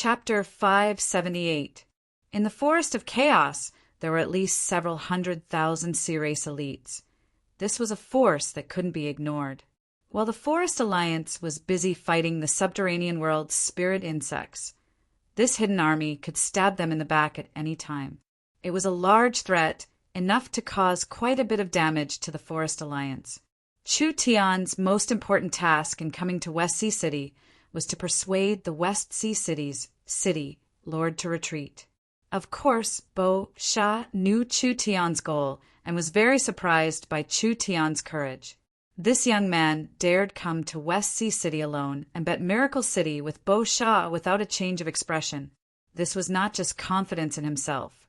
Chapter 578. In the Forest of Chaos, there were at least several 100,000 Sea Race elites. This was a force that couldn't be ignored. While the Forest Alliance was busy fighting the subterranean world's spirit insects, this hidden army could stab them in the back at any time. It was a large threat, enough to cause quite a bit of damage to the Forest Alliance. Chu Tian's most important task in coming to West Sea City was to persuade the West Sea City's city lord to retreat. Of course, Bo Sha knew Chu Tian's goal and was very surprised by Chu Tian's courage. This young man dared come to West Sea City alone and bet Miracle City with Bo Sha without a change of expression. This was not just confidence in himself.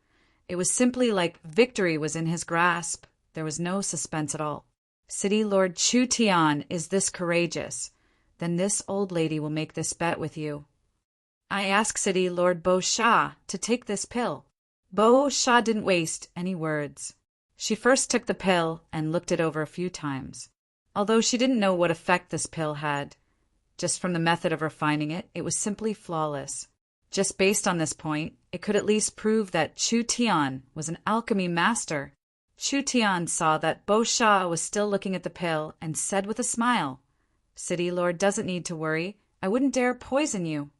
It was simply like victory was in his grasp. There was no suspense at all. City Lord Chu Tian is this courageous. Then this old lady will make this bet with you. I ask City Lord Bo Sha to take this pill. Bo Sha didn't waste any words. She first took the pill and looked it over a few times. Although she didn't know what effect this pill had, just from the method of refining it, it was simply flawless. Just based on this point, it could at least prove that Chu Tian was an alchemy master. Chu Tian saw that Bo Sha was still looking at the pill and said with a smile, City Lord doesn't need to worry. I wouldn't dare poison you.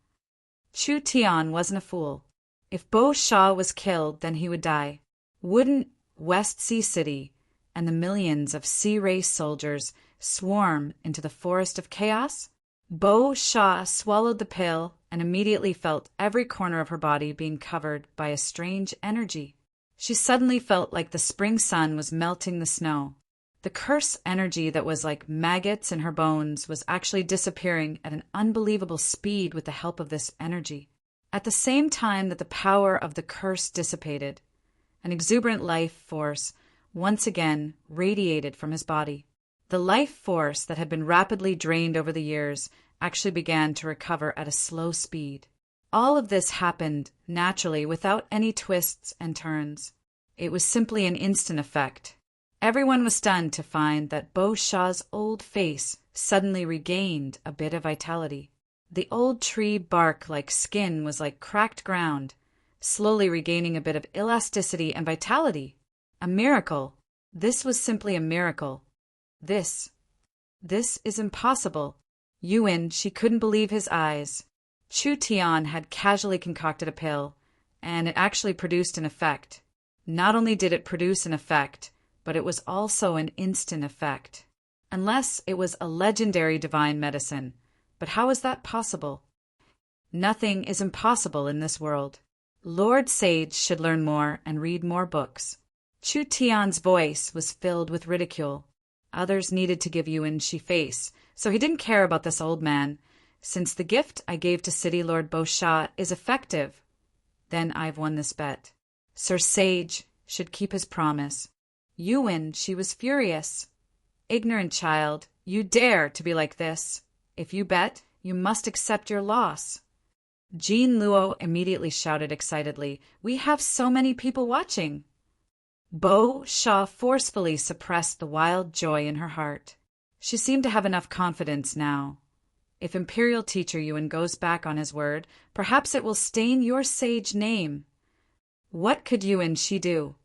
Chu Tian wasn't a fool. If Bo Sha was killed, then he would die. Wouldn't West Sea City and the millions of Sea Race soldiers swarm into the Forest of Chaos? Bo Sha swallowed the pill and immediately felt every corner of her body being covered by a strange energy. She suddenly felt like the spring sun was melting the snow. The curse energy that was like maggots in her bones was actually disappearing at an unbelievable speed with the help of this energy. At the same time that the power of the curse dissipated, an exuberant life force once again radiated from his body. The life force that had been rapidly drained over the years actually began to recover at a slow speed. All of this happened naturally without any twists and turns. It was simply an instant effect. Everyone was stunned to find that Bo Sha's old face suddenly regained a bit of vitality. The old tree bark-like skin was like cracked ground, slowly regaining a bit of elasticity and vitality. A miracle. This was simply a miracle. This is impossible. Yuan, she couldn't believe his eyes. Chu Tian had casually concocted a pill, and it actually produced an effect. Not only did it produce an effect, but it was also an instant effect. Unless it was a legendary divine medicine. But how is that possible? Nothing is impossible in this world. Lord Sage should learn more and read more books. Chu Tian's voice was filled with ridicule. Others needed to give Yuan she face, so he didn't care about this old man. Since the gift I gave to City Lord Bo Sha is effective, then I've won this bet. Sir Sage should keep his promise. Yuan, she was furious. Ignorant child, you dare to be like this. If you bet, you must accept your loss. Jean Luo immediately shouted excitedly, We have so many people watching. Bo Sha forcefully suppressed the wild joy in her heart. She seemed to have enough confidence now. If Imperial Teacher Yuan goes back on his word, perhaps it will stain your sage name. What could Yuan she do?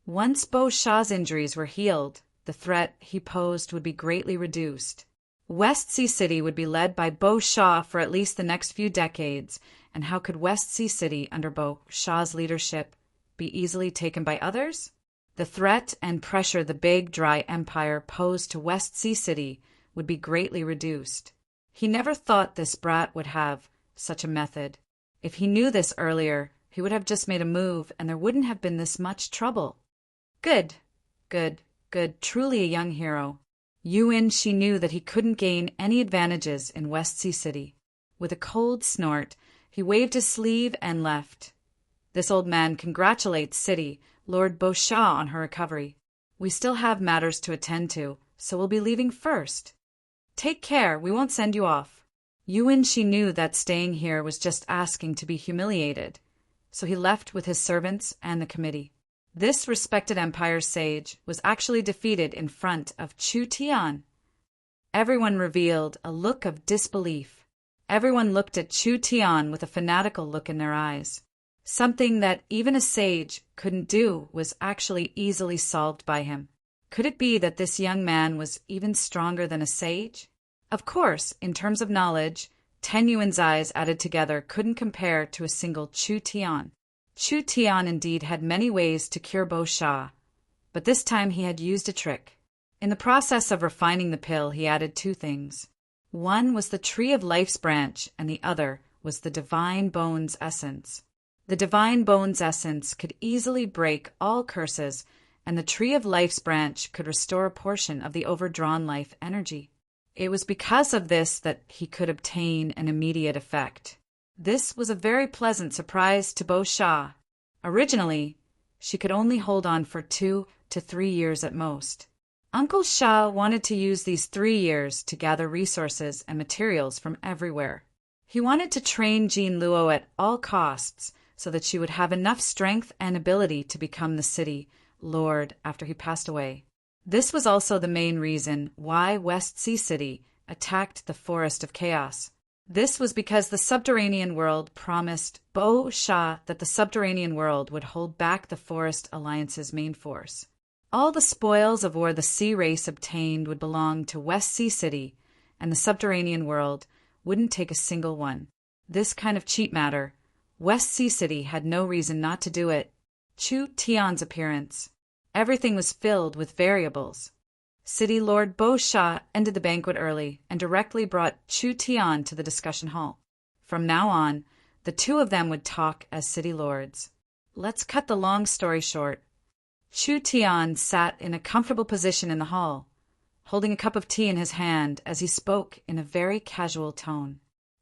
Once Bo Sha's injuries were healed, the threat he posed would be greatly reduced. West Sea City would be led by Bo Sha for at least the next few decades, and how could West Sea City under Bo Sha's leadership be easily taken by others? The threat and pressure the big, dry empire posed to West Sea City would be greatly reduced. He never thought this brat would have such a method. If he knew this earlier, he would have just made a move and there wouldn't have been this much trouble. Good, truly a young hero. Yuan, she knew that he couldn't gain any advantages in West Sea City. With a cold snort, he waved his sleeve and left. This old man congratulates City Lord Bo Sha on her recovery. We still have matters to attend to, so we'll be leaving first. Take care, we won't send you off. Yuan, she knew that staying here was just asking to be humiliated, so he left with his servants and the committee. This respected empire sage was actually defeated in front of Chu Tian. Everyone revealed a look of disbelief. Everyone looked at Chu Tian with a fanatical look in their eyes. Something that even a sage couldn't do was actually easily solved by him. Could it be that this young man was even stronger than a sage? Of course, in terms of knowledge, 10 Yuan's eyes added together couldn't compare to a single Chu Tian. Chu Tian indeed had many ways to cure Bo Sha, but this time he had used a trick. In the process of refining the pill, he added two things. One was the Tree of Life's branch, and the other was the Divine Bones essence. The Divine Bones essence could easily break all curses, and the Tree of Life's branch could restore a portion of the overdrawn life energy. It was because of this that he could obtain an immediate effect. This was a very pleasant surprise to Bo Sha. Originally, she could only hold on for 2 to 3 years at most. Uncle Sha wanted to use these 3 years to gather resources and materials from everywhere. He wanted to train Jean Luo at all costs so that she would have enough strength and ability to become the city lord after he passed away. This was also the main reason why West Sea City attacked the Forest of Chaos. This was because the subterranean world promised Bo Sha that the subterranean world would hold back the Forest Alliance's main force. All the spoils of war the sea race obtained would belong to West Sea City, and the subterranean world wouldn't take a single one. This kind of cheap matter, West Sea City had no reason not to do it. Chu Tian's appearance. Everything was filled with variables. City Lord Bo Sha ended the banquet early and directly brought Chu Tian to the discussion hall. From now on, the two of them would talk as city lords. Let's cut the long story short. Chu Tian sat in a comfortable position in the hall, holding a cup of tea in his hand as he spoke in a very casual tone.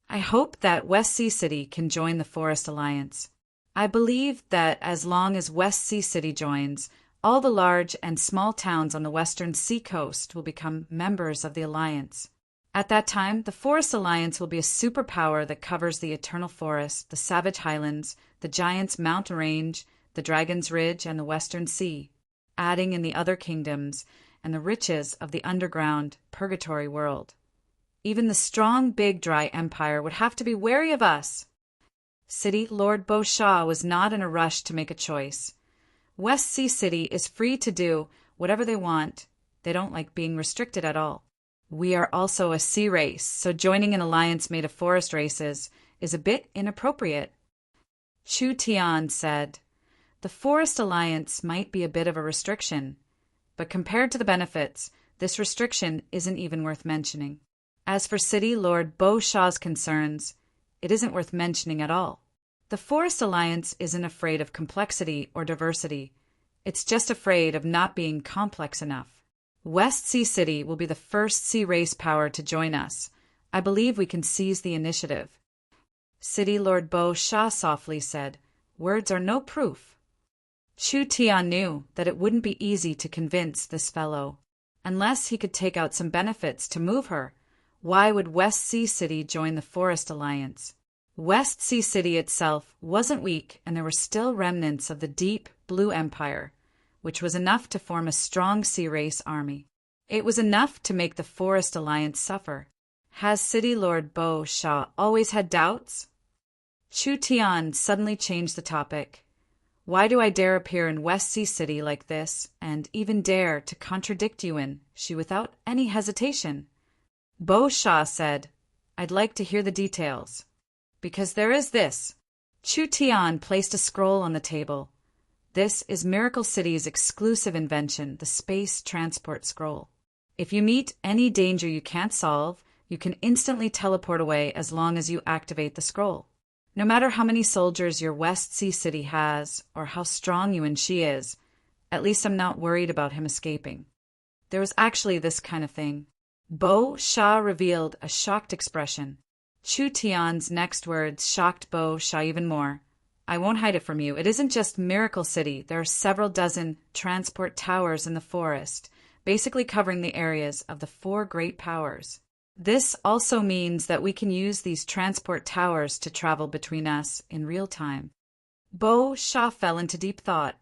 I hope that West Sea City can join the Forest Alliance. I believe that as long as West Sea City joins, all the large and small towns on the western sea coast will become members of the Alliance. At that time, the Forest Alliance will be a superpower that covers the Eternal Forest, the Savage Highlands, the Giants' Mountain Range, the Dragon's Ridge, and the Western Sea, adding in the other kingdoms and the riches of the underground Purgatory world. Even the strong Big Dry Empire would have to be wary of us. City Lord Bo Sha was not in a rush to make a choice. West Sea City is free to do whatever they want. They don't like being restricted at all. We are also a sea race, so joining an alliance made of forest races is a bit inappropriate. Chu Tian said, the Forest Alliance might be a bit of a restriction, but compared to the benefits, this restriction isn't even worth mentioning. As for City Lord Bo Sha's concerns, it isn't worth mentioning at all. The Forest Alliance isn't afraid of complexity or diversity. It's just afraid of not being complex enough. West Sea City will be the first sea race power to join us. I believe we can seize the initiative. City Lord Bo Sha softly said, words are no proof. Chu Tian knew that it wouldn't be easy to convince this fellow. Unless he could take out some benefits to move her, why would West Sea City join the Forest Alliance? West Sea City itself wasn't weak, and there were still remnants of the deep Blue Empire, which was enough to form a strong sea race army. It was enough to make the Forest Alliance suffer. Has City Lord Bo Sha always had doubts? Chu Tian suddenly changed the topic. Why do I dare appear in West Sea City like this, and even dare to contradict Yuan, she without any hesitation? Bo Sha said, I'd like to hear the details. Because there is this. Chu Tian placed a scroll on the table. This is Miracle City's exclusive invention, the Space Transport Scroll. If you meet any danger you can't solve, you can instantly teleport away as long as you activate the scroll. No matter how many soldiers your West Sea City has, or how strong Yuan Shi is, at least I'm not worried about him escaping. There was actually this kind of thing. Bo Sha revealed a shocked expression. Chu Tian's next words shocked Bo Sha even more. I won't hide it from you. It isn't just Miracle City. There are several dozen transport towers in the forest, basically covering the areas of the 4 great powers. This also means that we can use these transport towers to travel between us in real time. Bo Sha fell into deep thought.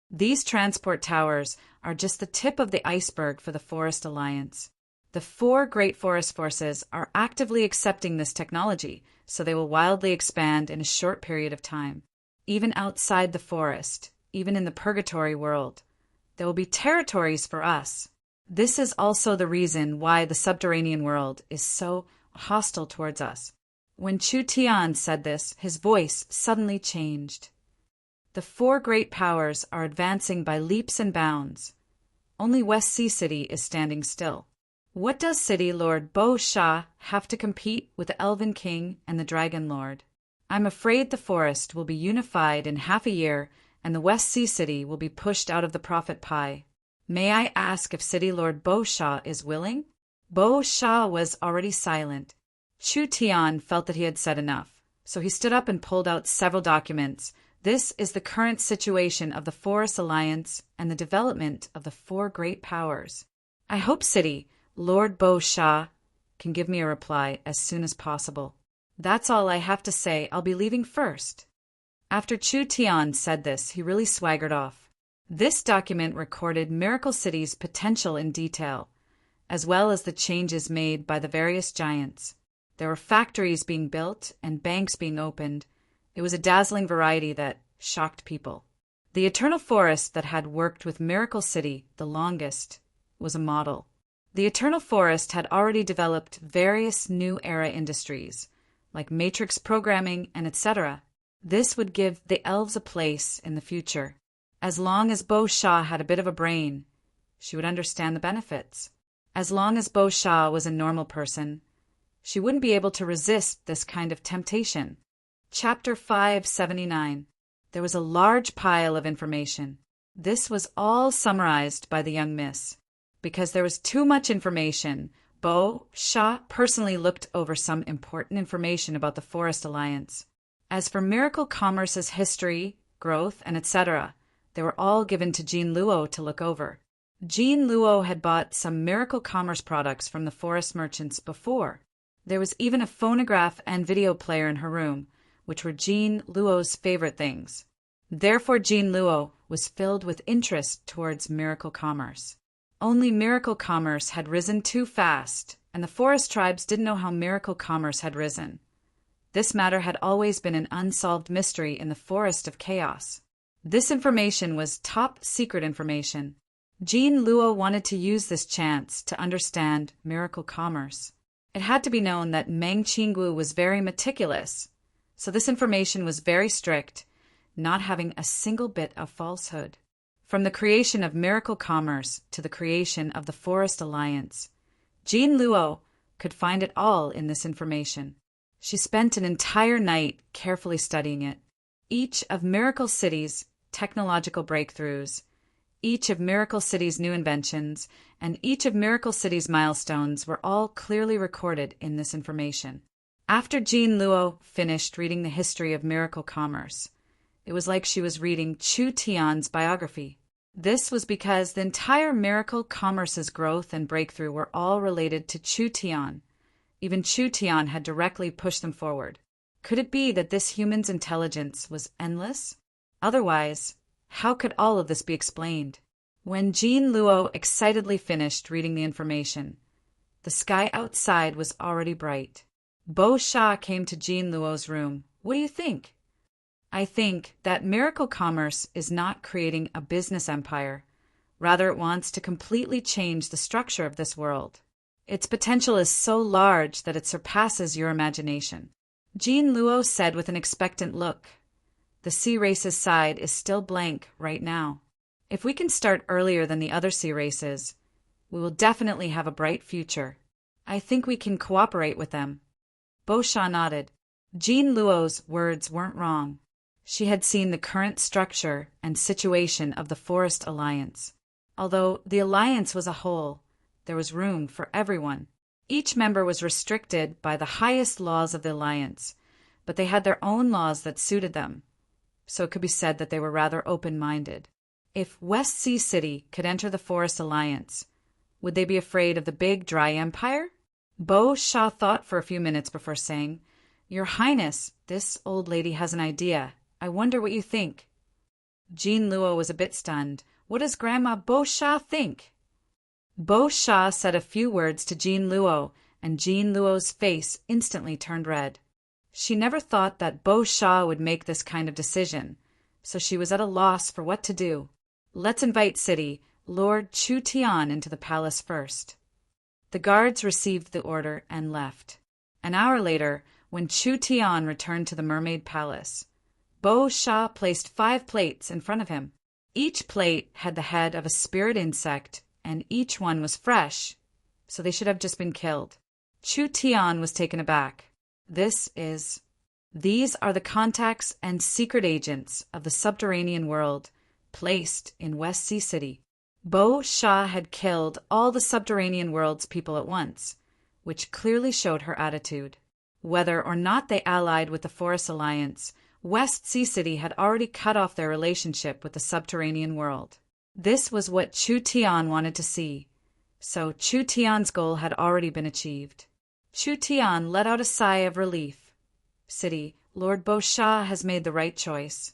These transport towers are just the tip of the iceberg for the Forest Alliance. The four great forest forces are actively accepting this technology, so they will wildly expand in a short period of time. Even outside the forest, even in the purgatory world, there will be territories for us. This is also the reason why the subterranean world is so hostile towards us. When Chu Tian said this, his voice suddenly changed. The four great powers are advancing by leaps and bounds. Only West Sea City is standing still. What does City Lord Bo Sha have to compete with the Elven King and the Dragon Lord? I'm afraid the forest will be unified in half a year, and the West Sea City will be pushed out of the profit pie. May I ask if City Lord Bo Sha is willing? Bo Sha was already silent. Chu Tian felt that he had said enough, so he stood up and pulled out several documents. This is the current situation of the Forest Alliance and the development of the four great powers. I hope City Lord Bo Sha can give me a reply as soon as possible. That's all I have to say. I'll be leaving first. After Chu Tian said this, he really swaggered off. This document recorded Miracle City's potential in detail, as well as the changes made by the various giants. There were factories being built and banks being opened. It was a dazzling variety that shocked people. The Eternal Forest that had worked with Miracle City the longest was a model. The Eternal Forest had already developed various new era industries, like matrix programming and etc. This would give the elves a place in the future. As long as Bo Sha had a bit of a brain, she would understand the benefits. As long as Bo Sha was a normal person, she wouldn't be able to resist this kind of temptation. Chapter 579. There was a large pile of information. This was all summarized by the young miss. Because there was too much information, Bo Sha personally looked over some important information about the Forest Alliance. As for Miracle Commerce's history, growth, and etc., they were all given to Jean Luo to look over. Jean Luo had bought some Miracle Commerce products from the forest merchants before. There was even a phonograph and video player in her room, which were Jean Luo's favorite things. Therefore, Jean Luo was filled with interest towards Miracle Commerce. Only Miracle Commerce had risen too fast, and the forest tribes didn't know how Miracle Commerce had risen. This matter had always been an unsolved mystery in the Forest of Chaos. This information was top secret information. Jean Luo wanted to use this chance to understand Miracle Commerce. It had to be known that Meng Qinggu was very meticulous, so this information was very strict, not having a single bit of falsehood. From the creation of Miracle Commerce to the creation of the Forest Alliance, Jean Luo could find it all in this information. She spent an entire night carefully studying it. Each of Miracle City's technological breakthroughs, each of Miracle City's new inventions, and each of Miracle City's milestones were all clearly recorded in this information. After Jean Luo finished reading the history of Miracle Commerce, it was like she was reading Chu Tian's biography. This was because the entire Miracle Commerce's growth and breakthrough were all related to Chu Tian. Even Chu Tian had directly pushed them forward. Could it be that this human's intelligence was endless? Otherwise, how could all of this be explained? When Jean Luo excitedly finished reading the information, the sky outside was already bright. Bo Sha came to Jean Luo's room. What do you think? I think that Miracle Commerce is not creating a business empire. Rather, it wants to completely change the structure of this world. Its potential is so large that it surpasses your imagination. Jean Luo said with an expectant look. The sea race's side is still blank right now. If we can start earlier than the other sea races, we will definitely have a bright future. I think we can cooperate with them. Bo Sha nodded. Jean Luo's words weren't wrong. She had seen the current structure and situation of the Forest Alliance. Although the alliance was a whole, there was room for everyone. Each member was restricted by the highest laws of the alliance, but they had their own laws that suited them, so it could be said that they were rather open-minded. If West Sea City could enter the Forest Alliance, would they be afraid of the big dry empire? Bo Sha thought for a few minutes before saying, Your Highness, this old lady has an idea. I wonder what you think. Jean Luo was a bit stunned. What does Grandma Bo Sha think? Bo Sha said a few words to Jean Luo, and Jean Luo's face instantly turned red. She never thought that Bo Sha would make this kind of decision, so she was at a loss for what to do. Let's invite City Lord Chu Tian into the palace first. The guards received the order and left. An hour later, when Chu Tian returned to the mermaid palace, Bo Sha placed 5 plates in front of him. Each plate had the head of a spirit insect, and each one was fresh, so they should have just been killed. Chu Tian was taken aback. These are the contacts and secret agents of the subterranean world, placed in West Sea City. Bo Sha had killed all the subterranean world's people at once, which clearly showed her attitude. Whether or not they allied with the Forest Alliance, West Sea City had already cut off their relationship with the subterranean world. This was what Chu Tian wanted to see, so Chu Tian's goal had already been achieved. Chu Tian let out a sigh of relief. City Lord Bo Sha has made the right choice.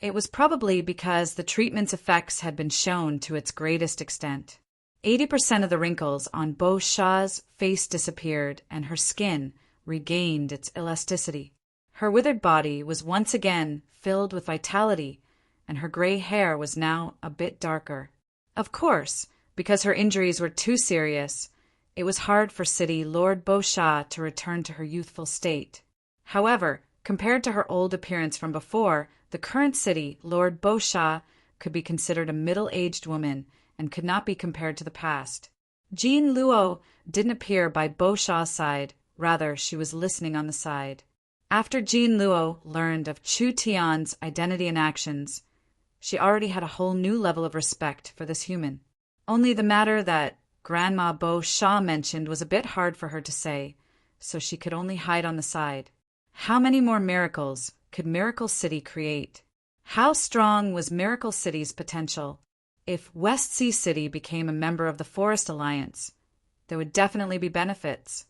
It was probably because the treatment's effects had been shown to its greatest extent. 80% of the wrinkles on Bo Sha's face disappeared, and her skin regained its elasticity. Her withered body was once again filled with vitality, and her gray hair was now a bit darker. Of course, because her injuries were too serious, it was hard for City Lord Bo Sha to return to her youthful state. However, compared to her old appearance from before, the current City Lord Bo Sha could be considered a middle-aged woman and could not be compared to the past. Jean Luo didn't appear by Bo Sha's side, rather she was listening on the side. After Jean Luo learned of Chu Tian's identity and actions, she already had a whole new level of respect for this human. Only the matter that Grandma Bo Sha mentioned was a bit hard for her to say, so she could only hide on the side. How many more miracles could Miracle City create? How strong was Miracle City's potential? If West Sea City became a member of the Forest Alliance, there would definitely be benefits.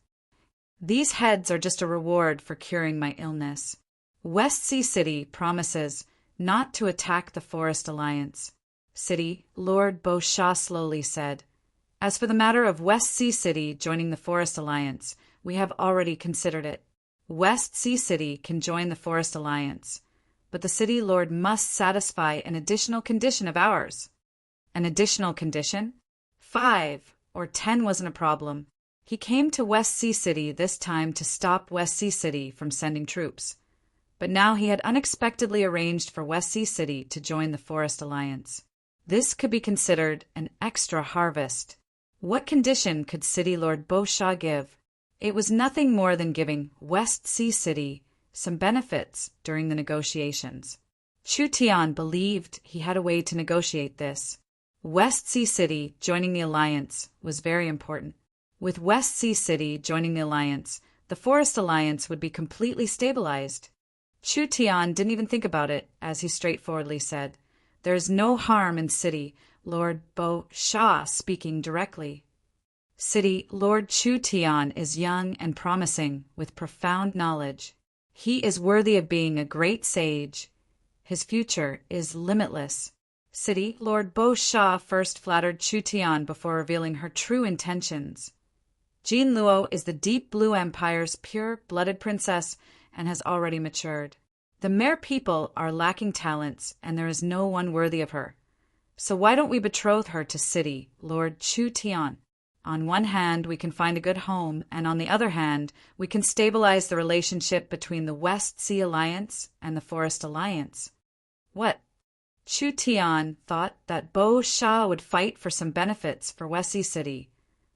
These heads are just a reward for curing my illness. West Sea City promises not to attack the Forest Alliance. City Lord Bo Sha slowly said, as for the matter of West Sea City joining the Forest Alliance, we have already considered it. West Sea City can join the Forest Alliance, but the City Lord must satisfy an additional condition of ours. An additional condition? 5 or 10 wasn't a problem. He came to West Sea City this time to stop West Sea City from sending troops, but now he had unexpectedly arranged for West Sea City to join the Forest Alliance. This could be considered an extra harvest. What condition could City Lord Bo Sha give? It was nothing more than giving West Sea City some benefits during the negotiations. Chu Tian believed he had a way to negotiate this. West Sea City joining the alliance was very important. With West Sea City joining the alliance, the Forest Alliance would be completely stabilized. Chu Tian didn't even think about it, as he straightforwardly said, "There is no harm in City Lord Bo Sha speaking directly." City Lord Chu Tian is young and promising, with profound knowledge. He is worthy of being a great sage. His future is limitless. City Lord Bo Sha first flattered Chu Tian before revealing her true intentions. Jean Luo is the Deep Blue Empire's pure-blooded princess and has already matured. The mere people are lacking talents, and there is no one worthy of her. So why don't we betroth her to City Lord Chu Tian? On one hand, we can find a good home, and on the other hand, we can stabilize the relationship between the West Sea Alliance and the Forest Alliance. What? Chu Tian thought that Bo Sha would fight for some benefits for West Sea City,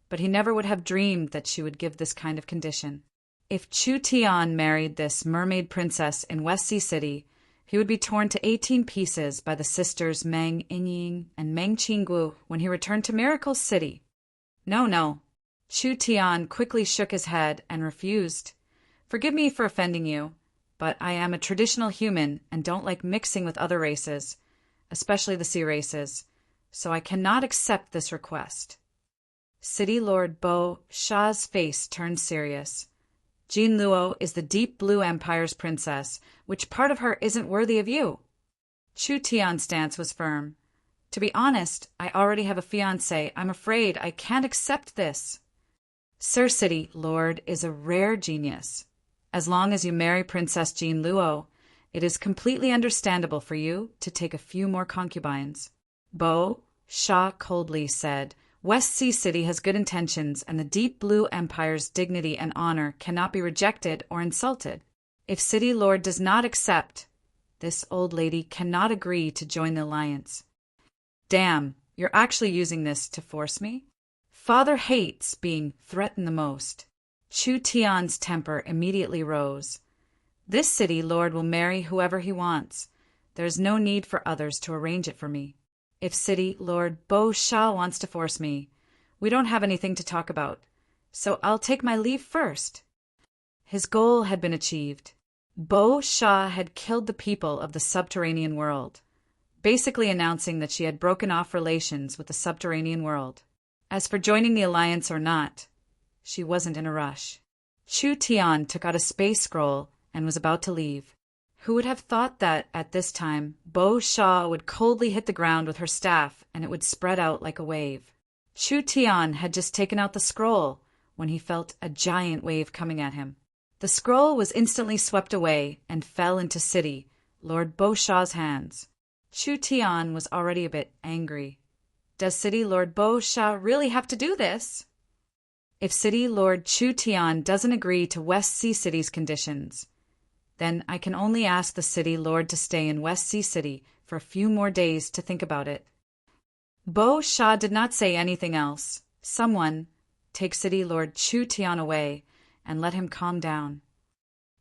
but he never would have dreamed that she would give this kind of condition. If Chu Tian married this mermaid princess in West Sea City, he would be torn to 18 pieces by the sisters Meng Yinying and Meng Qinggu when he returned to Miracle City. No. Chu Tian quickly shook his head and refused. Forgive me for offending you, but I am a traditional human and don't like mixing with other races, especially the sea races, so I cannot accept this request. City Lord Bo Sha's face turned serious. Jean Luo is the Deep Blue Empire's princess. Which part of her isn't worthy of you? Chu Tian's stance was firm. To be honest, I already have a fiancé. I'm afraid I can't accept this. Sir City Lord is a rare genius. As long as you marry Princess Jean Luo, it is completely understandable for you to take a few more concubines. Bo Sha coldly said, West Sea City has good intentions, and the Deep Blue Empire's dignity and honor cannot be rejected or insulted. If City Lord does not accept, this old lady cannot agree to join the alliance. Damn, you're actually using this to force me? Father hates being threatened the most. Chu Tian's temper immediately rose. This city lord will marry whoever he wants. There is no need for others to arrange it for me. If City Lord Bo Sha wants to force me, we don't have anything to talk about, so I'll take my leave first. His goal had been achieved. Bo Sha had killed the people of the subterranean world, basically announcing that she had broken off relations with the subterranean world. As for joining the alliance or not, she wasn't in a rush. Chu Tian took out a space scroll and was about to leave. Who would have thought that, at this time, Bo Sha would coldly hit the ground with her staff and it would spread out like a wave? Chu Tian had just taken out the scroll when he felt a giant wave coming at him. The scroll was instantly swept away and fell into City Lord Bo Sha's hands. Chu Tian was already a bit angry. Does City Lord Bo Sha really have to do this? If City Lord Chu Tian doesn't agree to West Sea City's conditions, then I can only ask the City Lord to stay in West Sea City for a few more days to think about it. Bo Sha did not say anything else. Someone take City Lord Chu Tian away and let him calm down.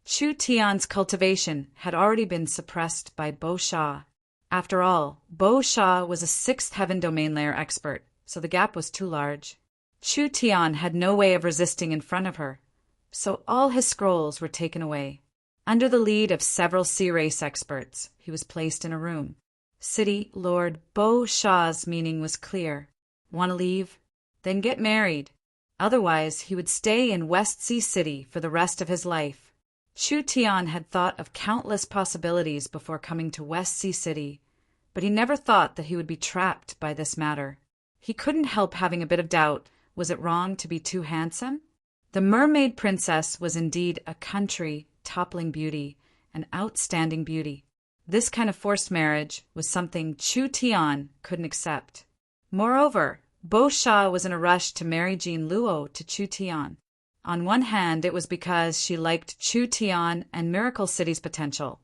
Chu Tian's cultivation had already been suppressed by Bo Sha. After all, Bo Sha was a sixth heaven domain layer expert, so the gap was too large. Chu Tian had no way of resisting in front of her, so all his scrolls were taken away. Under the lead of several sea race experts, he was placed in a room. City Lord Bo Sha's meaning was clear. Want to leave? Then get married. Otherwise, he would stay in West Sea City for the rest of his life. Chu Tian had thought of countless possibilities before coming to West Sea City, but he never thought that he would be trapped by this matter. He couldn't help having a bit of doubt. Was it wrong to be too handsome? The mermaid princess was indeed a country-toppling beauty, an outstanding beauty. This kind of forced marriage was something Chu Tian couldn't accept. Moreover, Bo Sha was in a rush to marry Jean Luo to Chu Tian. On one hand, it was because she liked Chu Tian and Miracle City's potential,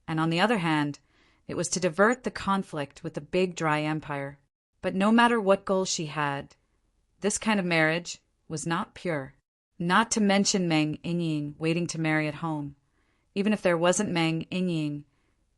and on the other hand, it was to divert the conflict with the Big Dry Empire. But no matter what goal she had, this kind of marriage was not pure. Not to mention Meng Yinying waiting to marry at home. Even if there wasn't Meng Yinying,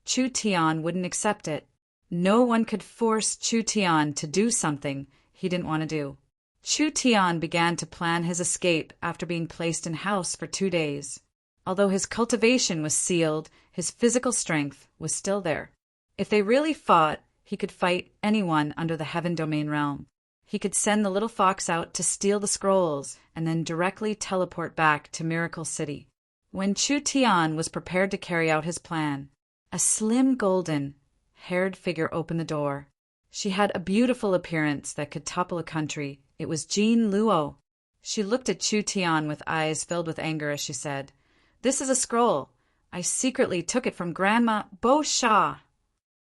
Chu Tian wouldn't accept it. No one could force Chu Tian to do something he didn't want to do. Chu Tian began to plan his escape after being placed in house for 2 days. Although his cultivation was sealed, his physical strength was still there. If they really fought, he could fight anyone under the Heaven Domain realm. He could send the little fox out to steal the scrolls and then directly teleport back to Miracle City. When Chu Tian was prepared to carry out his plan, a slim golden-haired figure opened the door. She had a beautiful appearance that could topple a country. It was Jean Luo. She looked at Chu Tian with eyes filled with anger as she said, "This is a scroll. I secretly took it from Grandma Bo Sha."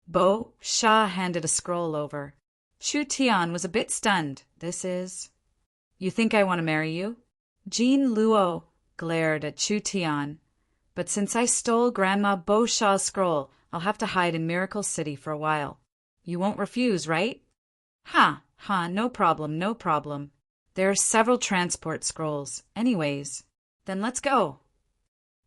Bo Sha handed a scroll over. Chu Tian was a bit stunned. "This is... You think I want to marry you?" Jean Luo glared at Chu Tian. "But since I stole Grandma Bo Sha's scroll, I'll have to hide in Miracle City for a while. You won't refuse, right?" Ha, no problem, no problem. There are several transport scrolls. Anyways, then let's go."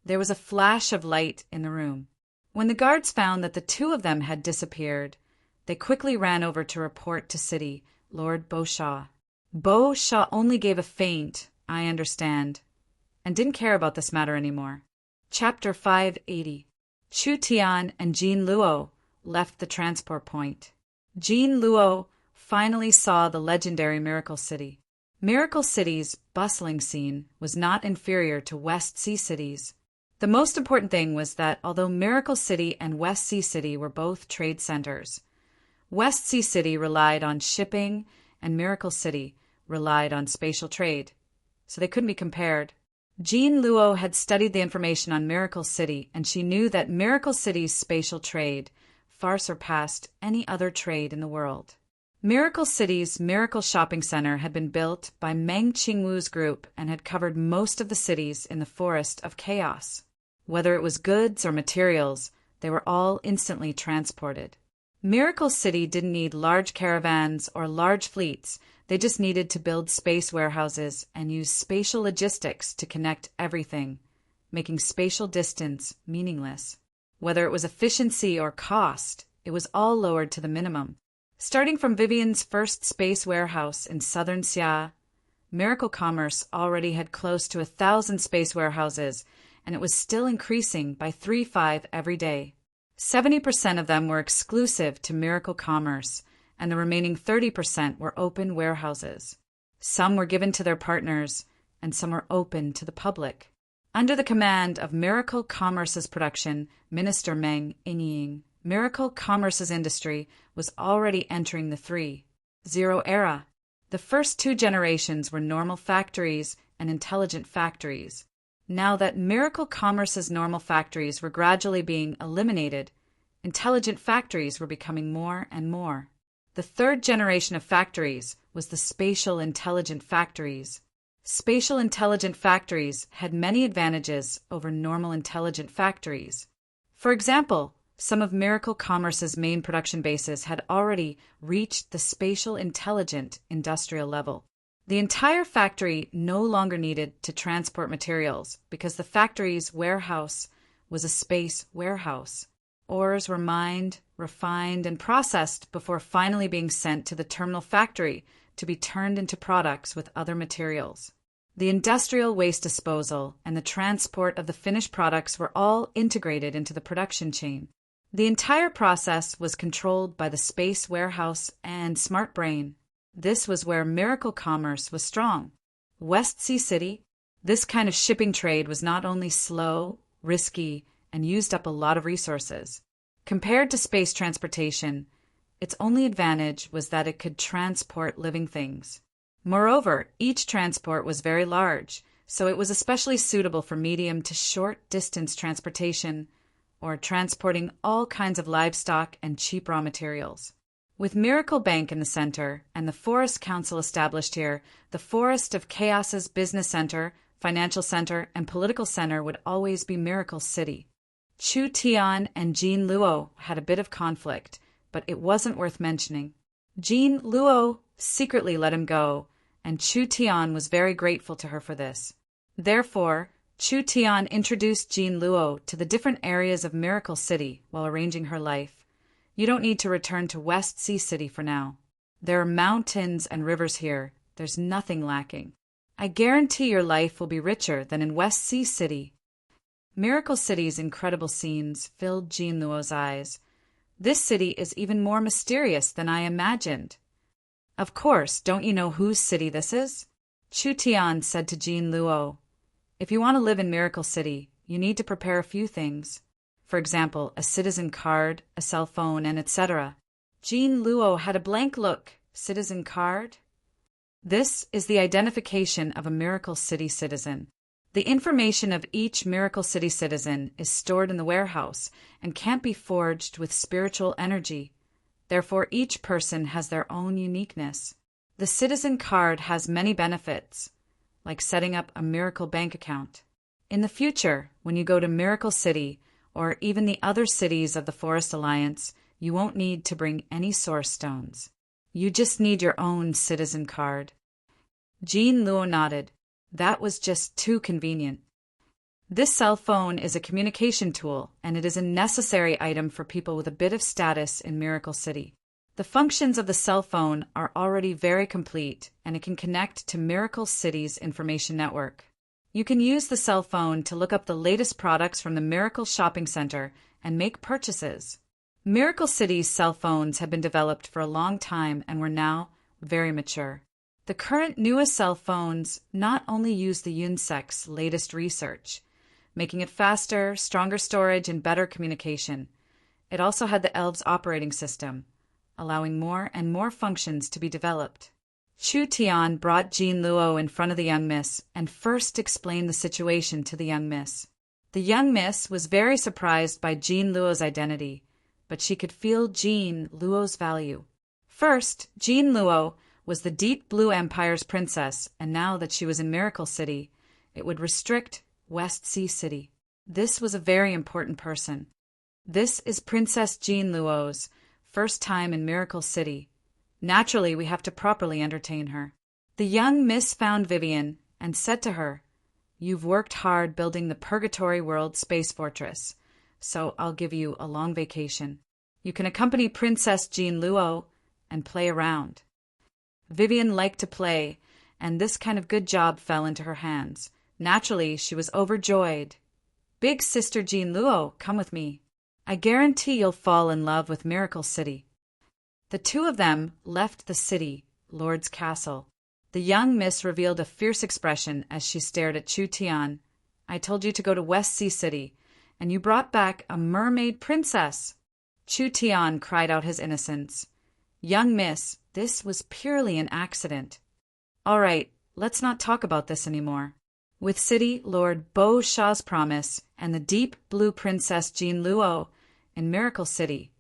There was a flash of light in the room. When the guards found that the two of them had disappeared, they quickly ran over to report to City Lord Bo Sha. Bo Sha only gave a faint, "I understand," and didn't care about this matter anymore. Chapter 580. Chu Tian and Jean Luo left the transport point. Jean Luo finally saw the legendary Miracle City. Miracle City's bustling scene was not inferior to West Sea City's. The most important thing was that although Miracle City and West Sea City were both trade centers, West Sea City relied on shipping, and Miracle City relied on spatial trade, so they couldn't be compared. Jean Luo had studied the information on Miracle City, and she knew that Miracle City's spatial trade far surpassed any other trade in the world. Miracle City's Miracle Shopping Center had been built by Meng Qingwu's group and had covered most of the cities in the Forest of Chaos. Whether it was goods or materials, they were all instantly transported. Miracle City didn't need large caravans or large fleets. They just needed to build space warehouses and use spatial logistics to connect everything, making spatial distance meaningless. Whether it was efficiency or cost, it was all lowered to the minimum. Starting from Vivian's first space warehouse in southern Xia, Miracle Commerce already had close to 1,000 space warehouses, and it was still increasing by 3-5 every day. 70% of them were exclusive to Miracle Commerce, and the remaining 30% were open warehouses. Some were given to their partners, and some were open to the public. Under the command of Miracle Commerce's production, Minister Meng Inying, Miracle Commerce's industry was already entering the 3.0 era. The first 2 generations were normal factories and intelligent factories. Now that Miracle Commerce's normal factories were gradually being eliminated, intelligent factories were becoming more and more. The 3rd generation of factories was the spatial intelligent factories. Spatial intelligent factories had many advantages over normal intelligent factories. For example, some of Miracle Commerce's main production bases had already reached the spatial intelligent industrial level. The entire factory no longer needed to transport materials because the factory's warehouse was a space warehouse. Ores were mined, refined, and processed before finally being sent to the terminal factory to be turned into products with other materials. The industrial waste disposal and the transport of the finished products were all integrated into the production chain. The entire process was controlled by the space warehouse and smart brain. This was where Miracle Commerce was strong. West Sea City, this kind of shipping trade was not only slow, risky, and used up a lot of resources. Compared to space transportation, its only advantage was that it could transport living things. Moreover, each transport was very large, so it was especially suitable for medium to short distance transportation or transporting all kinds of livestock and cheap raw materials. With Miracle Bank in the center and the Forest Council established here, the Forest of Chaos's business center, financial center, and political center would always be Miracle City. Chu Tian and Jean Luo had a bit of conflict, but it wasn't worth mentioning. Jean Luo secretly let him go, and Chu Tian was very grateful to her for this. Therefore, Chu Tian introduced Jean Luo to the different areas of Miracle City while arranging her life. You don't need to return to West Sea City for now. There are mountains and rivers here. There's nothing lacking. I guarantee your life will be richer than in West Sea City. Miracle City's incredible scenes filled Jean Luo's eyes. This city is even more mysterious than I imagined. Of course, don't you know whose city this is? Chu Tian said to Jean Luo. If you want to live in Miracle City, you need to prepare a few things. For example, a citizen card, a cell phone, and etc. Jean Luo had a blank look. Citizen card? This is the identification of a Miracle City citizen. The information of each Miracle City citizen is stored in the warehouse and can't be forged with spiritual energy. Therefore, each person has their own uniqueness. The citizen card has many benefits, like setting up a Miracle Bank account. In the future, when you go to Miracle City, or even the other cities of the Forest Alliance, you won't need to bring any source stones. You just need your own citizen card. Jean Luo nodded. That was just too convenient. This cell phone is a communication tool, and it is a necessary item for people with a bit of status in Miracle City. The functions of the cell phone are already very complete, and it can connect to Miracle City's information network. You can use the cell phone to look up the latest products from the Miracle Shopping Center and make purchases. Miracle City's cell phones have been developed for a long time and were now very mature. The current newest cell phones not only use the UNSEC's latest research, making it faster, stronger storage, and better communication. It also had the ELV's operating system, allowing more and more functions to be developed. Chu Tian brought Jean Luo in front of the young miss and first explained the situation to the young miss. The young miss was very surprised by Jean Luo's identity, but she could feel Jean Luo's value. First, Jean Luo was the Deep Blue Empire's princess, and now that she was in Miracle City, it would restrict West Sea City. This was a very important person. This is Princess Jean Luo's first time in Miracle City. Naturally, we have to properly entertain her. The young miss found Vivian and said to her, "You've worked hard building the Purgatory World Space Fortress, so I'll give you a long vacation. You can accompany Princess Jean Luo and play around." Vivian liked to play, and this kind of good job fell into her hands. Naturally, she was overjoyed. "Big sister Jean Luo, come with me. I guarantee you'll fall in love with Miracle City." The two of them left the city, Lord's Castle. The young miss revealed a fierce expression as she stared at Chu Tian. "I told you to go to West Sea City, and you brought back a mermaid princess." Chu Tian cried out his innocence. "Young miss, this was purely an accident." "All right, let's not talk about this anymore. With City Lord Bo Sha's promise and the Deep Blue Princess Jean Luo in Miracle City,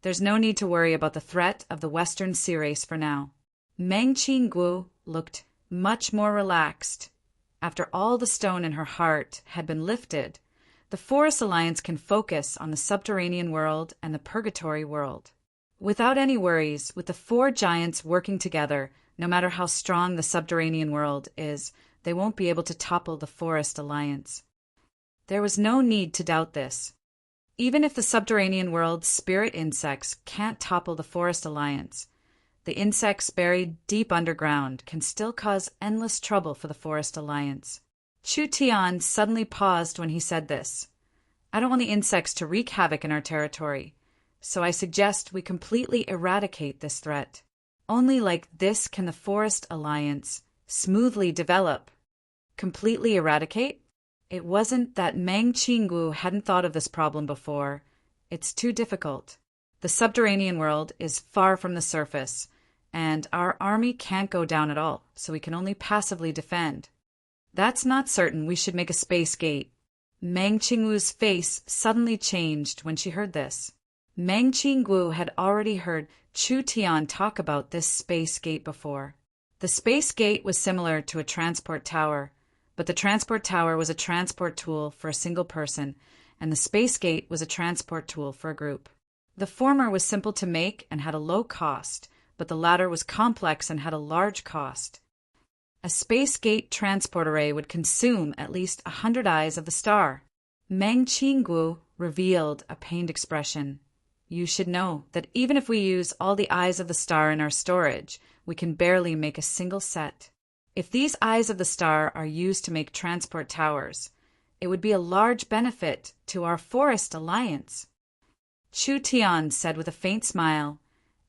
there's no need to worry about the threat of the Western Sea Race for now." Meng Qingguo looked much more relaxed. After all the stone in her heart had been lifted, the Forest Alliance can focus on the subterranean world and the Purgatory world. Without any worries, with the four giants working together, no matter how strong the subterranean world is, they won't be able to topple the Forest Alliance. There was no need to doubt this. Even if the subterranean world's spirit insects can't topple the Forest Alliance, the insects buried deep underground can still cause endless trouble for the Forest Alliance. Chu Tian suddenly paused when he said this. "I don't want the insects to wreak havoc in our territory, so I suggest we completely eradicate this threat. Only like this can the Forest Alliance smoothly develop." Completely eradicate? It wasn't that Meng Qingguo hadn't thought of this problem before. It's too difficult. The subterranean world is far from the surface, and our army can't go down at all, so we can only passively defend. That's not certain. We should make a space gate. Meng Qingguo's face suddenly changed when she heard this. Meng Qingguo had already heard Chu Tian talk about this space gate before. The space gate was similar to a transport tower, but the transport tower was a transport tool for a single person, and the space gate was a transport tool for a group. The former was simple to make and had a low cost, but the latter was complex and had a large cost. A space gate transport array would consume at least 100 eyes of the star. Meng Qingguo revealed a pained expression. "You should know that even if we use all the eyes of the star in our storage, we can barely make a single set. If these eyes of the star are used to make transport towers, it would be a large benefit to our Forest Alliance." Chu Tian said with a faint smile,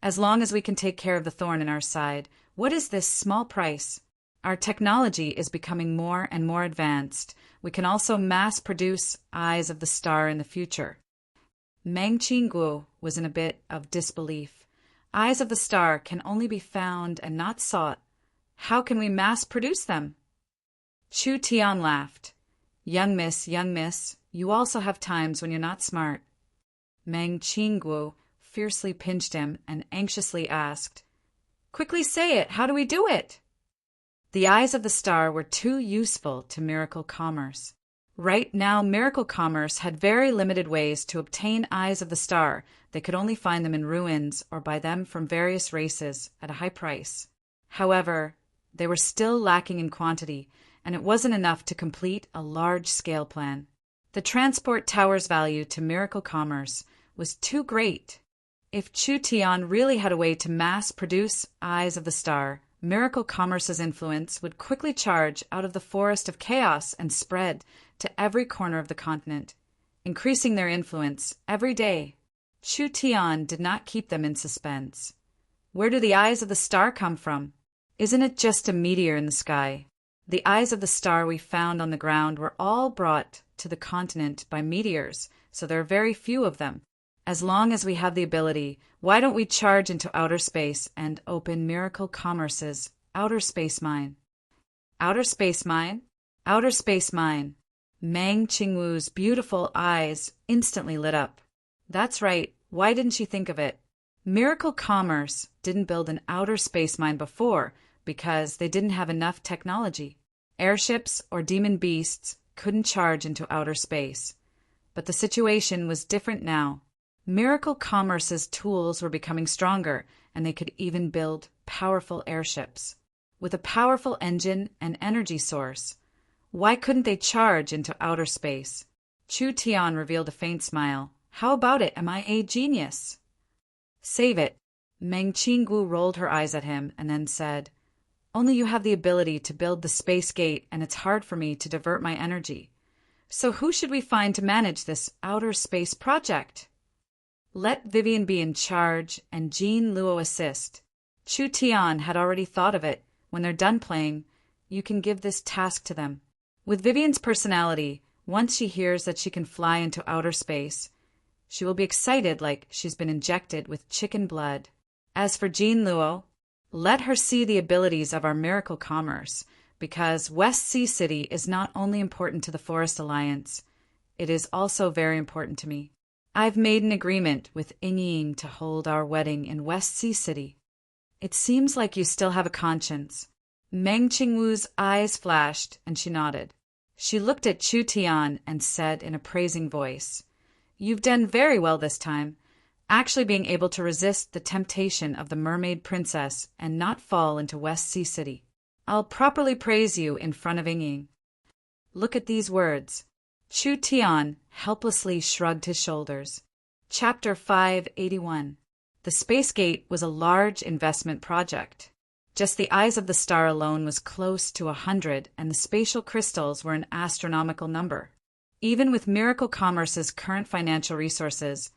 "As long as we can take care of the thorn in our side, what is this small price? Our technology is becoming more and more advanced. We can also mass produce eyes of the star in the future." Meng Qingguo was in a bit of disbelief. Eyes of the star can only be found and not sought. How can we mass produce them? Chu Tian laughed. Young miss, you also have times when you're not smart." Meng Qingguo fiercely pinched him and anxiously asked, "Quickly say it, how do we do it?" The eyes of the star were too useful to Miracle Commerce. Right now, Miracle Commerce had very limited ways to obtain eyes of the star. They could only find them in ruins or buy them from various races at a high price. However, they were still lacking in quantity, and it wasn't enough to complete a large-scale plan. The transport tower's value to Miracle Commerce was too great. If Chu Tian really had a way to mass-produce eyes of the star, Miracle Commerce's influence would quickly charge out of the forest of chaos and spread to every corner of the continent, increasing their influence every day. Chu Tian did not keep them in suspense. Where do the eyes of the star come from? Isn't it just a meteor in the sky? The eyes of the star we found on the ground were all brought to the continent by meteors, so there are very few of them, As long as we have the ability, why don't we charge into outer space and open Miracle Commerce's outer space mine? Outer space mine? Outer space mine. Meng Qingwu's beautiful eyes instantly lit up. That's right. Why didn't she think of it? Miracle Commerce didn't build an outer space mine before because they didn't have enough technology. Airships or demon beasts couldn't charge into outer space. But the situation was different now. Miracle Commerce's tools were becoming stronger, and they could even build powerful airships. With a powerful engine and energy source, why couldn't they charge into outer space? Chu Tian revealed a faint smile. How about it? Am I a genius? Save it. Meng Qingwu rolled her eyes at him and then said, Only you have the ability to build the space gate, and it's hard for me to divert my energy. So who should we find to manage this outer space project? Let Vivian be in charge and Jean Luo assist. Chu Tian had already thought of it. When they're done playing, you can give this task to them. With Vivian's personality, once she hears that she can fly into outer space, she will be excited like she's been injected with chicken blood. As for Jean Luo, let her see the abilities of our Miracle Commerce, because West Sea City is not only important to the Forest Alliance, it is also very important to me. I've made an agreement with Ying to hold our wedding in West Sea City. It seems like you still have a conscience. Meng Qingwu's eyes flashed, and she nodded. She looked at Chu Tian and said in a praising voice, You've done very well this time, actually being able to resist the temptation of the mermaid princess and not fall into West Sea City. I'll properly praise you in front of Ying. Look at these words. Chu Tian helplessly shrugged his shoulders. Chapter 581. The Space Gate was a large investment project. Just the Eyes of the Star alone was close to 100, and the spatial crystals were an astronomical number. Even with Miracle Commerce's current financial resources,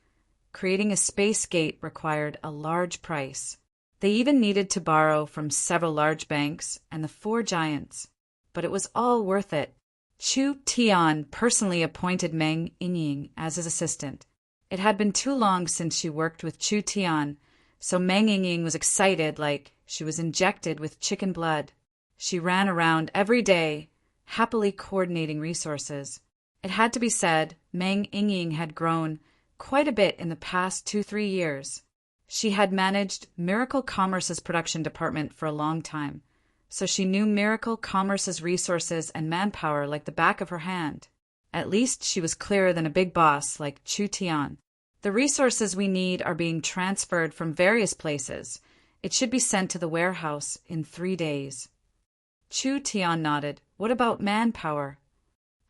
creating a space gate required a large price. They even needed to borrow from several large banks and the four giants. But it was all worth it. Chu Tian personally appointed Meng Ying as his assistant. It had been too long since she worked with Chu Tian, so Meng Ying was excited like she was injected with chicken blood. She ran around every day, happily coordinating resources. It had to be said, Meng Ying had grown quite a bit in the past 2-3 years. She had managed Miracle Commerce's production department for a long time, so she knew Miracle Commerce's resources and manpower like the back of her hand. At least she was clearer than a big boss like Chu Tian. The resources we need are being transferred from various places. It should be sent to the warehouse in 3 days. Chu Tian nodded. What about manpower?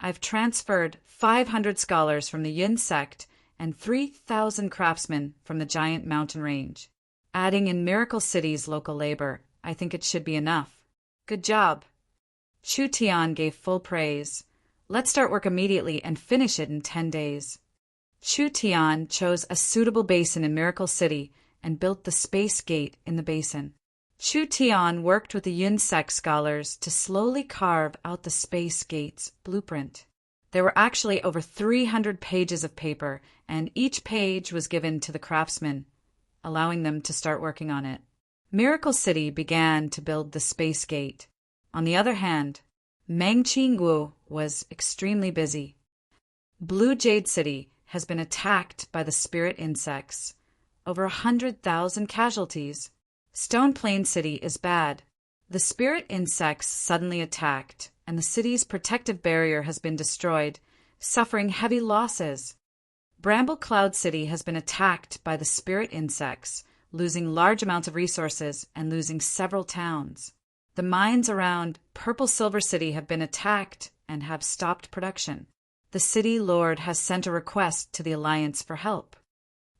I've transferred 500 scholars from the Yin sect and 3,000 craftsmen from the giant mountain range. Adding in Miracle City's local labor, I think it should be enough. Good job. Chu Tian gave full praise. Let's start work immediately and finish it in 10 days. Chu Tian chose a suitable basin in Miracle City and built the space gate in the basin. Chu Tian worked with the Yun sect scholars to slowly carve out the space gate's blueprint. There were actually over 300 pages of paper, and each page was given to the craftsmen, allowing them to start working on it. Miracle City began to build the space gate. On the other hand, Meng Qingwu was extremely busy. Blue Jade City has been attacked by the spirit insects. Over 100,000 casualties. Stone Plain City is bad. The spirit insects suddenly attacked, and the city's protective barrier has been destroyed, suffering heavy losses. Bramble Cloud City has been attacked by the spirit insects, losing large amounts of resources and losing several towns. The mines around Purple Silver City have been attacked and have stopped production. The city lord has sent a request to the Alliance for help.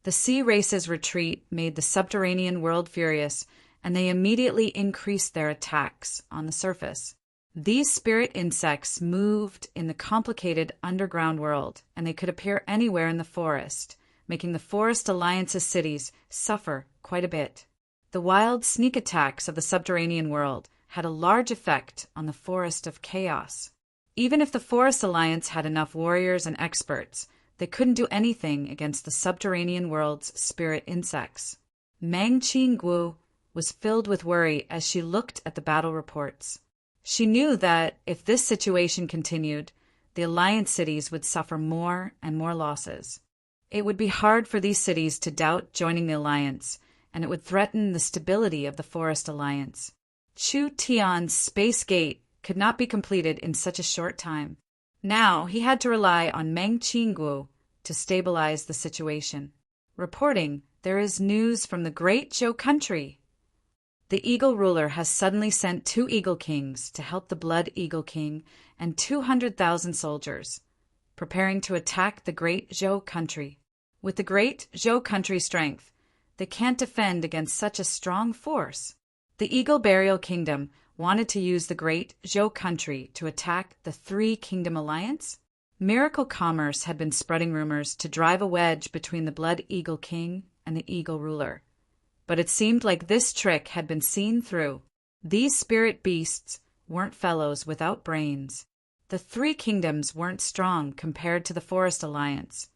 The sea race's retreat made the subterranean world furious, and they immediately increased their attacks on the surface. These spirit insects moved in the complicated underground world, and they could appear anywhere in the forest, making the Forest Alliance's cities suffer quite a bit. The wild sneak attacks of the subterranean world had a large effect on the Forest of Chaos. Even if the Forest Alliance had enough warriors and experts, They couldn't do anything against the subterranean world's spirit insects. Meng Qingguo was filled with worry as she looked at the battle reports. She knew that if this situation continued, the alliance cities would suffer more and more losses. It would be hard for these cities to doubt joining the alliance, and it would threaten the stability of the Forest Alliance. Chu Tian's space gate could not be completed in such a short time. Now he had to rely on Meng Qingguo to stabilize the situation. Reporting, there is news from the great Zhou country. The Eagle ruler has suddenly sent 2 Eagle Kings to help the Blood Eagle King and 200,000 soldiers, preparing to attack the great Zhou country. With the great Zhou country's strength, they can't defend against such a strong force. The Eagle Burial Kingdom wanted to use the great Zhou country to attack the 3-Kingdom Alliance. Miracle Commerce had been spreading rumors to drive a wedge between the Blood Eagle King and the Eagle ruler. But it seemed like this trick had been seen through. These spirit beasts weren't fellows without brains. The 3 kingdoms weren't strong compared to the Forest Alliance.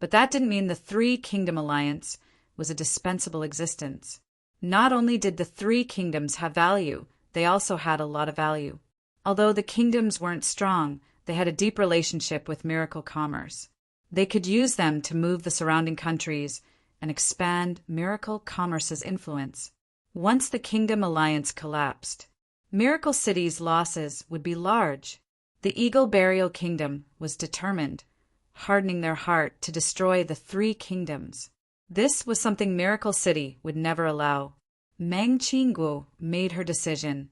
But that didn't mean the 3-Kingdom Alliance was a dispensable existence. Not only did the 3 kingdoms have value, they also had a lot of value. Although the kingdoms weren't strong, they had a deep relationship with Miracle Commerce. They could use them to move the surrounding countries and expand Miracle Commerce's influence. Once the Kingdom Alliance collapsed, Miracle City's losses would be large. The Eagle Burial Kingdom was determined, hardening their heart to destroy the 3 kingdoms. This was something Miracle City would never allow. Meng Qingguo made her decision.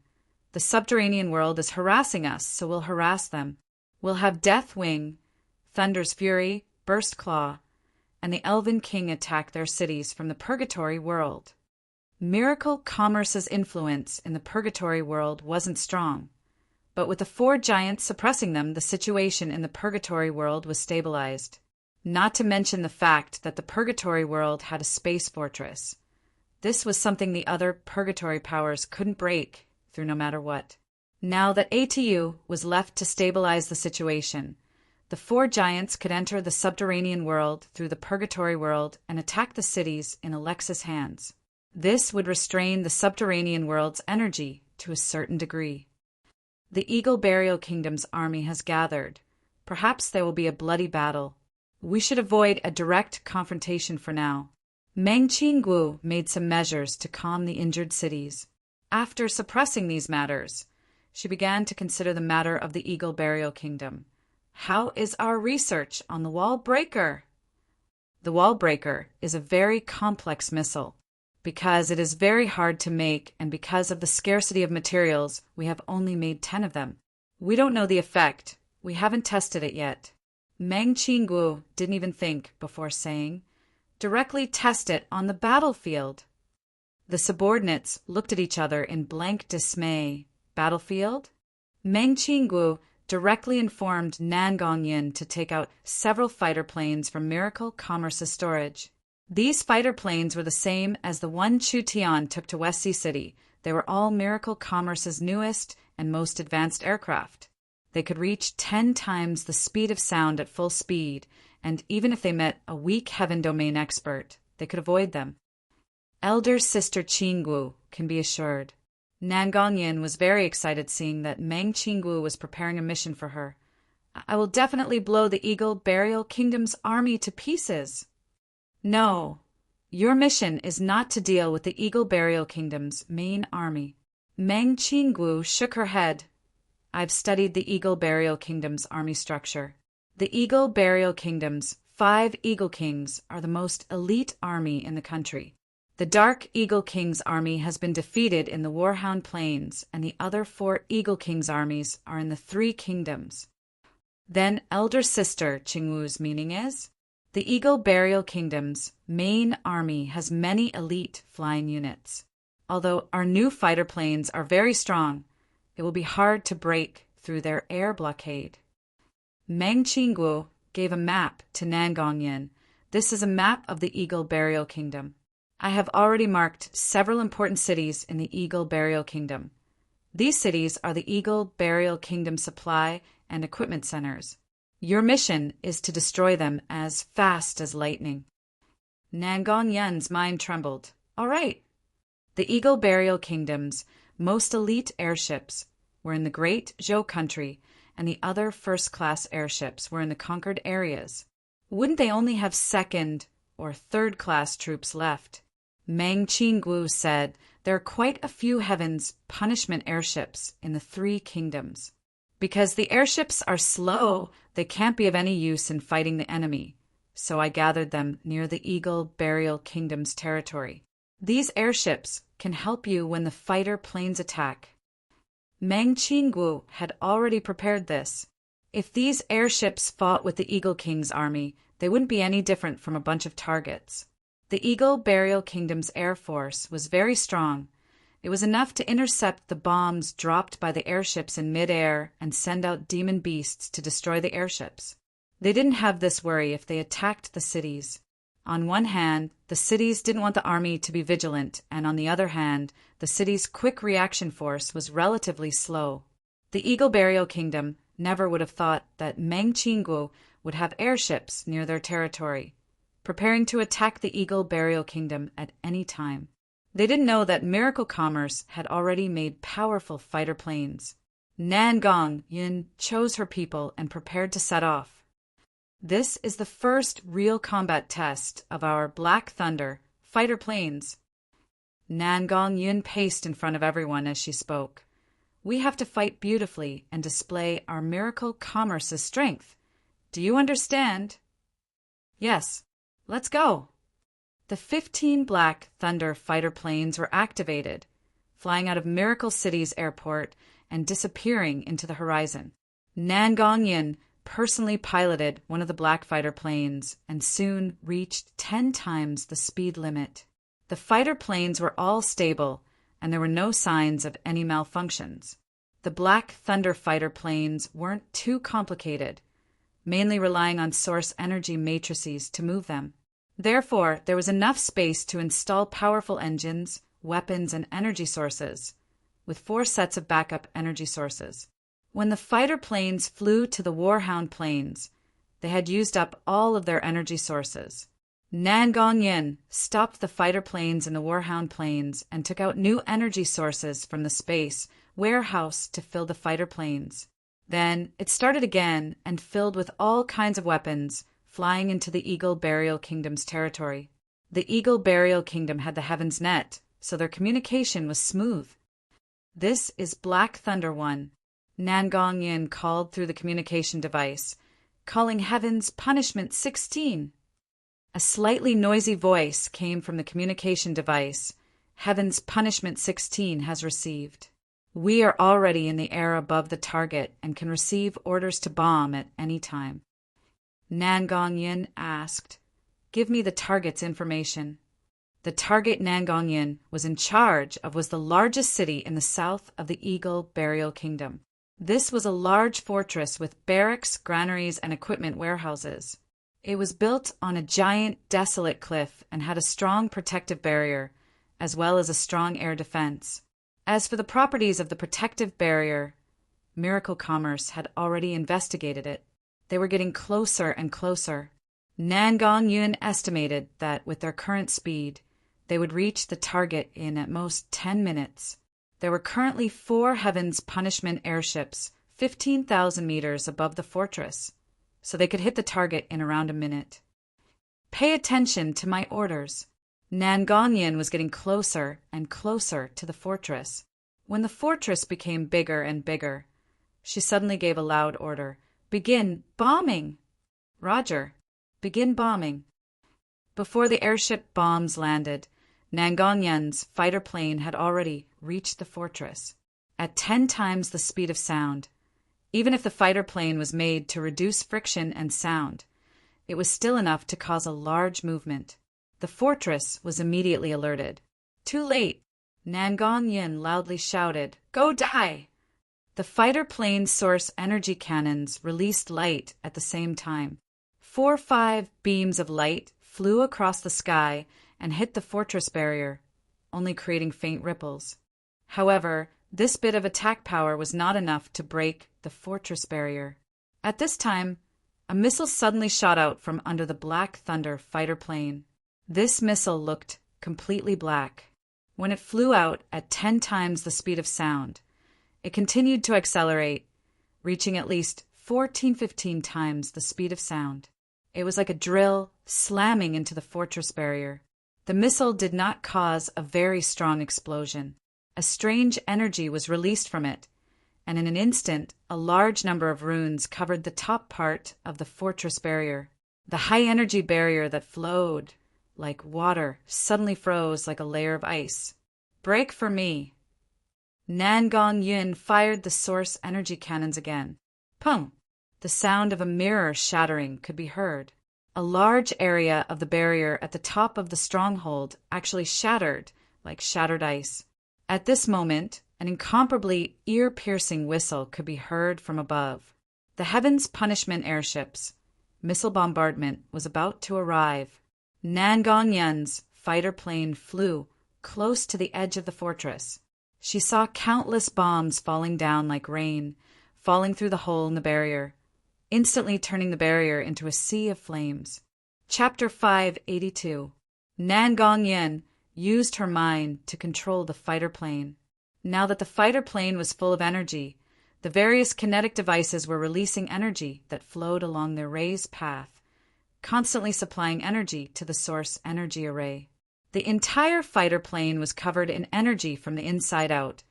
The subterranean world is harassing us, so we'll harass them. We'll have Death Wing, Thunder's Fury, Burst Claw, and the Elven King attack their cities from the Purgatory world. Miracle Commerce's influence in the Purgatory world wasn't strong, but with the 4 giants suppressing them, the situation in the Purgatory world was stabilized. Not to mention the fact that the Purgatory world had a space fortress. This was something the other Purgatory powers couldn't break through no matter what. Now that ATU was left to stabilize the situation, the 4 giants could enter the subterranean world through the Purgatory world and attack the cities in Alexa's hands. This would restrain the subterranean world's energy to a certain degree. The Eagle Burial Kingdom's army has gathered. Perhaps there will be a bloody battle. We should avoid a direct confrontation for now. Meng Qingguo made some measures to calm the injured cities. After suppressing these matters, she began to consider the matter of the Eagle Burial Kingdom. How is our research on the Wall Breaker? The Wall Breaker is a very complex missile. Because it is very hard to make and because of the scarcity of materials, we have only made 10 of them. We don't know the effect. We haven't tested it yet. Meng Qingguo didn't even think before saying, "Directly test it on the battlefield." The subordinates looked at each other in blank dismay. Battlefield? Meng Qingguo directly informed Nangongyin to take out several fighter planes from Miracle Commerce's storage. These fighter planes were the same as the one Chu Tian took to West Sea City. They were all Miracle Commerce's newest and most advanced aircraft. They could reach 10 times the speed of sound at full speed, and even if they met a weak heaven domain expert, they could avoid them. Elder Sister Qingguo can be assured. Nangongyin was very excited seeing that Meng Qingguo was preparing a mission for her. "I will definitely blow the Eagle Burial Kingdom's army to pieces." "No, your mission is not to deal with the Eagle Burial Kingdom's main army." Meng Qingguo shook her head. "I've studied the Eagle Burial Kingdom's army structure. The Eagle Burial Kingdom's 5 Eagle Kings are the most elite army in the country. The Dark Eagle King's army has been defeated in the Warhound Plains, and the other 4 Eagle King's armies are in the 3 kingdoms." Then Elder Sister Qingwu's meaning is, the Eagle Burial Kingdom's main army has many elite flying units. Although our new fighter planes are very strong, it will be hard to break through their air blockade. Meng Qingguo gave a map to Nangongyin. This is a map of the Eagle Burial Kingdom. I have already marked several important cities in the Eagle Burial Kingdom. These cities are the Eagle Burial Kingdom supply and equipment centers. Your mission is to destroy them as fast as lightning. Nangong Yen's mind trembled. All right. The Eagle Burial Kingdom's most elite airships were in the Great Zhou country, and the other first-class airships were in the conquered areas. Wouldn't they only have second or third-class troops left? Meng Qinggu said there are quite a few Heaven's punishment airships in the three kingdoms. Because the airships are slow, they can't be of any use in fighting the enemy, so I gathered them near the Eagle Burial Kingdom's territory. These airships can help you when the fighter planes attack. Meng Qinggu had already prepared this. If these airships fought with the Eagle King's army, they wouldn't be any different from a bunch of targets. The Eagle Burial Kingdom's air force was very strong. It was enough to intercept the bombs dropped by the airships in mid-air and send out demon beasts to destroy the airships. They didn't have this worry if they attacked the cities. On one hand, the cities didn't want the army to be vigilant, and on the other hand, the city's quick reaction force was relatively slow. The Eagle Burial Kingdom never would have thought that Meng Qinggu would have airships near their territory, preparing to attack the Eagle Burial Kingdom at any time. They didn't know that Miracle Commerce had already made powerful fighter planes. Nangong Yin chose her people and prepared to set off. This is the first real combat test of our Black Thunder fighter planes. Nangong Yin paced in front of everyone as she spoke. We have to fight beautifully and display our Miracle Commerce's strength. Do you understand? Yes. Let's go. The 15 Black Thunder fighter planes were activated, flying out of Miracle City's airport and disappearing into the horizon. Nangong Yin personally piloted one of the black fighter planes and soon reached 10 times the speed limit. The fighter planes were all stable, and there were no signs of any malfunctions. The Black Thunder fighter planes weren't too complicated, mainly relying on source energy matrices to move them. Therefore, there was enough space to install powerful engines, weapons, and energy sources, with 4 sets of backup energy sources. When the fighter planes flew to the Warhound plains, they had used up all of their energy sources. Nangong Yin stopped the fighter planes in the Warhound plains and took out new energy sources from the space warehouse to fill the fighter planes. Then it started again and filled with all kinds of weapons, flying into the Eagle Burial Kingdom's territory. The Eagle Burial Kingdom had the Heaven's Net, so their communication was smooth. This is Black Thunder 1. Nangong Yin called through the communication device, calling Heaven's Punishment 16. A slightly noisy voice came from the communication device. Heaven's Punishment 16 has received. We are already in the air above the target and can receive orders to bomb at any time. Nangong Yin asked, "Give me the target's information." The target Nangong Yin was in charge of was the largest city in the south of the Eagle Burial Kingdom. This was a large fortress with barracks, granaries, and equipment warehouses. It was built on a giant, desolate cliff and had a strong protective barrier, as well as a strong air defense. As for the properties of the protective barrier, Miracle Commerce had already investigated it. They were getting closer and closer. Nangong Yin estimated that with their current speed, they would reach the target in at most 10 minutes. There were currently 4 Heaven's Punishment airships 15,000 meters above the fortress, so they could hit the target in around a minute. Pay attention to my orders. Nangong Yin was getting closer and closer to the fortress. When the fortress became bigger and bigger, she suddenly gave a loud order. "Begin bombing!" "Roger. Begin bombing." Before the airship bombs landed, Nangong Yin's fighter plane had already reached the fortress. At 10 times the speed of sound, even if the fighter plane was made to reduce friction and sound, it was still enough to cause a large movement. The fortress was immediately alerted. "Too late!" Nangong Yin loudly shouted, "Go die!" The fighter plane's source energy cannons released light at the same time. 4-5 beams of light flew across the sky and hit the fortress barrier, only creating faint ripples. However, this bit of attack power was not enough to break the fortress barrier. At this time, a missile suddenly shot out from under the Black Thunder fighter plane. This missile looked completely black. When it flew out at 10 times the speed of sound, it continued to accelerate, reaching at least 15 times the speed of sound. It was like a drill slamming into the fortress barrier. The missile did not cause a very strong explosion. A strange energy was released from it, and in an instant, a large number of runes covered the top part of the fortress barrier. The high-energy barrier that flowed like water suddenly froze like a layer of ice. "Break for me." Nan Gong Yin fired the source energy cannons again. Pum! The sound of a mirror shattering could be heard. A large area of the barrier at the top of the stronghold actually shattered like shattered ice. At this moment, an incomparably ear-piercing whistle could be heard from above. The Heaven's Punishment airships' missile bombardment was about to arrive. Nan Gong Yin's fighter plane flew close to the edge of the fortress. She saw countless bombs falling down like rain, falling through the hole in the barrier, instantly turning the barrier into a sea of flames. Chapter 582. Nan Gong Yin used her mind to control the fighter plane. Now that the fighter plane was full of energy, the various kinetic devices were releasing energy that flowed along their raised path, constantly supplying energy to the source energy array. The entire fighter plane was covered in energy from the inside out,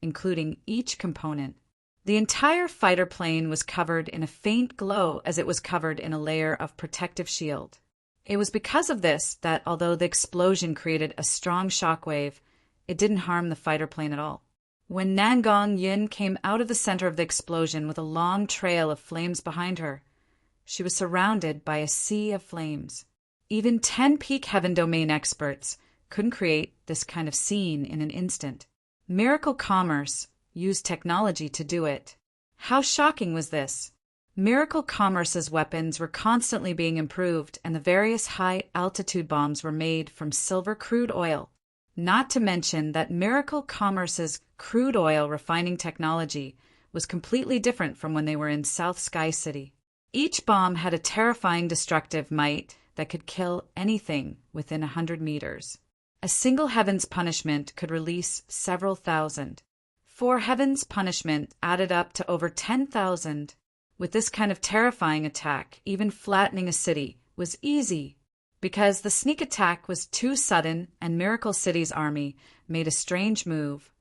including each component. The entire fighter plane was covered in a faint glow as it was covered in a layer of protective shield. It was because of this that, although the explosion created a strong shockwave, it didn't harm the fighter plane at all. When Nan Gong Yin came out of the center of the explosion with a long trail of flames behind her, she was surrounded by a sea of flames. Even 10 peak heaven domain experts couldn't create this kind of scene in an instant. Miracle Commerce used technology to do it. How shocking was this? Miracle Commerce's weapons were constantly being improved, and the various high-altitude bombs were made from silver crude oil. Not to mention that Miracle Commerce's crude oil refining technology was completely different from when they were in South Sky City. Each bomb had a terrifying destructive might that could kill anything within 100 meters. A single Heaven's Punishment could release several thousand. 4 Heaven's Punishment added up to over 10,000. With this kind of terrifying attack, even flattening a city was easy. Because the sneak attack was too sudden and Miracle City's army made a strange move.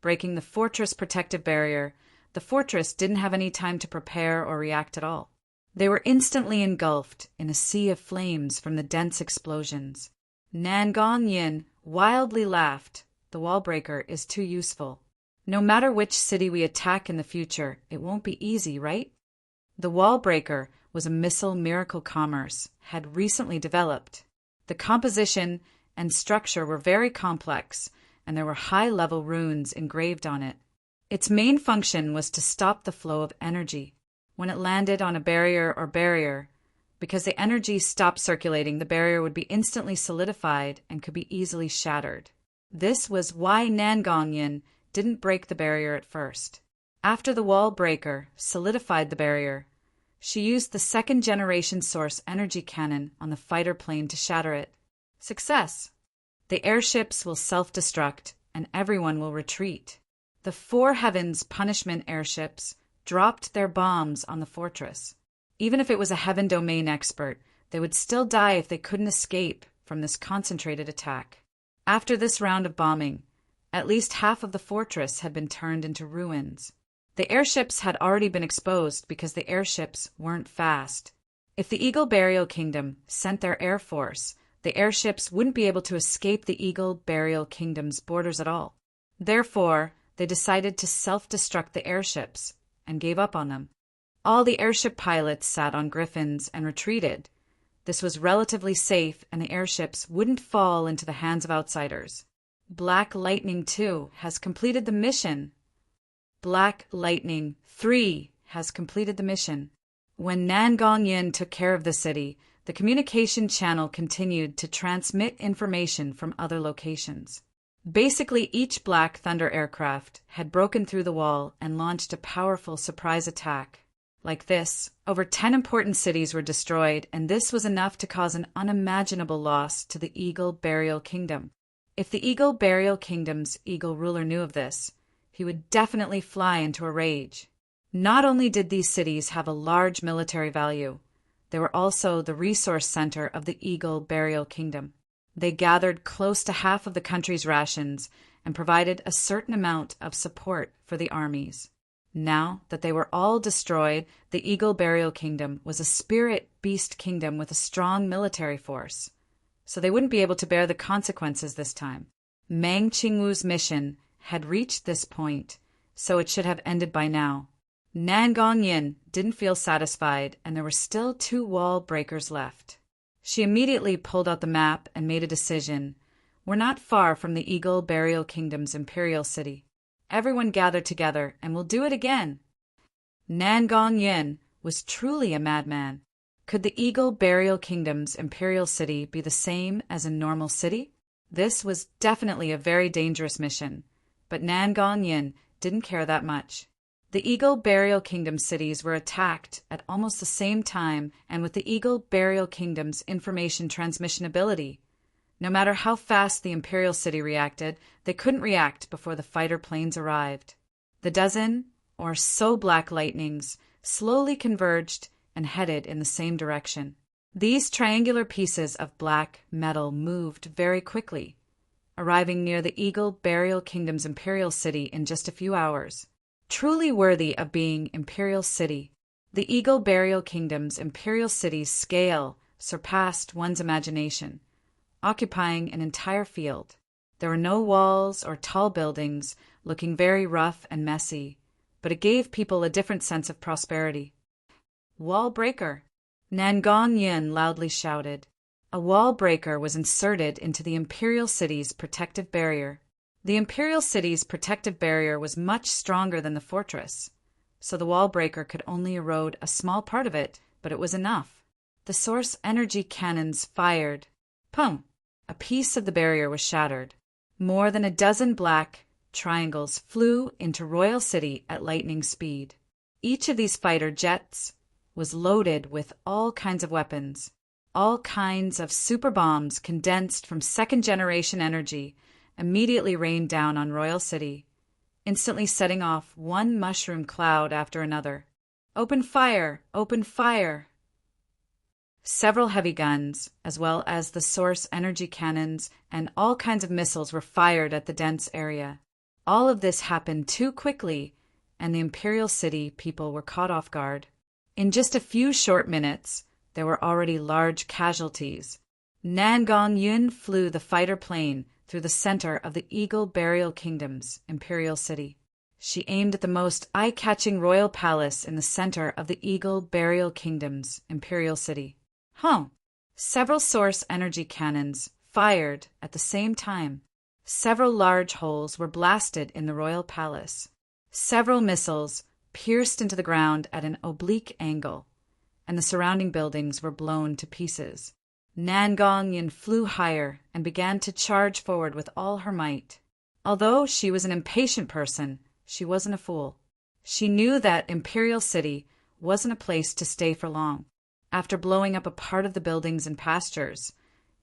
Breaking the fortress protective barrier, the fortress didn't have any time to prepare or react at all. They were instantly engulfed in a sea of flames from the dense explosions. Nan Gong Yin wildly laughed. The wall breaker is too useful. No matter which city we attack in the future, it won't be easy, right? The wall breaker was a missile Miracle Commerce had recently developed. The composition and structure were very complex, and there were high-level runes engraved on it. Its main function was to stop the flow of energy. When it landed on a barrier, because the energy stopped circulating, the barrier would be instantly solidified and could be easily shattered. This was why Nan Gong Yin didn't break the barrier at first. After the wall breaker solidified the barrier, she used the second-generation source energy cannon on the fighter plane to shatter it. Success! The airships will self-destruct, and everyone will retreat. The 4 Heaven's Punishment airships dropped their bombs on the fortress. Even if it was a Heaven Domain expert, they would still die if they couldn't escape from this concentrated attack. After this round of bombing, at least half of the fortress had been turned into ruins. The airships had already been exposed because the airships weren't fast. If the Eagle Burial Kingdom sent their air force, the airships wouldn't be able to escape the Eagle Burial Kingdom's borders at all. Therefore, they decided to self-destruct the airships and gave up on them. All the airship pilots sat on griffins and retreated. This was relatively safe, and the airships wouldn't fall into the hands of outsiders. Black Lightning 2 has completed the mission. Black Lightning 3 has completed the mission. When Nan Gong Yin took care of the city, the communication channel continued to transmit information from other locations. Basically, each Black Thunder aircraft had broken through the wall and launched a powerful surprise attack. Like this, over 10 important cities were destroyed, and this was enough to cause an unimaginable loss to the Eagle Burial Kingdom. If the Eagle Burial Kingdom's eagle ruler knew of this, he would definitely fly into a rage. Not only did these cities have a large military value, they were also the resource center of the Eagle Burial Kingdom. They gathered close to half of the country's rations and provided a certain amount of support for the armies. Now that they were all destroyed, the Eagle Burial Kingdom was a spirit beast kingdom with a strong military force. So they wouldn't be able to bear the consequences this time. Mang Qingwu's mission had reached this point, so it should have ended by now. Nan Gongyin didn't feel satisfied, and there were still 2 wall breakers left. She immediately pulled out the map and made a decision. We're not far from the Eagle Burial Kingdom's imperial city. Everyone gathered together, and we'll do it again. Nan Gongyin was truly a madman. Could the Eagle Burial Kingdom's imperial city be the same as a normal city? This was definitely a very dangerous mission, but Nan Gongyin didn't care that much. The Eagle Burial Kingdom cities were attacked at almost the same time, and with the Eagle Burial Kingdom's information transmission ability, no matter how fast the imperial city reacted, they couldn't react before the fighter planes arrived. The dozen, or so black lightnings, slowly converged and headed in the same direction. These triangular pieces of black metal moved very quickly, arriving near the Eagle Burial Kingdom's imperial city in just a few hours. Truly worthy of being imperial city, the Eagle Burial Kingdom's imperial city's scale surpassed one's imagination, occupying an entire field. There were no walls or tall buildings, looking very rough and messy, but it gave people a different sense of prosperity. Wall breaker! Nan Gongyin loudly shouted. A wall breaker was inserted into the imperial city's protective barrier. The imperial city's protective barrier was much stronger than the fortress, so the wall breaker could only erode a small part of it, but it was enough. The source energy cannons fired. Pum! A piece of the barrier was shattered. More than a dozen black triangles flew into Royal City at lightning speed. Each of these fighter jets was loaded with all kinds of weapons, all kinds of super bombs condensed from second-generation energy immediately rained down on Royal City, instantly setting off one mushroom cloud after another. Open fire! Open fire! Several heavy guns, as well as the source energy cannons and all kinds of missiles were fired at the dense area. All of this happened too quickly, and the imperial city people were caught off guard. In just a few short minutes, there were already large casualties. Nan Gongyin flew the fighter plane through the center of the Eagle Burial Kingdom's imperial city. She aimed at the most eye-catching royal palace in the center of the Eagle Burial Kingdom's imperial city. Several source energy cannons fired at the same time. Several large holes were blasted in the royal palace. Several missiles pierced into the ground at an oblique angle, and the surrounding buildings were blown to pieces. Nan Gongyin flew higher and began to charge forward with all her might. Although she was an impatient person, she wasn't a fool. She knew that Imperial City wasn't a place to stay for long. After blowing up a part of the buildings and pastures,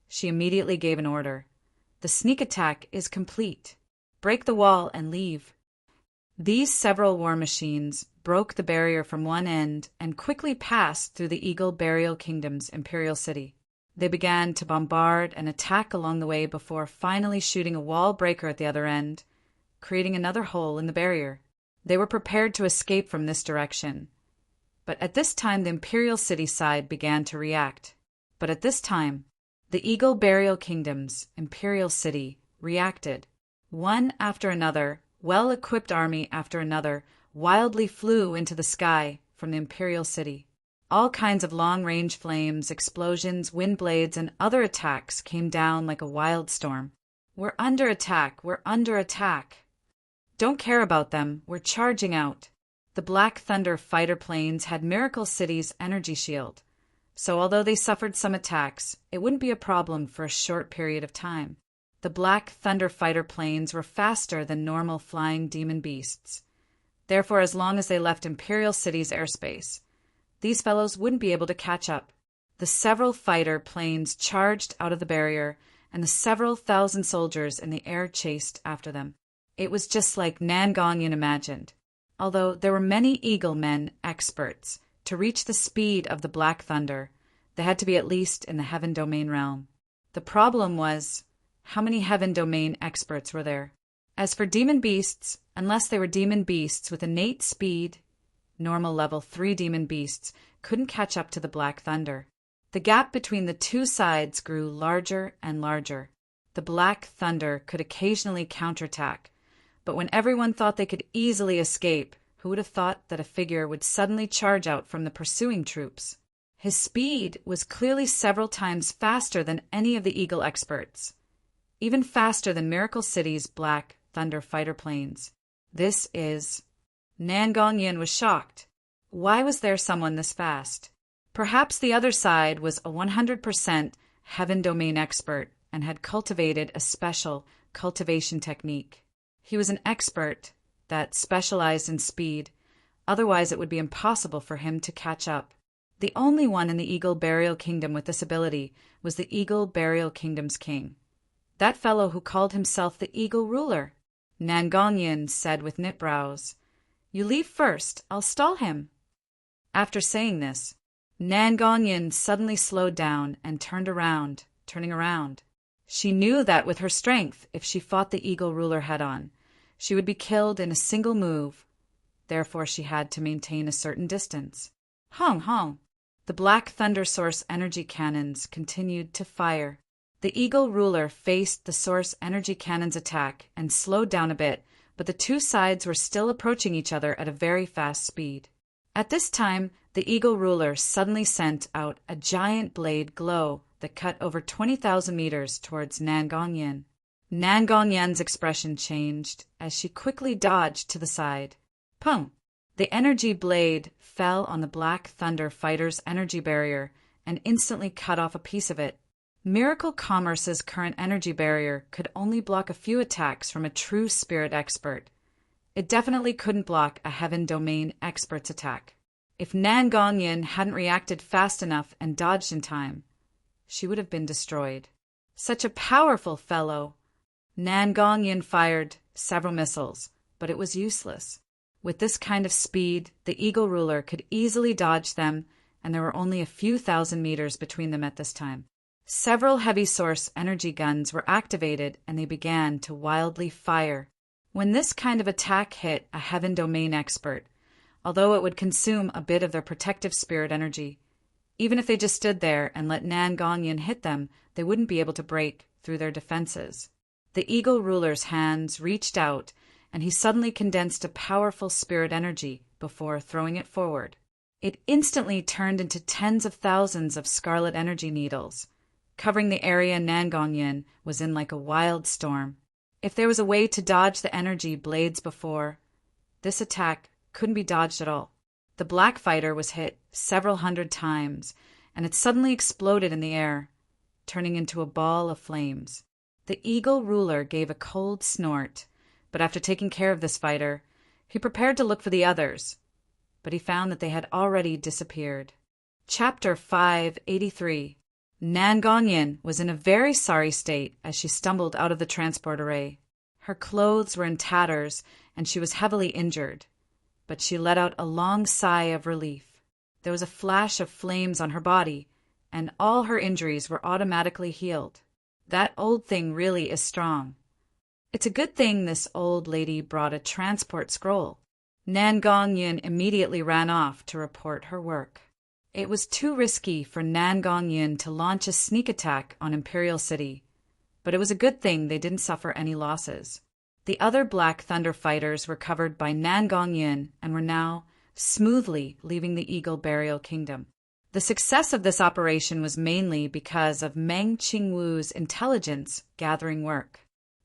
she immediately gave an order. The sneak attack is complete. Break the wall and leave. These several war machines broke the barrier from one end and quickly passed through the Eagle Burial Kingdom's imperial city. They began to bombard and attack along the way before finally shooting a wall breaker at the other end, creating another hole in the barrier. They were prepared to escape from this direction. But at this time, the imperial city side began to react. But at this time, the Eagle Burial Kingdom's imperial city reacted. One after another, well-equipped army after another wildly flew into the sky from the imperial city. All kinds of long-range flames, explosions, wind blades, and other attacks came down like a wild storm. We're under attack! We're under attack! Don't care about them. We're charging out. The Black Thunder fighter planes had Miracle City's energy shield, so although they suffered some attacks, it wouldn't be a problem for a short period of time. The Black Thunder fighter planes were faster than normal flying demon beasts. Therefore, as long as they left Imperial City's airspace, these fellows wouldn't be able to catch up. The several fighter planes charged out of the barrier, and the several thousand soldiers in the air chased after them. It was just like Nan Gongyin imagined. Although there were many Eagle Men experts, to reach the speed of the Black Thunder, they had to be at least in the Heaven Domain realm. The problem was, how many Heaven Domain experts were there? As for demon beasts, unless they were demon beasts with innate speed, normal level 3 demon beasts couldn't catch up to the Black Thunder. The gap between the two sides grew larger and larger. The Black Thunder could occasionally counterattack, but when everyone thought they could easily escape, who would have thought that a figure would suddenly charge out from the pursuing troops? His speed was clearly several times faster than any of the Eagle experts, even faster than Miracle City's Black Thunder fighter planes. Nan Gongyin was shocked. Why was there someone this fast? Perhaps the other side was a 100% Heaven Domain expert and had cultivated a special cultivation technique. He was an expert that specialized in speed, otherwise it would be impossible for him to catch up. The only one in the Eagle Burial Kingdom with this ability was the Eagle Burial Kingdom's king. That fellow who called himself the Eagle Ruler. Nan Gongyin said with knit brows, "You leave first, I'll stall him." After saying this, Nan Gongyin suddenly slowed down and turning around. She knew that with her strength, if she fought the Eagle Ruler head-on, she would be killed in a single move. Therefore, she had to maintain a certain distance. Hong hong! The Black Thunder Source energy cannons continued to fire. The Eagle Ruler faced the Source energy cannon's attack and slowed down a bit, but the two sides were still approaching each other at a very fast speed. At this time, the Eagle Ruler suddenly sent out a giant blade glow that cut over 20,000 meters towards Nan Gongyin. Nan Gongyin's expression changed as she quickly dodged to the side. Pung! The energy blade fell on the Black Thunder fighter's energy barrier and instantly cut off a piece of it. Miracle Commerce's current energy barrier could only block a few attacks from a true spirit expert. It definitely couldn't block a Heaven Domain expert's attack. If Nan Gongyin hadn't reacted fast enough and dodged in time, she would have been destroyed. Such a powerful fellow! Nan Gongyin fired several missiles, but it was useless. With this kind of speed, the Eagle Ruler could easily dodge them, and there were only a few thousand meters between them at this time. Several heavy source energy guns were activated, and they began to wildly fire. When this kind of attack hit a Heaven Domain expert, although it would consume a bit of their protective spirit energy, even if they just stood there and let Nan Gongyin hit them, they wouldn't be able to break through their defenses. The Eagle Ruler's hands reached out, and he suddenly condensed a powerful spirit energy before throwing it forward. It instantly turned into tens of thousands of scarlet energy needles, covering the area Nan Gongyin was in like a wild storm. If there was a way to dodge the energy blades before, this attack couldn't be dodged at all. The Black Fighter was hit several hundred times, and it suddenly exploded in the air, turning into a ball of flames. The Eagle Ruler gave a cold snort, but after taking care of this fighter, he prepared to look for the others, but he found that they had already disappeared. Chapter 583. Nan Gongyin was in a very sorry state as she stumbled out of the transport array. Her clothes were in tatters, and she was heavily injured, but she let out a long sigh of relief. There was a flash of flames on her body, and all her injuries were automatically healed. That old thing really is strong. It's a good thing this old lady brought a transport scroll. Nan Gongyin immediately ran off to report her work. It was too risky for Nan Gongyin to launch a sneak attack on Imperial City, but it was a good thing they didn't suffer any losses. The other Black Thunder fighters were covered by Nan Gongyin and were now smoothly leaving the Eagle Burial Kingdom. The success of this operation was mainly because of Meng Qingwu's intelligence gathering work.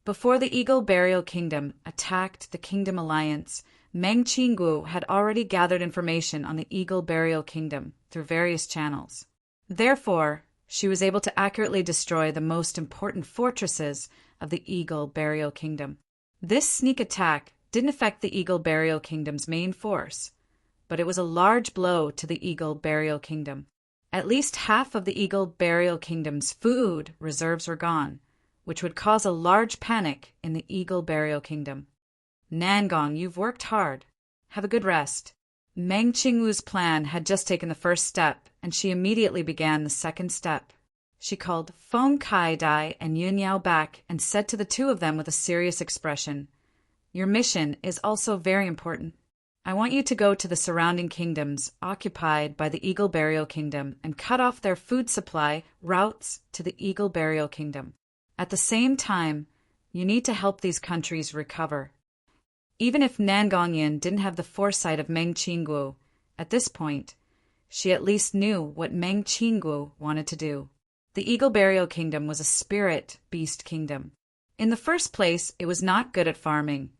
Before the Eagle Burial Kingdom attacked the Kingdom Alliance, Meng Qingwu had already gathered information on the Eagle Burial Kingdom through various channels. Therefore, she was able to accurately destroy the most important fortresses of the Eagle Burial Kingdom. This sneak attack didn't affect the Eagle Burial Kingdom's main force, but it was a large blow to the Eagle Burial Kingdom. At least half of the Eagle Burial Kingdom's food reserves were gone, which would cause a large panic in the Eagle Burial Kingdom. Nangong, you've worked hard. Have a good rest. Meng Qingwu's plan had just taken the first step, and she immediately began the second step. She called Feng Kai-dai and Yun Yao back and said to the two of them with a serious expression, "Your mission is also very important. I want you to go to the surrounding kingdoms occupied by the Eagle Burial Kingdom and cut off their food supply routes to the Eagle Burial Kingdom. At the same time, you need to help these countries recover." Even if Nangongyin didn't have the foresight of Meng Qingwu, at this point, she at least knew what Meng Qingwu wanted to do. The Eagle Burial Kingdom was a spirit beast kingdom. In the first place, it was not good at farming,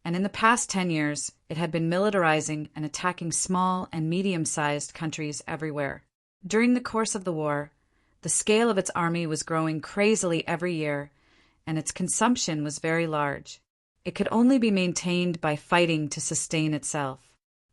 and in the past 10 years, it had been militarizing and attacking small and medium-sized countries everywhere. During the course of the war, the scale of its army was growing crazily every year, and its consumption was very large. It could only be maintained by fighting to sustain itself.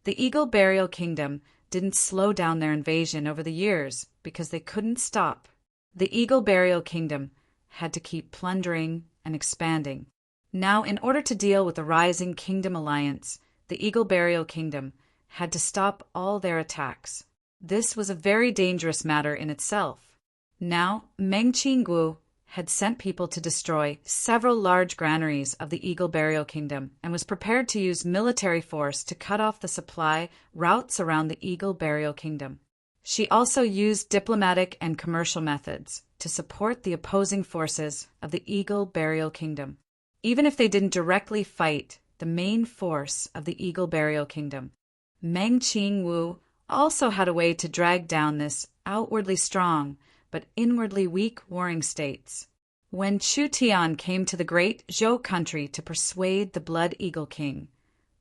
The Eagle Burial Kingdom didn't slow down their invasion over the years because they couldn't stop. The Eagle Burial Kingdom had to keep plundering and expanding. Now, in order to deal with the rising kingdom alliance, the Eagle Burial Kingdom had to stop all their attacks. This was a very dangerous matter in itself. Now, Meng Qingwu had sent people to destroy several large granaries of the Eagle Burial Kingdom and was prepared to use military force to cut off the supply routes around the Eagle Burial Kingdom. She also used diplomatic and commercial methods to support the opposing forces of the Eagle Burial Kingdom. Even if they didn't directly fight the main force of the Eagle Burial Kingdom, Meng Qingwu also had a way to drag down this outwardly strong but inwardly weak warring states. When Chu Tian came to the great Zhou country to persuade the Blood Eagle King,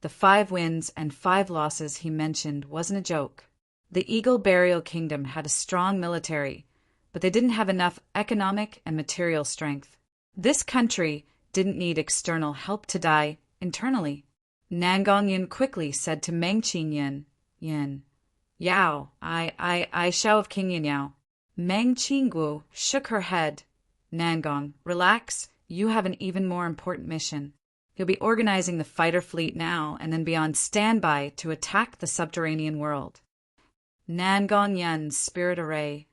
the 5 wins and 5 losses he mentioned wasn't a joke. The Eagle Burial Kingdom had a strong military, but they didn't have enough economic and material strength. This country didn't need external help to die internally. Nangongyin quickly said to Meng Qingyin, "Yin, Yao, I shall of King Yin Yao." Meng Qingwu shook her head. "Nangong, relax. You have an even more important mission. You'll be organizing the fighter fleet now and then be on standby to attack the subterranean world." Nangong Yen's spirit array.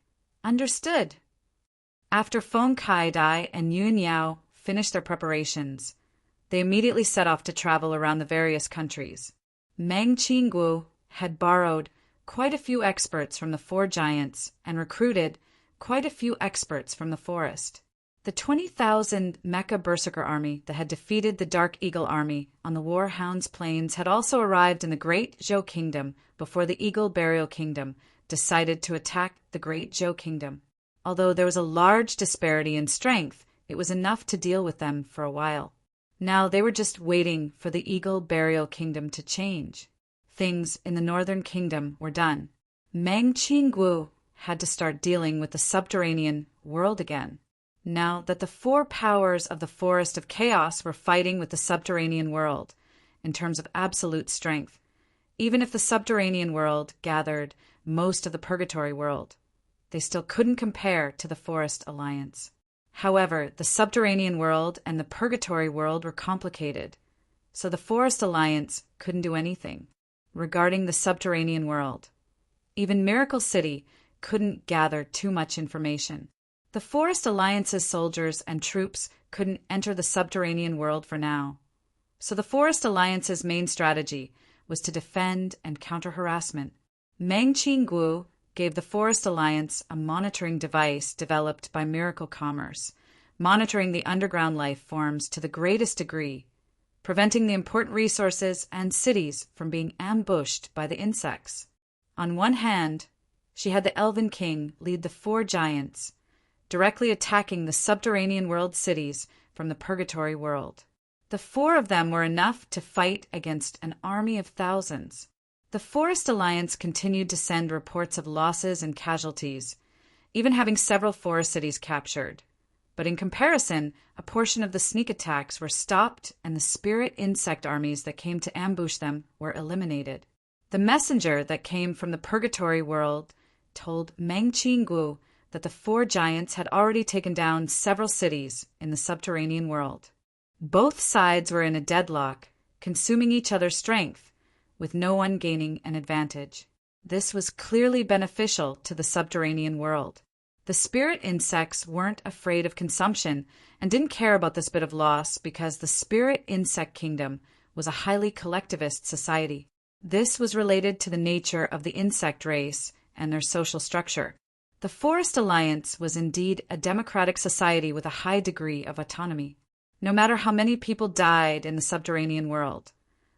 Understood. After Feng Kai-dai and Yun Yao finished their preparations, they immediately set off to travel around the various countries. Meng Qingwu had borrowed quite a few experts from the 4 giants and recruited quite a few experts from the forest. The 20,000 Mecha Berserker army that had defeated the Dark Eagle army on the Warhound's Plains had also arrived in the Great Zhou Kingdom before the Eagle Burial Kingdom decided to attack the Great Zhou Kingdom. Although there was a large disparity in strength, it was enough to deal with them for a while. Now they were just waiting for the Eagle Burial Kingdom to change. Things in the Northern Kingdom were done. Meng Qingwu had to start dealing with the subterranean world again. Now that the 4 powers of the Forest of Chaos were fighting with the subterranean world in terms of absolute strength, even if the subterranean world gathered most of the Purgatory world, they still couldn't compare to the Forest Alliance. However, the subterranean world and the Purgatory world were complicated, so the Forest Alliance couldn't do anything. Regarding the subterranean world, even Miracle City couldn't gather too much information. The Forest Alliance's soldiers and troops couldn't enter the subterranean world for now. So the Forest Alliance's main strategy was to defend and counter harassment. Meng Qingwu gave the Forest Alliance a monitoring device developed by Miracle Commerce, monitoring the underground life forms to the greatest degree, preventing the important resources and cities from being ambushed by the insects. On one hand, she had the Elven King lead the 4 giants, directly attacking the subterranean world cities from the Purgatory world. The 4 of them were enough to fight against an army of thousands. The Forest Alliance continued to send reports of losses and casualties, even having several forest cities captured. But in comparison, a portion of the sneak attacks were stopped and the spirit insect armies that came to ambush them were eliminated. The messenger that came from the purgatory world told Meng Qinggu that the four giants had already taken down several cities in the subterranean world. Both sides were in a deadlock, consuming each other's strength, with no one gaining an advantage. This was clearly beneficial to the subterranean world. The spirit insects weren't afraid of consumption and didn't care about this bit of loss because the spirit insect kingdom was a highly collectivist society. This was related to the nature of the insect race and their social structure. The Forest Alliance was indeed a democratic society with a high degree of autonomy. No matter how many people died in the subterranean world,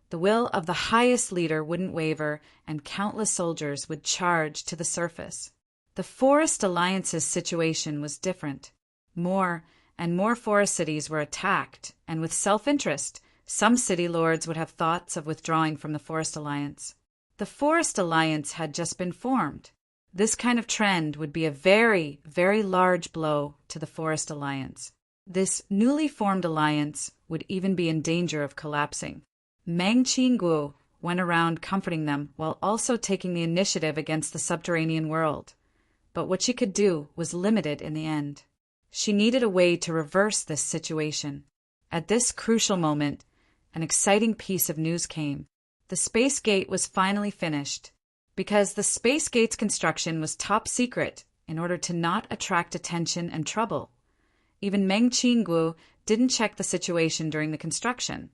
the will of the highest leader wouldn't waver, and countless soldiers would charge to the surface. The Forest Alliance's situation was different. More and more forest cities were attacked, and with self-interest, some city lords would have thoughts of withdrawing from the Forest Alliance. The Forest Alliance had just been formed. This kind of trend would be a very, very large blow to the Forest Alliance. This newly formed alliance would even be in danger of collapsing. Meng Qinggu went around comforting them while also taking the initiative against the subterranean world. But what she could do was limited in the end. She needed a way to reverse this situation. At this crucial moment, an exciting piece of news came. The Space Gate was finally finished. Because the Space Gate's construction was top secret in order to not attract attention and trouble. Even Meng Qinggu didn't check the situation during the construction.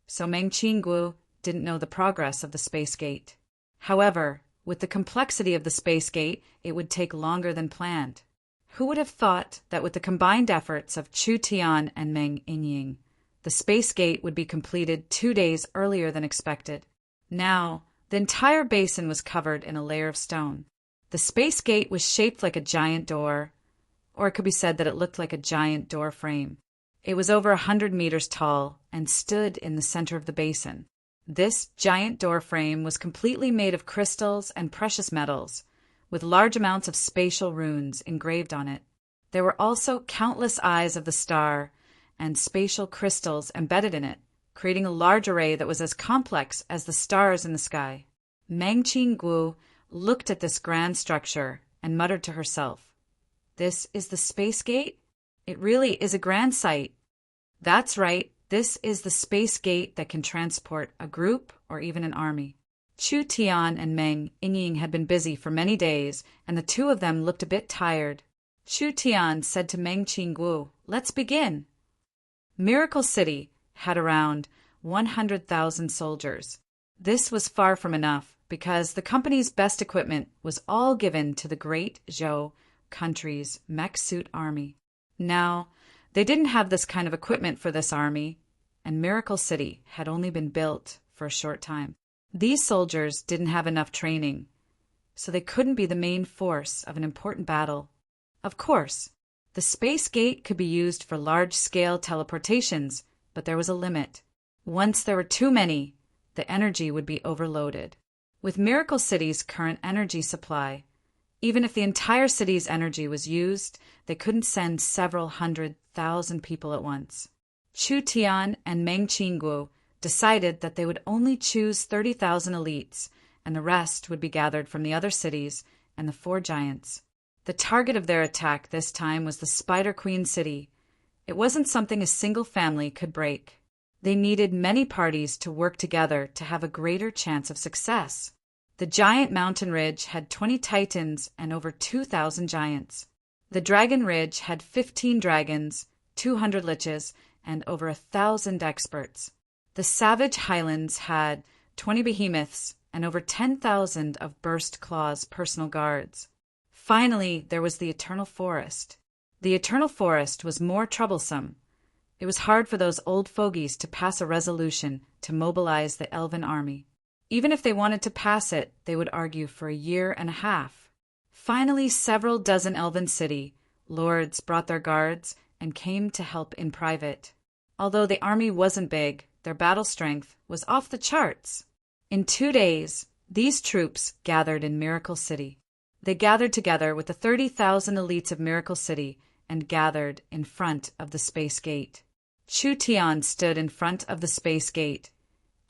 So Meng Qinggu didn't know the progress of the Space Gate. However, with the complexity of the Space Gate, it would take longer than planned. Who would have thought that with the combined efforts of Chu Tian and Meng Inying, the Space Gate would be completed 2 days earlier than expected? Now, the entire basin was covered in a layer of stone. The Space Gate was shaped like a giant door, or it could be said that it looked like a giant door frame. It was over 100 meters tall and stood in the center of the basin. This giant door frame was completely made of crystals and precious metals, with large amounts of spatial runes engraved on it. There were also countless eyes of the star and spatial crystals embedded in it, creating a large array that was as complex as the stars in the sky. Meng Qinggu looked at this grand structure and muttered to herself, "This is the Space Gate? It really is a grand sight. That's right, this is the Space Gate that can transport a group or even an army." Chu Tian and Meng Inying had been busy for many days, and the two of them looked a bit tired. Chu Tian said to Meng Qinggu, "Let's begin." Miracle City had around 100,000 soldiers. This was far from enough because the company's best equipment was all given to the Great Zhou country's mech suit army. Now, they didn't have this kind of equipment for this army, and Miracle City had only been built for a short time. These soldiers didn't have enough training, so they couldn't be the main force of an important battle. Of course, the Space Gate could be used for large-scale teleportations, but there was a limit. Once there were too many, the energy would be overloaded. With Miracle City's current energy supply, even if the entire city's energy was used, they couldn't send several 100,000 people at once. Chu Tian and Meng Qinggu decided that they would only choose 30,000 elites, and the rest would be gathered from the other cities and the four giants. The target of their attack this time was the Spider Queen City. It wasn't something a single family could break. They needed many parties to work together to have a greater chance of success. The giant mountain ridge had 20 titans and over 2,000 giants. The dragon ridge had 15 dragons, 200 liches, and over 1,000 experts. The savage highlands had 20 behemoths and over 10,000 of Burst Claw's personal guards. Finally, there was the Eternal Forest. The Eternal Forest was more troublesome. It was hard for those old fogies to pass a resolution to mobilize the elven army. Even if they wanted to pass it, they would argue for a year and a half. Finally, several dozen elven city lords brought their guards and came to help in private. Although the army wasn't big, their battle strength was off the charts. In 2 days, these troops gathered in Miracle City. They gathered together with the 30,000 elites of Miracle City and gathered in front of the Space Gate. Chu Tian stood in front of the Space Gate.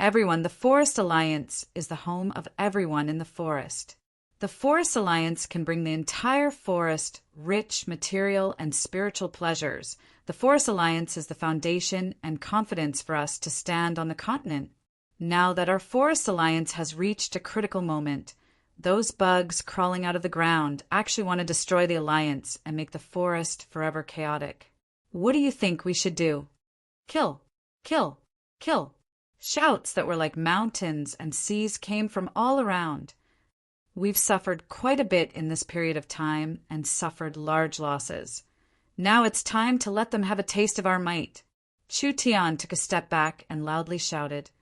Everyone, the Forest Alliance is the home of everyone in the forest. The Forest Alliance can bring the entire forest rich material and spiritual pleasures. The Forest Alliance is the foundation and confidence for us to stand on the continent. Now that our Forest Alliance has reached a critical moment, those bugs crawling out of the ground actually want to destroy the Alliance and make the forest forever chaotic. What do you think we should do? Kill, kill, kill. Shouts that were like mountains and seas came from all around. We've suffered quite a bit in this period of time and suffered large losses. Now it's time to let them have a taste of our might. Chu Tian took a step back and loudly shouted,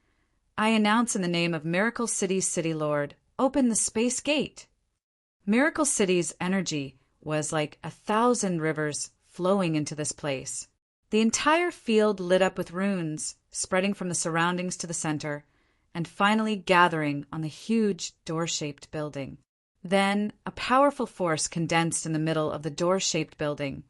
"I announce in the name of Miracle City's City Lord, open the space gate." Miracle City's energy was like 1,000 rivers flowing into this place. The entire field lit up with runes, spreading from the surroundings to the center, and finally gathering on the huge door-shaped building. Then a powerful force condensed in the middle of the door-shaped building,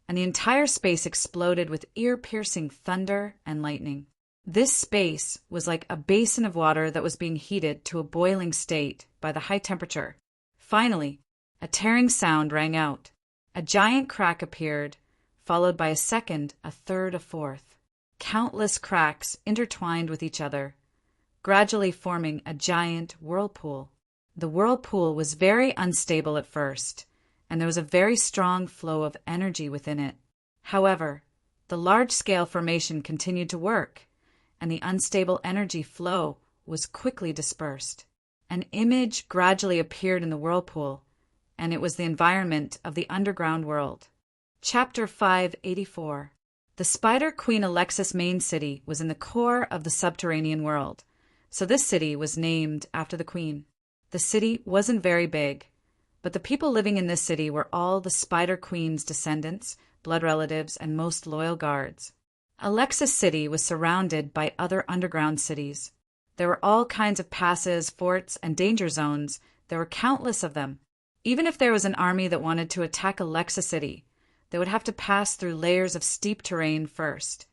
and the entire space exploded with ear-piercing thunder and lightning. This space was like a basin of water that was being heated to a boiling state by the high temperature. Finally, a tearing sound rang out. A giant crack appeared, followed by a second, a third, a fourth. Countless cracks intertwined with each other, gradually forming a giant whirlpool. The whirlpool was very unstable at first, and there was a very strong flow of energy within it. However, the large-scale formation continued to work, and the unstable energy flow was quickly dispersed. An image gradually appeared in the whirlpool, and it was the environment of the underground world. Chapter 584. The Spider Queen Alexis main city was in the core of the subterranean world, so this city was named after the queen. The city wasn't very big, but the people living in this city were all the Spider Queen's descendants, blood relatives, and most loyal guards. Alexis City was surrounded by other underground cities. There were all kinds of passes, forts, and danger zones. There were countless of them. Even if there was an army that wanted to attack Alexis City, they would have to pass through layers of steep terrain first,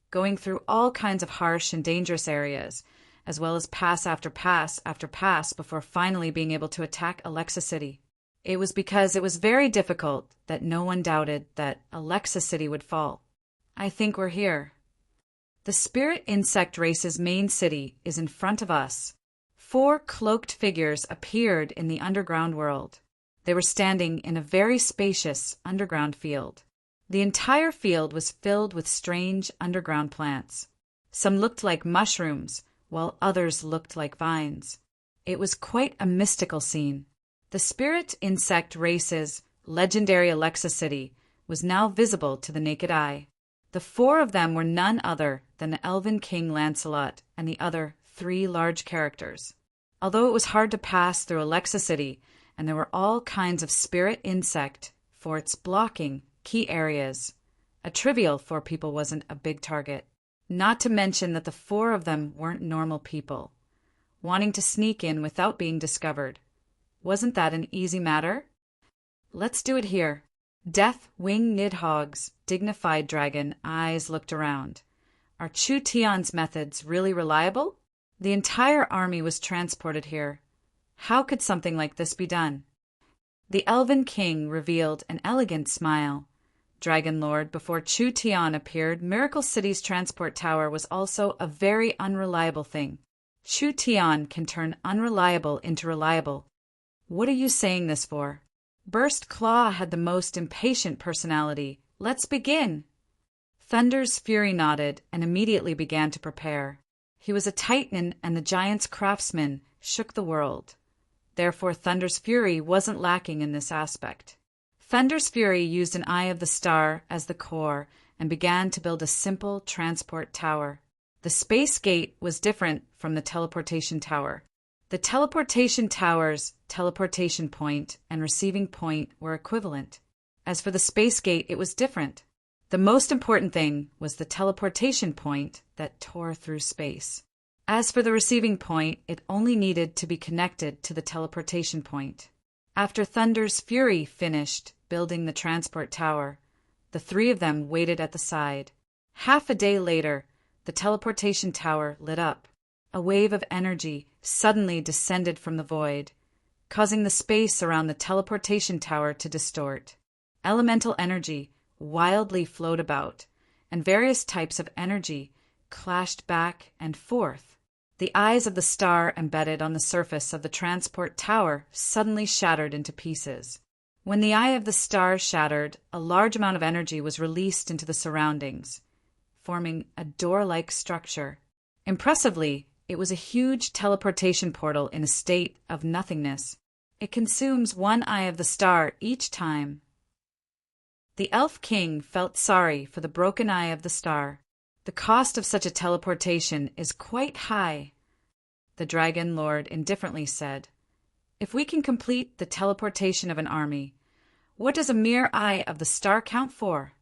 going through all kinds of harsh and dangerous areas, as well as pass after pass after pass before finally being able to attack Alexis City. It was because it was very difficult that no one doubted that Alexis City would fall. I think we're here. The spirit insect race's main city is in front of us. 4 cloaked figures appeared in the underground world. They were standing in a very spacious underground field. The entire field was filled with strange underground plants. Some looked like mushrooms, while others looked like vines. It was quite a mystical scene. The spirit insect race's legendary Alexis City was now visible to the naked eye. The 4 of them were none other than the Elven King Lancelot and the other 3 large characters. Although it was hard to pass through Alexis City, and there were all kinds of spirit insect forts blocking key areas, a trivial 4 people wasn't a big target. Not to mention that the 4 of them weren't normal people, wanting to sneak in without being discovered. Wasn't that an easy matter? Let's do it here. Death-Wing Nidhogg's dignified dragon eyes looked around. Are Chu Tian's methods really reliable? The entire army was transported here. How could something like this be done? The Elven King revealed an elegant smile. Dragon Lord, before Chu Tian appeared, Miracle City's transport tower was also a very unreliable thing. Chu Tian can turn unreliable into reliable. What are you saying this for? Burst Claw had the most impatient personality. Let's begin. Thunder's Fury nodded and immediately began to prepare. He was a Titan, and the giant's craftsman shook the world. Therefore, Thunder's Fury wasn't lacking in this aspect. Thunder's Fury used an Eye of the Star as the core and began to build a simple transport tower. The space gate was different from the teleportation tower. The teleportation tower's teleportation point and receiving point were equivalent. As for the space gate, it was different. The most important thing was the teleportation point that tore through space. As for the receiving point, it only needed to be connected to the teleportation point. After Thunder's Fury finished building the transport tower, the 3 of them waited at the side. Half a day later, the teleportation tower lit up. A wave of energy suddenly descended from the void, causing the space around the teleportation tower to distort. Elemental energy wildly flowed about, and various types of energy clashed back and forth. The eyes of the star embedded on the surface of the transport tower suddenly shattered into pieces. When the eye of the star shattered, a large amount of energy was released into the surroundings, forming a door-like structure. Impressively, it was a huge teleportation portal in a state of nothingness. It consumes one eye of the star each time. The Elf King felt sorry for the broken eye of the star. The cost of such a teleportation is quite high. The Dragon Lord indifferently said, "If we can complete the teleportation of an army, what does a mere eye of the star count for?"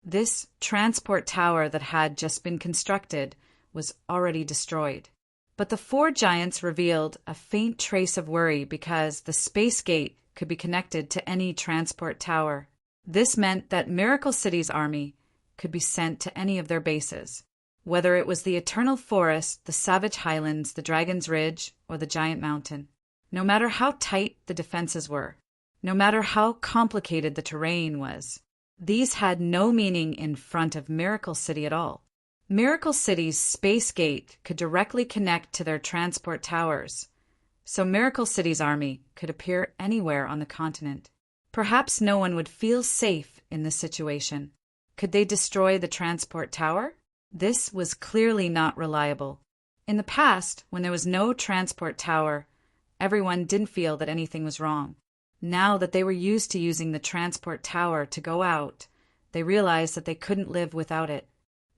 This transport tower that had just been constructed was already destroyed. But the four giants revealed a faint trace of worry because the space gate could be connected to any transport tower. This meant that Miracle City's army could be sent to any of their bases, whether it was the Eternal Forest, the Savage Highlands, the Dragon's Ridge, or the Giant Mountain. No matter how tight the defenses were, no matter how complicated the terrain was, these had no meaning in front of Miracle City at all. Miracle City's space gate could directly connect to their transport towers, so Miracle City's army could appear anywhere on the continent. Perhaps no one would feel safe in this situation. Could they destroy the transport tower? This was clearly not reliable. In the past, when there was no transport tower, everyone didn't feel that anything was wrong. Now that they were used to using the transport tower to go out, they realized that they couldn't live without it.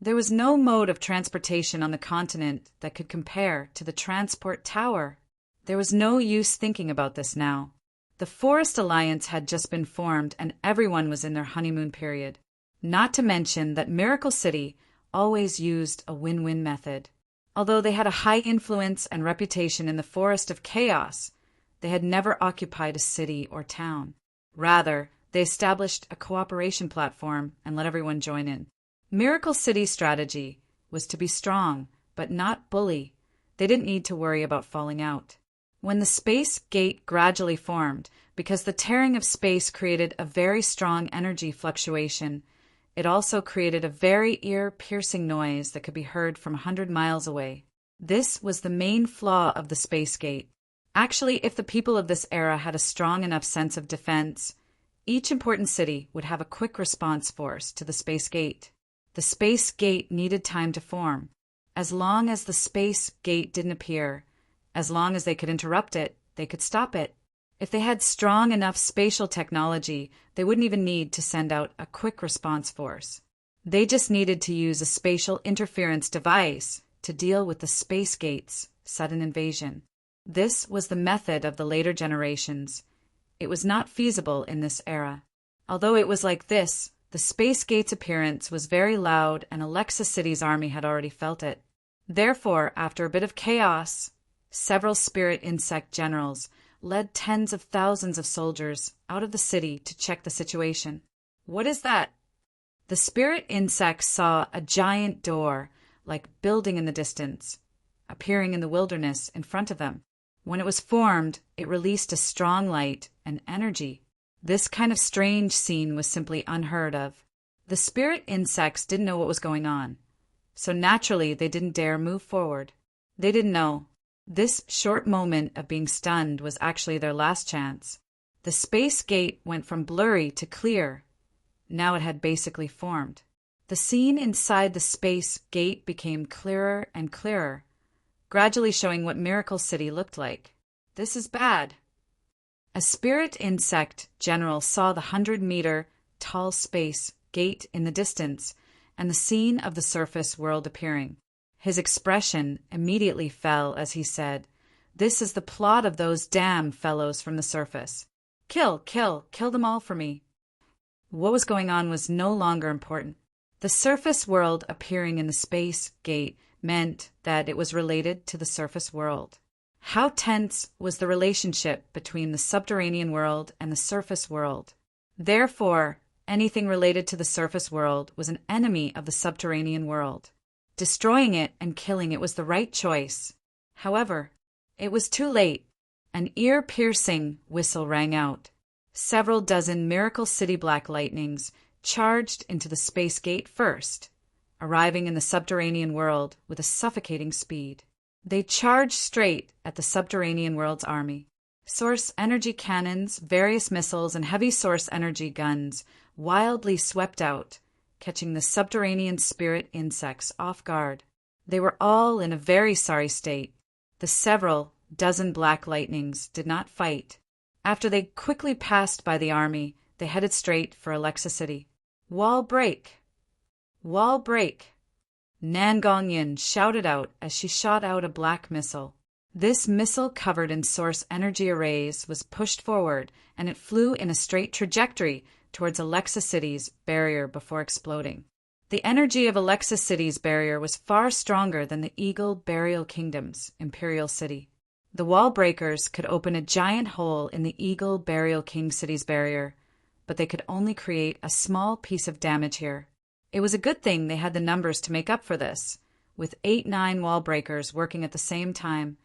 There was no mode of transportation on the continent that could compare to the transport tower. There was no use thinking about this now. The Forest Alliance had just been formed and everyone was in their honeymoon period. Not to mention that Miracle City always used a win-win method. Although they had a high influence and reputation in the Forest of Chaos, they had never occupied a city or town. Rather, they established a cooperation platform and let everyone join in. Miracle City's strategy was to be strong, but not bully. They didn't need to worry about falling out. When the space gate gradually formed, because the tearing of space created a very strong energy fluctuation, it also created a very ear-piercing noise that could be heard from 100 miles away. This was the main flaw of the space gate. Actually, if the people of this era had a strong enough sense of defense, each important city would have a quick response force to the space gate. The space gate needed time to form. As long as the space gate didn't appear, as long as they could interrupt it, they could stop it. If they had strong enough spatial technology, they wouldn't even need to send out a quick response force. They just needed to use a spatial interference device to deal with the space gate's sudden invasion. This was the method of the later generations. It was not feasible in this era. Although it was like this, the space gate's appearance was very loud and Alexa City's army had already felt it. Therefore, after a bit of chaos, several spirit insect generals led tens of thousands of soldiers out of the city to check the situation. "What is that?" The spirit insects saw a giant door, like building in the distance, appearing in the wilderness in front of them. When it was formed, it released a strong light and energy. This kind of strange scene was simply unheard of. The spirit insects didn't know what was going on, so naturally they didn't dare move forward. They didn't know. This short moment of being stunned was actually their last chance. The space gate went from blurry to clear. Now it had basically formed. The scene inside the space gate became clearer and clearer, gradually showing what Miracle City looked like. "This is bad." A spirit insect general saw the 100-meter tall space gate in the distance and the scene of the surface world appearing. His expression immediately fell as he said, "This is the plot of those damn fellows from the surface. Kill them all for me." What was going on was no longer important. The surface world appearing in the space gate meant that it was related to the surface world. How tense was the relationship between the subterranean world and the surface world? Therefore, anything related to the surface world was an enemy of the subterranean world. Destroying it and killing it was the right choice. However, it was too late. An ear-piercing whistle rang out. Several dozen Miracle City Black Lightnings charged into the space gate first, arriving in the subterranean world with a suffocating speed. They charged straight at the subterranean world's army. Source energy cannons, various missiles, and heavy source energy guns wildly swept out, catching the subterranean spirit insects off guard. They were all in a very sorry state. The several dozen Black Lightnings did not fight. After they quickly passed by the army, they headed straight for Alexa City. Wall break! Wall break! Nan Gong-yin shouted out as she shot out a black missile. This missile, covered in source energy arrays, was pushed forward, and it flew in a straight trajectory towards Alexa City's barrier before exploding. The energy of Alexa City's barrier was far stronger than the Eagle Burial Kingdom's Imperial City. The wall breakers could open a giant hole in the Eagle Burial King City's barrier, but they could only create a small piece of damage here. It was a good thing they had the numbers to make up for this, with 8-9 wall breakers working at the same time,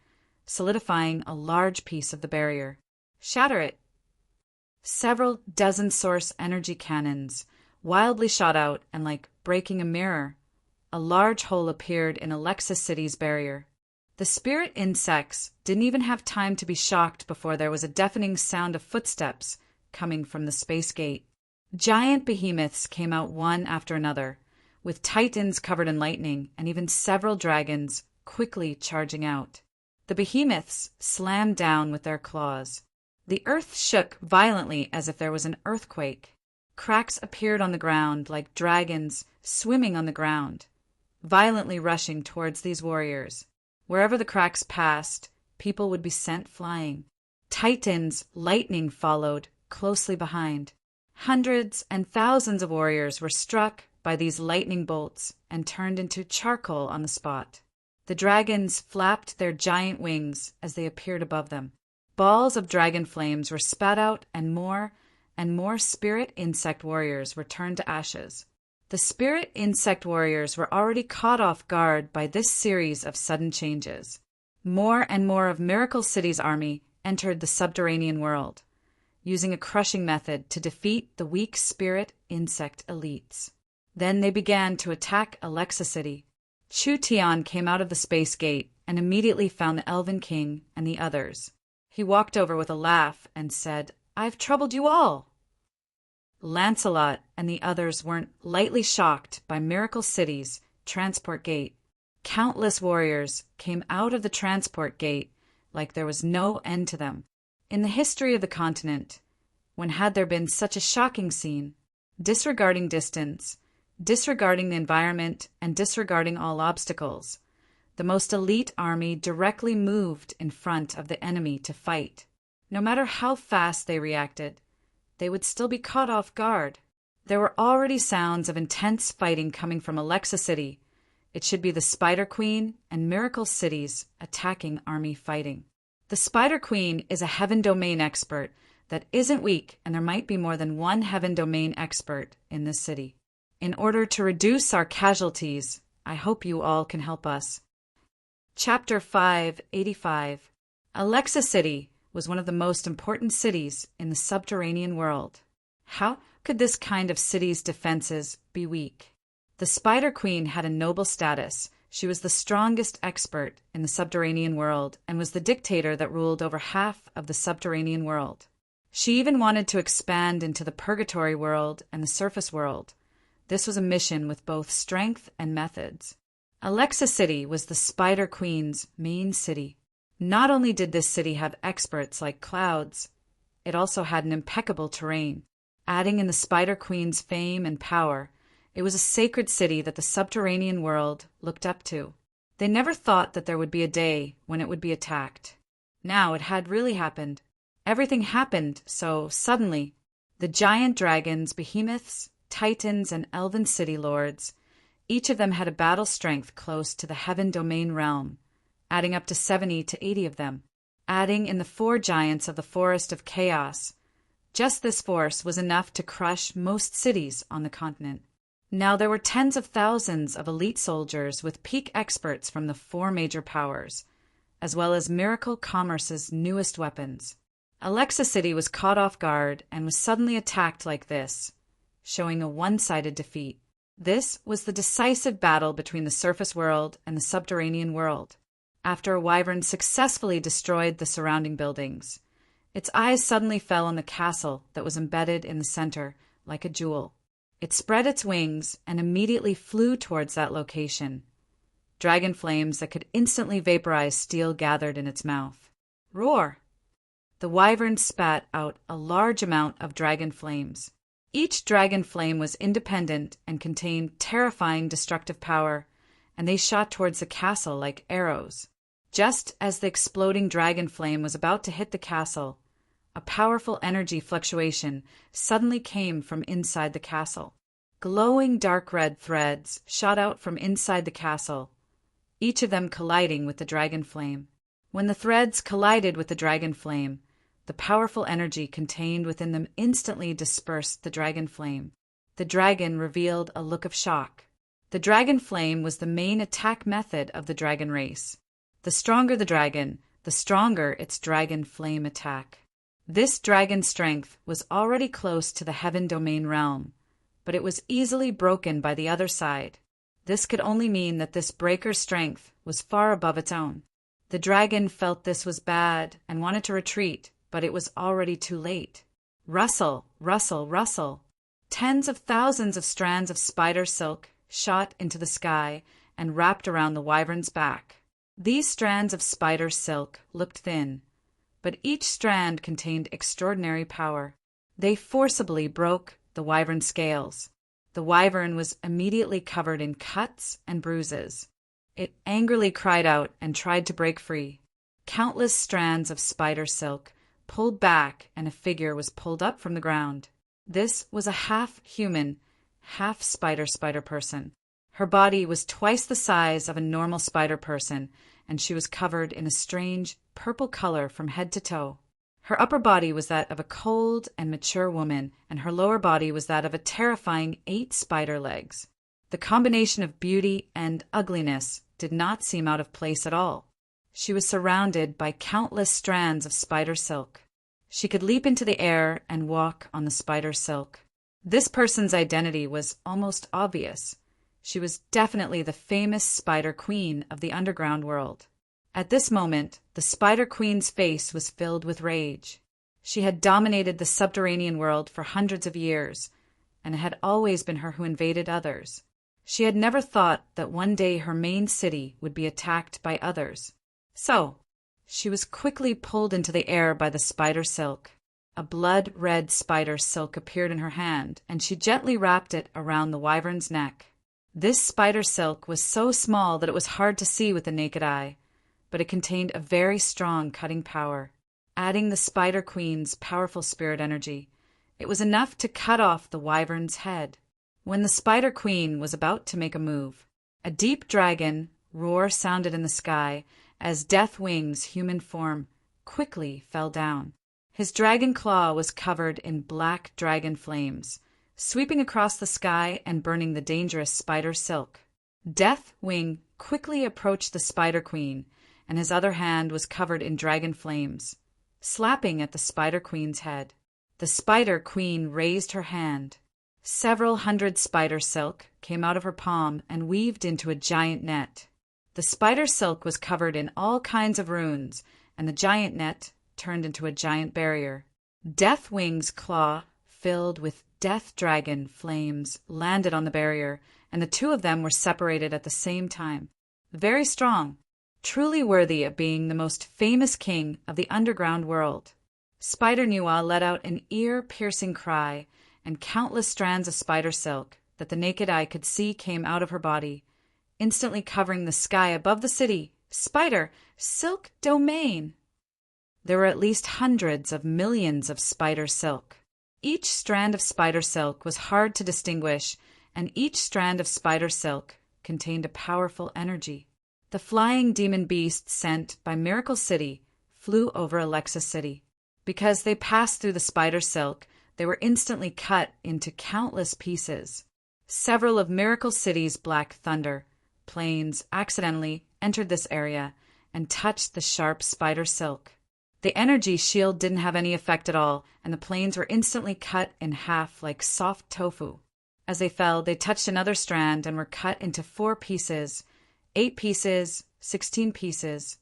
solidifying a large piece of the barrier. Shatter it! Several dozen source energy cannons wildly shot out, and like breaking a mirror, a large hole appeared in Alexa City's barrier. The spirit insects didn't even have time to be shocked before there was a deafening sound of footsteps coming from the space gate. Giant behemoths came out one after another, with titans covered in lightning and even several dragons quickly charging out. The behemoths slammed down with their claws. The earth shook violently as if there was an earthquake. Cracks appeared on the ground like dragons swimming on the ground, violently rushing towards these warriors. Wherever the cracks passed, people would be sent flying. Titans' lightning followed closely behind. Hundreds and thousands of warriors were struck by these lightning bolts and turned into charcoal on the spot. The dragons flapped their giant wings as they appeared above them. Balls of dragon flames were spat out, and more spirit insect warriors were turned to ashes. The spirit insect warriors were already caught off guard by this series of sudden changes. More and more of Miracle City's army entered the subterranean world, using a crushing method to defeat the weak spirit insect elites. Then they began to attack Alexa City. Chu Tian came out of the space gate and immediately found the Elven King and the others. He walked over with a laugh and said, "I've troubled you all." Lancelot and the others weren't lightly shocked by Miracle City's transport gate. Countless warriors came out of the transport gate like there was no end to them. In the history of the continent, when had there been such a shocking scene? Disregarding distance, disregarding the environment, and disregarding all obstacles, the most elite army directly moved in front of the enemy to fight. No matter how fast they reacted, they would still be caught off guard. There were already sounds of intense fighting coming from Alexa City. It should be the Spider Queen and Miracle City's attacking army fighting. The Spider Queen is a Heaven Domain expert that isn't weak, and there might be more than one Heaven Domain expert in this city. In order to reduce our casualties, I hope you all can help us. Chapter 585. Alexa City was one of the most important cities in the subterranean world. How could this kind of city's defenses be weak? The Spider Queen had a noble status. She was the strongest expert in the subterranean world and was the dictator that ruled over half of the subterranean world. She even wanted to expand into the purgatory world and the surface world. This was a mission with both strength and methods. Alexa City was the Spider Queen's main city. Not only did this city have experts like clouds, it also had an impeccable terrain. Adding in the Spider Queen's fame and power, it was a sacred city that the subterranean world looked up to. They never thought that there would be a day when it would be attacked. Now it had really happened. Everything happened so suddenly. The giant dragons, behemoths, titans, and elven city lords, each of them had a battle strength close to the Heaven Domain realm, adding up to 70 to 80 of them. Adding in the 4 giants of the Forest of Chaos, just this force was enough to crush most cities on the continent. Now there were tens of thousands of elite soldiers with peak experts from the four major powers, as well as Miracle Commerce's newest weapons. Alexa City was caught off guard and was suddenly attacked like this, showing a one-sided defeat. This was the decisive battle between the surface world and the subterranean world. After a wyvern successfully destroyed the surrounding buildings, its eyes suddenly fell on the castle that was embedded in the center like a jewel. It spread its wings and immediately flew towards that location. Dragon flames that could instantly vaporize steel gathered in its mouth. Roar! The wyvern spat out a large amount of dragon flames. Each dragon flame was independent and contained terrifying destructive power, and they shot towards the castle like arrows. Just as the exploding dragon flame was about to hit the castle, a powerful energy fluctuation suddenly came from inside the castle. Glowing dark red threads shot out from inside the castle, each of them colliding with the dragon flame. When the threads collided with the dragon flame, the powerful energy contained within them instantly dispersed the dragon flame. The dragon revealed a look of shock. The dragon flame was the main attack method of the dragon race. The stronger the dragon, the stronger its dragon flame attack. This dragon strength was already close to the heaven domain realm, but it was easily broken by the other side. This could only mean that this breaker's strength was far above its own. The dragon felt this was bad and wanted to retreat, but it was already too late. Rustle, rustle, rustle. Tens of thousands of strands of spider silk shot into the sky and wrapped around the wyvern's back. These strands of spider silk looked thin, but each strand contained extraordinary power. They forcibly broke the wyvern's scales. The wyvern was immediately covered in cuts and bruises. It angrily cried out and tried to break free. Countless strands of spider silk pulled back and a figure was pulled up from the ground. This was a half-human, half-spider person. Her body was twice the size of a normal spider person, and she was covered in a strange purple color from head to toe. Her upper body was that of a cold and mature woman, and her lower body was that of a terrifying 8 spider legs. The combination of beauty and ugliness did not seem out of place at all. She was surrounded by countless strands of spider silk. She could leap into the air and walk on the spider silk. This person's identity was almost obvious. She was definitely the famous Spider Queen of the underground world. At this moment, the Spider Queen's face was filled with rage. She had dominated the subterranean world for hundreds of years, and it had always been her who invaded others. She had never thought that one day her main city would be attacked by others. So, she was quickly pulled into the air by the spider silk. A blood-red spider silk appeared in her hand, and she gently wrapped it around the wyvern's neck. This spider silk was so small that it was hard to see with the naked eye, but it contained a very strong cutting power. Adding the Spider Queen's powerful spirit energy, it was enough to cut off the wyvern's head. When the Spider Queen was about to make a move, a deep dragon roar sounded in the sky as Deathwing's human form quickly fell down. His dragon claw was covered in black dragon flames, sweeping across the sky and burning the dangerous spider silk. Deathwing quickly approached the Spider Queen, and his other hand was covered in dragon flames, slapping at the Spider Queen's head. The Spider Queen raised her hand. Several hundred spider silk came out of her palm and weaved into a giant net. The spider silk was covered in all kinds of runes, and the giant net turned into a giant barrier. Deathwing's claw, filled with death dragon flames, landed on the barrier, and the two of them were separated at the same time. Very strong, truly worthy of being the most famous king of the underground world. Spider Nua let out an ear-piercing cry, and countless strands of spider silk that the naked eye could see came out of her body, instantly covering the sky above the city. Spider Silk Domain! There were at least hundreds of millions of spider silk. Each strand of spider silk was hard to distinguish, and each strand of spider silk contained a powerful energy. The flying demon beasts sent by Miracle City flew over Alexa City. Because they passed through the spider silk, they were instantly cut into countless pieces. Several of Miracle City's Black Thunder planes accidentally entered this area and touched the sharp spider silk. The energy shield didn't have any effect at all, and the planes were instantly cut in half like soft tofu. As they fell, they touched another strand and were cut into 4 pieces, 8 pieces, 16 pieces.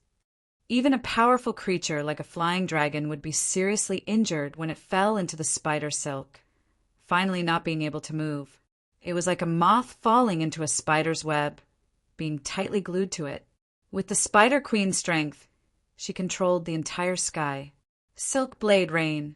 Even a powerful creature like a flying dragon would be seriously injured when it fell into the spider silk, finally not being able to move. It was like a moth falling into a spider's web, being tightly glued to it. With the Spider Queen's strength, she controlled the entire sky. Silk blade rain.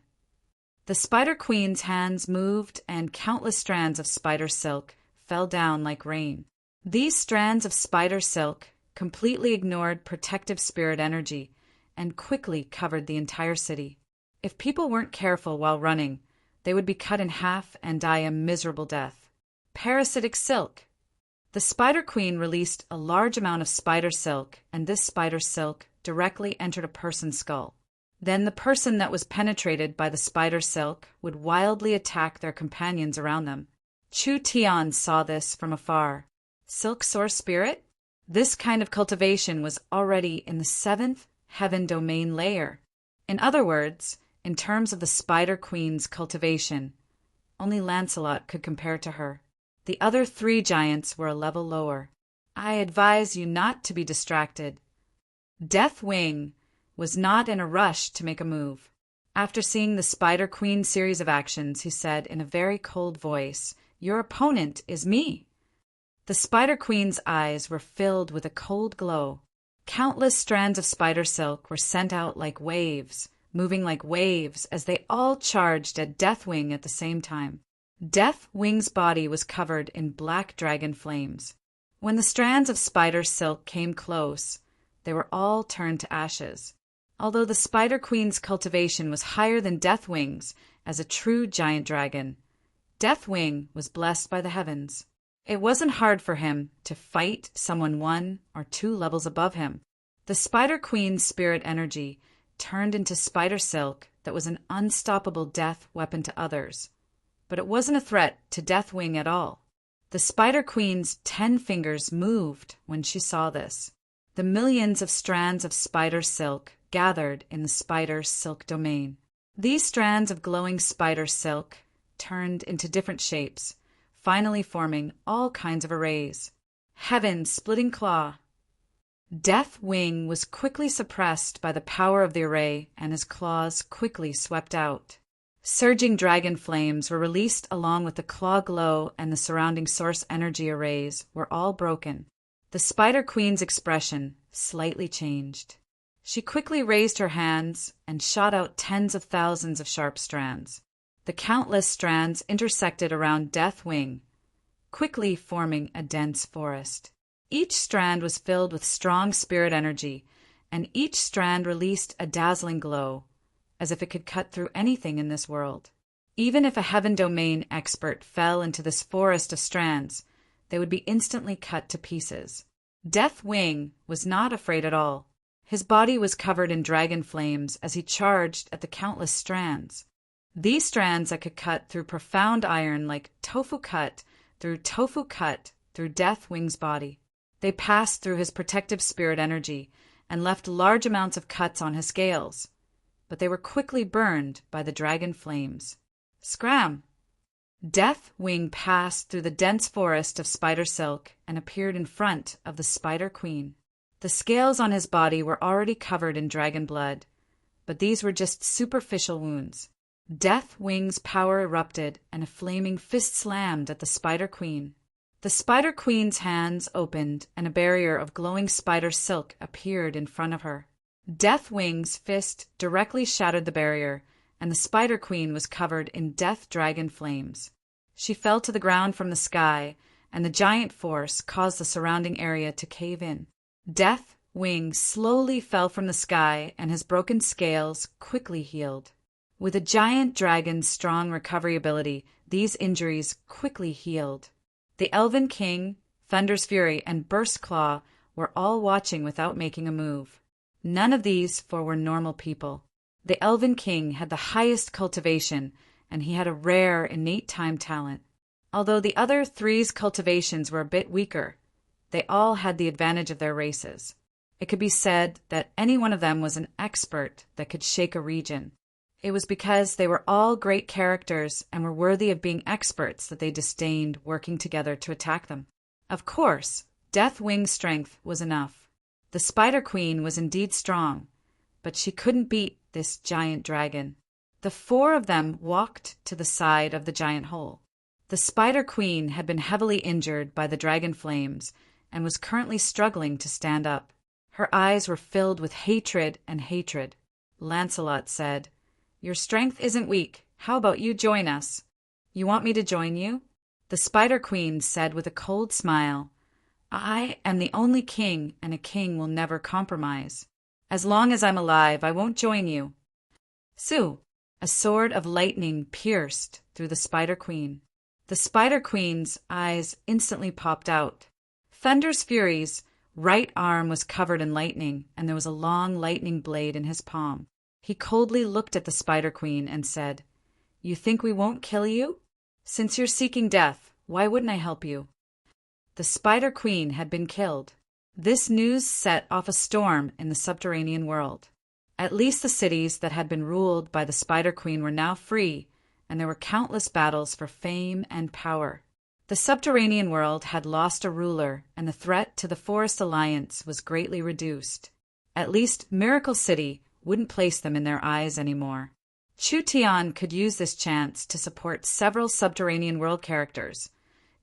The Spider Queen's hands moved and countless strands of spider silk fell down like rain. These strands of spider silk completely ignored protective spirit energy and quickly covered the entire city. If people weren't careful while running, they would be cut in half and die a miserable death. Parasitic silk. The Spider Queen released a large amount of spider silk, and this spider silk directly entered a person's skull. Then the person that was penetrated by the spider silk would wildly attack their companions around them. Chu Tian saw this from afar. Silk source spirit? This kind of cultivation was already in the 7th heaven domain layer. In other words, in terms of the Spider Queen's cultivation, only Lancelot could compare to her. The other 3 giants were a level lower. I advise you not to be distracted. Deathwing was not in a rush to make a move. After seeing the Spider Queen's series of actions, he said in a very cold voice, "Your opponent is me." The Spider Queen's eyes were filled with a cold glow. Countless strands of spider silk were sent out like waves, moving like waves as they all charged at Deathwing at the same time. Deathwing's body was covered in black dragon flames. When the strands of spider silk came close, they were all turned to ashes. Although the Spider Queen's cultivation was higher than Deathwing's as a true giant dragon, Deathwing was blessed by the heavens. It wasn't hard for him to fight someone 1 or 2 levels above him. The Spider Queen's spirit energy turned into spider silk that was an unstoppable death weapon to others. But it wasn't a threat to Deathwing at all. The Spider Queen's 10 fingers moved when she saw this. The millions of strands of spider silk gathered in the spider silk domain. These strands of glowing spider silk turned into different shapes, finally forming all kinds of arrays. Heaven's splitting claw. Deathwing was quickly suppressed by the power of the array, and his claws quickly swept out. Surging dragon flames were released along with the claw glow, and the surrounding source energy arrays were all broken. The Spider Queen's expression slightly changed. She quickly raised her hands and shot out tens of thousands of sharp strands. The countless strands intersected around Deathwing, quickly forming a dense forest. Each strand was filled with strong spirit energy, and each strand released a dazzling glow, as if it could cut through anything in this world. Even if a heaven domain expert fell into this forest of strands, they would be instantly cut to pieces. Deathwing was not afraid at all. His body was covered in dragon flames as he charged at the countless strands. These strands that could cut through profound iron like tofu cut through Deathwing's body. They passed through his protective spirit energy and left large amounts of cuts on his scales, but they were quickly burned by the dragon flames. Scram! Deathwing passed through the dense forest of spider silk and appeared in front of the Spider Queen. The scales on his body were already covered in dragon blood, but these were just superficial wounds. Deathwing's power erupted, and a flaming fist slammed at the Spider Queen. The Spider Queen's hands opened, and a barrier of glowing spider silk appeared in front of her. Deathwing's fist directly shattered the barrier, and the Spider Queen was covered in death dragon flames. She fell to the ground from the sky, and the giant force caused the surrounding area to cave in. Deathwing slowly fell from the sky, and his broken scales quickly healed. With a giant dragon's strong recovery ability, these injuries quickly healed. The Elven King, Thunder's Fury, and Burst Claw were all watching without making a move. None of these 4 were normal people. The Elven King had the highest cultivation, and he had a rare innate time talent. Although the other three's cultivations were a bit weaker, they all had the advantage of their races. It could be said that any one of them was an expert that could shake a region. It was because they were all great characters and were worthy of being experts that they disdained working together to attack them. Of course, Deathwing's strength was enough. The Spider Queen was indeed strong, but she couldn't beat this giant dragon. The four of them walked to the side of the giant hole. The Spider Queen had been heavily injured by the dragon flames and was currently struggling to stand up. Her eyes were filled with hatred and hatred. Lancelot said, "Your strength isn't weak. How about you join us?" "You want me to join you?" The Spider Queen said with a cold smile, "I am the only king, and a king will never compromise. As long as I'm alive, I won't join you." "Sue!" A sword of lightning pierced through the Spider Queen. The Spider Queen's eyes instantly popped out. Thunder's Fury's right arm was covered in lightning, and there was a long lightning blade in his palm. He coldly looked at the Spider Queen and said, "You think we won't kill you? Since you're seeking death, why wouldn't I help you?" The Spider Queen had been killed. This news set off a storm in the subterranean world. At least the cities that had been ruled by the Spider Queen were now free, and there were countless battles for fame and power. The subterranean world had lost a ruler, and the threat to the Forest Alliance was greatly reduced. At least Miracle City wouldn't place them in their eyes anymore. Chu Tian could use this chance to support several subterranean world characters,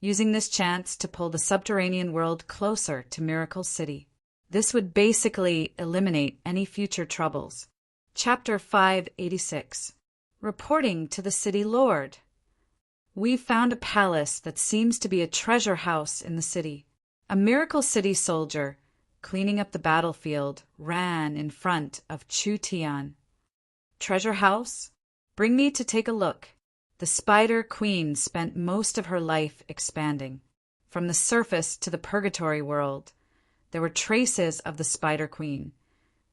using this chance to pull the subterranean world closer to Miracle City. This would basically eliminate any future troubles. Chapter 586. Reporting to the City Lord. "We've found a palace that seems to be a treasure house in the city." A Miracle City soldier, cleaning up the battlefield, ran in front of Chu Tian. "Treasure house? Bring me to take a look." The Spider Queen spent most of her life expanding. From the surface to the purgatory world, there were traces of the Spider Queen.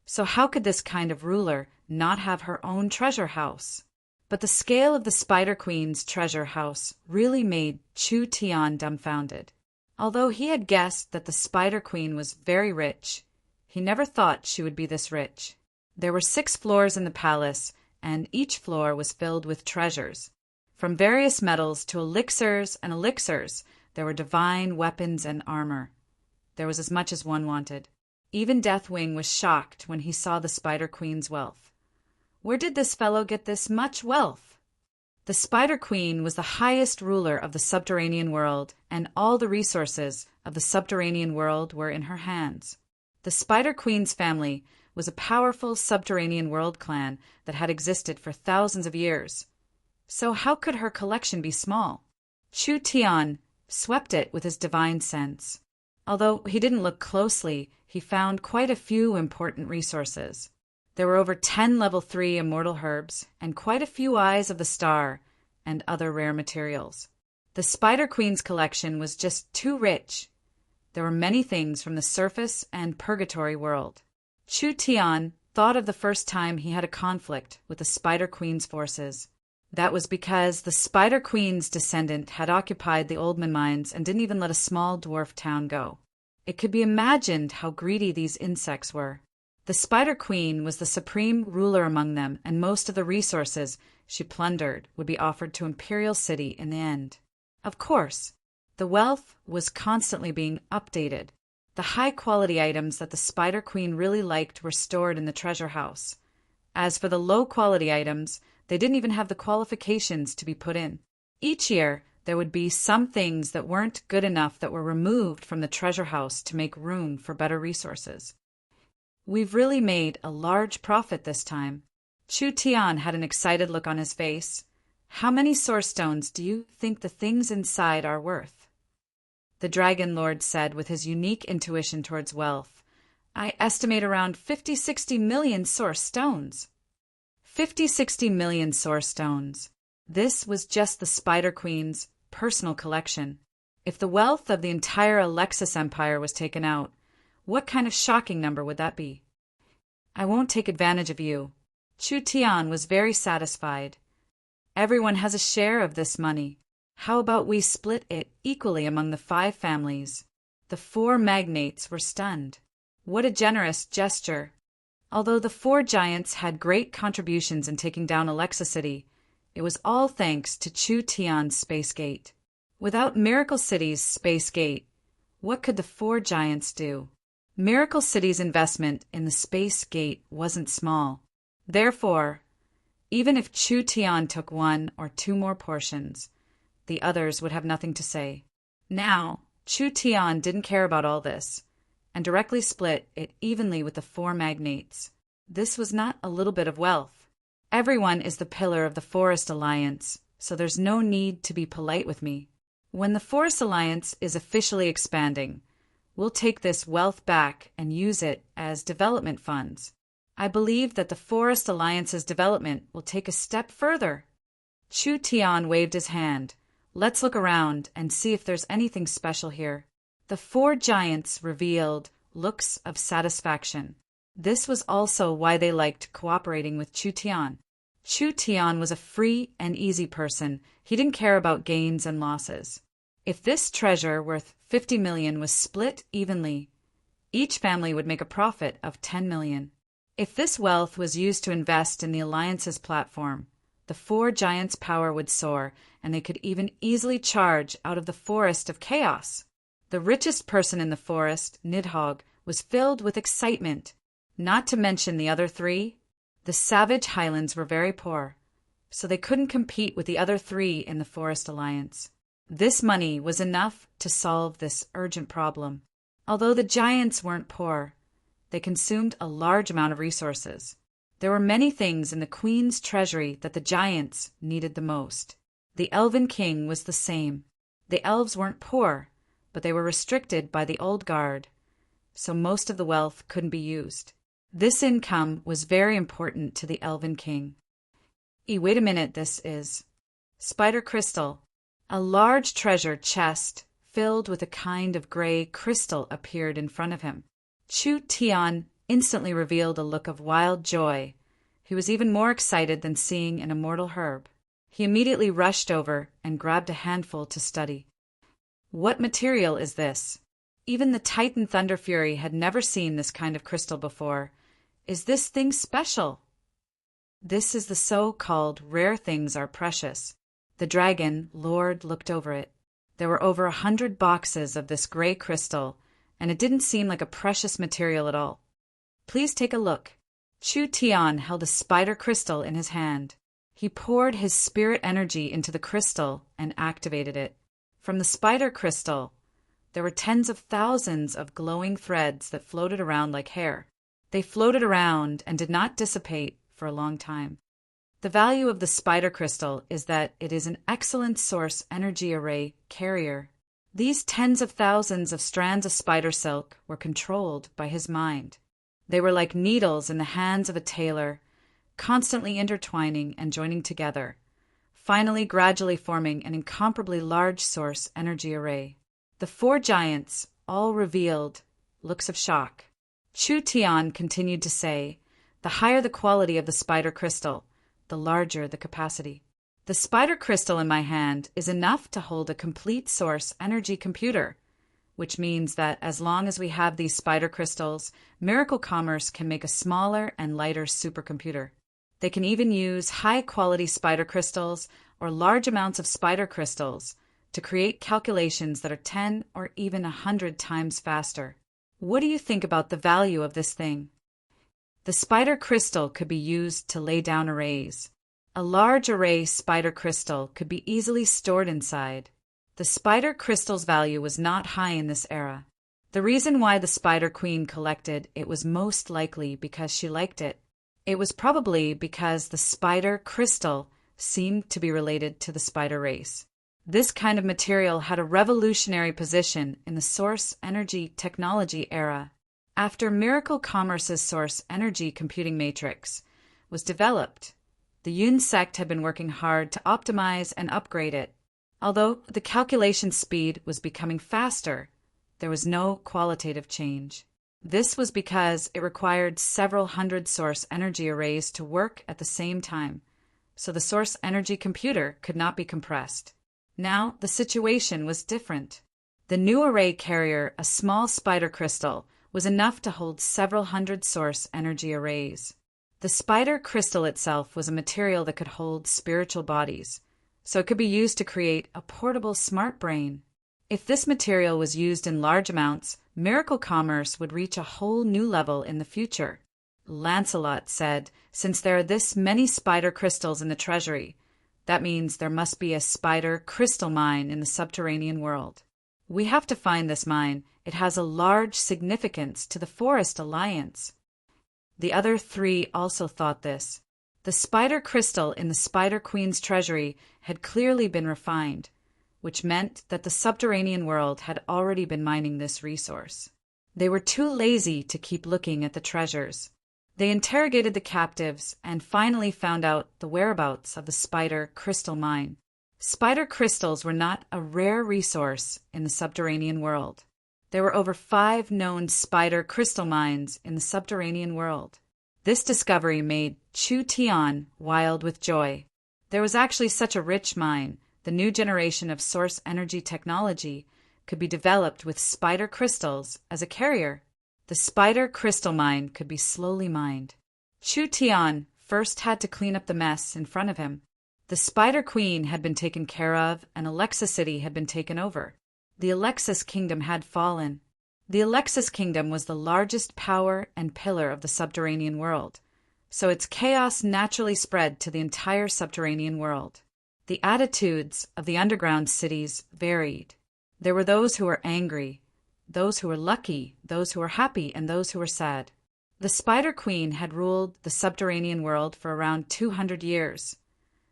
So how could this kind of ruler not have her own treasure house? But the scale of the Spider Queen's treasure house really made Chu Tian dumbfounded. Although he had guessed that the Spider Queen was very rich, he never thought she would be this rich. There were 6 floors in the palace, and each floor was filled with treasures. From various metals to elixirs and elixirs, there were divine weapons and armor. There was as much as one wanted. Even Deathwing was shocked when he saw the Spider Queen's wealth. Where did this fellow get this much wealth? The Spider Queen was the highest ruler of the subterranean world, and all the resources of the subterranean world were in her hands. The Spider Queen's family was a powerful subterranean world clan that had existed for thousands of years. So how could her collection be small? Chu Tian swept it with his divine sense. Although he didn't look closely, he found quite a few important resources. There were over 10 level 3 immortal herbs, and quite a few eyes of the star, and other rare materials. The Spider Queen's collection was just too rich. There were many things from the surface and purgatory world. Chu Tian thought of the first time he had a conflict with the Spider Queen's forces. That was because the Spider Queen's descendant had occupied the Oldman mines and didn't even let a small dwarf town go. It could be imagined how greedy these insects were. The Spider Queen was the supreme ruler among them, and most of the resources she plundered would be offered to Imperial City in the end. Of course, the wealth was constantly being updated. The high-quality items that the Spider Queen really liked were stored in the treasure house. As for the low-quality items, they didn't even have the qualifications to be put in. Each year, there would be some things that weren't good enough that were removed from the treasure house to make room for better resources. "We've really made a large profit this time." Chu Tian had an excited look on his face. "How many source stones do you think the things inside are worth?" The Dragon Lord said with his unique intuition towards wealth, "I estimate around 50-60 million source stones." 50-60 million source stones. This was just the Spider Queen's personal collection. If the wealth of the entire Alexis Empire was taken out, what kind of shocking number would that be? "I won't take advantage of you." Chu Tian was very satisfied. "Everyone has a share of this money." How about we split it equally among the 5 families? The 4 magnates were stunned. What a generous gesture! Although the 4 giants had great contributions in taking down Alexa City, it was all thanks to Chu Tian's Space Gate. Without Miracle City's Space Gate, what could the 4 giants do? Miracle City's investment in the Space Gate wasn't small. Therefore, even if Chu Tian took 1 or 2 more portions, the others would have nothing to say. Now, Chu Tian didn't care about all this, and directly split it evenly with the 4 magnates. This was not a little bit of wealth. Everyone is the pillar of the Forest Alliance, so there's no need to be polite with me. When the Forest Alliance is officially expanding, we'll take this wealth back and use it as development funds. I believe that the Forest Alliance's development will take a step further. Chu Tian waved his hand. Let's look around and see if there's anything special here. The 4 giants revealed looks of satisfaction. This was also why they liked cooperating with Chu Tian. Chu Tian was a free and easy person. He didn't care about gains and losses. If this treasure worth 50 million was split evenly, each family would make a profit of 10 million. If this wealth was used to invest in the Alliance's platform, the 4 giants' power would soar, and they could even easily charge out of the forest of chaos. The richest person in the forest, Nidhogg, was filled with excitement. Not to mention the other 3. The Savage Highlands were very poor, so they couldn't compete with the other 3 in the Forest Alliance. This money was enough to solve this urgent problem. Although the giants weren't poor, they consumed a large amount of resources. There were many things in the Queen's treasury that the giants needed the most. The Elven King was the same. The elves weren't poor, but they were restricted by the old guard, so most of the wealth couldn't be used. This income was very important to the Elven King. Wait a minute, this is Spider Crystal. A large treasure chest filled with a kind of gray crystal appeared in front of him. Chu Tian instantly revealed a look of wild joy. He was even more excited than seeing an immortal herb. He immediately rushed over and grabbed a handful to study. What material is this? Even the Titan Thunder Fury had never seen this kind of crystal before. Is this thing special? This is the so-called rare things are precious. The dragon lord looked over it. There were over 100 boxes of this gray crystal, and it didn't seem like a precious material at all. Please take a look. Chu Tian held a spider crystal in his hand. He poured his spirit energy into the crystal and activated it. From the spider crystal, there were tens of thousands of glowing threads that floated around like hair. They floated around and did not dissipate for a long time. The value of the spider crystal is that it is an excellent source energy array carrier. These tens of thousands of strands of spider silk were controlled by his mind. They were like needles in the hands of a tailor, constantly intertwining and joining together, finally gradually forming an incomparably large source energy array. The 4 giants all revealed looks of shock. Chu Tian continued to say, "The higher the quality of the spider crystal, the larger the capacity. The spider crystal in my hand is enough to hold a complete source energy computer, which means that as long as we have these spider crystals, Miracle Commerce can make a smaller and lighter supercomputer. They can even use high-quality spider crystals or large amounts of spider crystals to create calculations that are 10 or even 100 times faster. What do you think about the value of this thing?" The spider crystal could be used to lay down arrays. A large array spider crystal could be easily stored inside. The spider crystal's value was not high in this era. The reason why the Spider Queen collected it was most likely because she liked it. It was probably because the spider crystal seemed to be related to the spider race. This kind of material had a revolutionary position in the source energy technology era. After Miracle Commerce's source energy computing matrix was developed, the Yun sect had been working hard to optimize and upgrade it. Although the calculation speed was becoming faster, there was no qualitative change. This was because it required several hundred source energy arrays to work at the same time, so the source energy computer could not be compressed. Now the situation was different. The new array carrier, a small spider crystal, was enough to hold several hundred source energy arrays. The spider crystal itself was a material that could hold spiritual bodies, so it could be used to create a portable smart brain. If this material was used in large amounts, miracle commerce would reach a whole new level in the future. Lancelot said, "Since there are this many spider crystals in the treasury, that means there must be a spider crystal mine in the subterranean world. We have to find this mine. It has a large significance to the Forest Alliance." The other three also thought this. The spider crystal in the Spider Queen's treasury had clearly been refined, which meant that the subterranean world had already been mining this resource. They were too lazy to keep looking at the treasures. They interrogated the captives and finally found out the whereabouts of the spider crystal mine. Spider crystals were not a rare resource in the subterranean world. There were over 5 known spider crystal mines in the subterranean world. This discovery made Chu Tian wild with joy. There was actually such a rich mine. The new generation of source energy technology could be developed with spider crystals as a carrier. The spider crystal mine could be slowly mined. Chu Tian first had to clean up the mess in front of him. The Spider Queen had been taken care of, and Alexis City had been taken over. The Alexis Kingdom had fallen. The Alexis Kingdom was the largest power and pillar of the subterranean world, so its chaos naturally spread to the entire subterranean world. The attitudes of the underground cities varied. There were those who were angry, those who were lucky, those who were happy, and those who were sad. The Spider Queen had ruled the subterranean world for around 200 years,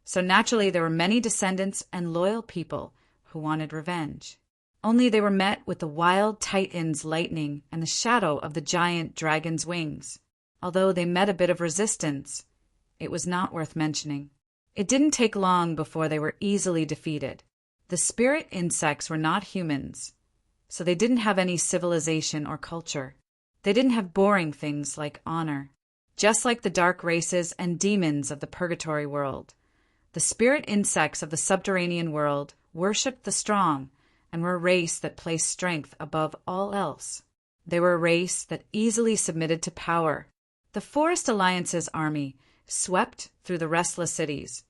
so naturally there were many descendants and loyal people who wanted revenge. Only they were met with the wild Titan's lightning and the shadow of the giant dragon's wings. Although they met a bit of resistance, it was not worth mentioning. It didn't take long before they were easily defeated. The spirit insects were not humans, so they didn't have any civilization or culture. They didn't have boring things like honor. Just like the dark races and demons of the purgatory world, the spirit insects of the subterranean world worshipped the strong and were a race that placed strength above all else. They were a race that easily submitted to power. The Forest Alliance's army swept through the restless cities,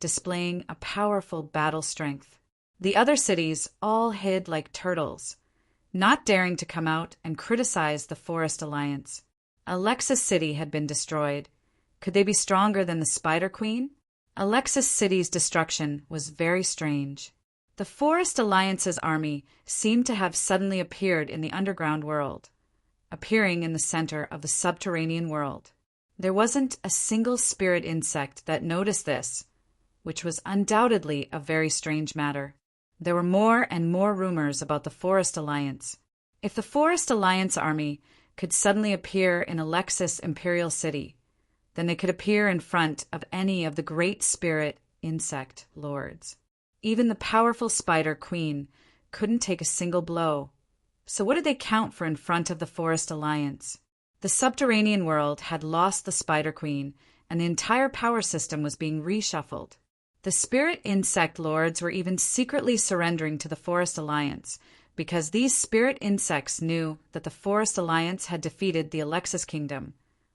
displaying a powerful battle strength. The other cities all hid like turtles, not daring to come out and criticize the Forest Alliance. Alexis City had been destroyed. Could they be stronger than the Spider Queen? Alexis City's destruction was very strange. The Forest Alliance's army seemed to have suddenly appeared in the underground world, appearing in the center of the subterranean world. There wasn't a single spirit insect that noticed this, which was undoubtedly a very strange matter. There were more and more rumors about the Forest Alliance. If the Forest Alliance army could suddenly appear in Alexis Imperial City, then they could appear in front of any of the great spirit insect lords. Even the powerful Spider Queen couldn't take a single blow. So what did they count for in front of the Forest Alliance? The subterranean world had lost the Spider Queen, and the entire power system was being reshuffled. The spirit insect lords were even secretly surrendering to the Forest Alliance, because these spirit insects knew that the Forest Alliance had defeated the Alexis Kingdom.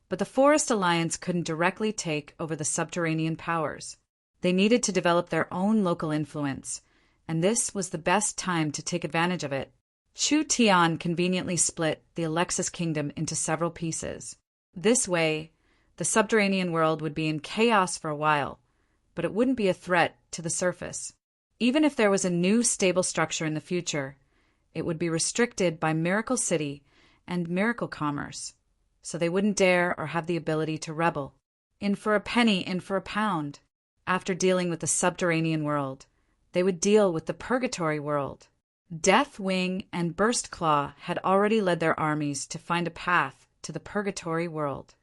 But the Forest Alliance couldn't directly take over the subterranean powers. They needed to develop their own local influence, and this was the best time to take advantage of it. Chu Tian conveniently split the Alexis Kingdom into several pieces. This way, the subterranean world would be in chaos for a while, but it wouldn't be a threat to the surface. Even if there was a new stable structure in the future, it would be restricted by Miracle City and Miracle Commerce, so they wouldn't dare or have the ability to rebel. In for a penny, in for a pound. After dealing with the subterranean world, they would deal with the purgatory world. Deathwing and Burstclaw had already led their armies to find a path to the purgatory world.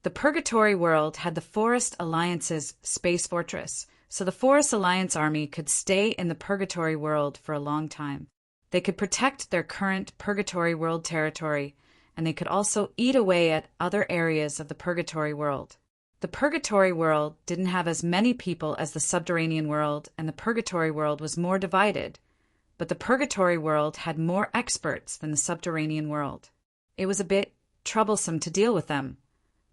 The purgatory world had the Forest Alliance's space fortress, so the Forest Alliance army could stay in the purgatory world for a long time. They could protect their current purgatory world territory, and they could also eat away at other areas of the purgatory world. The purgatory world didn't have as many people as the subterranean world, and the purgatory world was more divided. But the purgatory world had more experts than the subterranean world. It was a bit troublesome to deal with them.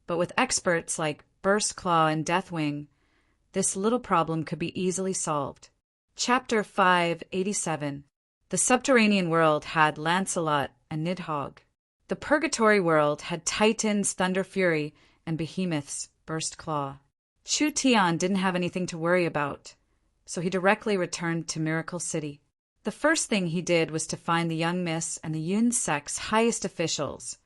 But with experts like Burst Claw and Deathwing, this little problem could be easily solved. Chapter 587. The subterranean world had Lancelot and Nidhogg. The purgatory world had Titans Thunder Fury and Behemoths Burst Claw. Chu Tian didn't have anything to worry about, so he directly returned to Miracle City. The first thing he did was to find the young miss and the Yun sect's highest officials.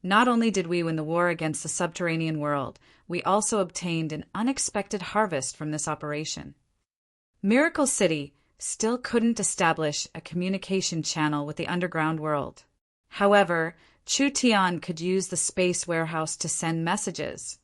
Not only did we win the war against the subterranean world, we also obtained an unexpected harvest from this operation. Miracle City still couldn't establish a communication channel with the underground world. However, Chu Tian could use the space warehouse to send messages,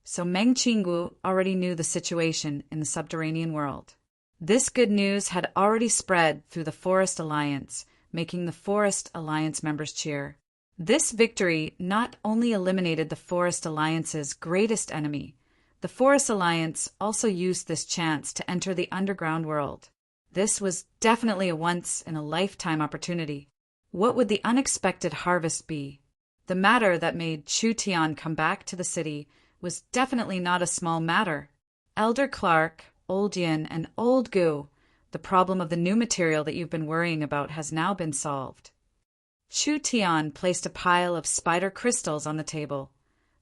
so Meng Qinggu already knew the situation in the subterranean world. This good news had already spread through the Forest Alliance, making the Forest Alliance members cheer. This victory not only eliminated the Forest Alliance's greatest enemy, the Forest Alliance also used this chance to enter the underground world. This was definitely a once-in-a-lifetime opportunity. What would the unexpected harvest be? The matter that made Chu Tian come back to the city was definitely not a small matter. Elder Clark, Old Yin, and Old Gu, the problem of the new material that you've been worrying about has now been solved. Chu Tian placed a pile of spider crystals on the table.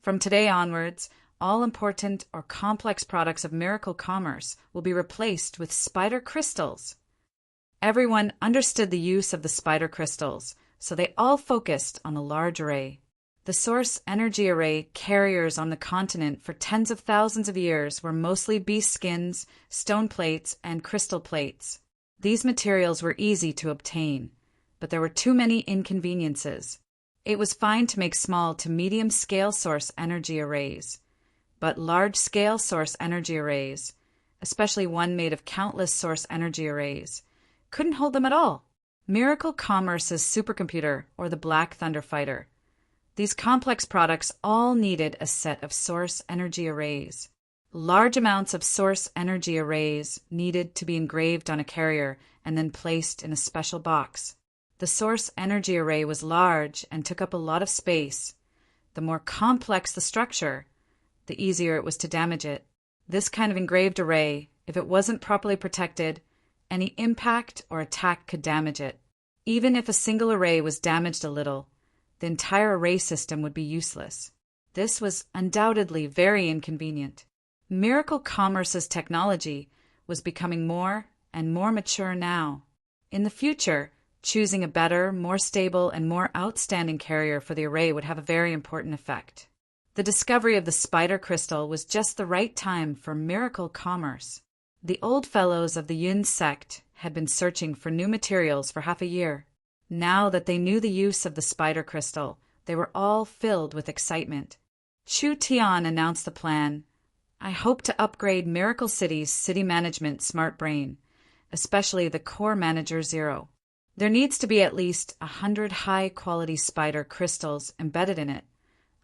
From today onwards, all important or complex products of Miracle Commerce will be replaced with spider crystals. Everyone understood the use of the spider crystals, so they all focused on the large array. The source energy array carriers on the continent for tens of thousands of years were mostly beast skins, stone plates, and crystal plates. These materials were easy to obtain, but there were too many inconveniences. It was fine to make small to medium-scale source energy arrays, but large-scale source energy arrays, especially one made of countless source energy arrays, couldn't hold them at all. Miracle Commerce's supercomputer, or the Black Thunder Fighter. These complex products all needed a set of source energy arrays. Large amounts of source energy arrays needed to be engraved on a carrier and then placed in a special box. The source energy array was large and took up a lot of space. The more complex the structure, the easier it was to damage it. This kind of engraved array, if it wasn't properly protected, any impact or attack could damage it. Even if a single array was damaged a little, the entire array system would be useless. This was undoubtedly very inconvenient. Miracle Commerce's technology was becoming more and more mature now. In the future, choosing a better, more stable, and more outstanding carrier for the array would have a very important effect. The discovery of the spider crystal was just the right time for Miracle Commerce. The old fellows of the Yun sect had been searching for new materials for half a year. Now that they knew the use of the spider crystal, they were all filled with excitement. Chu Tian announced the plan. I hope to upgrade Miracle City's city management smart brain, especially the core manager 0. There needs to be at least 100 high-quality spider crystals embedded in it,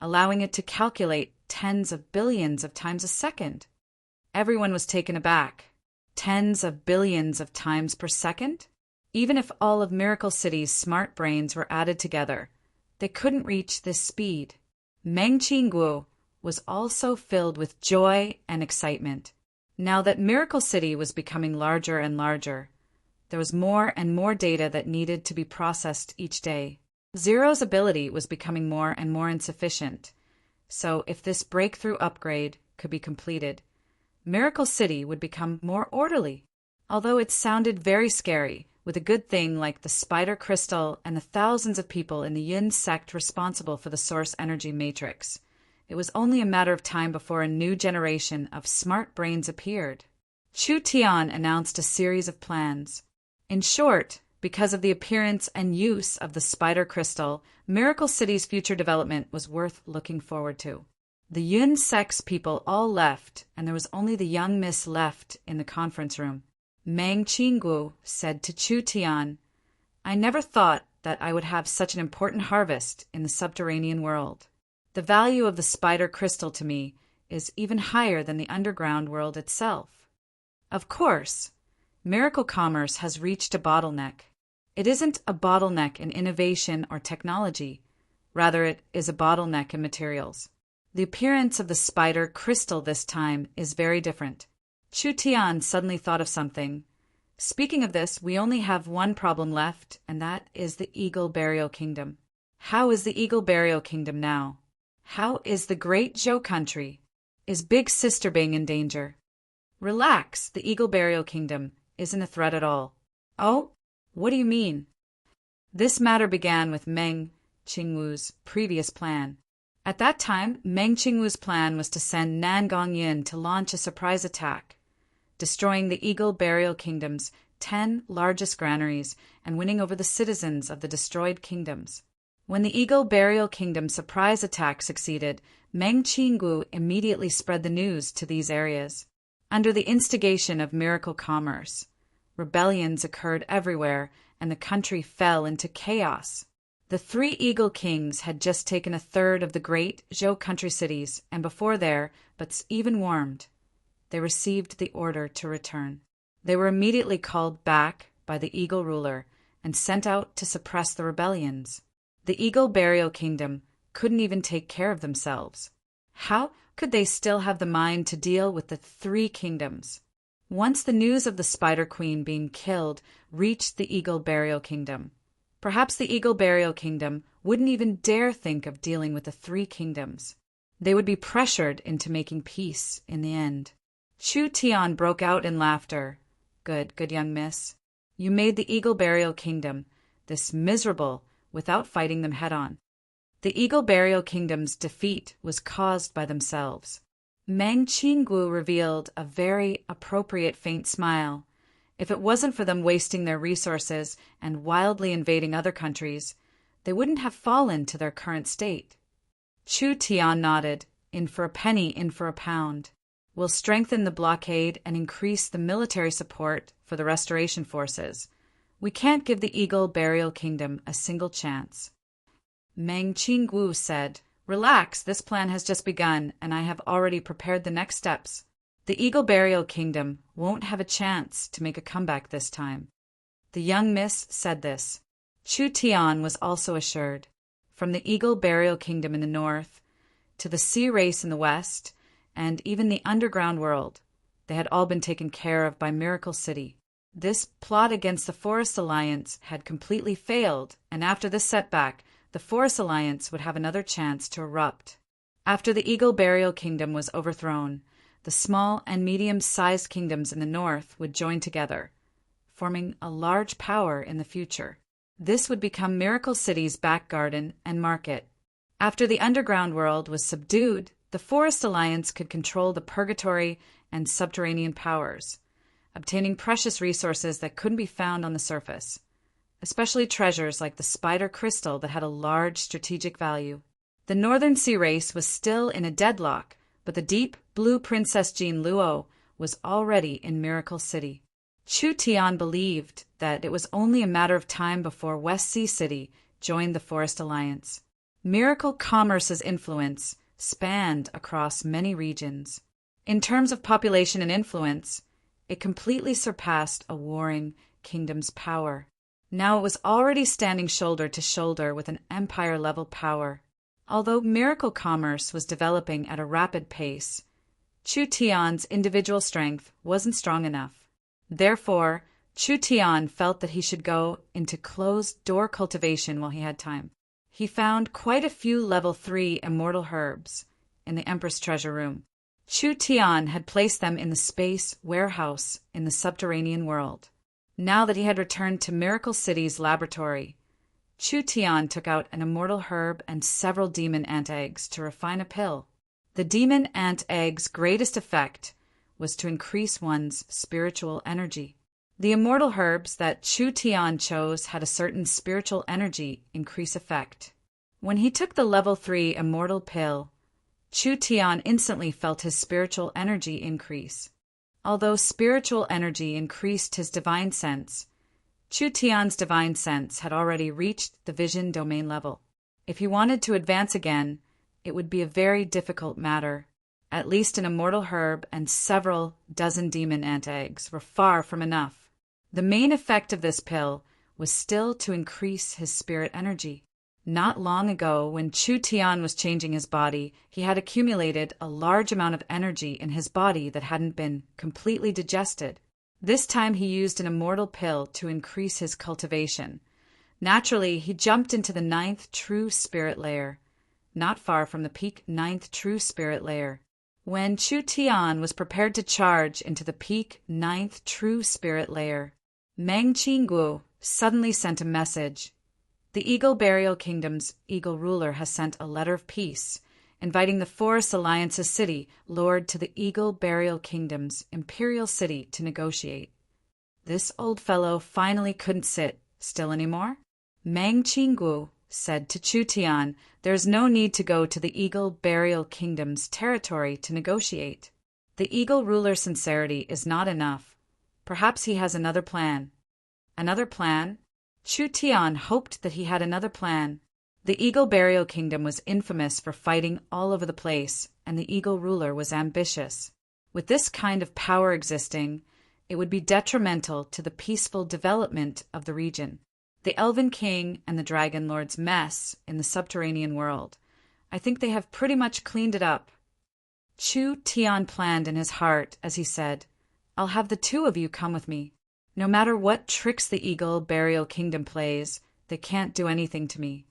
allowing it to calculate tens of billions of times a second. Everyone was taken aback. Tens of billions of times per second? Even if all of Miracle City's smart brains were added together, they couldn't reach this speed. Meng Qinggu was also filled with joy and excitement. Now that Miracle City was becoming larger and larger, there was more and more data that needed to be processed each day. Zero's ability was becoming more and more insufficient, so if this breakthrough upgrade could be completed, Miracle City would become more orderly. Although it sounded very scary, with a good thing like the spider crystal and the thousands of people in the Yin sect responsible for the source energy matrix, it was only a matter of time before a new generation of smart brains appeared. Chu Tian announced a series of plans. In short, because of the appearance and use of the spider crystal, Miracle City's future development was worth looking forward to. The Yun sect's people all left, and there was only the young miss left in the conference room. Meng Qinggu said to Chu Tian, I never thought that I would have such an important harvest in the subterranean world. The value of the spider crystal to me is even higher than the underground world itself. Of course, miracle commerce has reached a bottleneck. It isn't a bottleneck in innovation or technology. Rather, it is a bottleneck in materials. The appearance of the spider crystal this time is very different. Chu Tian suddenly thought of something. Speaking of this, we only have one problem left, and that is the Eagle Burial Kingdom. How is the Eagle Burial Kingdom now? How is the great Zhou country? Is Big Sister Bing in danger? Relax, the Eagle Burial Kingdom isn't a threat at all. Oh? What do you mean? This matter began with Meng Qingwu's previous plan. At that time, Meng Qingwu's plan was to send Nan Gongyin to launch a surprise attack, destroying the Eagle Burial Kingdom's 10 largest granaries and winning over the citizens of the destroyed kingdoms. When the Eagle Burial Kingdom's surprise attack succeeded, Meng Qingwu immediately spread the news to these areas. Under the instigation of miracle commerce, rebellions occurred everywhere, and the country fell into chaos. The 3 Eagle Kings had just taken a third of the great Zhou country cities, and before there, but even warmed, they received the order to return. They were immediately called back by the Eagle ruler and sent out to suppress the rebellions. The Eagle Burial Kingdom couldn't even take care of themselves. How could they still have the mind to deal with the 3 kingdoms? Once the news of the Spider Queen being killed reached the Eagle Burial Kingdom, perhaps the Eagle Burial Kingdom wouldn't even dare think of dealing with the 3 kingdoms. They would be pressured into making peace in the end. Chu Tian broke out in laughter. Good young miss. You made the Eagle Burial Kingdom this miserable without fighting them head-on. The Eagle Burial Kingdom's defeat was caused by themselves. Meng Qingwu revealed a very appropriate faint smile. If it wasn't for them wasting their resources and wildly invading other countries, they wouldn't have fallen to their current state. Chu Tian nodded. In for a penny, in for a pound. We'll strengthen the blockade and increase the military support for the restoration forces. We can't give the Eagle Burial Kingdom a single chance. Meng Qingwu said, Relax, this plan has just begun, and I have already prepared the next steps. The Eagle Burial Kingdom won't have a chance to make a comeback this time. The young miss said this. Chu Tian was also assured. From the Eagle Burial Kingdom in the north, to the sea race in the west, and even the underground world, they had all been taken care of by Miracle City. This plot against the Forest Alliance had completely failed, and after this setback, the Forest Alliance would have another chance to erupt. After the Eagle Burial Kingdom was overthrown, the small and medium-sized kingdoms in the north would join together, forming a large power in the future. This would become Miracle City's back garden and market. After the underground world was subdued, the Forest Alliance could control the purgatory and subterranean powers, obtaining precious resources that couldn't be found on the surface, especially treasures like the spider crystal that had a large strategic value. The Northern Sea race was still in a deadlock, but the deep blue Princess Jean Luo was already in Miracle City. Chu Tian believed that it was only a matter of time before West Sea City joined the Forest Alliance. Miracle Commerce's influence spanned across many regions. In terms of population and influence, it completely surpassed a warring kingdom's power. Now it was already standing shoulder to shoulder with an empire-level power. Although miracle commerce was developing at a rapid pace, Chu Tian's individual strength wasn't strong enough. Therefore, Chu Tian felt that he should go into closed-door cultivation while he had time. He found quite a few level 3 immortal herbs in the Empress treasure room. Chu Tian had placed them in the space warehouse in the subterranean world. Now that he had returned to Miracle City's laboratory, Chu Tian took out an immortal herb and several demon ant eggs to refine a pill. The demon ant egg's greatest effect was to increase one's spiritual energy. The immortal herbs that Chu Tian chose had a certain spiritual energy increase effect. When he took the level 3 immortal pill, Chu Tian instantly felt his spiritual energy increase. Although spiritual energy increased his divine sense, Chu Tian's divine sense had already reached the vision domain level. If he wanted to advance again, it would be a very difficult matter. At least an immortal herb and several dozen demon ant eggs were far from enough. The main effect of this pill was still to increase his spirit energy. Not long ago, when Chu Tian was changing his body, he had accumulated a large amount of energy in his body that hadn't been completely digested. This time he used an immortal pill to increase his cultivation. Naturally, he jumped into the 9th true spirit layer, not far from the peak 9th true spirit layer. When Chu Tian was prepared to charge into the peak 9th true spirit layer, Meng Qinggu suddenly sent a message. The Eagle Burial Kingdom's Eagle ruler has sent a letter of peace, inviting the Forest Alliance's city lord to the Eagle Burial Kingdom's imperial city to negotiate. This old fellow finally couldn't sit still anymore. Meng Qinggu said to Chu Tian, "There is no need to go to the Eagle Burial Kingdom's territory to negotiate. The Eagle ruler's sincerity is not enough. Perhaps he has another plan." Another plan? Chu Tian hoped that he had another plan. The Eagle Burial Kingdom was infamous for fighting all over the place, and the Eagle ruler was ambitious. With this kind of power existing, it would be detrimental to the peaceful development of the region. The Elven King and the Dragon Lord's mess in the subterranean world. I think they have pretty much cleaned it up. Chu Tian planned in his heart as he said, "I'll have the two of you come with me. No matter what tricks the Eagle Burial Kingdom plays, they can't do anything to me."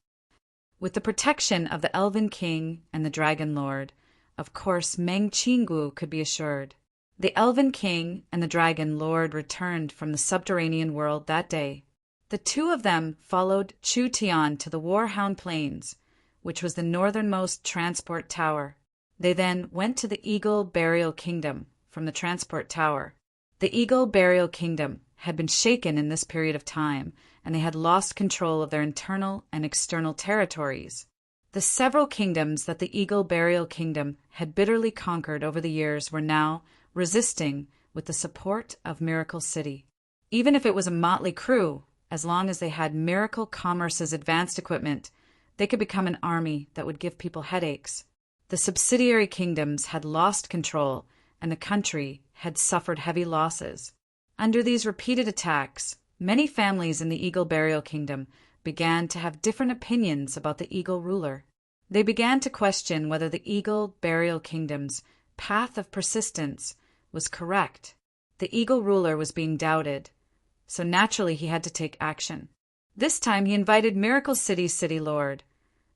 With the protection of the Elven King and the Dragon Lord, of course Meng Qinggu could be assured. The Elven King and the Dragon Lord returned from the subterranean world that day. The two of them followed Chu Tian to the Warhound Plains, which was the northernmost transport tower. They then went to the Eagle Burial Kingdom from the transport tower. The Eagle Burial Kingdom had been shaken in this period of time, and they had lost control of their internal and external territories. The several kingdoms that the Eagle Burial Kingdom had bitterly conquered over the years were now resisting with the support of Miracle City. Even if it was a motley crew, as long as they had Miracle Commerce's advanced equipment, they could become an army that would give people headaches. The subsidiary kingdoms had lost control, and the country had suffered heavy losses. Under these repeated attacks, many families in the Eagle Burial Kingdom began to have different opinions about the Eagle ruler. They began to question whether the Eagle Burial Kingdom's path of persistence was correct. The Eagle ruler was being doubted, so naturally he had to take action. This time he invited Miracle City's city lord,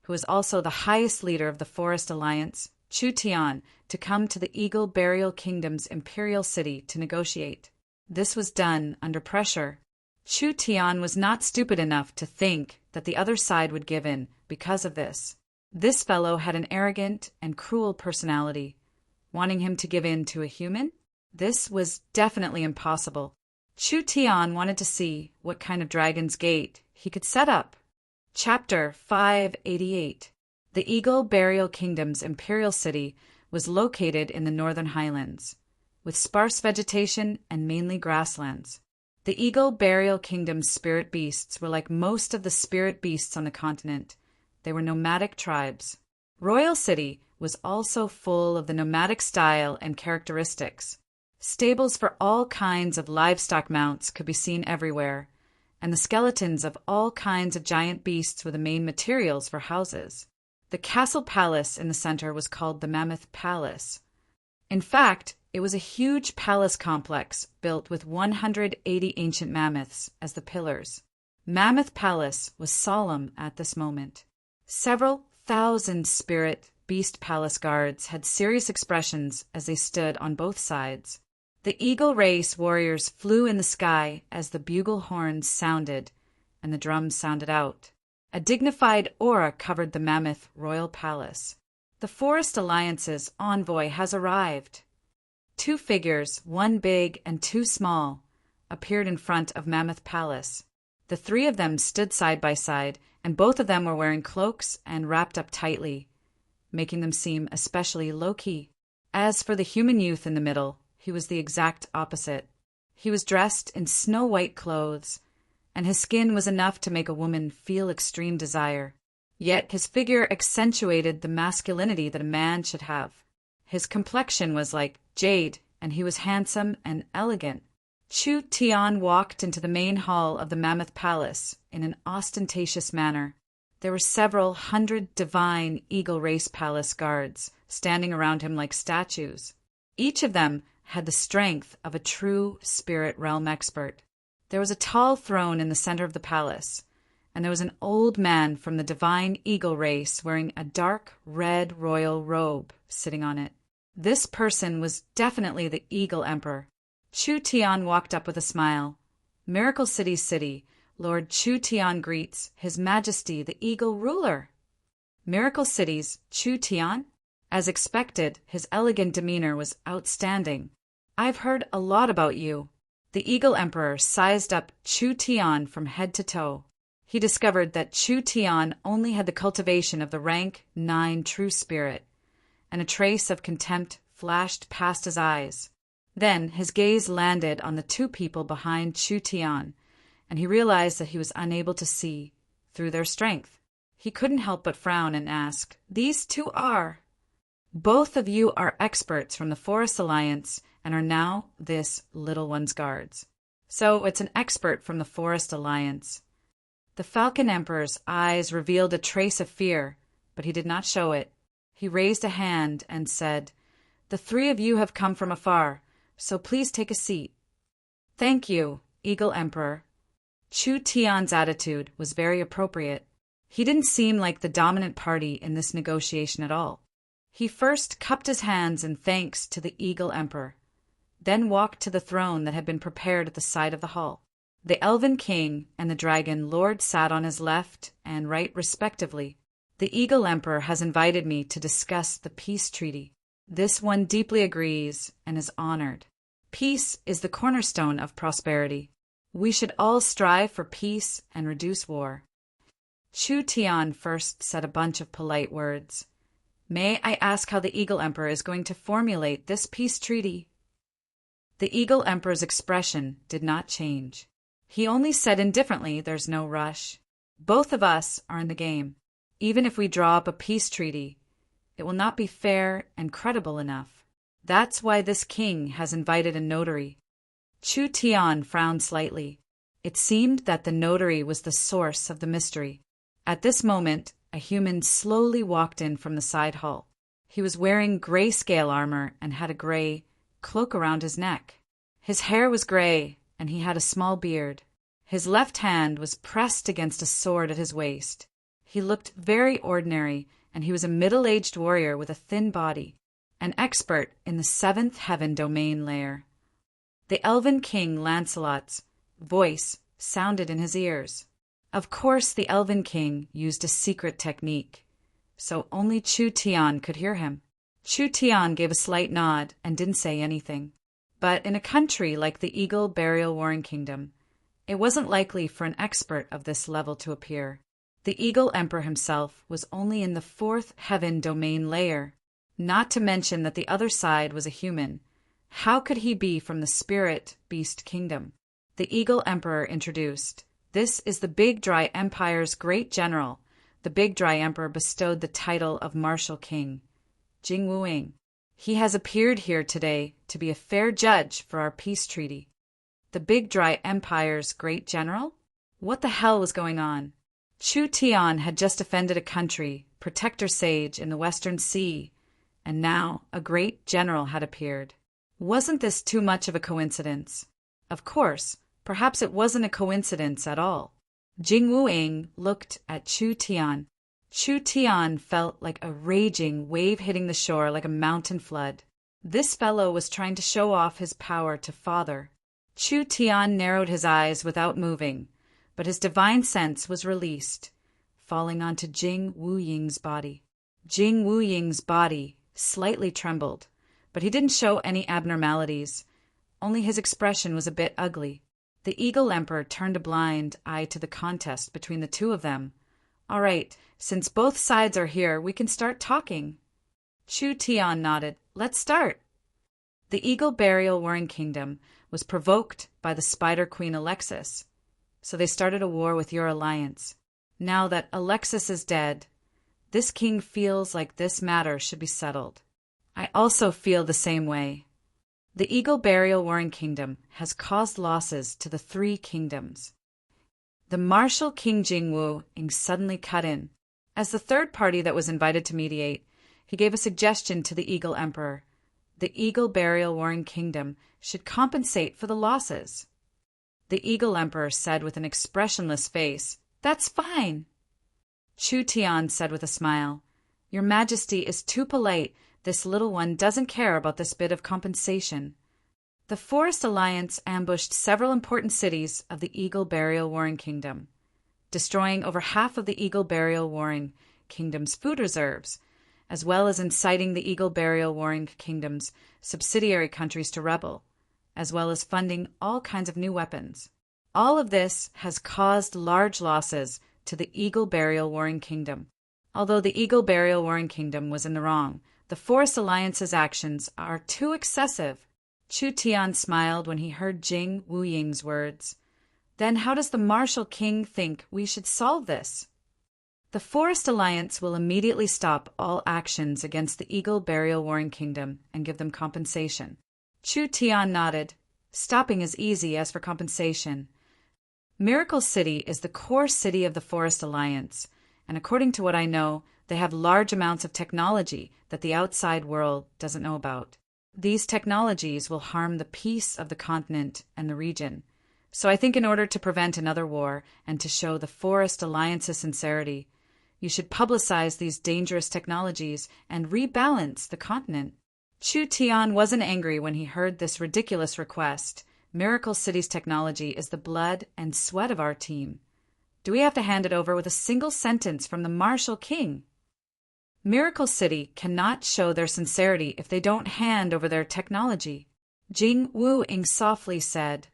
who was also the highest leader of the Forest Alliance, Chu Tian, to come to the Eagle Burial Kingdom's imperial city to negotiate. This was done under pressure. Chu Tian was not stupid enough to think that the other side would give in because of this. This fellow had an arrogant and cruel personality. Wanting him to give in to a human? This was definitely impossible. Chu Tian wanted to see what kind of dragon's gate he could set up. Chapter 588. The Eagle Burial Kingdom's imperial city was located in the northern highlands, with sparse vegetation and mainly grasslands. The Eagle Burial Kingdom's spirit beasts were like most of the spirit beasts on the continent. They were nomadic tribes. Royal City was also full of the nomadic style and characteristics. Stables for all kinds of livestock mounts could be seen everywhere, and the skeletons of all kinds of giant beasts were the main materials for houses. The castle palace in the center was called the Mammoth Palace. In fact, it was a huge palace complex built with 180 ancient mammoths as the pillars. Mammoth Palace was solemn at this moment. Several thousand spirit beast palace guards had serious expressions as they stood on both sides. The eagle race warriors flew in the sky as the bugle horns sounded and the drums sounded out. A dignified aura covered the Mammoth Royal Palace. The Forest Alliance's envoy has arrived. Two figures, one big and two small, appeared in front of Mammoth Palace. The three of them stood side by side, and both of them were wearing cloaks and wrapped up tightly, making them seem especially low-key. As for the human youth in the middle, he was the exact opposite. He was dressed in snow-white clothes, and his skin was enough to make a woman feel extreme desire. Yet his figure accentuated the masculinity that a man should have. His complexion was like jade, and he was handsome and elegant. Chu Tian walked into the main hall of the Mammoth Palace in an ostentatious manner. There were several hundred divine Eagle Race Palace guards standing around him like statues. Each of them had the strength of a true spirit realm expert. There was a tall throne in the center of the palace, and there was an old man from the divine Eagle race wearing a dark red royal robe sitting on it. This person was definitely the Eagle Emperor. Chu Tian walked up with a smile. Miracle City, Lord Chu Tian greets His Majesty the Eagle Ruler. Miracle City's Chu Tian? As expected, his elegant demeanor was outstanding. I've heard a lot about you. The Eagle Emperor sized up Chu Tian from head to toe. He discovered that Chu Tian only had the cultivation of the rank 9 true spirit, and a trace of contempt flashed past his eyes. Then his gaze landed on the 2 people behind Chu Tian, and he realized that he was unable to see through their strength. He couldn't help but frown and ask, "These 2 are?" "Both of you are experts from the Forest Alliance and are now this little one's guards." So it's an expert from the Forest Alliance. The Falcon Emperor's eyes revealed a trace of fear, but he did not show it. He raised a hand and said, "The 3 of you have come from afar, so please take a seat." "Thank you, Eagle Emperor." Chu Tian's attitude was very appropriate. He didn't seem like the dominant party in this negotiation at all. He first cupped his hands in thanks to the Eagle Emperor, then walked to the throne that had been prepared at the side of the hall. The Elven King and the Dragon Lord sat on his left and right respectively. "The Eagle Emperor has invited me to discuss the peace treaty. This one deeply agrees and is honored. Peace is the cornerstone of prosperity. We should all strive for peace and reduce war." Chu Tian first said a bunch of polite words. "May I ask how the Eagle Emperor is going to formulate this peace treaty?" The Eagle Emperor's expression did not change. He only said indifferently, "There's no rush. Both of us are in the game. Even if we draw up a peace treaty, it will not be fair and credible enough. That's why this king has invited a notary." Chu Tian frowned slightly. It seemed that the notary was the source of the mystery. At this moment, a human slowly walked in from the side hall. He was wearing gray-scale armor and had a gray cloak around his neck. His hair was gray, and he had a small beard. His left hand was pressed against a sword at his waist. He looked very ordinary, and he was a middle-aged warrior with a thin body, an expert in the 7th heaven domain layer. The Elven King Lancelot's voice sounded in his ears. Of course, the Elven King used a secret technique, so only Chu Tian could hear him. Chu Tian gave a slight nod and didn't say anything. But in a country like the Eagle Burial Warring Kingdom, it wasn't likely for an expert of this level to appear. The Eagle Emperor himself was only in the 4th heaven domain layer, not to mention that the other side was a human. How could he be from the Spirit Beast Kingdom? The Eagle Emperor introduced, "This is the Big Dry Empire's great general." The Big Dry Emperor bestowed the title of Martial King, Jing Wuing. "He has appeared here today to be a fair judge for our peace treaty." The Big Dry Empire's great general? What the hell was going on? Chu Tian had just defended a country, protector sage in the Western Sea, and now a great general had appeared. Wasn't this too much of a coincidence? Of course, perhaps it wasn't a coincidence at all. Jing Wuing looked at Chu Tian. Chu Tian felt like a raging wave hitting the shore like a mountain flood. This fellow was trying to show off his power to father. Chu Tian narrowed his eyes without moving, but his divine sense was released, falling onto Jing Wuying's body. Jing Wuying's body slightly trembled, but he didn't show any abnormalities. Only his expression was a bit ugly. The Eagle Emperor turned a blind eye to the contest between the 2 of them. "All right, since both sides are here, we can start talking." Chu Tian nodded. "Let's start." The Eagle Burial Warring Kingdom was provoked by the Spider Queen Alexis, so they started a war with your alliance. Now that Alexis is dead, this king feels like this matter should be settled. I also feel the same way. The Eagle Burial Warring Kingdom has caused losses to the three kingdoms. The martial King Jingwu suddenly cut in. As the third party that was invited to mediate, he gave a suggestion to the Eagle Emperor. The Eagle Burial Warring Kingdom should compensate for the losses. The Eagle Emperor said with an expressionless face, "That's fine." Chu Tian said with a smile, "Your Majesty is too polite. This little one doesn't care about this bit of compensation." The Forest Alliance ambushed several important cities of the Eagle Burial Warring Kingdom, destroying over half of the Eagle Burial Warring Kingdom's food reserves, as well as inciting the Eagle Burial Warring Kingdom's subsidiary countries to rebel, as well as funding all kinds of new weapons. All of this has caused large losses to the Eagle Burial Warring Kingdom. Although the Eagle Burial Warring Kingdom was in the wrong, the Forest Alliance's actions are too excessive. Chu Tian smiled when he heard Jing Wuying's words. Then how does the martial king think we should solve this? The Forest Alliance will immediately stop all actions against the Eagle Burial Warring Kingdom and give them compensation. Chu Tian nodded. Stopping is easy as for compensation. Miracle City is the core city of the Forest Alliance, and according to what I know, they have large amounts of technology that the outside world doesn't know about. These technologies will harm the peace of the continent and the region. So I think in order to prevent another war and to show the Forest Alliance's sincerity, you should publicize these dangerous technologies and rebalance the continent. Chu Tian wasn't angry when he heard this ridiculous request. Miracle City's technology is the blood and sweat of our team. Do we have to hand it over with a single sentence from the martial king? Miracle City cannot show their sincerity if they don't hand over their technology. Jing Wuying softly said,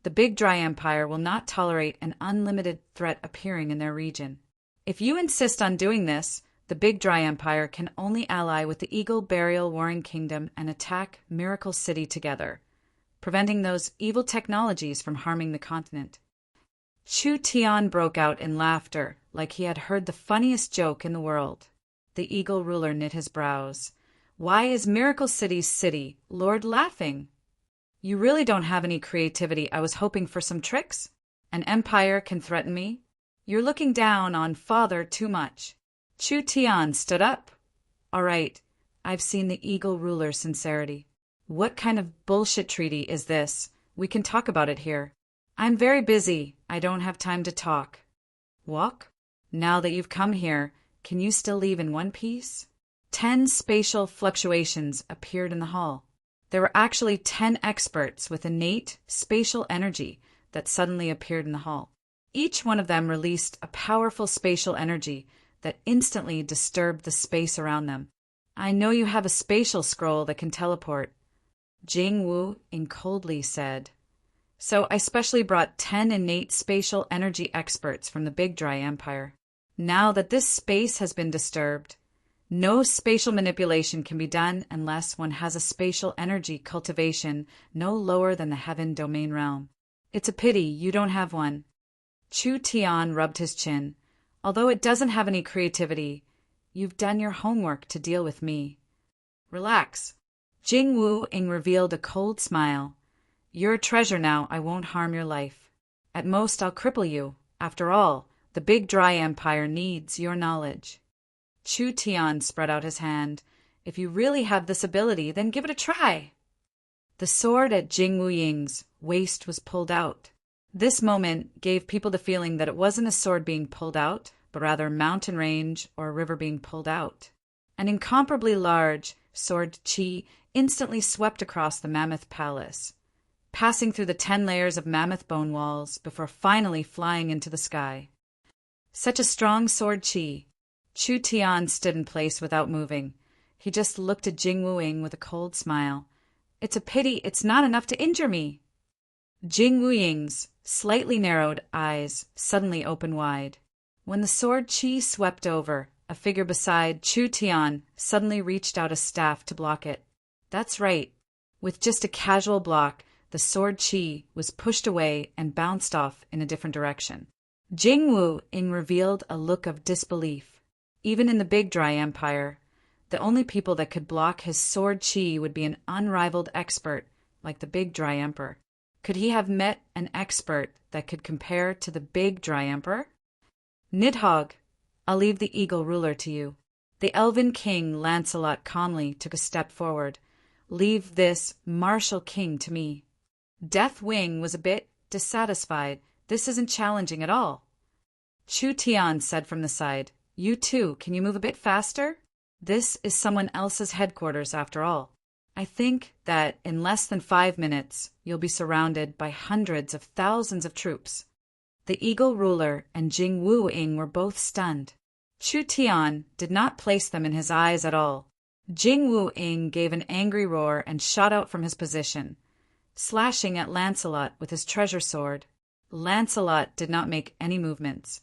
"The Big Dry Empire will not tolerate an unlimited threat appearing in their region. If you insist on doing this, the Big Dry Empire can only ally with the Eagle Burial Warring Kingdom and attack Miracle City together, preventing those evil technologies from harming the continent." Chu Tian broke out in laughter like he had heard the funniest joke in the world. The eagle ruler knit his brows. Why is Miracle City's city lord laughing? You really don't have any creativity. I was hoping for some tricks. An empire can threaten me? You're looking down on father too much. Chu Tian stood up. All right, I've seen the eagle ruler's sincerity. What kind of bullshit treaty is this? We can talk about it here. I'm very busy. I don't have time to talk. Walk? Now that you've come here, can you still leave in one piece? 10 spatial fluctuations appeared in the hall. There were actually 10 experts with innate spatial energy that suddenly appeared in the hall. Each one of them released a powerful spatial energy that instantly disturbed the space around them. I know you have a spatial scroll that can teleport, Jing Wuying coldly said. So I specially brought 10 innate spatial energy experts from the Big Dry Empire. Now that this space has been disturbed, no spatial manipulation can be done unless one has a spatial energy cultivation no lower than the heaven domain realm. It's a pity you don't have one. Chu Tian rubbed his chin. Although it doesn't have any creativity, you've done your homework to deal with me. Relax. Jing Wuying revealed a cold smile. You're a treasure now. I won't harm your life. At most, I'll cripple you. After all, the Big Dry Empire needs your knowledge. Chu Tian spread out his hand. If you really have this ability, then give it a try. The sword at Jing Wuying's waist was pulled out. This moment gave people the feeling that it wasn't a sword being pulled out, but rather a mountain range or a river being pulled out. An incomparably large sword chi instantly swept across the mammoth palace, passing through the 10 layers of mammoth bone walls before finally flying into the sky. Such a strong sword chi. Chu Tian stood in place without moving. He just looked at Jing Wuying with a cold smile. It's a pity it's not enough to injure me. Jing Wuying's slightly narrowed eyes suddenly opened wide. When the sword chi swept over, a figure beside Chu Tian suddenly reached out a staff to block it. That's right. With just a casual block, the sword chi was pushed away and bounced off in a different direction. Jing Wuying revealed a look of disbelief. Even in the Big Dry Empire, The only people that could block his sword chi would be an unrivaled expert like the Big Dry Emperor. Could he have met an expert that could compare to the Big Dry Emperor? Nidhogg, I'll leave the Eagle Ruler to you. The Elven King Lancelot calmly took a step forward. Leave this martial king to me. Deathwing was a bit dissatisfied. This isn't challenging at all. Chu Tian said from the side, You too, can you move a bit faster? This is someone else's headquarters after all. I think that in less than 5 minutes, you'll be surrounded by hundreds of thousands of troops. The Eagle Ruler and Jing Wu-ing were both stunned. Chu Tian did not place them in his eyes at all. Jing Wu-ing gave an angry roar and shot out from his position, slashing at Lancelot with his treasure sword. Lancelot did not make any movements,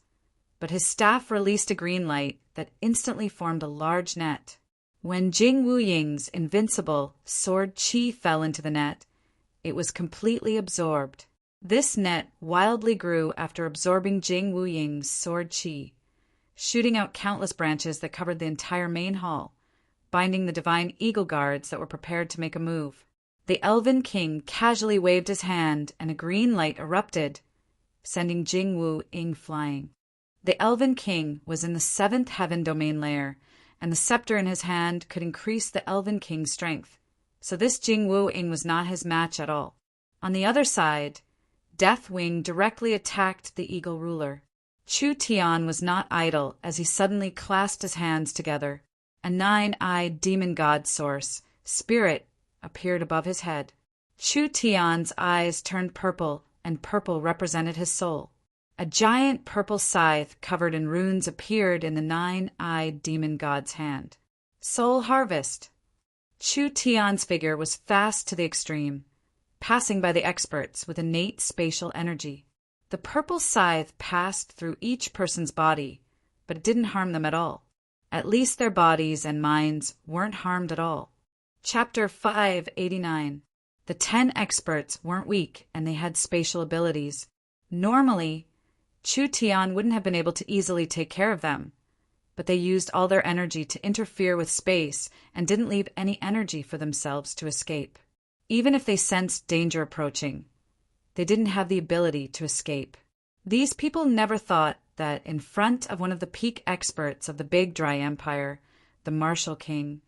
but his staff released a green light that instantly formed a large net. When Jing Wu-ying's invincible sword chi fell into the net, it was completely absorbed. This net wildly grew after absorbing Jing Wu-ying's sword chi, shooting out countless branches that covered the entire main hall, binding the divine eagle guards that were prepared to make a move. The Elven King casually waved his hand and a green light erupted, sending Jing Wu-ying flying. The Elven King was in the 7th heaven domain layer, and the scepter in his hand could increase the Elven King's strength, so this Jing Wu-ying was not his match at all. On the other side, Deathwing directly attacked the Eagle Ruler. Chu Tian was not idle as he suddenly clasped his hands together. A 9-eyed demon god source, Spirit, appeared above his head. Chu Tian's eyes turned purple, and purple represented his soul. A giant purple scythe covered in runes appeared in the 9-eyed demon god's hand. Soul Harvest. Chu Tian's figure was fast to the extreme, passing by the experts with innate spatial energy. The purple scythe passed through each person's body, but it didn't harm them at all. At least their bodies and minds weren't harmed at all. Chapter 589. The 10 experts weren't weak, and they had spatial abilities. Normally, Chu Tian wouldn't have been able to easily take care of them, but they used all their energy to interfere with space and didn't leave any energy for themselves to escape. Even if they sensed danger approaching, they didn't have the ability to escape. These people never thought that in front of one of the peak experts of the Big Dry Empire, the Martial King,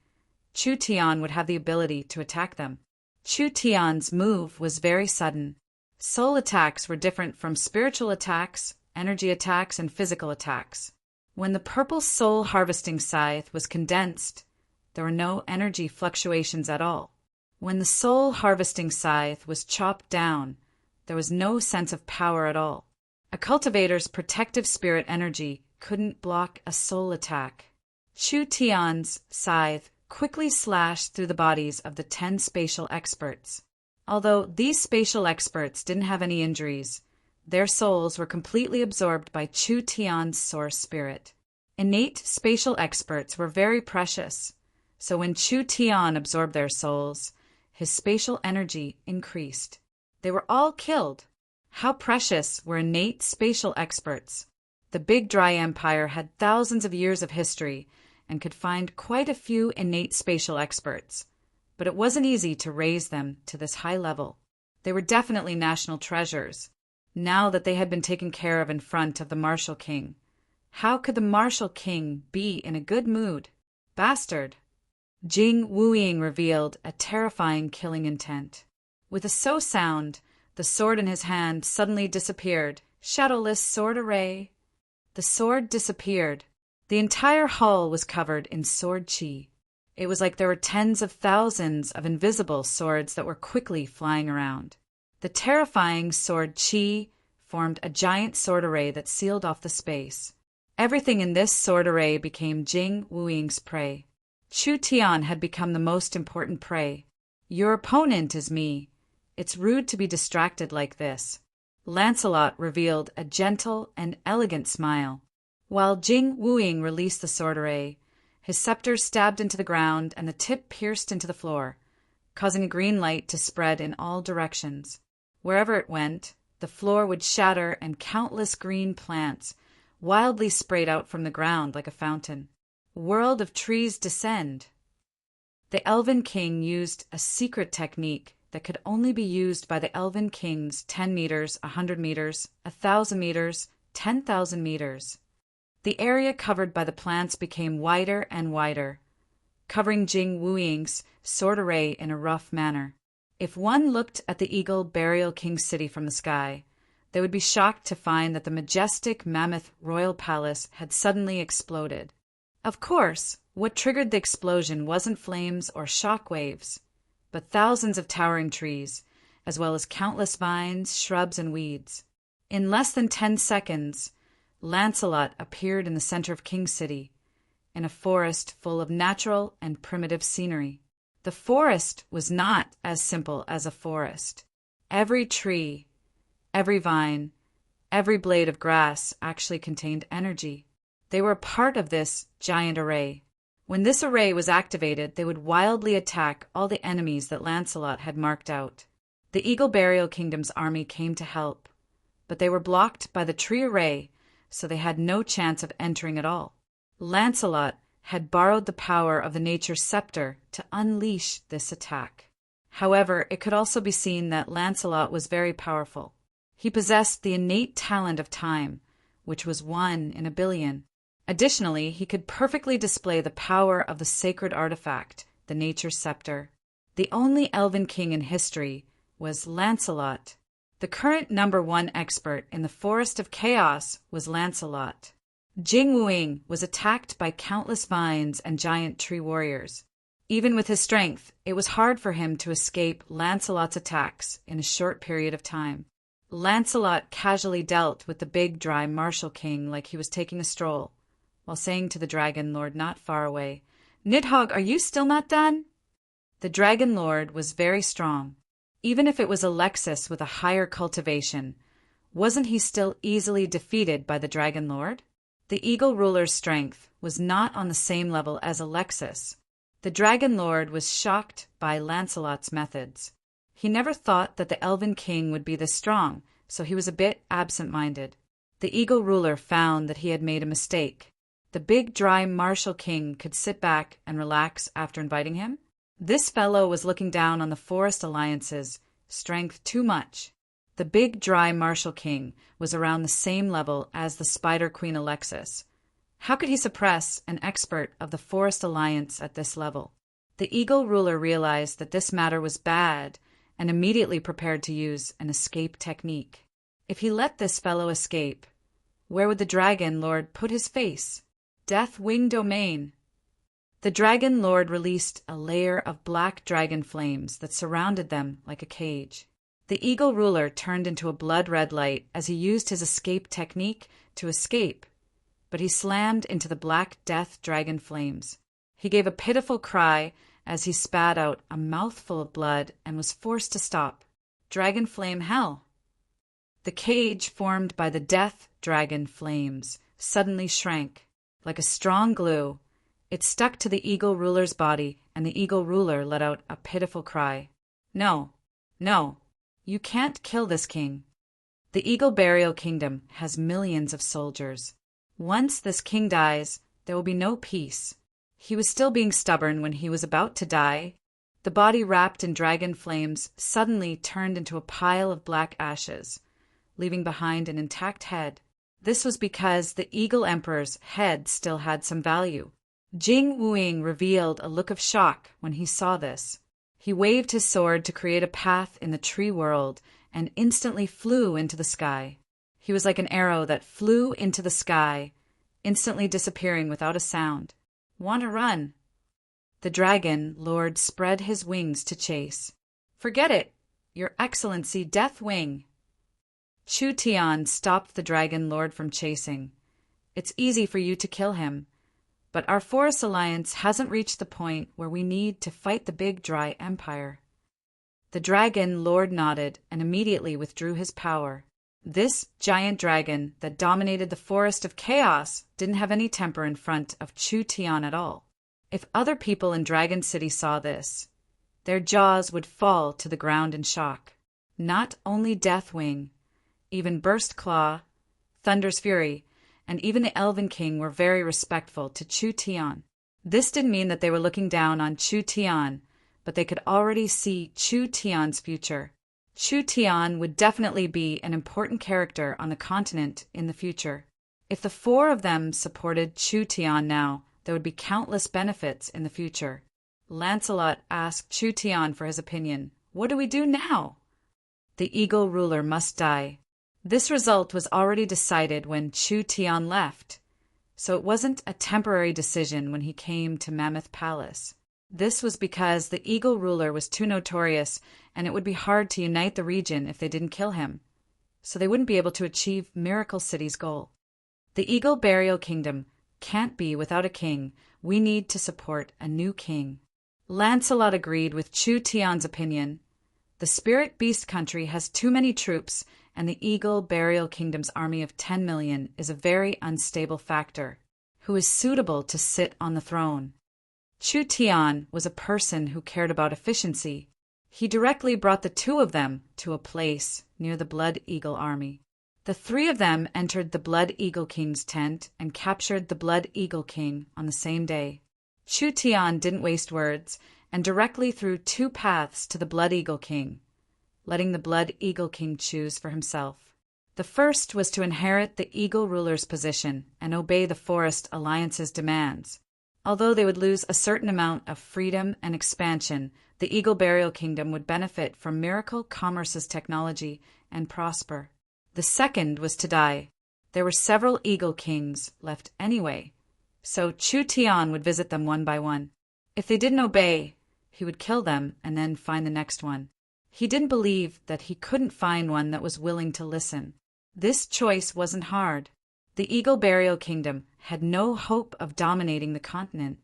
Chu Tian would have the ability to attack them. Chu Tian's move was very sudden. Soul attacks were different from spiritual attacks, energy attacks, and physical attacks. When the purple soul harvesting scythe was condensed, there were no energy fluctuations at all. When the soul harvesting scythe was chopped down, there was no sense of power at all. A cultivator's protective spirit energy couldn't block a soul attack. Chu Tian's scythe quickly slashed through the bodies of the 10 spatial experts. Although these spatial experts didn't have any injuries, their souls were completely absorbed by Chu Tian's source spirit. Innate spatial experts were very precious, so when Chu Tian absorbed their souls, his spatial energy increased. They were all killed. How precious were innate spatial experts! The Big Dry Empire had thousands of years of history and could find quite a few innate spatial experts, but it wasn't easy to raise them to this high level. They were definitely national treasures, now that they had been taken care of in front of the Martial King. How could the Martial King be in a good mood? Bastard! Jing Wu-ying revealed a terrifying killing intent. With a so sound, the sword in his hand suddenly disappeared. Shadowless sword array. The sword disappeared. The entire hall was covered in sword chi. It was like there were tens of thousands of invisible swords that were quickly flying around. The terrifying sword chi formed a giant sword array that sealed off the space. Everything in this sword array became Jing Wu-ying's prey. Chu Tian had become the most important prey. Your opponent is me. It's rude to be distracted like this. Lancelot revealed a gentle and elegant smile. While Jing Wu-ying released the sword array, his scepter stabbed into the ground and the tip pierced into the floor, causing a green light to spread in all directions. Wherever it went, the floor would shatter and countless green plants wildly sprayed out from the ground like a fountain. World of trees descend. The Elven King used a secret technique that could only be used by the Elven Kings 10 meters, 100 meters, 1,000 meters, 10,000 meters. The area covered by the plants became wider and wider, covering Jing Wuing's sword array in a rough manner. If one looked at the Eagle Burial King city from the sky, they would be shocked to find that the majestic mammoth royal palace had suddenly exploded. Of course, what triggered the explosion wasn't flames or shock waves, but thousands of towering trees, as well as countless vines, shrubs, and weeds. In less than 10 seconds, Lancelot appeared in the center of King City, in a forest full of natural and primitive scenery. The forest was not as simple as a forest. Every tree, every vine, every blade of grass actually contained energy. They were part of this giant array. When this array was activated, they would wildly attack all the enemies that Lancelot had marked out. The Eagle Burial Kingdom's army came to help, but they were blocked by the tree array, so they had no chance of entering at all. Lancelot had borrowed the power of the Nature Scepter to unleash this attack. However, it could also be seen that Lancelot was very powerful. He possessed the innate talent of time, which was 1 in a billion. Additionally, he could perfectly display the power of the sacred artifact, the Nature Scepter. The only Elven King in history was Lancelot. The current #1 expert in the Forest of Chaos was Lancelot. Jing Wuing was attacked by countless vines and giant tree warriors. Even with his strength, it was hard for him to escape Lancelot's attacks in a short period of time. Lancelot casually dealt with the big, dry Martial King like he was taking a stroll, while saying to the Dragon Lord not far away, "Nidhogg, are you still not done?" The Dragon Lord was very strong. Even if it was Alexis with a higher cultivation, wasn't he still easily defeated by the Dragon Lord? The Eagle Ruler's strength was not on the same level as Alexis. The Dragon Lord was shocked by Lancelot's methods. He never thought that the Elven King would be this strong, so he was a bit absent-minded. The Eagle Ruler found that he had made a mistake. The big, dry Martial King could sit back and relax after inviting him. This fellow was looking down on the Forest Alliance's strength too much. The big, dry Martial King was around the same level as the Spider Queen Alexis. How could he suppress an expert of the Forest Alliance at this level? The Eagle Ruler realized that this matter was bad and immediately prepared to use an escape technique. If he let this fellow escape, where would the Dragon Lord put his face? Death Wing Domain. The Dragon Lord released a layer of black dragon flames that surrounded them like a cage. The Eagle Ruler turned into a blood-red light as he used his escape technique to escape, but he slammed into the black death dragon flames. He gave a pitiful cry as he spat out a mouthful of blood and was forced to stop. Dragon Flame Hell. The cage formed by the death dragon flames suddenly shrank. Like a strong glue, it stuck to the Eagle Ruler's body, and the Eagle Ruler let out a pitiful cry. No, no, you can't kill this king. The Eagle Burial Kingdom has millions of soldiers. Once this king dies, there will be no peace. He was still being stubborn when he was about to die. The body wrapped in dragon flames suddenly turned into a pile of black ashes, leaving behind an intact head. This was because the Eagle Emperor's head still had some value. Jing Wuing revealed a look of shock when he saw this. He waved his sword to create a path in the tree world and instantly flew into the sky. He was like an arrow that flew into the sky, instantly disappearing without a sound. "Want to run?" The Dragon Lord spread his wings to chase. "Forget it, Your Excellency, Death Wing." Chu Tian stopped the Dragon Lord from chasing. "It's easy for you to kill him, but our Forest Alliance hasn't reached the point where we need to fight the big dry empire." The Dragon Lord nodded and immediately withdrew his power. This giant dragon that dominated the Forest of Chaos didn't have any temper in front of Chu Tian at all. If other people in Dragon City saw this, their jaws would fall to the ground in shock. Not only Deathwing, even Burst Claw, Thunder's Fury, and even the Elven King were very respectful to Chu Tian. This didn't mean that they were looking down on Chu Tian, but they could already see Chu Tian's future. Chu Tian would definitely be an important character on the continent in the future. If the four of them supported Chu Tian now, there would be countless benefits in the future. Lancelot asked Chu Tian for his opinion. What do we do now? The eagle ruler must die. This result was already decided when Chu Tian left, so it wasn't a temporary decision when he came to Mammoth Palace. This was because the eagle ruler was too notorious, and it would be hard to unite the region if they didn't kill him, so they wouldn't be able to achieve Miracle City's goal. The Eagle Burial Kingdom can't be without a king. We need to support a new king. Lancelot agreed with Chu Tian's opinion. The Spirit Beast country has too many troops, and the Eagle Burial Kingdom's army of 10 million is a very unstable factor, who is suitable to sit on the throne. Chu Tian was a person who cared about efficiency. He directly brought the two of them to a place near the Blood Eagle army. The three of them entered the Blood Eagle King's tent and captured the Blood Eagle King on the same day. Chu Tian didn't waste words and directly threw two paths to the Blood Eagle King, letting the Blood Eagle King choose for himself. The first was to inherit the Eagle ruler's position and obey the Forest Alliance's demands. Although they would lose a certain amount of freedom and expansion, the Eagle Burial Kingdom would benefit from Miracle Commerce's technology and prosper. The second was to die. There were several Eagle Kings left anyway, so Chu Tian would visit them one by one. If they didn't obey, he would kill them and then find the next one. He didn't believe that he couldn't find one that was willing to listen. This choice wasn't hard. The Eagle Burial Kingdom had no hope of dominating the continent.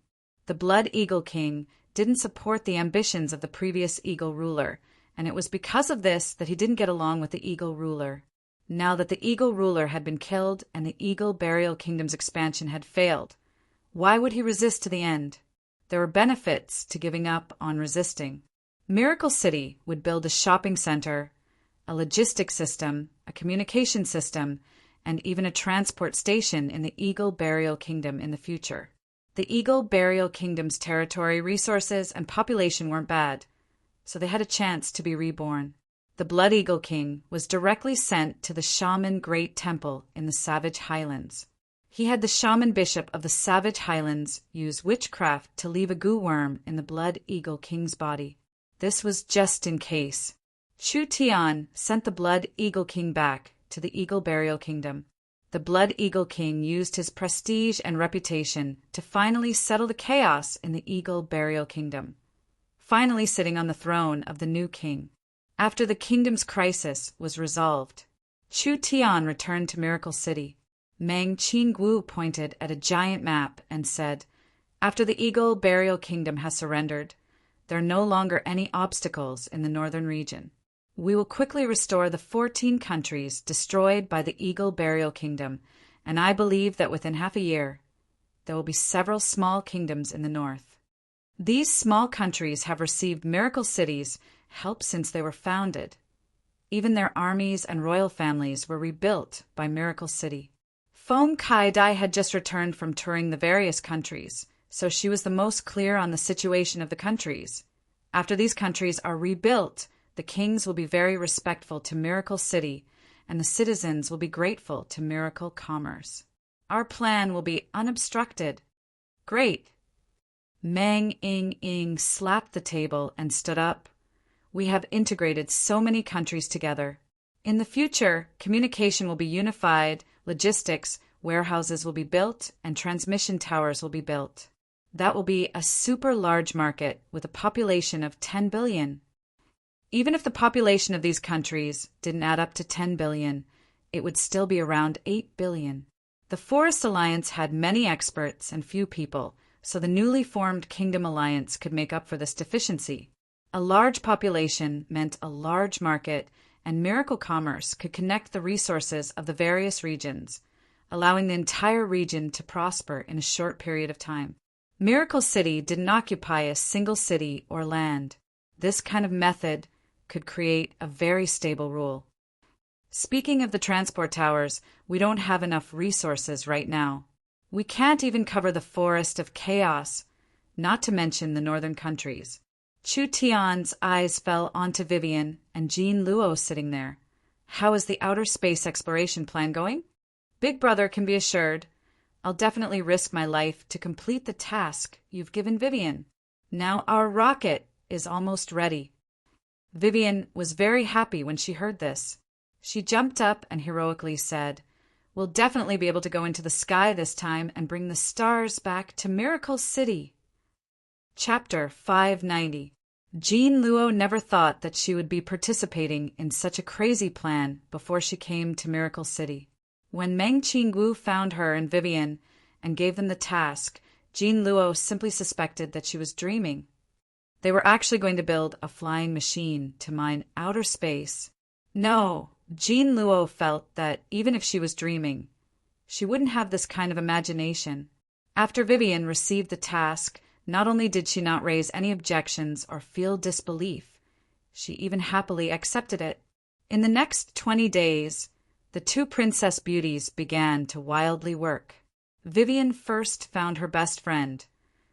The Blood Eagle King didn't support the ambitions of the previous Eagle ruler, and it was because of this that he didn't get along with the Eagle ruler. Now that the Eagle ruler had been killed and the Eagle Burial Kingdom's expansion had failed, why would he resist to the end? There were benefits to giving up on resisting. Miracle City would build a shopping center, a logistics system, a communication system, and even a transport station in the Eagle Burial Kingdom in the future. The Eagle Burial Kingdom's territory, resources, and population weren't bad, so they had a chance to be reborn. The Blood Eagle King was directly sent to the Shaman Great Temple in the Savage Highlands. He had the Shaman Bishop of the Savage Highlands use witchcraft to leave a goo worm in the Blood Eagle King's body. This was just in case. Chu Tian sent the Blood Eagle King back to the Eagle Burial Kingdom. The Blood Eagle King used his prestige and reputation to finally settle the chaos in the Eagle Burial Kingdom, finally sitting on the throne of the new king. After the kingdom's crisis was resolved, Chu Tian returned to Miracle City. Meng Qingguo pointed at a giant map and said, "After the Eagle Burial Kingdom has surrendered, there are no longer any obstacles in the northern region. We will quickly restore the 14 countries destroyed by the Eagle Burial Kingdom, and I believe that within half a year, there will be several small kingdoms in the north. These small countries have received Miracle Cities help since they were founded. Even their armies and royal families were rebuilt by Miracle City." Feng Kai-dai had just returned from touring the various countries, so she was the most clear on the situation of the countries. After these countries are rebuilt, the kings will be very respectful to Miracle City, and the citizens will be grateful to Miracle Commerce. Our plan will be unobstructed. Great. Meng Ying slapped the table and stood up. We have integrated so many countries together. In the future, communication will be unified, logistics, warehouses will be built, and transmission towers will be built. That will be a super large market with a population of 10 billion. Even if the population of these countries didn't add up to 10 billion, it would still be around 8 billion. The Forest Alliance had many experts and few people, so the newly formed Kingdom Alliance could make up for this deficiency. A large population meant a large market, and Miracle Commerce could connect the resources of the various regions, allowing the entire region to prosper in a short period of time. Miracle City didn't occupy a single city or land. This kind of method could create a very stable rule. Speaking of the transport towers, we don't have enough resources right now. We can't even cover the Forest of Chaos not to mention the northern countries. Chu Tian's eyes fell onto Vivian and Jean Luo sitting there. How is the outer space exploration plan going? Big brother can be assured. I'll definitely risk my life to complete the task you've given Vivian. Now our rocket is almost ready. Vivian was very happy when she heard this. She jumped up and heroically said, "We'll definitely be able to go into the sky this time and bring the stars back to Miracle City." Chapter 590. Jean Luo never thought that she would be participating in such a crazy plan before she came to Miracle City. When Meng Qingwu found her and Vivian and gave them the task, Jean Luo simply suspected that she was dreaming. They were actually going to build a flying machine to mine outer space. No, Jean Luo felt that even if she was dreaming, she wouldn't have this kind of imagination. After Vivian received the task, not only did she not raise any objections or feel disbelief, she even happily accepted it. In the next 20 days, the two princess beauties began to wildly work. Vivian first found her best friend,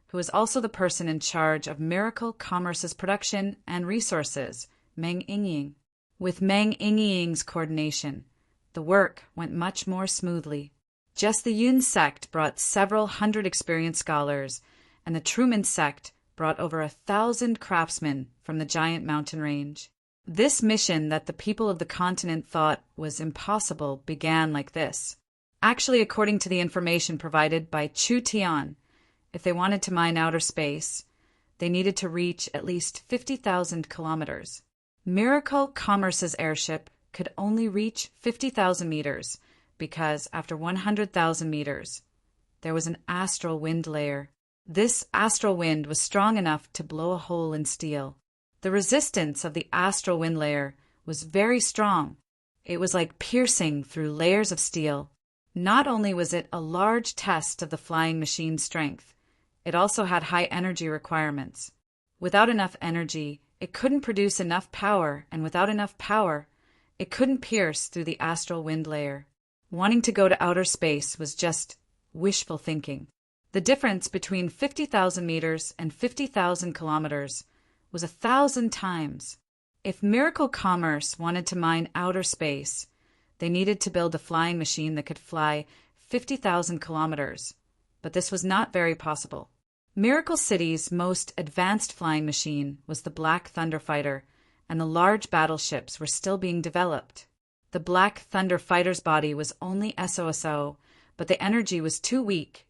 who was also the person in charge of Miracle Commerce's production and resources, Meng Yingying. With Meng Yingying's coordination, the work went much more smoothly. Just the Yun sect brought several hundred experienced scholars, and the Truman sect brought over 1,000 craftsmen from the giant mountain range. This mission that the people of the continent thought was impossible began like this. Actually, according to the information provided by Chu Tian, if they wanted to mine outer space, they needed to reach at least 50,000 kilometers. Miracle Commerce's airship could only reach 50,000 meters because after 100,000 meters, there was an astral wind layer. This astral wind was strong enough to blow a hole in steel. The resistance of the astral wind layer was very strong. It was like piercing through layers of steel. Not only was it a large test of the flying machine's strength, it also had high energy requirements. Without enough energy, it couldn't produce enough power, and without enough power, it couldn't pierce through the astral wind layer. Wanting to go to outer space was just wishful thinking. The difference between 50,000 meters and 50,000 kilometers was 1,000 times. If Miracle Commerce wanted to mine outer space, they needed to build a flying machine that could fly 50,000 kilometers, but this was not very possible. Miracle City's most advanced flying machine was the Black Thunder Fighter, and the large battleships were still being developed. The Black Thunder Fighter's body was only SOSO, but the energy was too weak.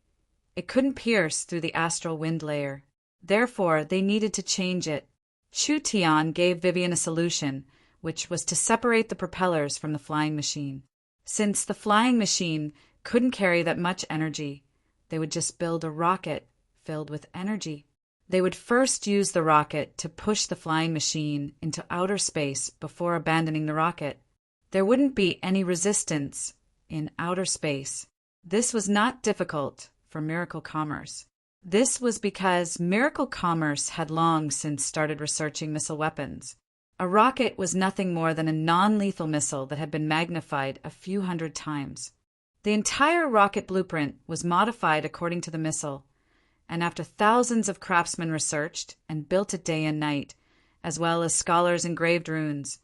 It couldn't pierce through the astral wind layer. Therefore, they needed to change it. Chu Tian gave Vivian a solution, which was to separate the propellers from the flying machine. Since the flying machine couldn't carry that much energy, they would just build a rocket filled with energy. They would first use the rocket to push the flying machine into outer space before abandoning the rocket. There wouldn't be any resistance in outer space. This was not difficult for Miracle Commerce. This was because Miracle Commerce had long since started researching missile weapons. A rocket was nothing more than a non-lethal missile that had been magnified a few hundred times. The entire rocket blueprint was modified according to the missile, and after thousands of craftsmen researched and built it day and night, as well as scholars engraved runes,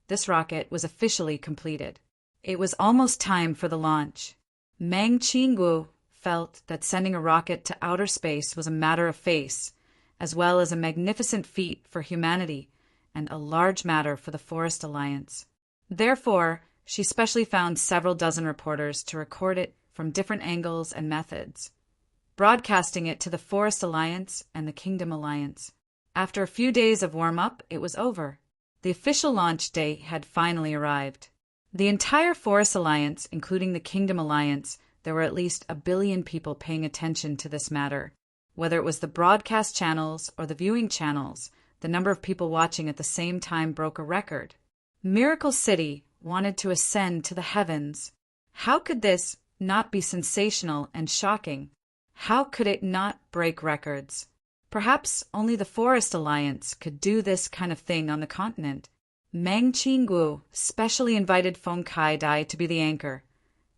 this rocket was officially completed. It was almost time for the launch. Meng Qingwu felt that sending a rocket to outer space was a matter of face, as well as a magnificent feat for humanity and a large matter for the Forest Alliance. Therefore, she specially found several dozen reporters to record it from different angles and methods, broadcasting it to the Forest Alliance and the Kingdom Alliance. After a few days of warm-up, it was over. The official launch day had finally arrived. The entire Forest Alliance, including the Kingdom Alliance, there were at least 1 billion people paying attention to this matter. Whether it was the broadcast channels or the viewing channels, the number of people watching at the same time broke a record. Miracle City wanted to ascend to the heavens. How could this not be sensational and shocking? How could it not break records? Perhaps only the Forest Alliance could do this kind of thing on the continent. Meng Qingwu specially invited Feng Kai Dai to be the anchor,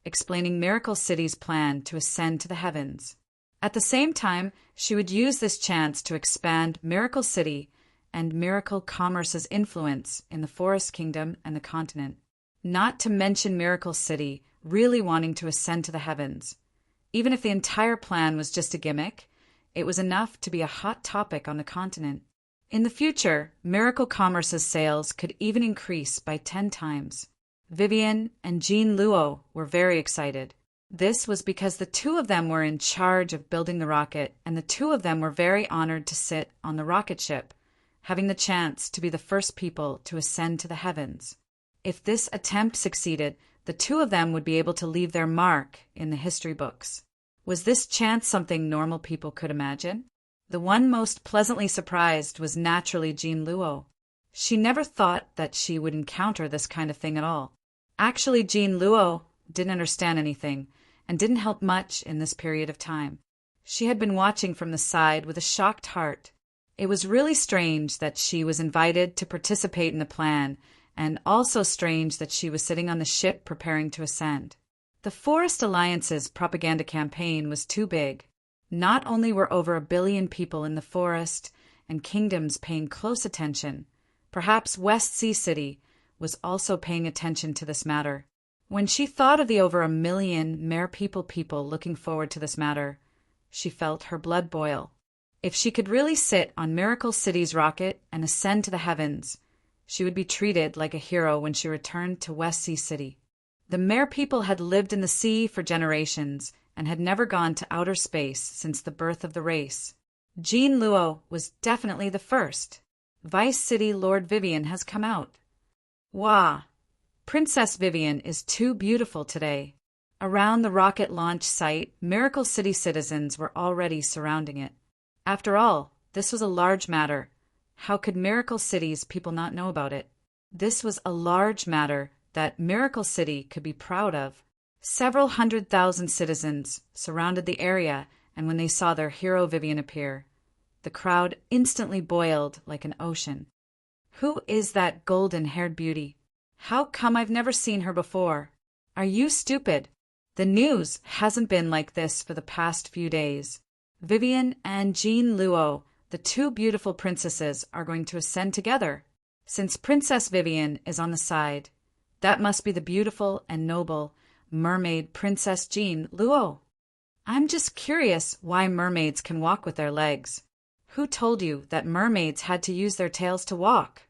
explaining Miracle City's plan to ascend to the heavens. At the same time, she would use this chance to expand Miracle City and Miracle Commerce's influence in the Forest Kingdom and the continent. Not to mention Miracle City really wanting to ascend to the heavens. Even if the entire plan was just a gimmick, it was enough to be a hot topic on the continent. In the future, Miracle Commerce's sales could even increase by 10 times. Vivian and Jean Luo were very excited. This was because the two of them were in charge of building the rocket, and the two of them were very honored to sit on the rocket ship, having the chance to be the first people to ascend to the heavens. If this attempt succeeded, the two of them would be able to leave their mark in the history books. Was this chance something normal people could imagine? The one most pleasantly surprised was naturally Jean Luo. She never thought that she would encounter this kind of thing at all. Actually, Jean Luo didn't understand anything and didn't help much in this period of time. She had been watching from the side with a shocked heart. It was really strange that she was invited to participate in the plan, and also strange that she was sitting on the ship preparing to ascend. The Forest Alliance's propaganda campaign was too big. Not only were over 1 billion people in the forest and kingdoms paying close attention, perhaps West Sea City was also paying attention to this matter. When she thought of the over 1 million mere people looking forward to this matter, she felt her blood boil. If she could really sit on Miracle City's rocket and ascend to the heavens, she would be treated like a hero when she returned to West Sea City. The mere people had lived in the sea for generations and had never gone to outer space since the birth of the race. Jean Luo was definitely the first. Vice City Lord Vivian has come out. Wah! Princess Vivian is too beautiful today. Around the rocket launch site, Miracle City citizens were already surrounding it. After all, this was a large matter. How could Miracle City's people not know about it? This was a large matter that Miracle City could be proud of. Several 100,000 citizens surrounded the area, and when they saw their hero Vivian appear, the crowd instantly boiled like an ocean. Who is that golden-haired beauty? How come I've never seen her before? Are you stupid? The news hasn't been like this for the past few days. Vivian and Jean Luo, the two beautiful princesses, are going to ascend together. Since Princess Vivian is on the side, that must be the beautiful and noble mermaid Princess Jean Luo. I'm just curious why mermaids can walk with their legs. Who told you that mermaids had to use their tails to walk?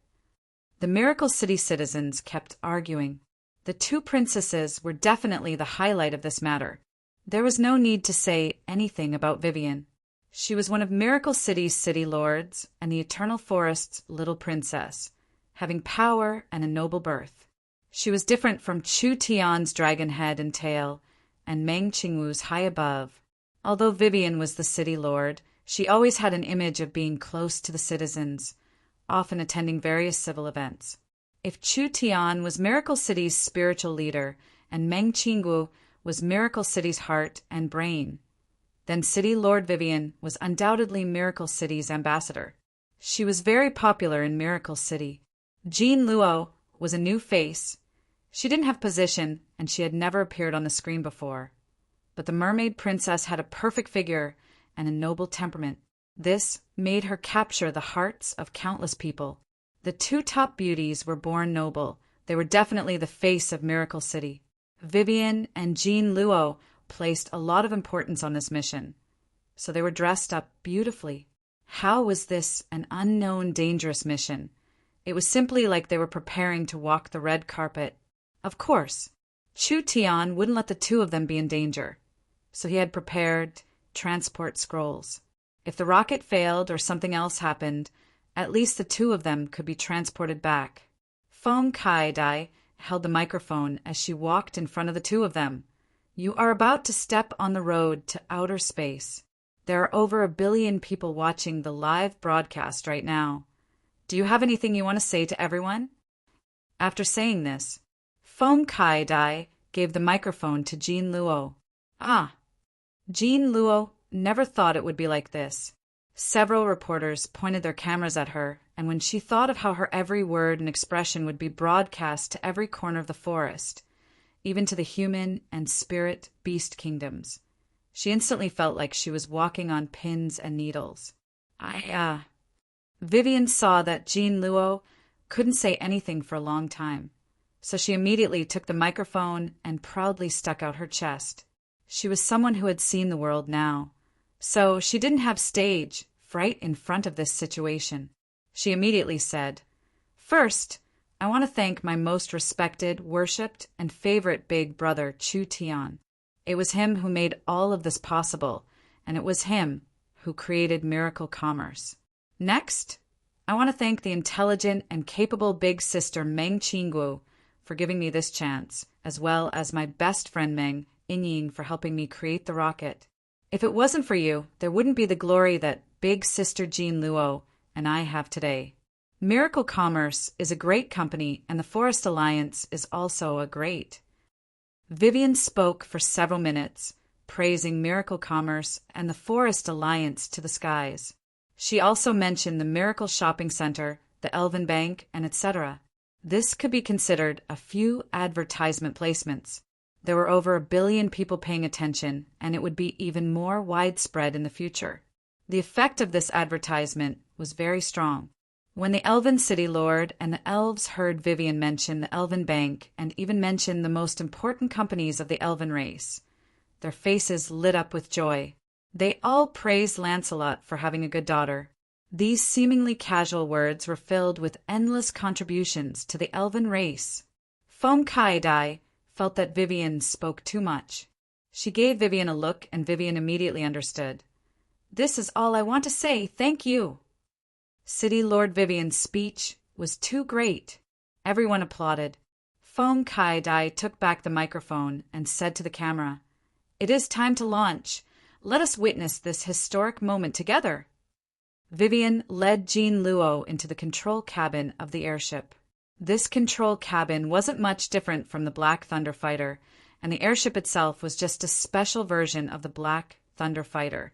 The Miracle City citizens kept arguing. The two princesses were definitely the highlight of this matter. There was no need to say anything about Vivian. She was one of Miracle City's city lords and the Eternal Forest's little princess, having power and a noble birth. She was different from Chu Tian's dragon head and tail, and Meng Qingwu's high above. Although Vivian was the city lord, she always had an image of being close to the citizens, often attending various civil events. If Chu Tian was Miracle City's spiritual leader, and Meng Qingwu was Miracle City's heart and brain, then City Lord Vivian was undoubtedly Miracle City's ambassador. She was very popular in Miracle City. Jean Luo was a new face. She didn't have position, and she had never appeared on the screen before. But the mermaid princess had a perfect figure and a noble temperament. This made her capture the hearts of countless people. The two top beauties were born noble. They were definitely the face of Miracle City. Vivian and Jean Luo placed a lot of importance on this mission, so they were dressed up beautifully. How was this an unknown, dangerous mission? It was simply like they were preparing to walk the red carpet. Of course, Chu Tian wouldn't let the two of them be in danger, so he had prepared transport scrolls. If the rocket failed or something else happened, at least the two of them could be transported back. Feng Kai-dai held the microphone as she walked in front of the two of them. You are about to step on the road to outer space. There are over 1 billion people watching the live broadcast right now. Do you have anything you want to say to everyone? After saying this, Feng Kai-dai gave the microphone to Jean Luo. Jean Luo never thought it would be like this. Several reporters pointed their cameras at her, and when she thought of how her every word and expression would be broadcast to every corner of the forest, even to the human and spirit beast kingdoms, She instantly felt like she was walking on pins and needles. Vivian saw that Jean Luo couldn't say anything for a long time, so she immediately took the microphone and proudly stuck out her chest. She was someone who had seen the world now, so she didn't have stage fright in front of this situation. She immediately said, "First, I want to thank my most respected, worshipped, and favorite big brother, Chu Tian. It was him who made all of this possible, and it was him who created Miracle Commerce. Next, I want to thank the intelligent and capable big sister Meng Qingguo for giving me this chance, as well as my best friend Meng Yingying for helping me create the rocket. If it wasn't for you, there wouldn't be the glory that big sister Jean Luo and I have today. Miracle Commerce is a great company, and the Forest Alliance is also a great." Vivian spoke for several minutes, praising Miracle Commerce and the Forest Alliance to the skies. She also mentioned the Miracle Shopping Center, the Elven Bank, and etc. This could be considered a few advertisement placements. There were over 1 billion people paying attention, and it would be even more widespread in the future. The effect of this advertisement was very strong. When the Elven City Lord and the elves heard Vivian mention the Elven Bank and even mention the most important companies of the Elven race, their faces lit up with joy. They all praised Lancelot for having a good daughter. These seemingly casual words were filled with endless contributions to the Elven race. Foam Kai Dai felt that Vivian spoke too much. She gave Vivian a look, and Vivian immediately understood. "This is all I want to say, thank you." City Lord Vivian's speech was too great. Everyone applauded. Foam Kai Dai took back the microphone and said to the camera, "It is time to launch. Let us witness this historic moment together." Vivian led Jean Luo into the control cabin of the airship. This control cabin wasn't much different from the Black Thunder Fighter, and the airship itself was just a special version of the Black Thunder Fighter.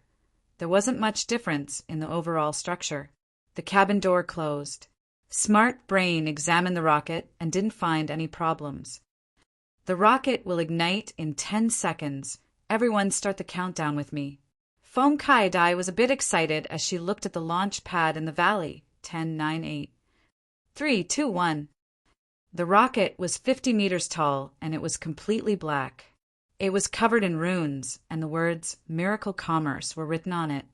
There wasn't much difference in the overall structure. The cabin door closed. Smart Brain examined the rocket and didn't find any problems. "The rocket will ignite in 10 seconds. Everyone start the countdown with me." Foam Kai Dai was a bit excited as she looked at the launch pad in the valley. 10, 9, 8. 3, 2, 1. The rocket was 50 meters tall, and it was completely black. It was covered in runes, and the words Miracle Commerce were written on it.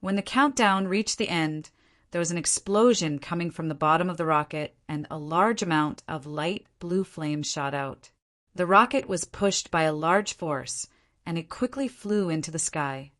When the countdown reached the end, there was an explosion coming from the bottom of the rocket, and a large amount of light blue flame shot out. The rocket was pushed by a large force, and it quickly flew into the sky.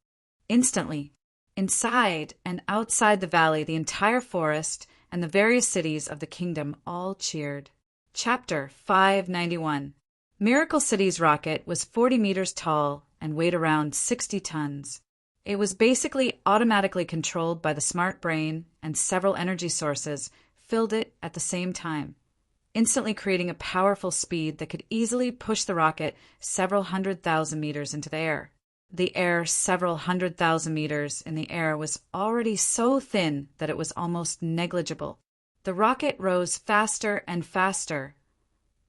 Instantly, inside and outside the valley, the entire forest and the various cities of the kingdom all cheered. Chapter 591. Miracle City's rocket was 40 meters tall and weighed around 60 tons. It was basically automatically controlled by the Smart Brain, and several energy sources filled it at the same time, instantly creating a powerful speed that could easily push the rocket several 100,000 meters into the air. The air several 100,000 meters in the air was already so thin that it was almost negligible. The rocket rose faster and faster,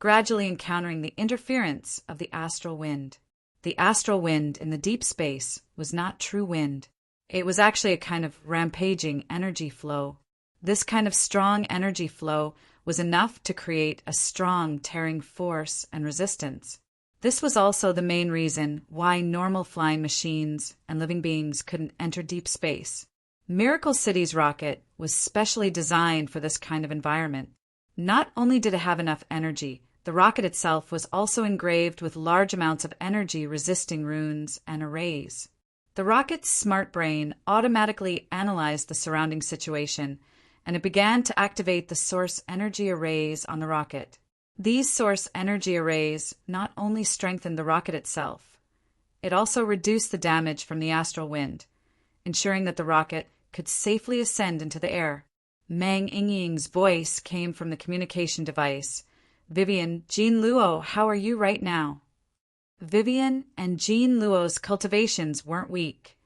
gradually encountering the interference of the astral wind. The astral wind in the deep space was not true wind. It was actually a kind of rampaging energy flow. This kind of strong energy flow was enough to create a strong tearing force and resistance. This was also the main reason why normal flying machines and living beings couldn't enter deep space. Miracle City's rocket was specially designed for this kind of environment. Not only did it have enough energy, the rocket itself was also engraved with large amounts of energy-resisting runes and arrays. The rocket's smart brain automatically analyzed the surrounding situation, and it began to activate the source energy arrays on the rocket. These source energy arrays not only strengthened the rocket itself, it also reduced the damage from the astral wind, ensuring that the rocket could safely ascend into the air. Meng Yingying's voice came from the communication device. "Vivian, Jean Luo, how are you right now?" Vivian and Jean Luo's cultivations weren't weak,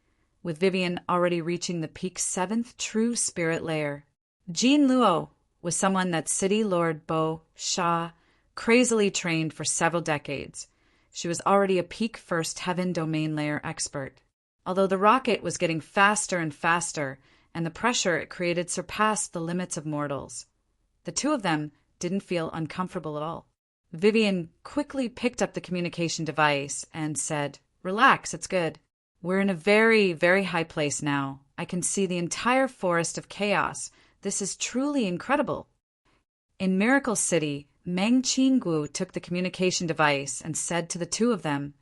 with Vivian already reaching the peak 7th true spirit layer. Jean Luo was someone that City Lord Bo Sha crazily trained for several decades. she was already a peak first heaven domain layer expert. Although the rocket was getting faster and faster, and the pressure it created surpassed the limits of mortals, the two of them didn't feel uncomfortable at all. Vivian quickly picked up the communication device and said, "Relax, it's good. We're in a very, very high place now. I can see the entire forest of chaos. This is truly incredible." In Miracle City, Meng Qinggu took the communication device and said to the two of them,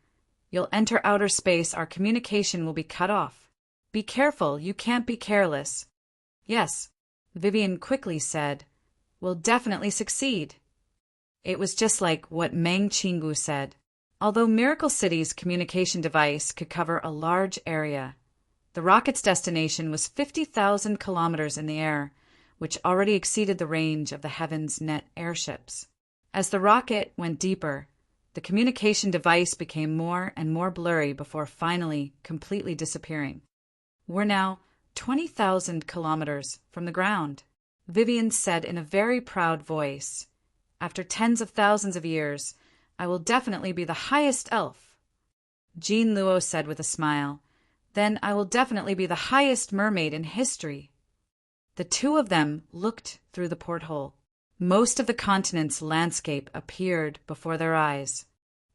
"You'll enter outer space, our communication will be cut off. Be careful, you can't be careless." "Yes," Vivian quickly said, "we'll definitely succeed." It was just like what Meng Qinggu said. Although Miracle City's communication device could cover a large area, the rocket's destination was 50,000 kilometers in the air, which already exceeded the range of the Heaven's Net airships. As the rocket went deeper, the communication device became more and more blurry before finally completely disappearing. "We're now 20,000 kilometers from the ground," Vivian said in a very proud voice. "After tens of thousands of years, I will definitely be the highest elf." Jean Luo said with a smile, "Then I will definitely be the highest mermaid in history." The two of them looked through the porthole. Most of the continent's landscape appeared before their eyes.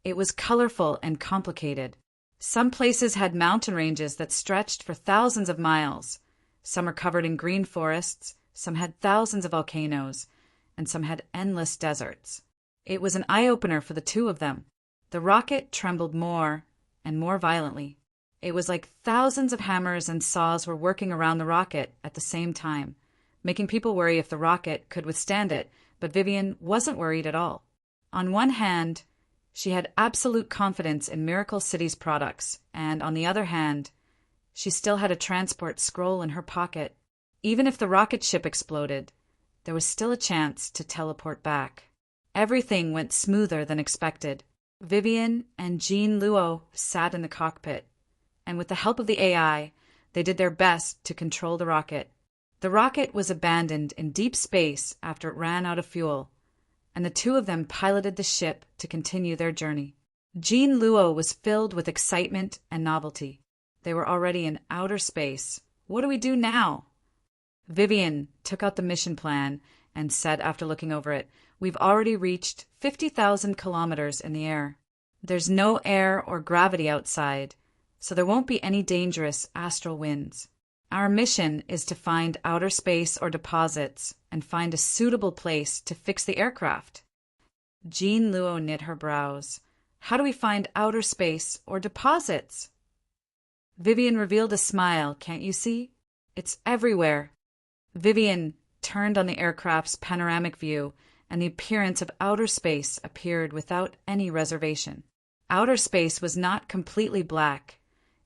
It was colorful and complicated. Some places had mountain ranges that stretched for thousands of miles. Some were covered in green forests, some had thousands of volcanoes, and some had endless deserts. It was an eye-opener for the two of them. The rocket trembled more and more violently. It was like thousands of hammers and saws were working around the rocket at the same time, making people worry if the rocket could withstand it, but Vivian wasn't worried at all. On one hand, she had absolute confidence in Miracle City's products, and on the other hand, she still had a transport scroll in her pocket. Even if the rocket ship exploded, there was still a chance to teleport back. Everything went smoother than expected. Vivian and Jean Luo sat in the cockpit, and with the help of the AI, they did their best to control the rocket. The rocket was abandoned in deep space after it ran out of fuel, and the two of them piloted the ship to continue their journey. Jean Luo was filled with excitement and novelty. They were already in outer space. What do we do now? Vivian took out the mission plan and said after looking over it, "We've already reached 50,000 kilometers in the air. There's no air or gravity outside, so there won't be any dangerous astral winds. Our mission is to find outer space or deposits and find a suitable place to fix the aircraft." Jean Luo knit her brows. "How do we find outer space or deposits?" Vivian revealed a smile. "Can't you see? It's everywhere." Vivian turned on the aircraft's panoramic view, and the appearance of outer space appeared without any reservation. Outer space was not completely black.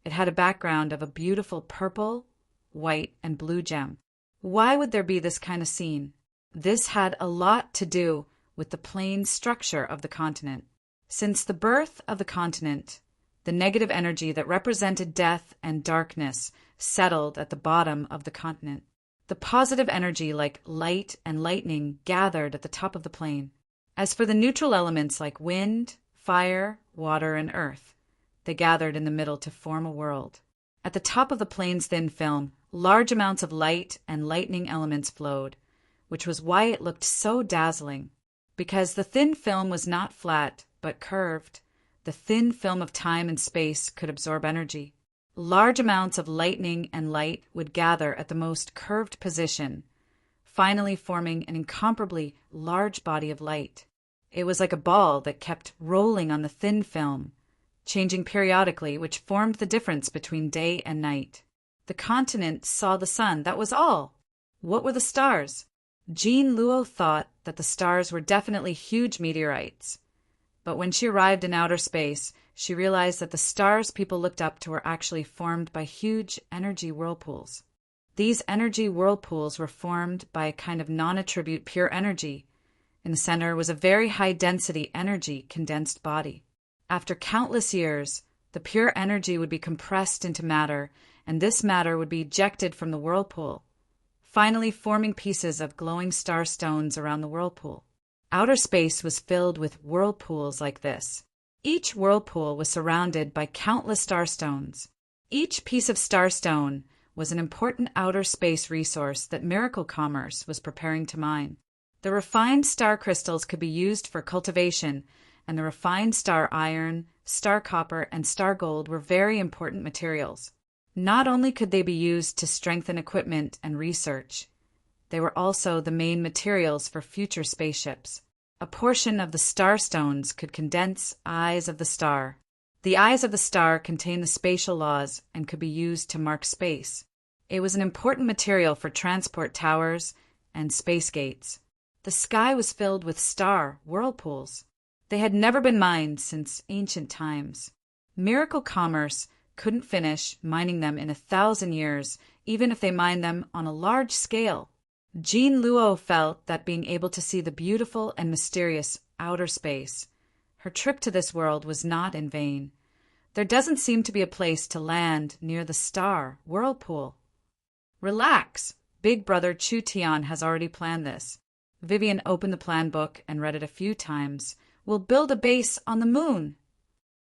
It had a background of a beautiful purple, white, and blue gem. Why would there be this kind of scene? This had a lot to do with the plane structure of the continent. Since the birth of the continent, the negative energy that represented death and darkness settled at the bottom of the continent. The positive energy like light and lightning gathered at the top of the plane. As for the neutral elements like wind, fire, water, and earth, they gathered in the middle to form a world. At the top of the plane's thin film, large amounts of light and lightning elements flowed, which was why it looked so dazzling. Because the thin film was not flat, but curved, the thin film of time and space could absorb energy. Large amounts of lightning and light would gather at the most curved position, finally forming an incomparably large body of light. It was like a ball that kept rolling on the thin film, changing periodically, which formed the difference between day and night. The continent saw the sun, that was all. What were the stars? Jean Luo thought that the stars were definitely huge meteorites. But when she arrived in outer space, she realized that the stars people looked up to were actually formed by huge energy whirlpools. These energy whirlpools were formed by a kind of non-attribute pure energy. In the center was a very high-density energy condensed body. After countless years, the pure energy would be compressed into matter, and this matter would be ejected from the whirlpool, finally forming pieces of glowing star stones around the whirlpool. Outer space was filled with whirlpools like this. Each whirlpool was surrounded by countless starstones. Each piece of starstone was an important outer space resource that Miracle Commerce was preparing to mine. The refined star crystals could be used for cultivation, and the refined star iron, star copper, and star gold were very important materials. Not only could they be used to strengthen equipment and research, they were also the main materials for future spaceships. A portion of the starstones could condense eyes of the star. The eyes of the star contained the spatial laws and could be used to mark space. It was an important material for transport towers and space gates. The sky was filled with star whirlpools. They had never been mined since ancient times. Miracle Commerce couldn't finish mining them in 1,000 years, even if they mined them on a large scale. Jean Luo felt that being able to see the beautiful and mysterious outer space, her trip to this world was not in vain. There doesn't seem to be a place to land near the star whirlpool. Relax. Big brother Chu Tian has already planned this. Vivian opened the plan book and read it a few times. We'll build a base on the moon.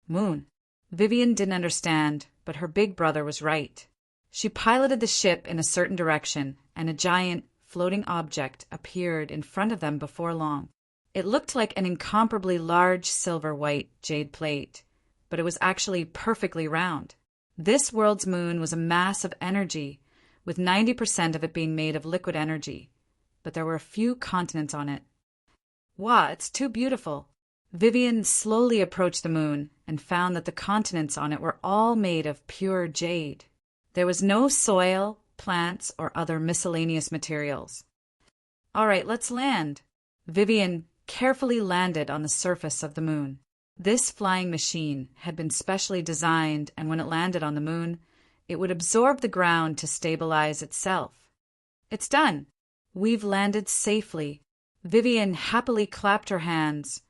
Moon. Vivian didn't understand, but her big brother was right. She piloted the ship in a certain direction, and a giant, floating object appeared in front of them before long. It looked like an incomparably large silver-white jade plate, but it was actually perfectly round. This world's moon was a mass of energy, with 90% of it being made of liquid energy, but there were a few continents on it. Wow, it's too beautiful. Vivian slowly approached the moon and found that the continents on it were all made of pure jade. There was no soil, plants, or other miscellaneous materials. All right, let's land. Vivian carefully landed on the surface of the moon. This flying machine had been specially designed, and when it landed on the moon, it would absorb the ground to stabilize itself. It's done. We've landed safely. Vivian happily clapped her hands.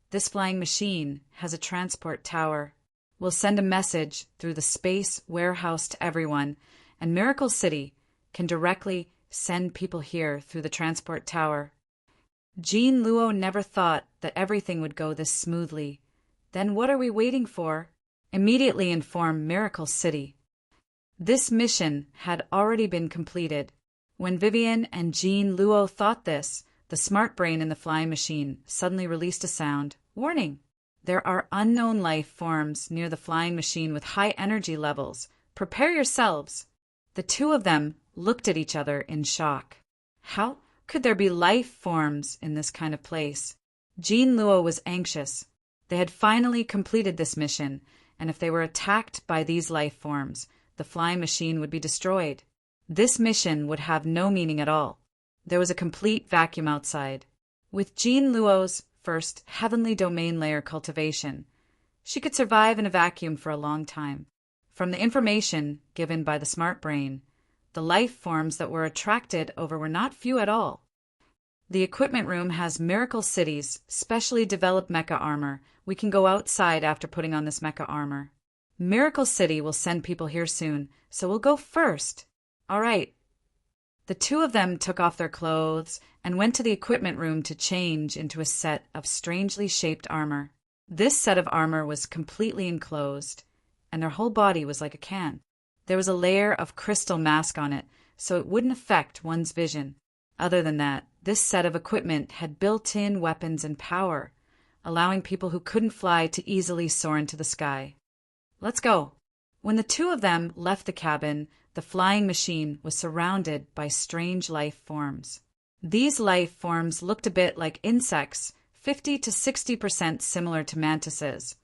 This flying machine has a transport tower. We'll send a message through the space warehouse to everyone, and Miracle City can directly send people here through the transport tower. Jean Luo never thought that everything would go this smoothly. Then what are we waiting for? Immediately inform Miracle City. This mission had already been completed. When Vivian and Jean Luo thought this, the smart brain in the flying machine suddenly released a sound. Warning! There are unknown life forms near the flying machine with high energy levels. Prepare yourselves. The two of them looked at each other in shock. How could there be life forms in this kind of place? Jean Luo was anxious. They had finally completed this mission, and if they were attacked by these life forms, the flying machine would be destroyed. This mission would have no meaning at all. There was a complete vacuum outside. With Jean Luo's first heavenly domain layer cultivation, she could survive in a vacuum for a long time. From the information given by the smart brain, the life forms that were attracted over were not few at all. The equipment room has Miracle City's specially developed mecha armor. We can go outside after putting on this mecha armor. Miracle City will send people here soon, so we'll go first. All right. The two of them took off their clothes and went to the equipment room to change into a set of strangely shaped armor. This set of armor was completely enclosed, and their whole body was like a can. There was a layer of crystal mask on it, so it wouldn't affect one's vision. Other than that, this set of equipment had built-in weapons and power, allowing people who couldn't fly to easily soar into the sky. Let's go. When the two of them left the cabin, the flying machine was surrounded by strange life forms. These life forms looked a bit like insects, 50 to 60% similar to mantises,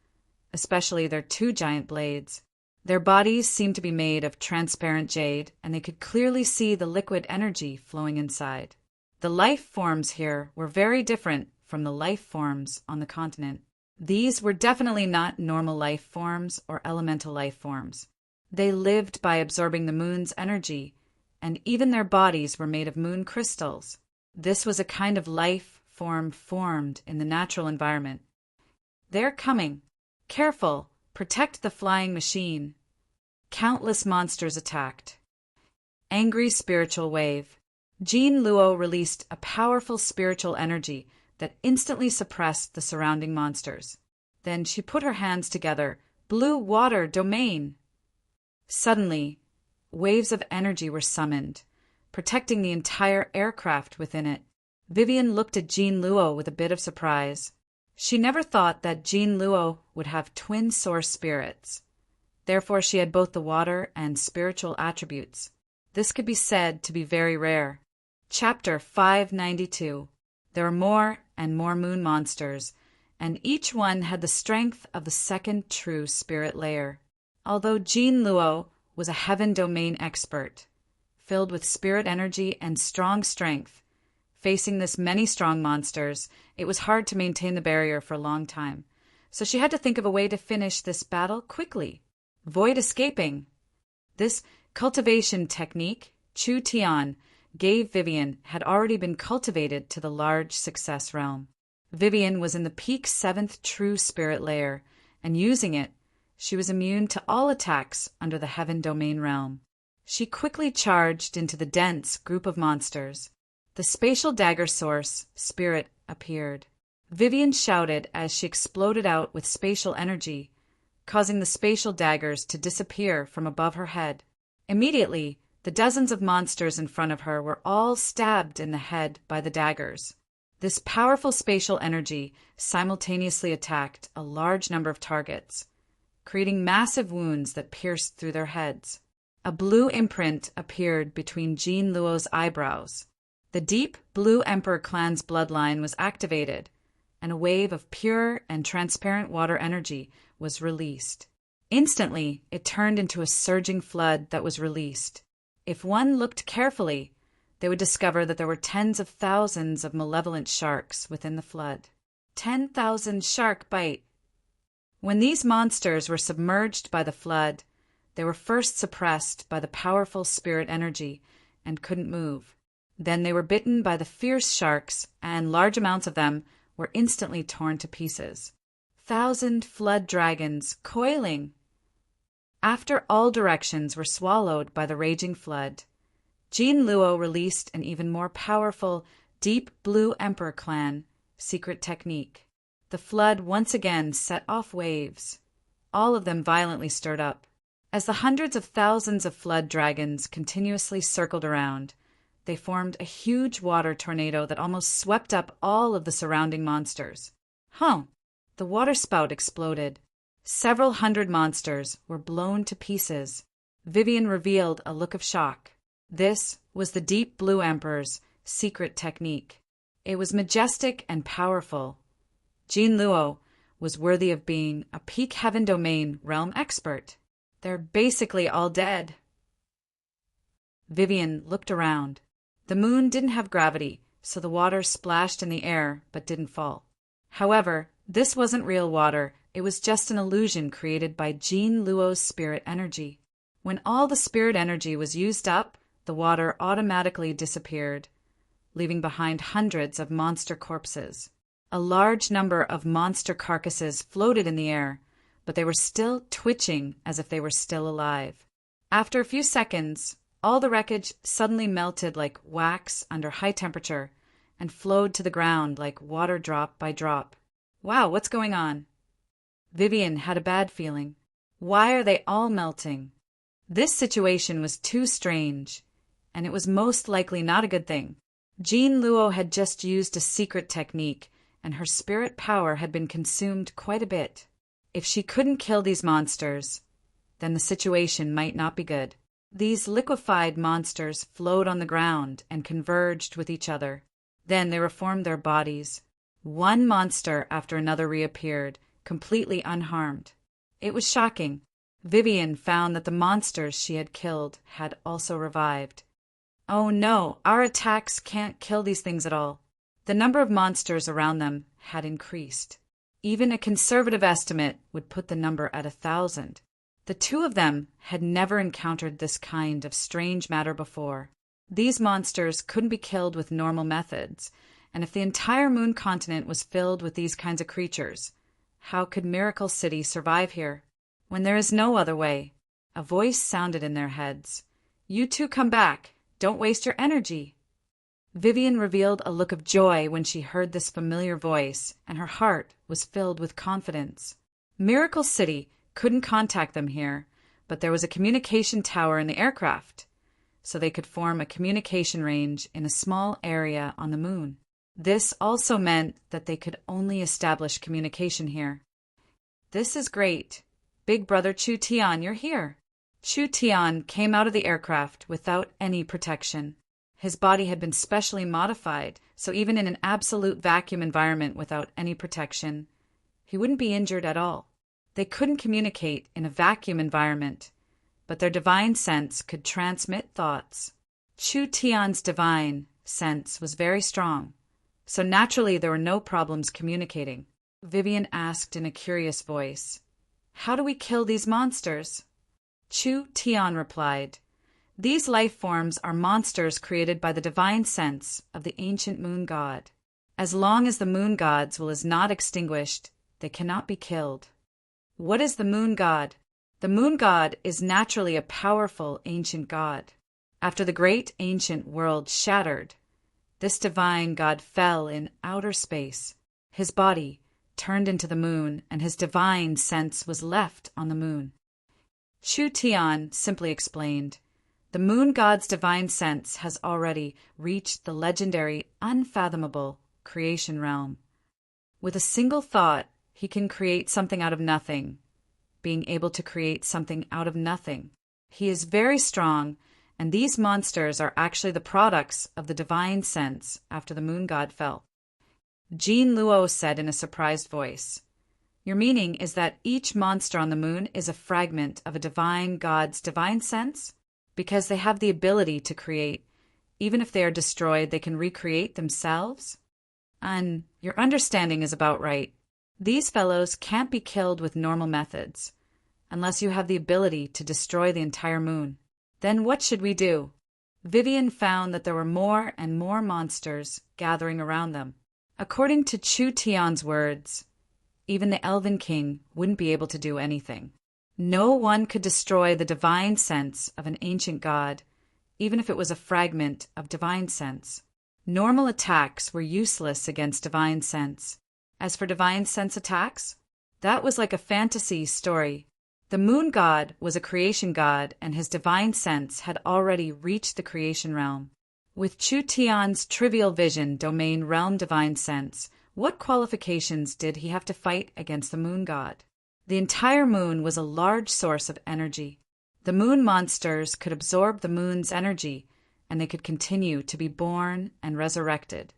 especially their two giant blades. Their bodies seemed to be made of transparent jade, and they could clearly see the liquid energy flowing inside. The life forms here were very different from the life forms on the continent. These were definitely not normal life forms or elemental life forms. They lived by absorbing the moon's energy, and even their bodies were made of moon crystals. This was a kind of life form formed in the natural environment. They're coming. Careful, protect the flying machine. Countless monsters attacked. Angry spiritual wave. Jean Luo released a powerful spiritual energy that instantly suppressed the surrounding monsters. Then she put her hands together. Blue water domain! Suddenly, waves of energy were summoned, protecting the entire aircraft within it. Vivian looked at Jean Luo with a bit of surprise. She never thought that Jean Luo would have twin source spirits. Therefore, she had both the water and spiritual attributes. This could be said to be very rare. Chapter 592. There were more and more moon monsters, and each one had the strength of the second true spirit layer. Although Jean Luo was a heaven domain expert, filled with spirit energy and strong strength, facing this many strong monsters, it was hard to maintain the barrier for a long time. So she had to think of a way to finish this battle quickly. Avoid escaping. This cultivation technique, Chu Tian, gave Vivian had already been cultivated to the large success realm. Vivian was in the peak 7th true spirit layer, and using it, she was immune to all attacks under the heaven domain realm. She quickly charged into the dense group of monsters. The spatial dagger source, spirit, appeared. Vivian shouted as she exploded out with spatial energy, causing the spatial daggers to disappear from above her head. Immediately, the dozens of monsters in front of her were all stabbed in the head by the daggers. This powerful spatial energy simultaneously attacked a large number of targets, creating massive wounds that pierced through their heads. A blue imprint appeared between Jean Luo's eyebrows. The deep Blue Emperor clan's bloodline was activated, and a wave of pure and transparent water energy was released. Instantly, it turned into a surging flood that was released. If one looked carefully, they would discover that there were tens of thousands of malevolent sharks within the flood. 10,000 shark bite. When these monsters were submerged by the flood, they were first suppressed by the powerful spirit energy and couldn't move. Then they were bitten by the fierce sharks, and large amounts of them were instantly torn to pieces. 1,000 flood dragons coiling. After all directions were swallowed by the raging flood, Jean Luo released an even more powerful Deep Blue Emperor clan secret technique. The flood once again set off waves, all of them violently stirred up. As the hundreds of thousands of flood dragons continuously circled around, they formed a huge water tornado that almost swept up all of the surrounding monsters. The waterspout exploded. Several hundred monsters were blown to pieces. Vivian revealed a look of shock. This was the Deep Blue Emperor's secret technique. It was majestic and powerful. Jean Luo was worthy of being a peak heaven domain realm expert. They're basically all dead. Vivian looked around. The moon didn't have gravity, so the water splashed in the air but didn't fall. However, this wasn't real water. It was just an illusion created by Jean Luo's spirit energy. When all the spirit energy was used up, the water automatically disappeared, leaving behind hundreds of monster corpses. A large number of monster carcasses floated in the air, but they were still twitching as if they were still alive. After a few seconds, all the wreckage suddenly melted like wax under high temperature and flowed to the ground like water drop by drop. Wow, what's going on? Vivian had a bad feeling. Why are they all melting? This situation was too strange, and it was most likely not a good thing. Jean Luo had just used a secret technique, and her spirit power had been consumed quite a bit. If she couldn't kill these monsters, then the situation might not be good. These liquefied monsters flowed on the ground and converged with each other. Then they reformed their bodies. One monster after another reappeared, completely unharmed. It was shocking. Vivian found that the monsters she had killed had also revived. Oh no, our attacks can't kill these things at all. The number of monsters around them had increased. Even a conservative estimate would put the number at 1,000. The two of them had never encountered this kind of strange matter before. These monsters couldn't be killed with normal methods, and if the entire moon continent was filled with these kinds of creatures, how could Miracle City survive here? When there is no other way. A voice sounded in their heads. You two come back. Don't waste your energy. Vivian revealed a look of joy when she heard this familiar voice, and her heart was filled with confidence. Miracle City couldn't contact them here, but there was a communication tower in the aircraft, so they could form a communication range in a small area on the moon. This also meant that they could only establish communication here. "This is great. Big Brother Chu Tian, you're here." Chu Tian came out of the aircraft without any protection. His body had been specially modified, so even in an absolute vacuum environment without any protection, he wouldn't be injured at all. They couldn't communicate in a vacuum environment, but their divine sense could transmit thoughts. Chu Tian's divine sense was very strong, so naturally there were no problems communicating. Vivian asked in a curious voice, "How do we kill these monsters?" Chu Tian replied, "These life forms are monsters created by the divine sense of the ancient moon god. As long as the moon god's will is not extinguished, they cannot be killed." What is the moon god? The moon god is naturally a powerful ancient god. After the great ancient world shattered, this divine god fell in outer space. His body turned into the moon, and his divine sense was left on the moon. Chu Tian simply explained, "The moon god's divine sense has already reached the legendary, unfathomable creation realm. With a single thought, he can create something out of nothing, being able to create something out of nothing. He is very strong, and these monsters are actually the products of the divine sense after the moon god fell." Jean Luo said in a surprised voice, "Your meaning is that each monster on the moon is a fragment of a divine god's divine sense? Because they have the ability to create. Even if they are destroyed, they can recreate themselves? Your understanding is about right. These fellows can't be killed with normal methods, unless you have the ability to destroy the entire moon. Then what should we do?" Vivian found that there were more and more monsters gathering around them. According to Chu Tian's words, even the Elven King wouldn't be able to do anything. No one could destroy the divine sense of an ancient god, even if it was a fragment of divine sense. Normal attacks were useless against divine sense. As for divine sense attacks, that was like a fantasy story. The moon god was a creation god, and his divine sense had already reached the creation realm. With Chu Tian's trivial vision domain realm divine sense, what qualifications did he have to fight against the moon god? The entire moon was a large source of energy. The moon monsters could absorb the moon's energy, and they could continue to be born and resurrected.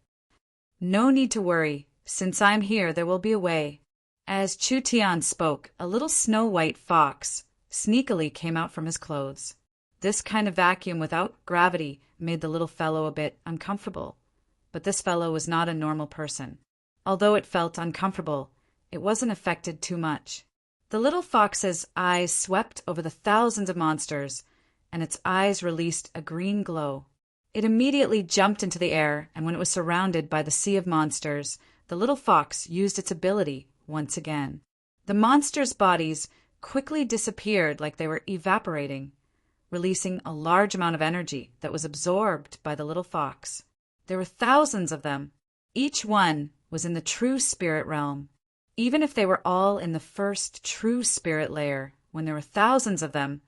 "No need to worry. Since I'm here, there will be a way." As Chu Tian spoke, a little snow-white fox sneakily came out from his clothes. This kind of vacuum without gravity made the little fellow a bit uncomfortable. But this fellow was not a normal person. Although it felt uncomfortable, it wasn't affected too much. The little fox's eyes swept over the thousands of monsters, and its eyes released a green glow. It immediately jumped into the air, and when it was surrounded by the sea of monsters, the little fox used its ability once again. The monsters' bodies quickly disappeared like they were evaporating, releasing a large amount of energy that was absorbed by the little fox. There were thousands of them. Each one was in the true spirit realm. Even if they were all in the first true spirit layer, when there were thousands of them,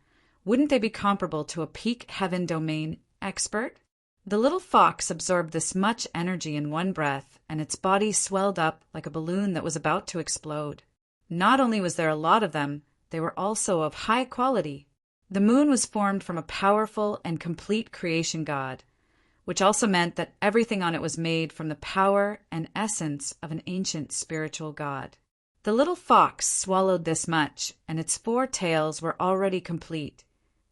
wouldn't they be comparable to a peak heaven domain expert? The little fox absorbed this much energy in one breath, and its body swelled up like a balloon that was about to explode. Not only was there a lot of them, they were also of high quality. The moon was formed from a powerful and complete creation god, which also meant that everything on it was made from the power and essence of an ancient spiritual god. The little fox swallowed this much, and its 4 tails were already complete,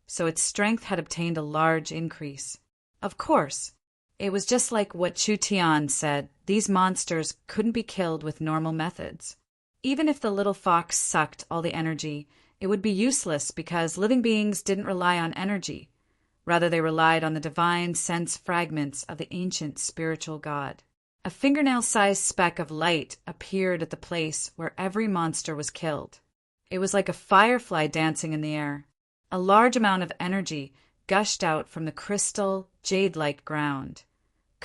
so its strength had obtained a large increase. Of course, it was just like what Chu Tian said, these monsters couldn't be killed with normal methods. Even if the little fox sucked all the energy, it would be useless because living beings didn't rely on energy. Rather, they relied on the divine sense fragments of the ancient spiritual god. A fingernail-sized speck of light appeared at the place where every monster was killed. It was like a firefly dancing in the air. A large amount of energy gushed out from the crystal, jade-like ground.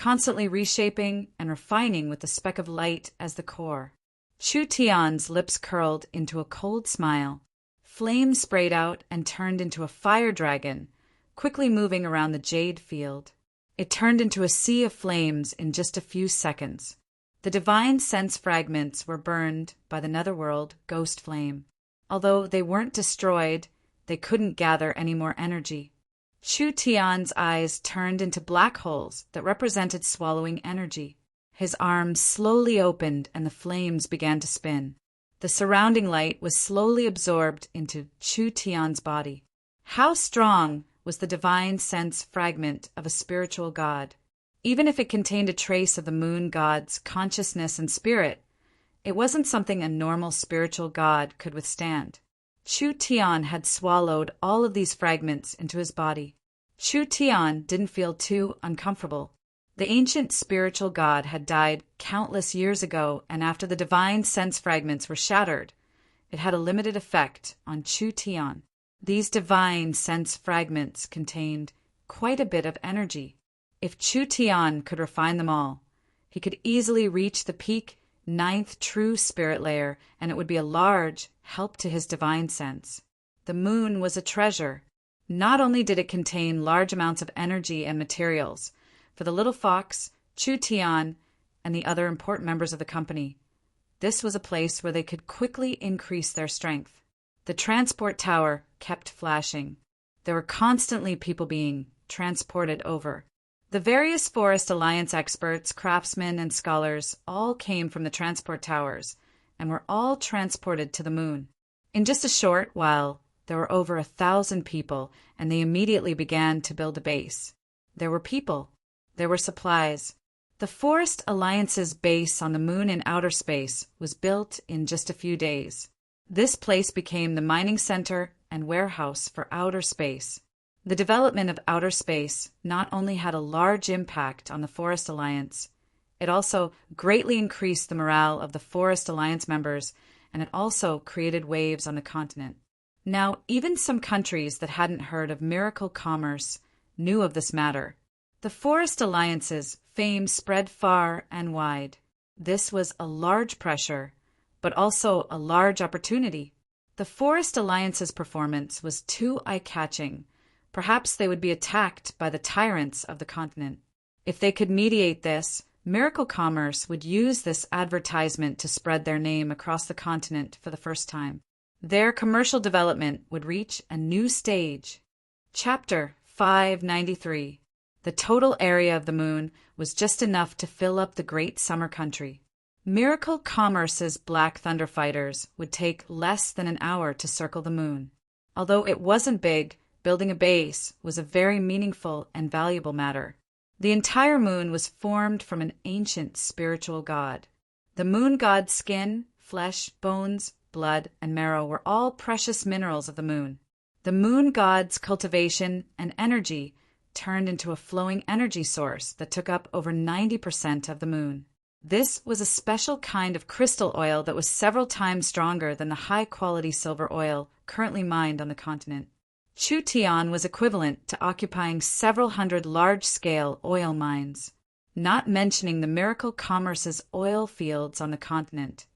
constantly reshaping and refining with the speck of light as the core. Chu Tian's lips curled into a cold smile. Flame sprayed out and turned into a fire dragon, quickly moving around the jade field. It turned into a sea of flames in just a few seconds. The divine sense fragments were burned by the netherworld ghost flame. Although they weren't destroyed, they couldn't gather any more energy. Chu Tian's eyes turned into black holes that represented swallowing energy. His arms slowly opened and the flames began to spin. The surrounding light was slowly absorbed into Chu Tian's body. How strong was the divine sense fragment of a spiritual god? Even if it contained a trace of the moon god's consciousness and spirit, it wasn't something a normal spiritual god could withstand. Chu Tian had swallowed all of these fragments into his body. Chu Tian didn't feel too uncomfortable. The ancient spiritual god had died countless years ago, and after the divine sense fragments were shattered, it had a limited effect on Chu Tian. These divine sense fragments contained quite a bit of energy. If Chu Tian could refine them all, he could easily reach the peak 9th true spirit layer, and it would be a large help to his divine sense. The moon was a treasure. Not only did it contain large amounts of energy and materials for the little fox, Chu Tian, and the other important members of the company, this was a place where they could quickly increase their strength. The transport tower kept flashing. There were constantly people being transported over. The various Forest Alliance experts, craftsmen, and scholars all came from the transport towers and were all transported to the moon. In just a short while, there were over 1,000 people, and they immediately began to build a base. There were people. There were supplies. The Forest Alliance's base on the moon in outer space was built in just a few days. This place became the mining center and warehouse for outer space. The development of outer space not only had a large impact on the Forest Alliance, it also greatly increased the morale of the Forest Alliance members, and it also created waves on the continent. Now, even some countries that hadn't heard of miracle commerce knew of this matter. The Forest Alliance's fame spread far and wide. This was a large pressure, but also a large opportunity. The Forest Alliance's performance was too eye-catching. Perhaps they would be attacked by the tyrants of the continent. If they could mediate this, Miracle Commerce would use this advertisement to spread their name across the continent for the first time. Their commercial development would reach a new stage. Chapter 593. The total area of the moon was just enough to fill up the great summer country. Miracle Commerce's Black Thunder fighters would take less than an hour to circle the moon. Although it wasn't big, building a base was a very meaningful and valuable matter. The entire moon was formed from an ancient spiritual god. The moon god's skin, flesh, bones, blood, and marrow were all precious minerals of the moon. The moon god's cultivation and energy turned into a flowing energy source that took up over 90% of the moon. This was a special kind of crystal oil that was several times stronger than the high-quality silver oil currently mined on the continent. Chu Tian was equivalent to occupying several hundred large-scale oil mines, not mentioning the Miracle Commerce's oil fields on the continent.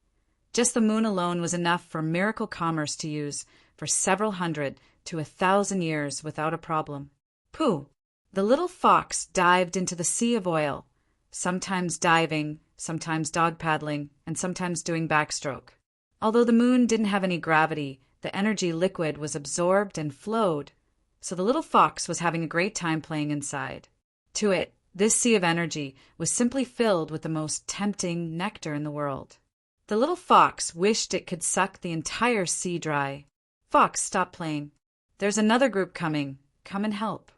Just the moon alone was enough for Miracle Commerce to use for several hundred to 1,000 years without a problem. Pooh! The little fox dived into the sea of oil, sometimes diving, sometimes dog paddling, and sometimes doing backstroke. Although the moon didn't have any gravity, the energy liquid was absorbed and flowed, so the little fox was having a great time playing inside. To it, this sea of energy was simply filled with the most tempting nectar in the world. The little fox wished it could suck the entire sea dry. Fox, stop playing. There's another group coming. Come and help.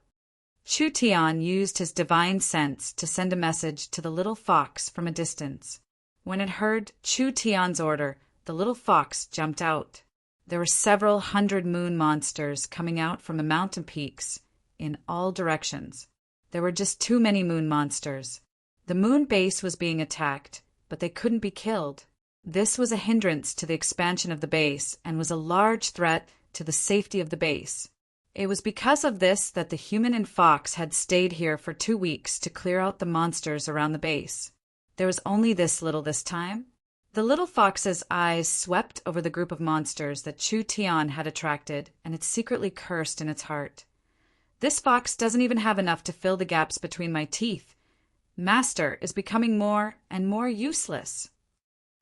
Chu Tian used his divine sense to send a message to the little fox from a distance. When it heard Chu Tian's order, the little fox jumped out. There were several hundred moon monsters coming out from the mountain peaks in all directions. There were just too many moon monsters. The moon base was being attacked, but they couldn't be killed. This was a hindrance to the expansion of the base and was a large threat to the safety of the base. It was because of this that the human and fox had stayed here for 2 weeks to clear out the monsters around the base. There was only this little this time. The little fox's eyes swept over the group of monsters that Chu Tian had attracted, and it secretly cursed in its heart. This fox doesn't even have enough to fill the gaps between my teeth. Master is becoming more and more useless.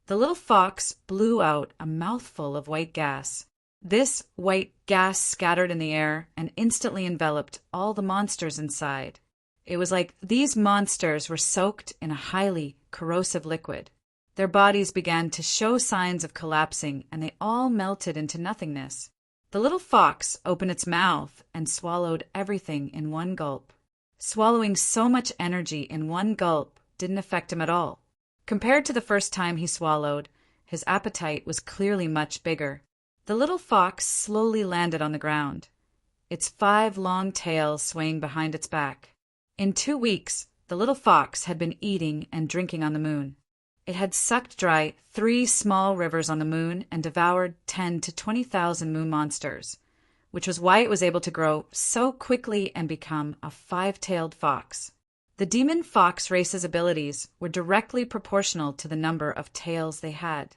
The little fox blew out a mouthful of white gas. This white gas scattered in the air and instantly enveloped all the monsters inside. It was like these monsters were soaked in a highly corrosive liquid. Their bodies began to show signs of collapsing, and they all melted into nothingness. The little fox opened its mouth and swallowed everything in one gulp. Swallowing so much energy in one gulp didn't affect him at all. Compared to the first time he swallowed, his appetite was clearly much bigger. The little fox slowly landed on the ground, its 5 long tails swaying behind its back. In 2 weeks, the little fox had been eating and drinking on the moon. It had sucked dry 3 small rivers on the moon and devoured 10 to 20,000 moon monsters, which was why it was able to grow so quickly and become a 5-tailed fox. The demon fox race's abilities were directly proportional to the number of tails they had.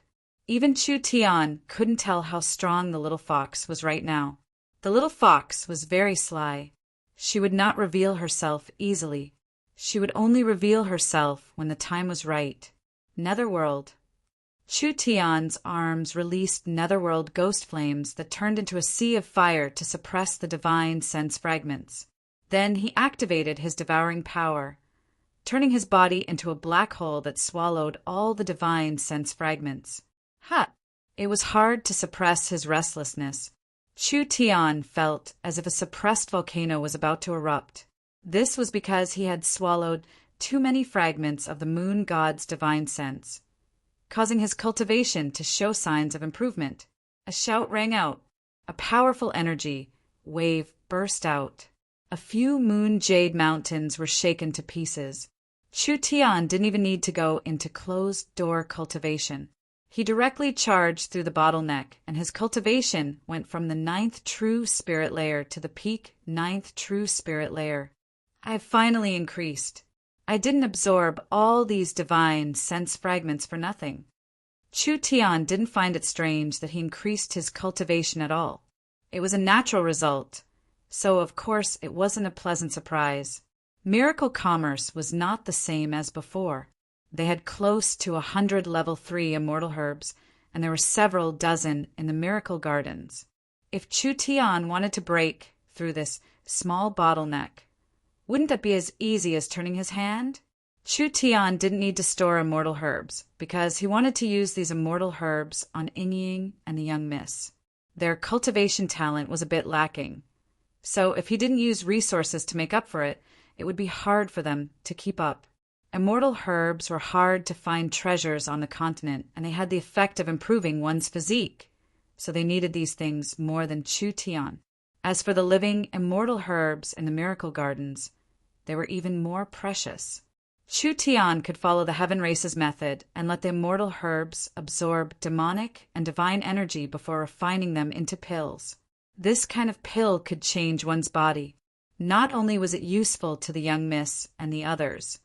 Even Chu Tian couldn't tell how strong the little fox was right now. The little fox was very sly. She would not reveal herself easily. She would only reveal herself when the time was right. Netherworld. Chu Tian's arms released netherworld ghost flames that turned into a sea of fire to suppress the divine sense fragments. Then he activated his devouring power, turning his body into a black hole that swallowed all the divine sense fragments. It was hard to suppress his restlessness. Chu Tian felt as if a suppressed volcano was about to erupt. This was because he had swallowed too many fragments of the moon god's divine sense, causing his cultivation to show signs of improvement. A shout rang out. A powerful energy wave burst out. A few moon jade mountains were shaken to pieces. Chu Tian didn't even need to go into closed-door cultivation. He directly charged through the bottleneck, and his cultivation went from the 9th true spirit layer to the peak 9th true spirit layer. I have finally increased. I didn't absorb all these divine sense fragments for nothing. Chu Tian didn't find it strange that he increased his cultivation at all. It was a natural result, so of course it wasn't a pleasant surprise. Miracle Commerce was not the same as before. They had close to 100 level 3 immortal herbs, and there were several dozen in the miracle gardens. If Chu Tian wanted to break through this small bottleneck, wouldn't that be as easy as turning his hand? Chu Tian didn't need to store immortal herbs, because he wanted to use these immortal herbs on Ying and the young miss. Their cultivation talent was a bit lacking, so if he didn't use resources to make up for it, it would be hard for them to keep up. Immortal herbs were hard to find treasures on the continent, and they had the effect of improving one's physique, so they needed these things more than Chu Tian. As for the living immortal herbs in the miracle gardens, they were even more precious. Chu Tian could follow the Heaven Race's method and let the immortal herbs absorb demonic and divine energy before refining them into pills. This kind of pill could change one's body. Not only was it useful to the young miss and the others,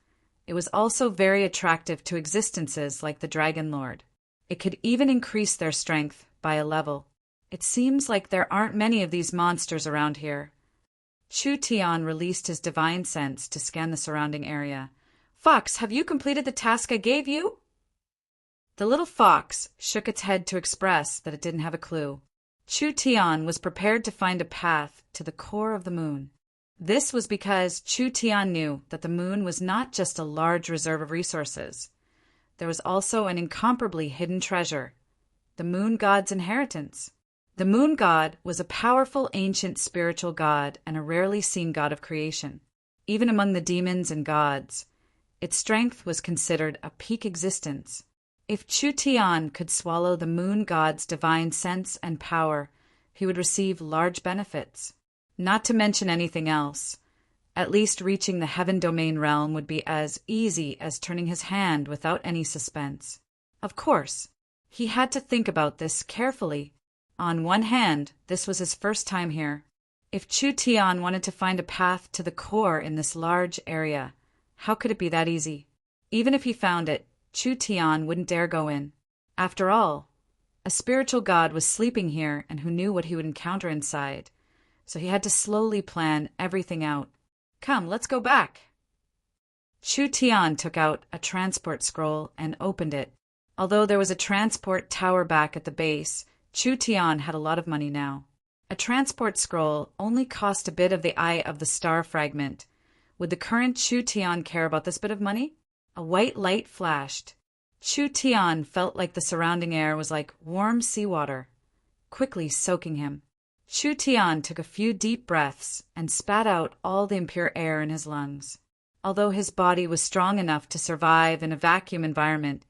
it was also very attractive to existences like the Dragon Lord. It could even increase their strength by a level. It seems like there aren't many of these monsters around here. Chu Tian released his divine sense to scan the surrounding area. Fox, have you completed the task I gave you? The little fox shook its head to express that it didn't have a clue. Chu Tian was prepared to find a path to the core of the moon. This was because Chu Tian knew that the moon was not just a large reserve of resources. There was also an incomparably hidden treasure, the moon god's inheritance. The moon god was a powerful ancient spiritual god and a rarely seen god of creation. Even among the demons and gods, its strength was considered a peak existence. If Chu Tian could swallow the moon god's divine sense and power, he would receive large benefits. Not to mention anything else. At least reaching the heaven domain realm would be as easy as turning his hand without any suspense. Of course, he had to think about this carefully. On one hand, this was his first time here. If Chu Tian wanted to find a path to the core in this large area, how could it be that easy? Even if he found it, Chu Tian wouldn't dare go in. After all, a spiritual god was sleeping here and who knew what he would encounter inside, so he had to slowly plan everything out. Come, let's go back. Chu Tian took out a transport scroll and opened it. Although there was a transport tower back at the base, Chu Tian had a lot of money now. A transport scroll only cost a bit of the eye of the star fragment. Would the current Chu Tian care about this bit of money? A white light flashed. Chu Tian felt like the surrounding air was like warm seawater, quickly soaking him. Chu Tian took a few deep breaths and spat out all the impure air in his lungs. Although his body was strong enough to survive in a vacuum environment,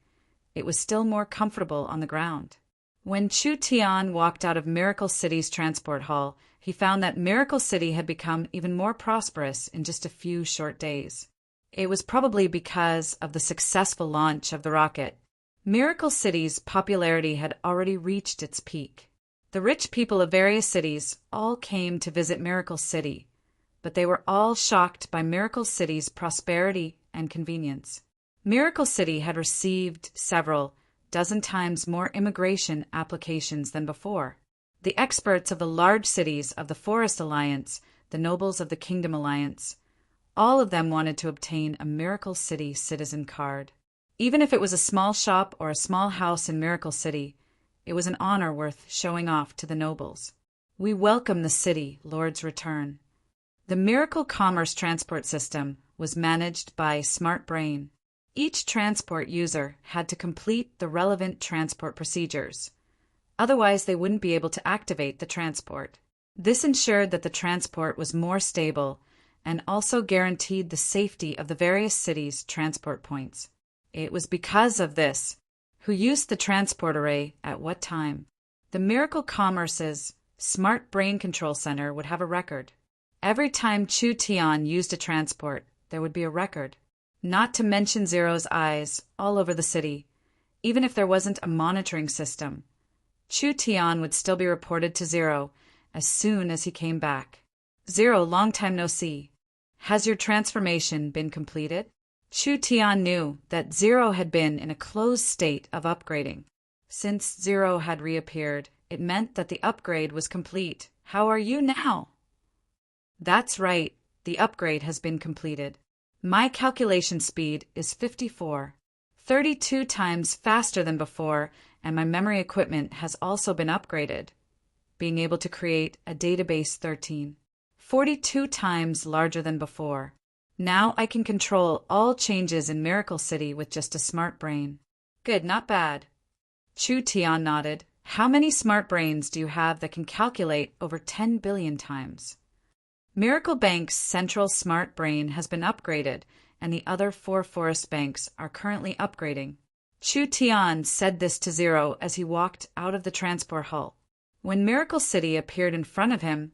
it was still more comfortable on the ground. When Chu Tian walked out of Miracle City's transport hall, he found that Miracle City had become even more prosperous in just a few short days. It was probably because of the successful launch of the rocket. Miracle City's popularity had already reached its peak. The rich people of various cities all came to visit Miracle City, but they were all shocked by Miracle City's prosperity and convenience. Miracle City had received several dozen times more immigration applications than before. The experts of the large cities of the Forest Alliance, the nobles of the Kingdom Alliance, all of them wanted to obtain a Miracle City citizen card. Even if it was a small shop or a small house in Miracle City, it was an honor worth showing off to the nobles. We welcome the city, Lord's return. The Miracle Commerce Transport System was managed by Smart Brain. Each transport user had to complete the relevant transport procedures. Otherwise, they wouldn't be able to activate the transport. This ensured that the transport was more stable and also guaranteed the safety of the various cities' transport points. It was because of this who used the transport array at what time. The Miracle Commerce's Smart Brain Control Center would have a record. Every time Chu Tian used a transport, there would be a record. Not to mention Zero's eyes all over the city. Even if there wasn't a monitoring system, Chu Tian would still be reported to Zero as soon as he came back. Zero, long time no see. Has your transformation been completed? Chu Tian knew that Zero had been in a closed state of upgrading. Since Zero had reappeared, it meant that the upgrade was complete. How are you now? That's right, the upgrade has been completed. My calculation speed is 54, 32 times faster than before, and my memory equipment has also been upgraded, being able to create a database 13, 42 times larger than before. Now I can control all changes in Miracle City with just a smart brain. Good, not bad. Chu Tian nodded. How many smart brains do you have that can calculate over 10 billion times? Miracle Bank's central smart brain has been upgraded, and the other 4 forest banks are currently upgrading. Chu Tian said this to Zero as he walked out of the transport hall. When Miracle City appeared in front of him,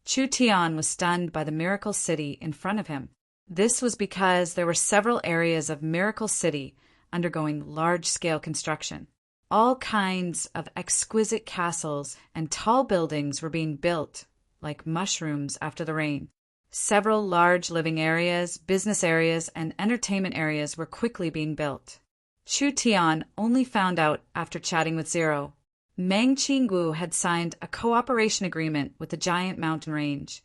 Chu Tian was stunned by the Miracle City in front of him. This was because there were several areas of Miracle City undergoing large-scale construction. All kinds of exquisite castles and tall buildings were being built, like mushrooms after the rain. Several large living areas, business areas, and entertainment areas were quickly being built. Chu Tian only found out after chatting with Zero. Meng Qinggu had signed a cooperation agreement with the giant mountain range,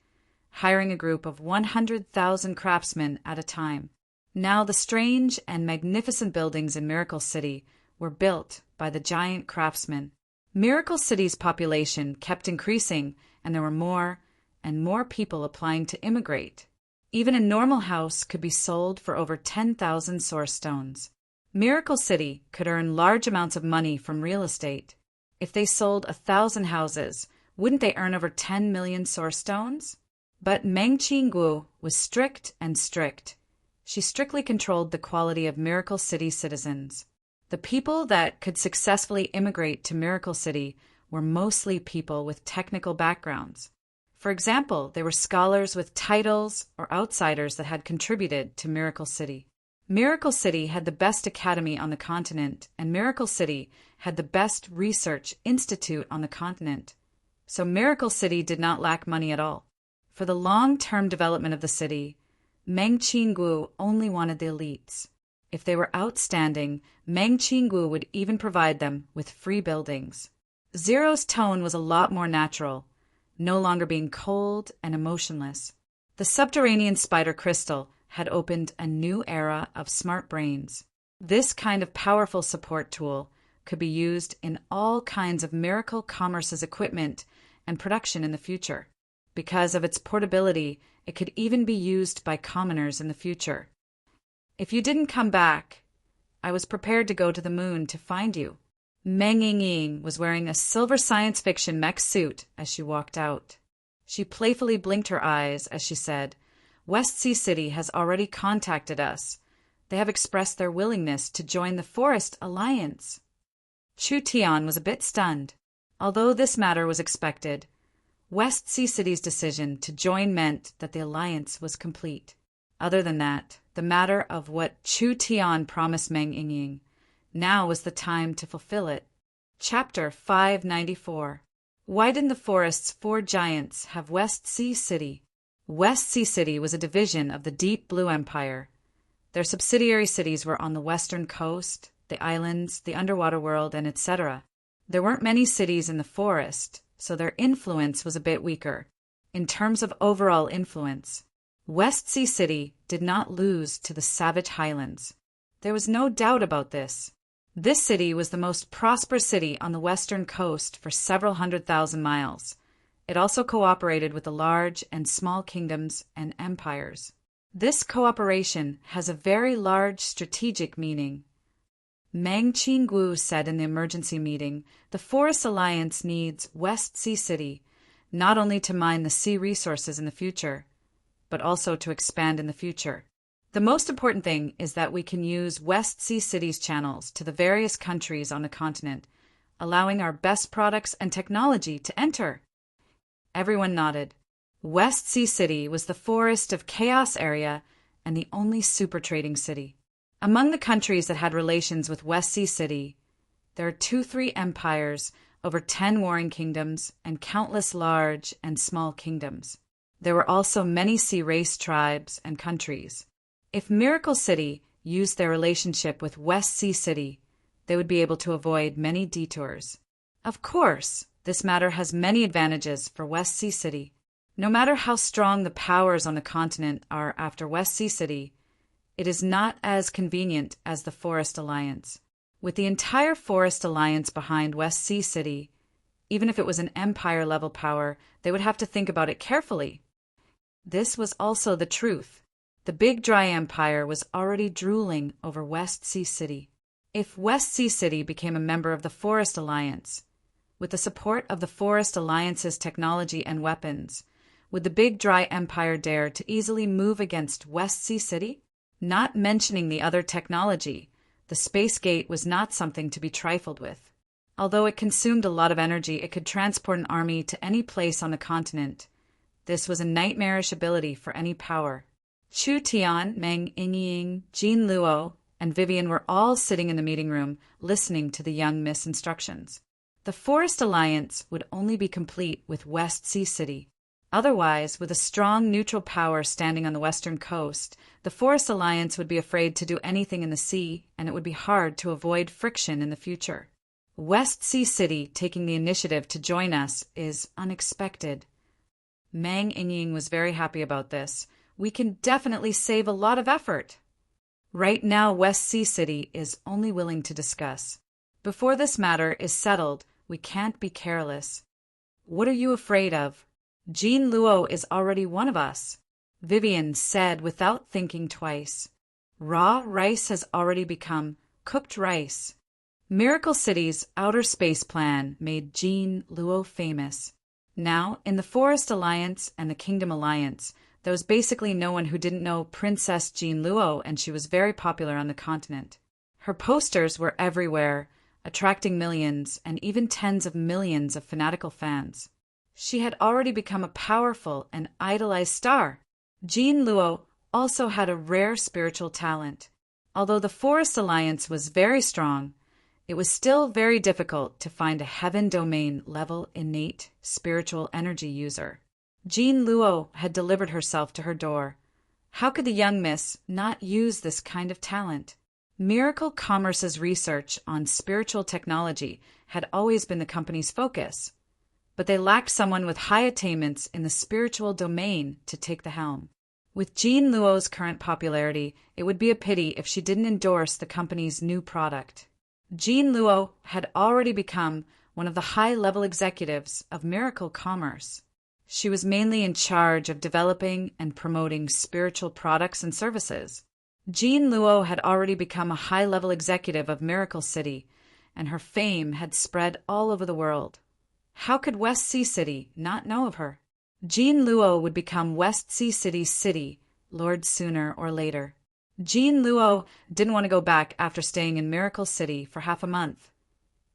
hiring a group of 100,000 craftsmen at a time. Now the strange and magnificent buildings in Miracle City were built by the giant craftsmen. Miracle City's population kept increasing, and there were more and more people applying to immigrate. Even a normal house could be sold for over 10,000 source stones. Miracle City could earn large amounts of money from real estate. If they sold 1,000 houses, wouldn't they earn over 10 million source stones? But Meng Qinggu was strict and strict. She strictly controlled the quality of Miracle City citizens. The people that could successfully immigrate to Miracle City were mostly people with technical backgrounds. For example, they were scholars with titles or outsiders that had contributed to Miracle City. Miracle City had the best academy on the continent, and Miracle City had the best research institute on the continent. So Miracle City did not lack money at all. For the long-term development of the city, Meng Qinggu only wanted the elites. If they were outstanding, Meng Qinggu would even provide them with free buildings. Zero's tone was a lot more natural, no longer being cold and emotionless. The subterranean spider crystal had opened a new era of smart brains. This kind of powerful support tool could be used in all kinds of miracle commerce's equipment and production in the future. Because of its portability, it could even be used by commoners in the future. If you didn't come back, I was prepared to go to the moon to find you. Meng Yingying was wearing a silver science fiction mech suit as she walked out. She playfully blinked her eyes as she said, "West Sea City has already contacted us. They have expressed their willingness to join the Forest Alliance." Chu Tian was a bit stunned. Although this matter was expected, West Sea City's decision to join meant that the alliance was complete. Other than that, the matter of what Chu Tian promised Meng Yingying, now was the time to fulfill it. Chapter 594. Why didn't the Forest's 4 giants have West Sea City? West Sea City was a division of the Deep Blue Empire. Their subsidiary cities were on the western coast, the islands, the underwater world, and etc. There weren't many cities in the forest, so their influence was a bit weaker. In terms of overall influence, West Sea City did not lose to the Savage Highlands. There was no doubt about this. This city was the most prosperous city on the western coast for several 100,000 miles. It also cooperated with the large and small kingdoms and empires. This cooperation has a very large strategic meaning. Meng Qinggu said in the emergency meeting, the Forest Alliance needs West Sea City, not only to mine the sea resources in the future, but also to expand in the future. The most important thing is that we can use West Sea City's channels to the various countries on the continent, allowing our best products and technology to enter. Everyone nodded. West Sea City was the Forest of Chaos area and the only super trading city. Among the countries that had relations with West Sea City, there are 2-3 empires, over 10 warring kingdoms, and countless large and small kingdoms. There were also many sea race tribes and countries. If Miracle City used their relationship with West Sea City, they would be able to avoid many detours. Of course, this matter has many advantages for West Sea City. No matter how strong the powers on the continent are after West Sea City, it is not as convenient as the Forest Alliance. With the entire Forest Alliance behind West Sea City, even if it was an empire-level power, they would have to think about it carefully. This was also the truth. The Big Dry Empire was already drooling over West Sea City. If West Sea City became a member of the Forest Alliance, with the support of the Forest Alliance's technology and weapons, would the Big Dry Empire dare to easily move against West Sea City? Not mentioning the other technology, the Space Gate was not something to be trifled with. Although it consumed a lot of energy, it could transport an army to any place on the continent. This was a nightmarish ability for any power. Chu Tian, Meng Yingying, Jean Luo, and Vivian were all sitting in the meeting room, listening to the young Miss instructions. The Forest Alliance would only be complete with West Sea City. Otherwise, with a strong neutral power standing on the western coast, the Forest Alliance would be afraid to do anything in the sea, and it would be hard to avoid friction in the future. West Sea City taking the initiative to join us is unexpected. Meng Yingying was very happy about this. We can definitely save a lot of effort. Right now, West Sea City is only willing to discuss. Before this matter is settled, we can't be careless. What are you afraid of? Jean Luo is already one of us. Vivian said without thinking twice. Raw rice has already become cooked rice. Miracle City's outer space plan made Jean Luo famous. Now, in the Forest Alliance and the Kingdom Alliance, there was basically no one who didn't know Princess Jean Luo, and she was very popular on the continent. Her posters were everywhere, attracting millions and even tens of millions of fanatical fans. She had already become a powerful and idolized star. Jean Luo also had a rare spiritual talent. Although the Forest Alliance was very strong, it was still very difficult to find a heaven domain level innate spiritual energy user. Jean Luo had delivered herself to her door. How could the young miss not use this kind of talent? Miracle Commerce's research on spiritual technology had always been the company's focus, but they lacked someone with high attainments in the spiritual domain to take the helm. With Jean Luo's current popularity, it would be a pity if she didn't endorse the company's new product. Jean Luo had already become one of the high-level executives of Miracle Commerce. She was mainly in charge of developing and promoting spiritual products and services. Jean Luo had already become a high-level executive of Miracle City, and her fame had spread all over the world. How could West Sea City not know of her? Jean Luo would become West Sea City's city lord sooner or later. Jean Luo didn't want to go back after staying in Miracle City for half a month.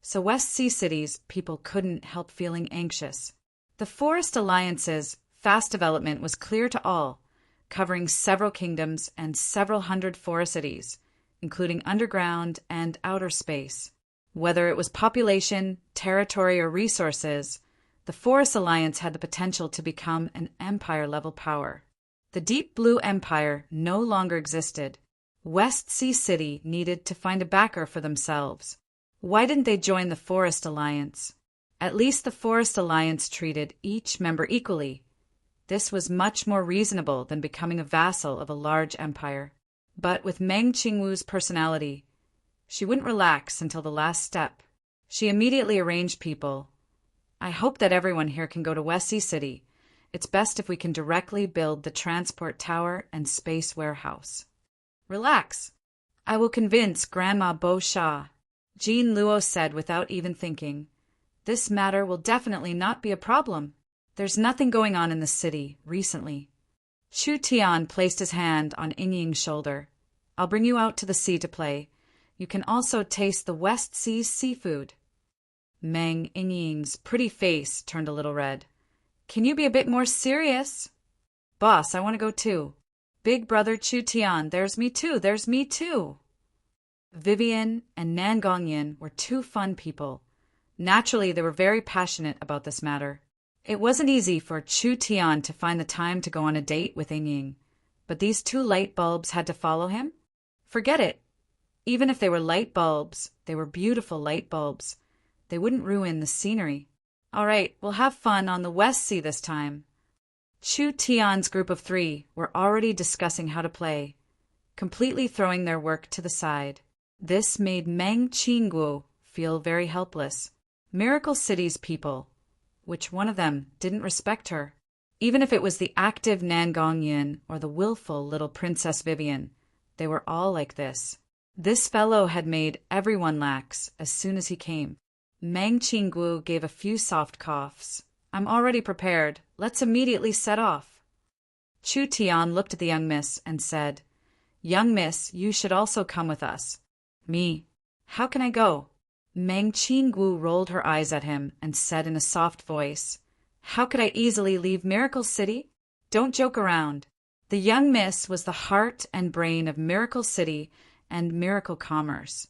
So West Sea City's people couldn't help feeling anxious. The Forest Alliance's fast development was clear to all, covering several kingdoms and several hundred forest cities, including underground and outer space. Whether it was population, territory, or resources, the Forest Alliance had the potential to become an empire-level power. The Deep Blue Empire no longer existed. West Sea City needed to find a backer for themselves. Why didn't they join the Forest Alliance? At least the Forest Alliance treated each member equally. This was much more reasonable than becoming a vassal of a large empire. But with Meng Qingwu's personality, she wouldn't relax until the last step. She immediately arranged people. I hope that everyone here can go to West Sea City. It's best if we can directly build the transport tower and space warehouse. Relax. I will convince Grandma Bo Sha, Jean Luo said without even thinking. This matter will definitely not be a problem. There's nothing going on in the city recently. Chu Tian placed his hand on Yingying's shoulder. I'll bring you out to the sea to play. You can also taste the West Sea's seafood. Meng Yingying's pretty face turned a little red. Can you be a bit more serious? Boss, I want to go too. Big brother Chu Tian, there's me too. Vivian and Nan Gongyin were two fun people. Naturally, they were very passionate about this matter. It wasn't easy for Chu Tian to find the time to go on a date with Yingying, but these two light bulbs had to follow him? Forget it. Even if they were light bulbs, they were beautiful light bulbs. They wouldn't ruin the scenery. All right, we'll have fun on the West Sea this time. Chu Tian's group of three were already discussing how to play, completely throwing their work to the side. This made Meng Qingwu feel very helpless. Miracle City's people, which one of them didn't respect her? Even if it was the active Nan Gongyin or the willful little Princess Vivian, they were all like this. This fellow had made everyone lax as soon as he came. Meng Qingwu gave a few soft coughs. I'm already prepared. Let's immediately set off. Chu Tian looked at the young miss and said, Young miss, you should also come with us. Me? How can I go? Meng Qingwu rolled her eyes at him and said in a soft voice, How could I easily leave Miracle City? Don't joke around. The young miss was the heart and brain of Miracle City and Miracle Commerce.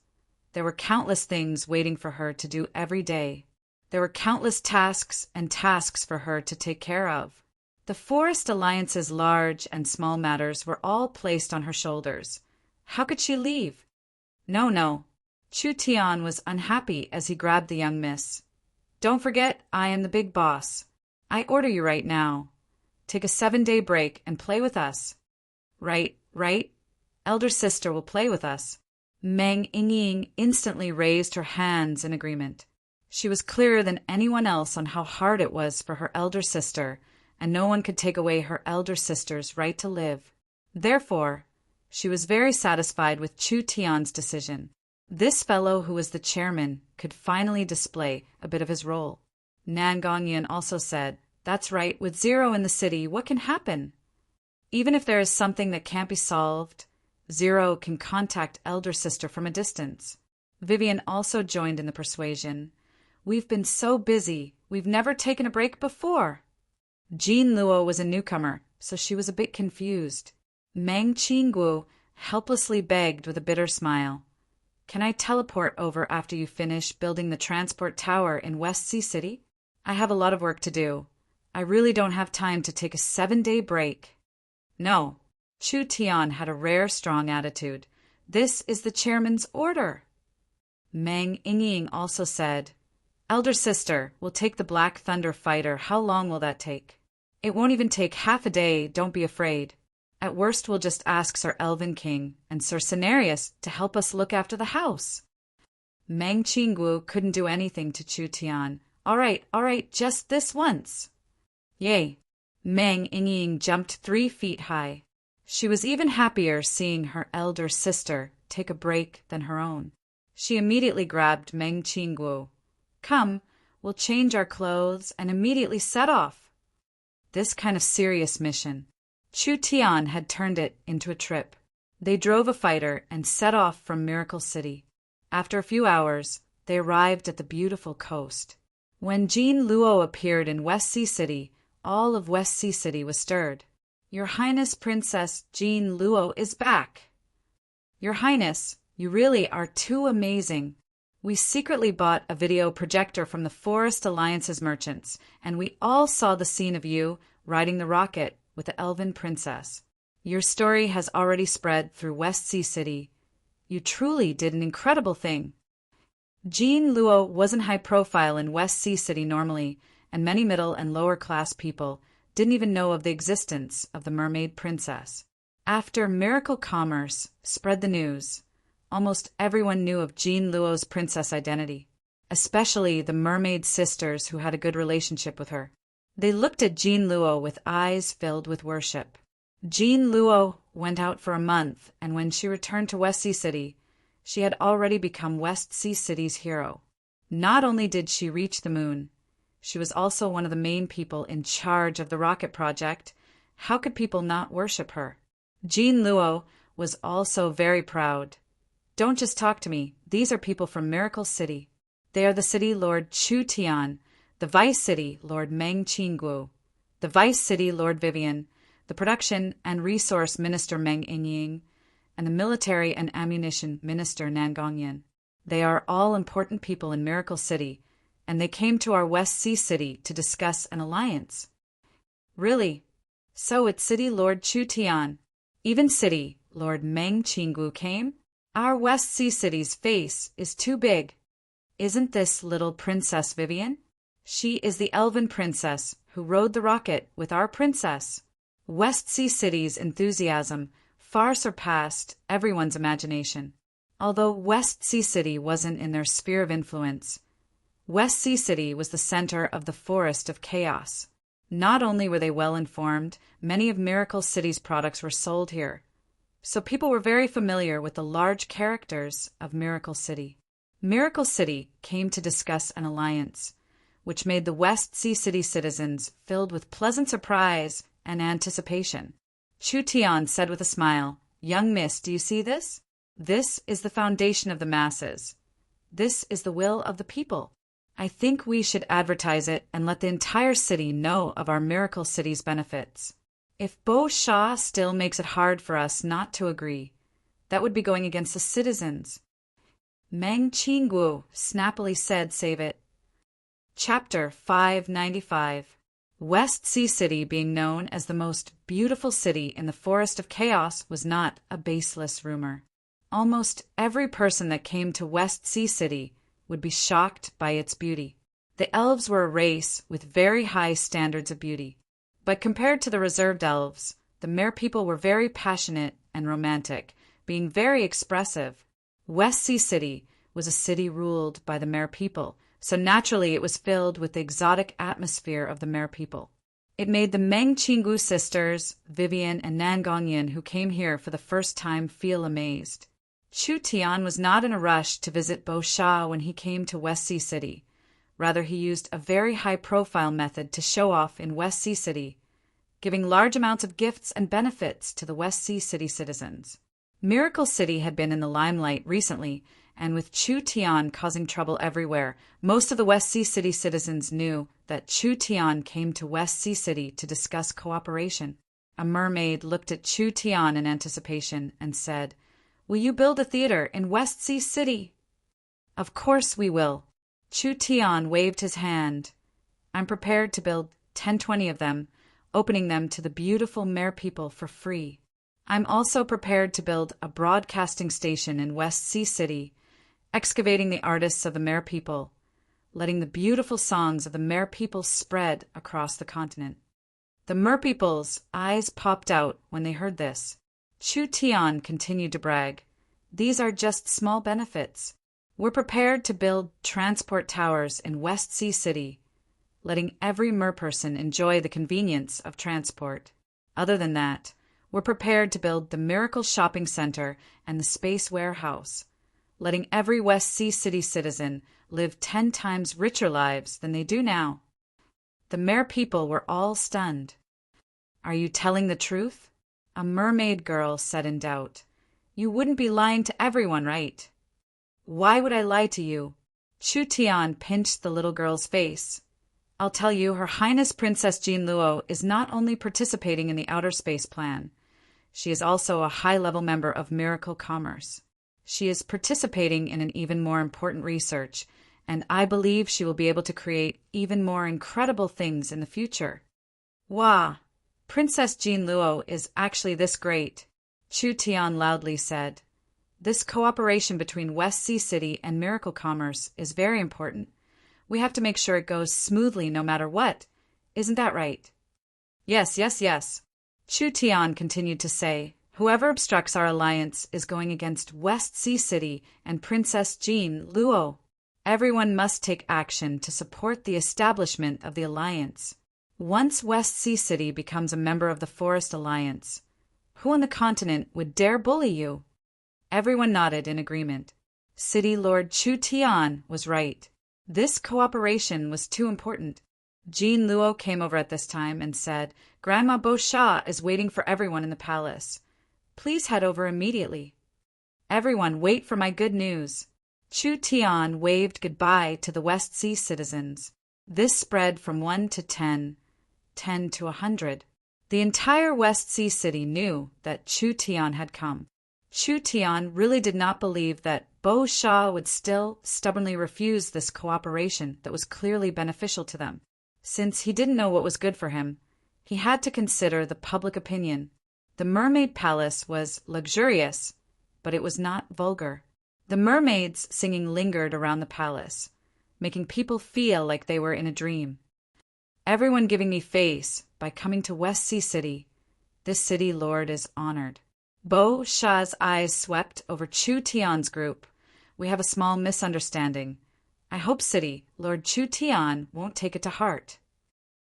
There were countless things waiting for her to do every day. There were countless tasks and tasks for her to take care of. The Forest Alliance's large and small matters were all placed on her shoulders. How could she leave? No. Chu Tian was unhappy as he grabbed the young miss. Don't forget, I am the big boss. I order you right now. Take a 7-day break and play with us. Right. Elder sister will play with us. Meng Yingying instantly raised her hands in agreement. She was clearer than anyone else on how hard it was for her elder sister, and no one could take away her elder sister's right to live. Therefore, she was very satisfied with Chu Tian's decision. This fellow who was the chairman could finally display a bit of his role. Nan Gongyin also said, That's right, with Zero in the city, what can happen? Even if there is something that can't be solved, Zero can contact elder sister from a distance. Vivian also joined in the persuasion. We've been so busy, we've never taken a break before. Jean Luo was a newcomer, so she was a bit confused. Meng Qingwu helplessly begged with a bitter smile. Can I teleport over after you finish building the transport tower in West Sea City? I have a lot of work to do. I really don't have time to take a 7-day break. No, Chu Tian had a rare strong attitude. This is the chairman's order. Meng Yingying also said, Elder sister, we'll take the Black Thunder fighter. How long will that take? It won't even take half a day, don't be afraid. At worst we'll just ask Sir Elven King and Sir Cenarius to help us look after the house. Meng Qinggu couldn't do anything to Chu Tian. All right, just this once. Yay! Meng Yingying jumped 3 feet high. She was even happier seeing her elder sister take a break than her own. She immediately grabbed Meng Qinggu. Come, we'll change our clothes and immediately set off. This kind of serious mission, Chu Tian had turned it into a trip. They drove a fighter and set off from Miracle City. After a few hours, they arrived at the beautiful coast. When Jean Luo appeared in West Sea City, all of West Sea City was stirred. Your Highness Princess Jean Luo is back. Your Highness, you really are too amazing. We secretly bought a video projector from the Forest Alliance's merchants, and we all saw the scene of you riding the rocket with the Elven Princess. Your story has already spread through West Sea City. You truly did an incredible thing. Jean Luo wasn't high profile in West Sea City normally, and many middle and lower class people didn't even know of the existence of the Mermaid Princess. After Miracle Commerce spread the news, almost everyone knew of Jean Luo's princess identity, especially the mermaid sisters who had a good relationship with her. They looked at Jean Luo with eyes filled with worship. Jean Luo went out for a month, and when she returned to West Sea City, she had already become West Sea City's hero. Not only did she reach the moon, she was also one of the main people in charge of the rocket project. How could people not worship her? Jean Luo was also very proud. Don't just talk to me. These are people from Miracle City. They are the city Lord Chu Tian, the Vice City Lord Meng Qinggu, the Vice City Lord Vivian, the Production and Resource Minister Meng Yingying, and the Military and Ammunition Minister Nan Gongyan. They are all important people in Miracle City, and they came to our West Sea City to discuss an alliance. Really? So it's City Lord Chu Tian. Even City Lord Meng Qinggu came? Our West Sea City's face is too big. Isn't this little Princess Vivian? She is the Elven Princess who rode the rocket with our princess. West Sea City's enthusiasm far surpassed everyone's imagination. Although West Sea City wasn't in their sphere of influence, West Sea City was the center of the Forest of Chaos. Not only were they well informed, many of Miracle City's products were sold here, so people were very familiar with the large characters of Miracle City. Miracle City came to discuss an alliance, which made the West Sea City citizens filled with pleasant surprise and anticipation. Chu Tian said with a smile, "Young miss, do you see this? This is the foundation of the masses. This is the will of the people. I think we should advertise it and let the entire city know of our Miracle City's benefits. If Bo Sha still makes it hard for us not to agree, that would be going against the citizens." Meng Qinggu snappily said, "Save it." Chapter 595. West Sea City being known as the most beautiful city in the Forest of Chaos was not a baseless rumor. Almost every person that came to West Sea City would be shocked by its beauty. The elves were a race with very high standards of beauty, but compared to the reserved elves, the Mere people were very passionate and romantic, being very expressive. West Sea City was a city ruled by the Mere people, so naturally it was filled with the exotic atmosphere of the Mere people. It made the Meng Qinggu sisters, Vivian and Nan Gongyan, who came here for the first time, feel amazed. Chu Tian was not in a rush to visit Bo Sha when he came to West Sea City. Rather, he used a very high-profile method to show off in West Sea City, giving large amounts of gifts and benefits to the West Sea City citizens. Miracle City had been in the limelight recently, and with Chu Tian causing trouble everywhere, most of the West Sea City citizens knew that Chu Tian came to West Sea City to discuss cooperation. A mermaid looked at Chu Tian in anticipation and said, "Will you build a theater in West Sea City?" "Of course we will." Chu Tian waved his hand. "I'm prepared to build 10-20 of them, opening them to the beautiful Mer people for free. I'm also prepared to build a broadcasting station in West Sea City, excavating the artists of the Mer people, letting the beautiful songs of the Mer people spread across the continent. The Mer people's eyes popped out when they heard this. Chu Tian continued to brag. These are just small benefits. We're prepared to build transport towers in West Sea City, letting every Mer person enjoy the convenience of transport. Other than that, we're prepared to build the Miracle Shopping Center and the Space Warehouse, letting every West Sea City citizen live 10 times richer lives than they do now. The Mer people were all stunned. Are you telling the truth? A mermaid girl said in doubt. You wouldn't be lying to everyone, right? Why would I lie to you? Chu Tian pinched the little girl's face. I'll tell you, Her Highness Princess Jean Luo is not only participating in the outer space plan, she is also a high-level member of Miracle Commerce. She is participating in an even more important research, and I believe she will be able to create even more incredible things in the future. Wow! Princess Jean Luo is actually this great, Chu Tian loudly said. This cooperation between West Sea City and Miracle Commerce is very important. We have to make sure it goes smoothly no matter what. Isn't that right? Yes, yes, yes. Chu Tian continued to say, whoever obstructs our alliance is going against West Sea City and Princess Jean Luo. Everyone must take action to support the establishment of the alliance. Once West Sea City becomes a member of the Forest Alliance, who on the continent would dare bully you? Everyone nodded in agreement. City Lord Chu Tian was right. This cooperation was too important. Jean Luo came over at this time and said, Grandma Bo Sha is waiting for everyone in the palace. Please head over immediately. Everyone, wait for my good news. Chu Tian waved goodbye to the West Sea citizens. This spread from 1 to 10, 10 to 100. The entire West Sea city knew that Chu Tian had come. Chu Tian really did not believe that Bo Sha would still stubbornly refuse this cooperation that was clearly beneficial to them. Since he didn't know what was good for him, he had to consider the public opinion. The mermaid palace was luxurious, but it was not vulgar. The mermaids singing lingered around the palace, making people feel like they were in a dream. Everyone giving me face by coming to West Sea City. This city lord is honored. Bo Sha's eyes swept over Chu Tian's group. We have a small misunderstanding. I hope City Lord Chu Tian won't take it to heart.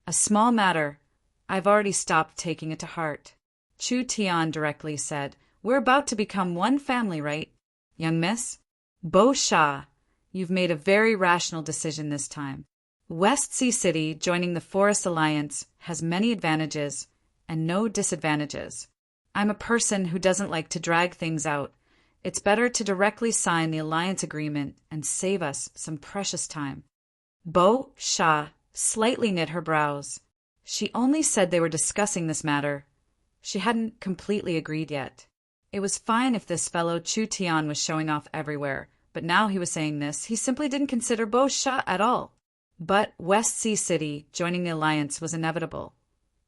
A small matter. I've already stopped taking it to heart. Chu Tian directly said, We're about to become one family, right? Young miss? Bo Sha, you've made a very rational decision this time. West Sea City joining the Forest Alliance has many advantages and no disadvantages. I'm a person who doesn't like to drag things out. It's better to directly sign the alliance agreement and save us some precious time. Bo Sha slightly knit her brows. She only said they were discussing this matter. She hadn't completely agreed yet. It was fine if this fellow Chu Tian was showing off everywhere, but now he was saying this, he simply didn't consider Bo Sha at all. But West Sea City joining the alliance was inevitable.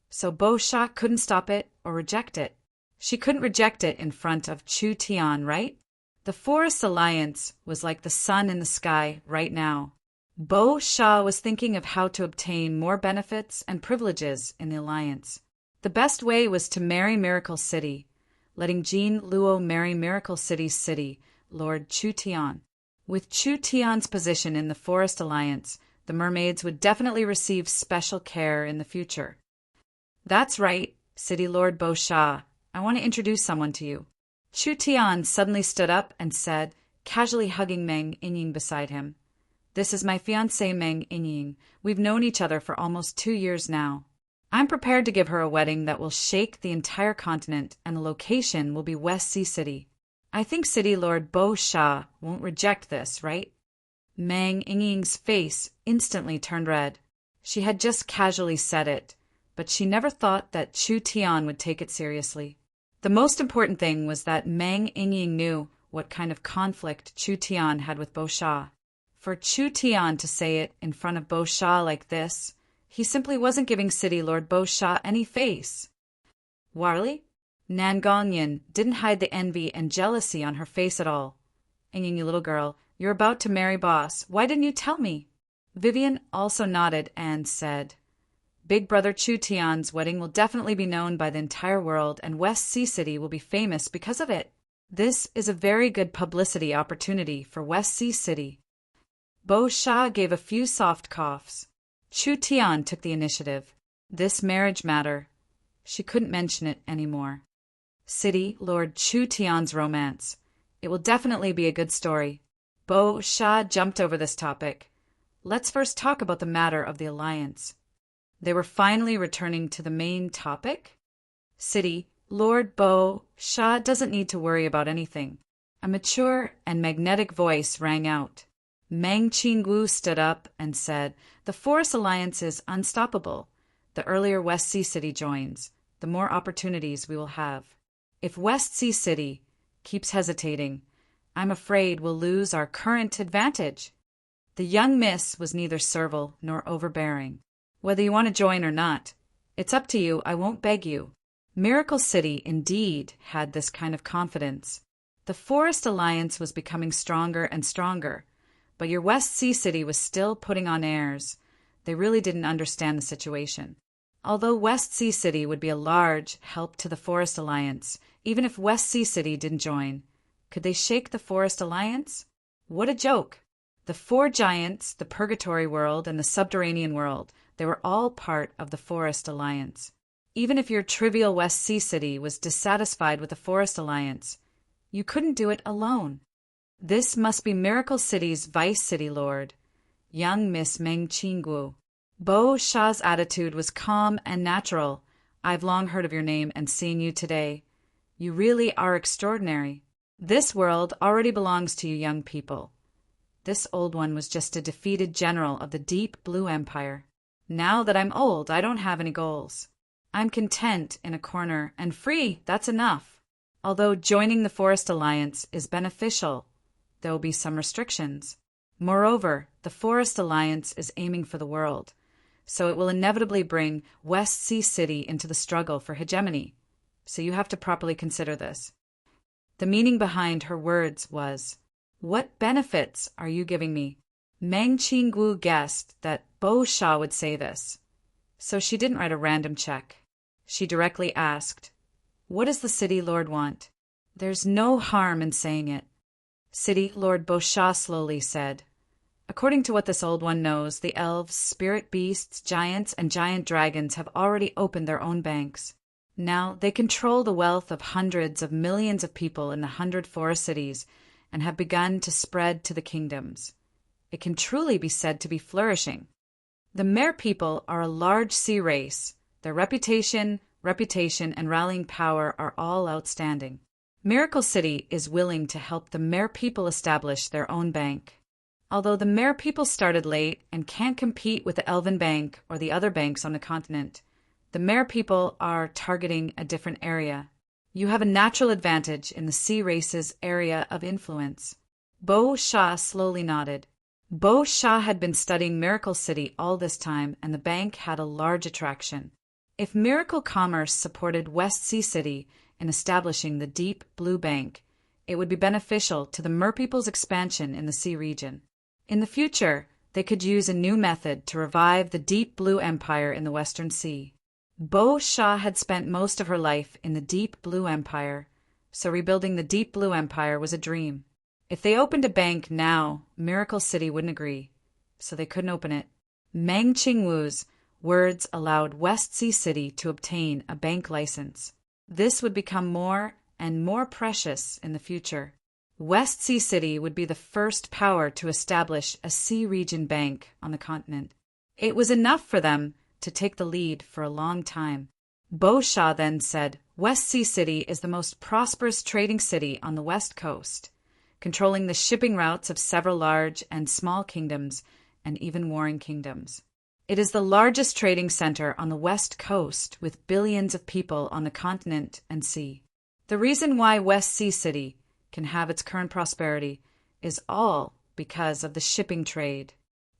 So Bo Sha couldn't stop it or reject it. She couldn't reject it in front of Chu Tian, right? The Forest Alliance was like the sun in the sky right now. Bo Sha was thinking of how to obtain more benefits and privileges in the alliance. The best way was to marry Miracle City, letting Jean Luo marry Miracle City's city, Lord Chu Tian. With Chu Tian's position in the Forest Alliance, the mermaids would definitely receive special care in the future. That's right, City Lord Bo Sha. I want to introduce someone to you. Chu Tian suddenly stood up and said, casually hugging Meng Yinying beside him. This is my fiancée Meng Yinying. We've known each other for almost 2 years now. I'm prepared to give her a wedding that will shake the entire continent, and the location will be West Sea City. I think City Lord Bo Sha won't reject this, right? Meng Yinying's face instantly turned red. She had just casually said it, but she never thought that Chu Tian would take it seriously. The most important thing was that Meng Yinying knew what kind of conflict Chu Tian had with Bo Sha. For Chu Tian to say it in front of Bo Sha like this, He simply wasn't giving City Lord Bo Shah any face. Warli? Nangonyan didn't hide the envy and jealousy on her face at all. And you little girl, you're about to marry Boss. Why didn't you tell me? Vivian also nodded and said, Big Brother Chu Tian's wedding will definitely be known by the entire world, and West Sea City will be famous because of it. This is a very good publicity opportunity for West Sea City. Bo Shah gave a few soft coughs. Chu Tian took the initiative. This marriage matter. She couldn't mention it anymore. City Lord Chu Tian's romance. It will definitely be a good story. Bo Shah jumped over this topic. Let's first talk about the matter of the alliance. They were finally returning to the main topic. City Lord Bo Shah doesn't need to worry about anything. A mature and magnetic voice rang out. Meng Qingwu stood up and said, The Forest Alliance is unstoppable. The earlier West Sea City joins, the more opportunities we will have. If West Sea City keeps hesitating, I'm afraid we'll lose our current advantage. The young miss was neither servile nor overbearing. Whether you want to join or not, it's up to you, I won't beg you. Miracle City indeed had this kind of confidence. The Forest Alliance was becoming stronger and stronger, but your West Sea City was still putting on airs. They really didn't understand the situation. Although West Sea City would be a large help to the Forest Alliance, even if West Sea City didn't join, could they shake the Forest Alliance? What a joke! The four giants, the Purgatory world, and the Subterranean world, they were all part of the Forest Alliance. Even if your trivial West Sea City was dissatisfied with the Forest Alliance, you couldn't do it alone. This must be Miracle City's Vice City Lord, young Miss Meng Qingwu. Bo Shah's attitude was calm and natural. I've long heard of your name and seen you today. You really are extraordinary. This world already belongs to you young people. This old one was just a defeated general of the Deep Blue Empire. Now that I'm old, I don't have any goals. I'm content in a corner and free, that's enough. Although joining the Forest Alliance is beneficial, there will be some restrictions. Moreover, the Forest Alliance is aiming for the world, so it will inevitably bring West Sea City into the struggle for hegemony. So you have to properly consider this. The meaning behind her words was, What benefits are you giving me? Meng Qingwu guessed that Bo Shah would say this, so she didn't write a random check. She directly asked, What does the City Lord want? There's no harm in saying it. City Lord Bo Shah slowly said, According to what this old one knows, the elves, spirit beasts, giants, and giant dragons have already opened their own banks. Now they control the wealth of hundreds of millions of people in the 100 forest cities and have begun to spread to the kingdoms. It can truly be said to be flourishing. The Mer people are a large sea race. Their reputation, and rallying power are all outstanding. Miracle City is willing to help the Mer people establish their own bank. Although the Mer people started late and can't compete with the Elven Bank or the other banks on the continent, the Mer people are targeting a different area. You have a natural advantage in the sea race's area of influence. Bo Shah slowly nodded. Bo Shah had been studying Miracle City all this time, and the bank had a large attraction. If Miracle Commerce supported West Sea City in establishing the Deep Blue Bank, it would be beneficial to the Mer people's expansion in the sea region. In the future, they could use a new method to revive the Deep Blue Empire in the Western Sea. Bo Shah had spent most of her life in the Deep Blue Empire, so rebuilding the Deep Blue Empire was a dream. If they opened a bank now, Miracle City wouldn't agree, so they couldn't open it. Meng Qingwu's words allowed West Sea City to obtain a bank license. This would become more and more precious in the future. West Sea City would be the first power to establish a sea region bank on the continent. It was enough for them to take the lead for a long time. Bo Shah then said, West Sea City is the most prosperous trading city on the west coast, controlling the shipping routes of several large and small kingdoms and even warring kingdoms. It is the largest trading center on the west coast with billions of people on the continent and sea. The reason why West Sea City can have its current prosperity is all because of the shipping trade.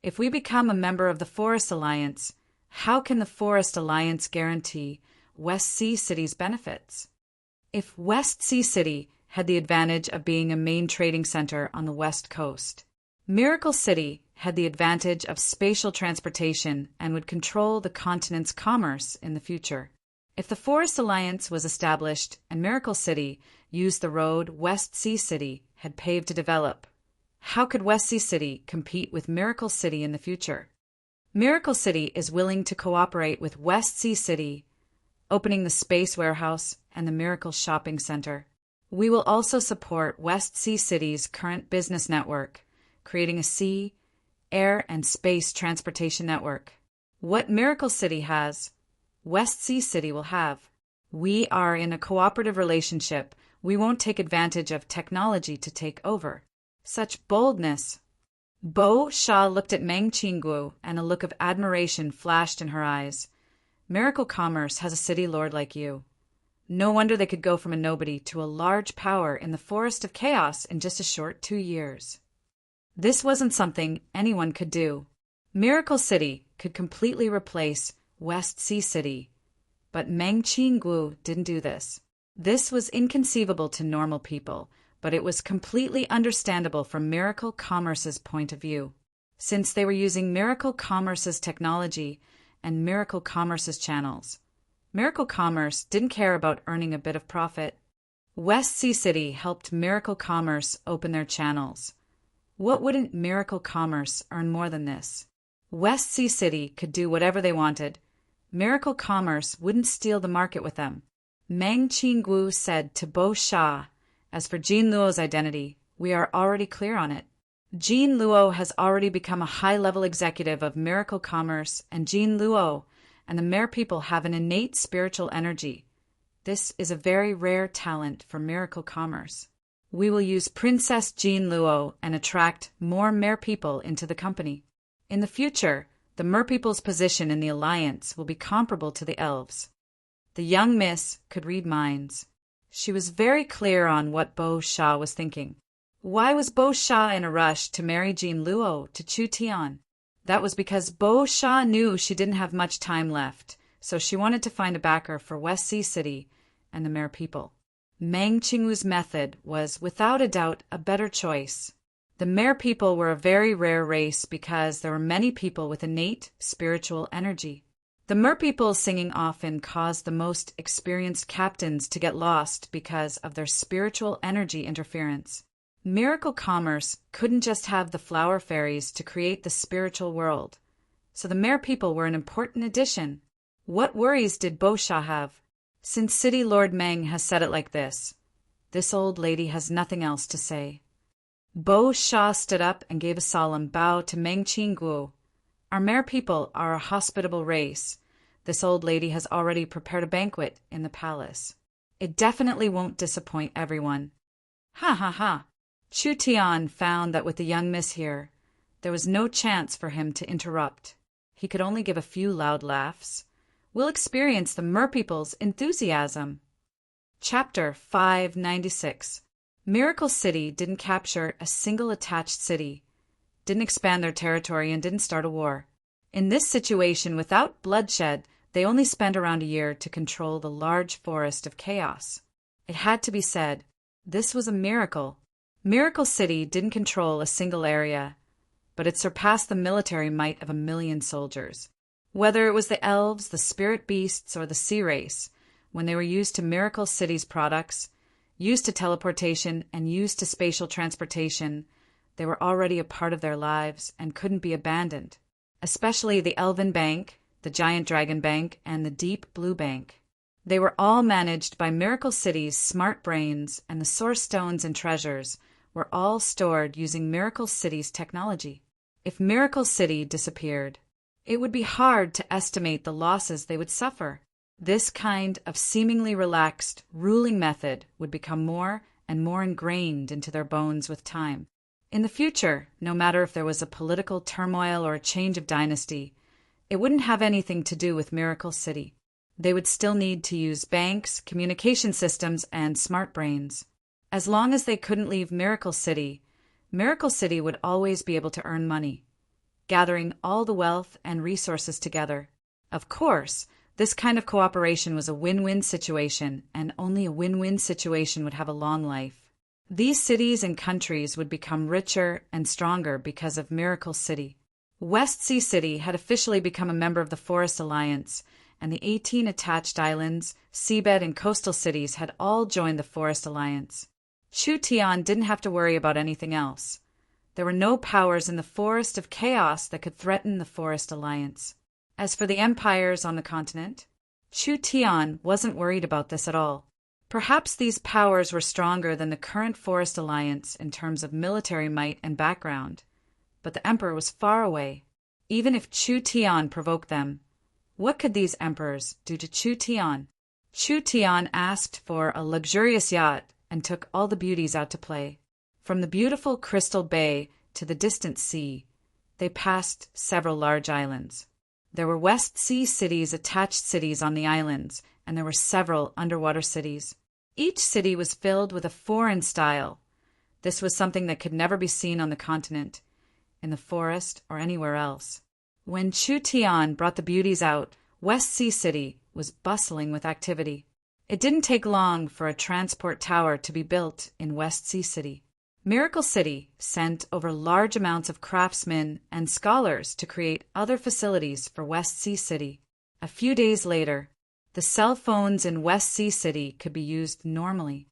If we become a member of the Forest Alliance, How can the Forest Alliance guarantee West Sea City's benefits? If West Sea City had the advantage of being a main trading center on the West Coast, Miracle City had the advantage of spatial transportation and would control the continent's commerce in the future. If the Forest Alliance was established and Miracle City used the road West Sea City had paved to develop, how could West Sea City compete with Miracle City in the future? Miracle City is willing to cooperate with West Sea City, opening the Space Warehouse and the Miracle Shopping Center. We will also support West Sea City's current business network, creating a sea, air, and space transportation network. What Miracle City has, West Sea City will have. We are in a cooperative relationship. We won't take advantage of technology to take over. Such boldness! Bo Sha looked at Meng Qingguo, and a look of admiration flashed in her eyes. Miracle Commerce has a city lord like you. No wonder they could go from a nobody to a large power in the Forest of Chaos in just a short 2 years. This wasn't something anyone could do. Miracle City could completely replace West Sea City, but Meng Qingguo didn't do this. This was inconceivable to normal people, but it was completely understandable from Miracle Commerce's point of view. Since they were using Miracle Commerce's technology and Miracle Commerce's channels, Miracle Commerce didn't care about earning a bit of profit. West Sea City helped Miracle Commerce open their channels. What wouldn't Miracle Commerce earn more than this? West Sea City could do whatever they wanted. Miracle Commerce wouldn't steal the market with them. Meng Qingguo said to Bo Sha, "As for Jean Luo's identity, we are already clear on it. Jean Luo has already become a high-level executive of Miracle Commerce, and Jean Luo and the Mare people have an innate spiritual energy. This is a very rare talent for Miracle Commerce. We will use Princess Jean Luo and attract more Mare people into the company. In the future, the Mer people's position in the alliance will be comparable to the elves." The young miss could read minds. She was very clear on what Bo Sha was thinking. Why was Bo Sha in a rush to marry Jean Luo to Chu Tian? That was because Bo Sha knew she didn't have much time left, so she wanted to find a backer for West Sea City and the Mare people. Meng Qingguo's method was, without a doubt, a better choice. The Mare people were a very rare race because there were many people with innate spiritual energy. The Mer people singing often caused the most experienced captains to get lost because of their spiritual energy interference. Miracle Commerce couldn't just have the flower fairies to create the spiritual world, so the Mare people were an important addition. What worries did Bo Sha have? Since City Lord Meng has said it like this old lady has nothing else to say. Bo Sha stood up and gave a solemn bow to Meng Qingguo. Our Mare people are a hospitable race. This old lady has already prepared a banquet in the palace. It definitely won't disappoint everyone. Ha ha ha. Chu Tian found that with the young miss here, there was no chance for him to interrupt. He could only give a few loud laughs. We'll experience the Mer people's enthusiasm. Chapter 596. Miracle City didn't capture a single attached city, didn't expand their territory, and didn't start a war. In this situation, without bloodshed, they only spent around a year to control the large forest of chaos. It had to be said, this was a miracle. Miracle City didn't control a single area, but it surpassed the military might of 1 million soldiers. Whether it was the elves, the spirit beasts, or the sea race, when they were used to Miracle City's products, used to teleportation, and used to spatial transportation, they were already a part of their lives and couldn't be abandoned. Especially the Elven Bank, the Giant Dragon Bank, and the Deep Blue Bank. They were all managed by Miracle City's smart brains, and the source stones and treasures were all stored using Miracle City's technology. If Miracle City disappeared, it would be hard to estimate the losses they would suffer. This kind of seemingly relaxed, ruling method would become more and more ingrained into their bones with time. In the future, no matter if there was a political turmoil or a change of dynasty, it wouldn't have anything to do with Miracle City. They would still need to use banks, communication systems, and smart brains. As long as they couldn't leave Miracle City would always be able to earn money, gathering all the wealth and resources together. Of course, this kind of cooperation was a win-win situation, and only a win-win situation would have a long life. These cities and countries would become richer and stronger because of Miracle City. West Sea City had officially become a member of the Forest Alliance, and the 18 attached islands, seabed, and coastal cities had all joined the Forest Alliance. Chu Tian didn't have to worry about anything else. There were no powers in the Forest of Chaos that could threaten the Forest Alliance. As for the empires on the continent, Chu Tian wasn't worried about this at all. Perhaps these powers were stronger than the current Forest Alliance in terms of military might and background, but the emperor was far away. Even if Chu Tian provoked them, what could these emperors do to Chu Tian? Chu Tian asked for a luxurious yacht and took all the beauties out to play. From the beautiful Crystal Bay to the distant sea, they passed several large islands. There were West Sea cities, attached cities on the islands, and there were several underwater cities. Each city was filled with a foreign style. This was something that could never be seen on the continent, in the forest, or anywhere else. When Chu Tian brought the beauties out, West Sea City was bustling with activity. It didn't take long for a transport tower to be built in West Sea City. Miracle City sent over large amounts of craftsmen and scholars to create other facilities for West Sea City. A few days later, the cell phones in West Sea City could be used normally.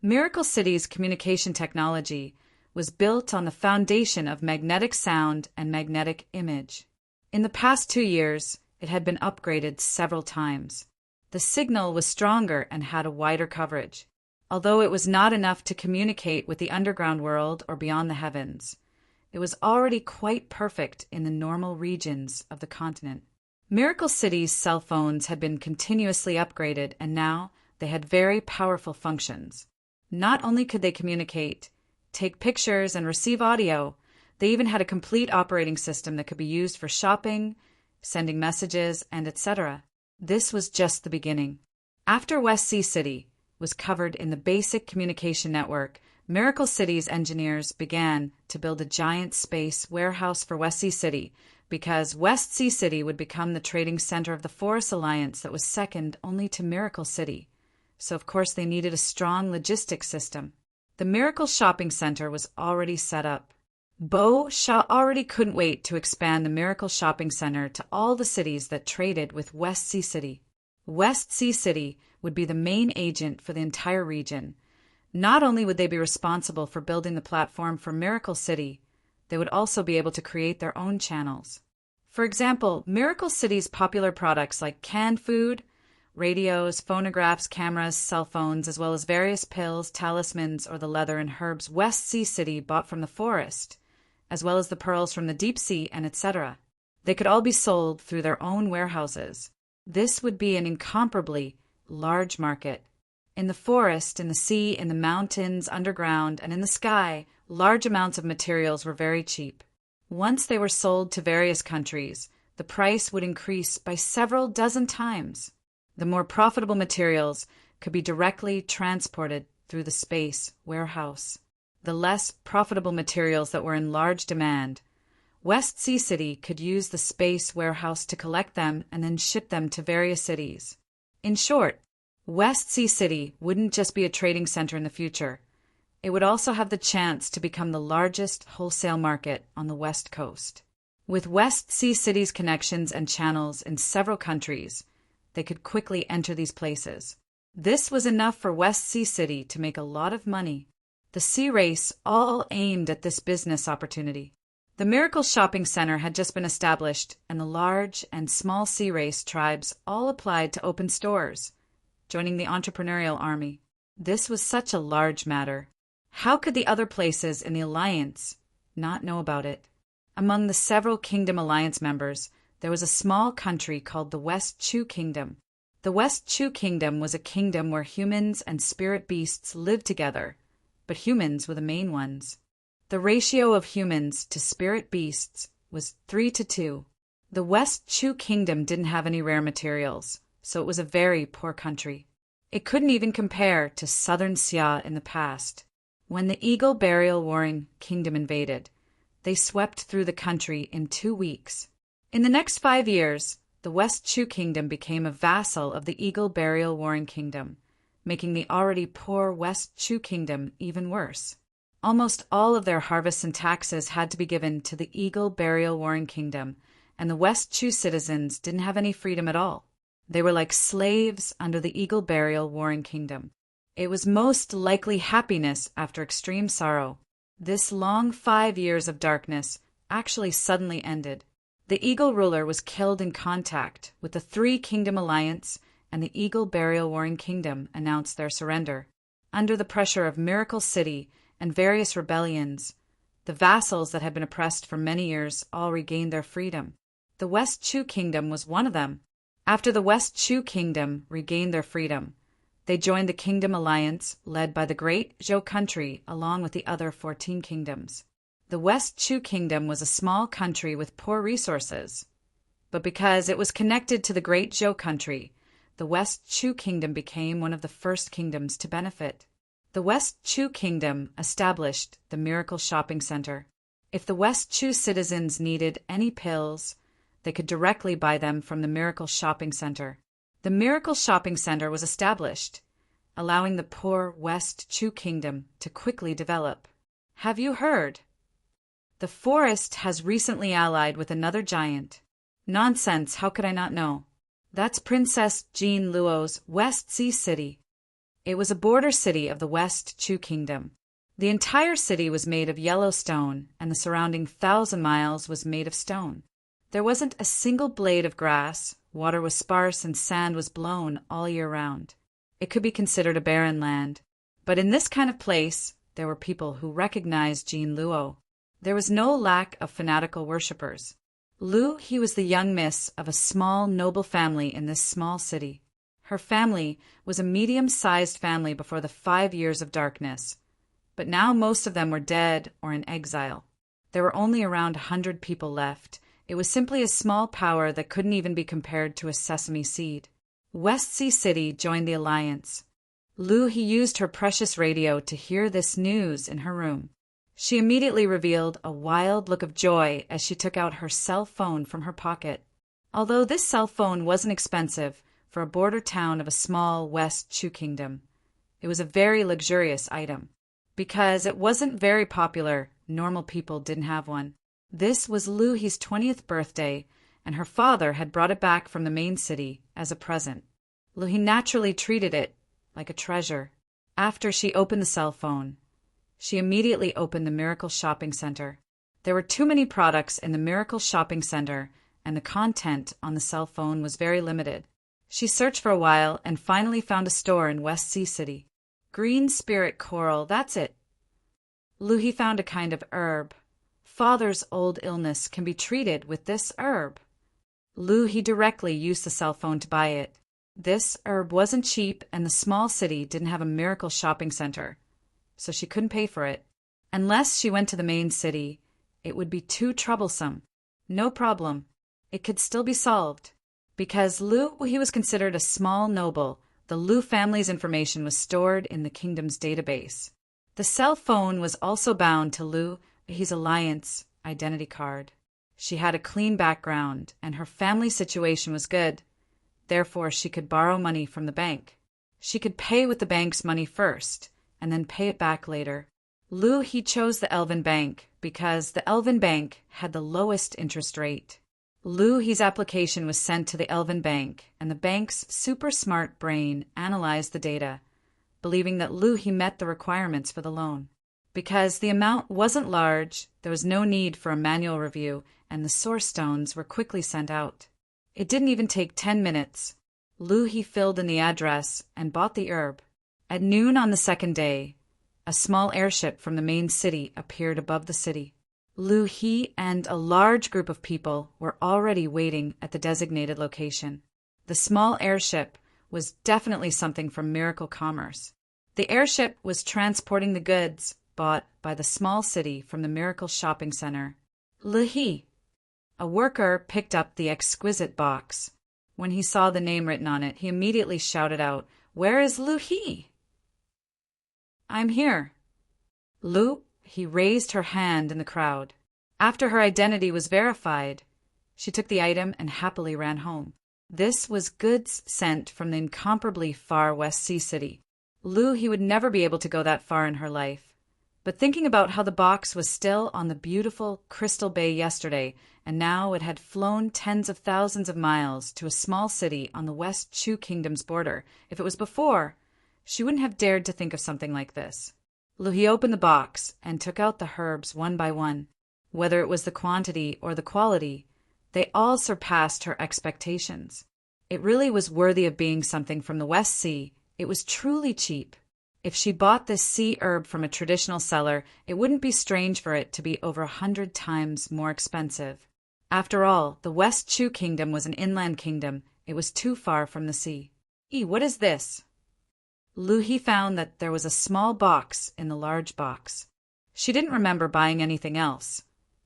Miracle City's communication technology was built on the foundation of magnetic sound and magnetic image. In the past 2 years, it had been upgraded several times. The signal was stronger and had a wider coverage. Although it was not enough to communicate with the underground world or beyond the heavens, it was already quite perfect in the normal regions of the continent. Miracle City's cell phones had been continuously upgraded, and now they had very powerful functions. Not only could they communicate, take pictures, and receive audio, they even had a complete operating system that could be used for shopping, sending messages, and etc. This was just the beginning. After West Sea City was covered in the basic communication network, Miracle City's engineers began to build a giant space warehouse for West Sea City, because West Sea City would become the trading center of the Forest Alliance that was second only to Miracle City. So of course they needed a strong logistics system. The Miracle Shopping Center was already set up. Bo Sha already couldn't wait to expand the Miracle Shopping Center to all the cities that traded with West Sea City. West Sea City would be the main agent for the entire region. Not only would they be responsible for building the platform for Miracle City, they would also be able to create their own channels. For example, Miracle City's popular products like canned food, radios, phonographs, cameras, cell phones, as well as various pills, talismans, or the leather and herbs West Sea City bought from the forest, as well as the pearls from the deep sea and etc. They could all be sold through their own warehouses. This would be an incomparably large market. In the forest, in the sea, in the mountains, underground, and in the sky, large amounts of materials were very cheap. Once they were sold to various countries, the price would increase by several dozen times. The more profitable materials could be directly transported through the space warehouse. The less profitable materials that were in large demand, West Sea City could use the space warehouse to collect them and then ship them to various cities. In short, West Sea City wouldn't just be a trading center in the future. It would also have the chance to become the largest wholesale market on the West Coast. With West Sea City's connections and channels in several countries, they could quickly enter these places. This was enough for West Sea City to make a lot of money. The sea race all aimed at this business opportunity. The Miracle Shopping Center had just been established, and the large and small sea race tribes all applied to open stores, joining the entrepreneurial army. This was such a large matter. How could the other places in the alliance not know about it? Among the several Kingdom Alliance members, there was a small country called the West Chu Kingdom. The West Chu Kingdom was a kingdom where humans and spirit beasts lived together, but humans were the main ones. The ratio of humans to spirit beasts was 3-2. The West Chu Kingdom didn't have any rare materials, so it was a very poor country. It couldn't even compare to Southern Xia in the past. When the Eagle Burial Warring Kingdom invaded, they swept through the country in 2 weeks. In the next 5 years, the West Chu Kingdom became a vassal of the Eagle Burial Warren Kingdom, making the already poor West Chu Kingdom even worse. Almost all of their harvests and taxes had to be given to the Eagle Burial Warren Kingdom, and the West Chu citizens didn't have any freedom at all. They were like slaves under the Eagle Burial Warren Kingdom. It was most likely happiness after extreme sorrow. This long 5 years of darkness actually suddenly ended. The Eagle ruler was killed in contact with the Three Kingdom Alliance, and the Eagle Burial Warren Kingdom announced their surrender. Under the pressure of Miracle City and various rebellions, the vassals that had been oppressed for many years all regained their freedom. The West Chu Kingdom was one of them. After the West Chu Kingdom regained their freedom, they joined the Kingdom Alliance led by the Great Zhou country along with the other 14 kingdoms. The West Chu Kingdom was a small country with poor resources, but because it was connected to the Great Zhou country, the West Chu Kingdom became one of the first kingdoms to benefit. The West Chu Kingdom established the Miracle Shopping Center. If the West Chu citizens needed any pills, they could directly buy them from the Miracle Shopping Center. The Miracle Shopping Center was established, allowing the poor West Chu Kingdom to quickly develop. Have you heard? The forest has recently allied with another giant. Nonsense, how could I not know? That's Princess Jean Luo's West Sea City. It was a border city of the West Chu Kingdom. The entire city was made of yellow stone, and the surrounding 1,000 miles was made of stone. There wasn't a single blade of grass, water was sparse, and sand was blown all year round. It could be considered a barren land. But in this kind of place, there were people who recognized Jean Luo. There was no lack of fanatical worshippers. Lu, he was the young miss of a small, noble family in this small city. Her family was a medium-sized family before the 5 years of darkness, but now most of them were dead or in exile. There were only around 100 people left. It was simply a small power that couldn't even be compared to a sesame seed. West Sea City joined the alliance. Lu, he used her precious radio to hear this news in her room. She immediately revealed a wild look of joy as she took out her cell phone from her pocket. Although this cell phone wasn't expensive for a border town of a small West Chu Kingdom, it was a very luxurious item. Because it wasn't very popular, normal people didn't have one. This was Luhi's 20th birthday, and her father had brought it back from the main city as a present. Luhi naturally treated it like a treasure. After she opened the cell phone, she immediately opened the Miracle Shopping Center. There were too many products in the Miracle Shopping Center, and the content on the cell phone was very limited. She searched for a while and finally found a store in West Sea City. Green spirit coral, that's it. Luhi found a kind of herb. Father's old illness can be treated with this herb. Luhi directly used the cell phone to buy it. This herb wasn't cheap, and the small city didn't have a Miracle Shopping Center, so she couldn't pay for it. Unless she went to the main city, it would be too troublesome. No problem. It could still be solved. Because Lu, he was considered a small noble, the Lu family's information was stored in the kingdom's database. The cell phone was also bound to Lu, his alliance identity card. She had a clean background, and her family situation was good. Therefore, she could borrow money from the bank. She could pay with the bank's money first, and then pay it back later. Lu, he chose the Elven Bank because the Elven Bank had the lowest interest rate. Lu, his application was sent to the Elven Bank, and the bank's super smart brain analyzed the data, believing that Lu, he met the requirements for the loan. Because the amount wasn't large, there was no need for a manual review, and the source stones were quickly sent out. It didn't even take 10 minutes. Lu, he filled in the address and bought the herb. At noon on the second day, a small airship from the main city appeared above the city. Lu, he and a large group of people were already waiting at the designated location. The small airship was definitely something from Miracle Commerce. The airship was transporting the goods bought by the small city from the Miracle Shopping Center. Luhi. A worker picked up the exquisite box. When he saw the name written on it, he immediately shouted out, "Where is Luhi?" "I'm here." Lu, he raised her hand in the crowd. After her identity was verified, She took the item and happily ran home. This was goods sent from the incomparably far West Sea City. He would never be able to go that far in her life. But thinking about how the box was still on the beautiful Crystal Bay yesterday, and now it had flown tens of thousands of miles to a small city on the West Chu Kingdom's border, if it was before, she wouldn't have dared to think of something like this. He opened the box and took out the herbs one by one. Whether it was the quantity or the quality, they all surpassed her expectations. It really was worthy of being something from the West Sea. It was truly cheap. If she bought this sea herb from a traditional seller, it wouldn't be strange for it to be over 100 times more expensive. After all, the West Chu Kingdom was an inland kingdom. It was too far from the sea. What is this? He found that there was a small box in the large box. She didn't remember buying anything else.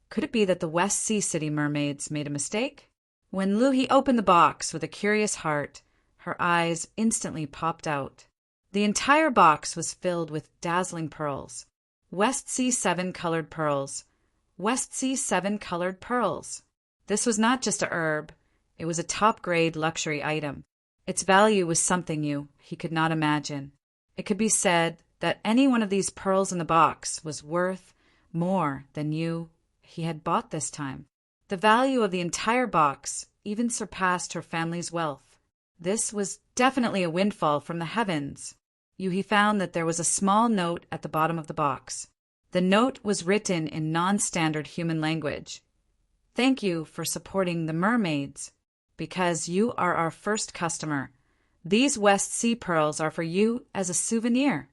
Could it be that the West Sea City mermaids made a mistake? When he opened the box with a curious heart, her eyes instantly popped out. The entire box was filled with dazzling pearls. West Sea 7 colored pearls. West Sea 7 colored pearls. This was not just a herb. It was a top-grade luxury item. Its value was something he could not imagine. It could be said that any one of these pearls in the box was worth more than he had bought this time. The value of the entire box even surpassed her family's wealth. This was definitely a windfall from the heavens. He found that there was a small note at the bottom of the box. The note was written in non-standard human language. Thank you for supporting the mermaids. Because you are our first customer. These West Sea pearls are for you as a souvenir.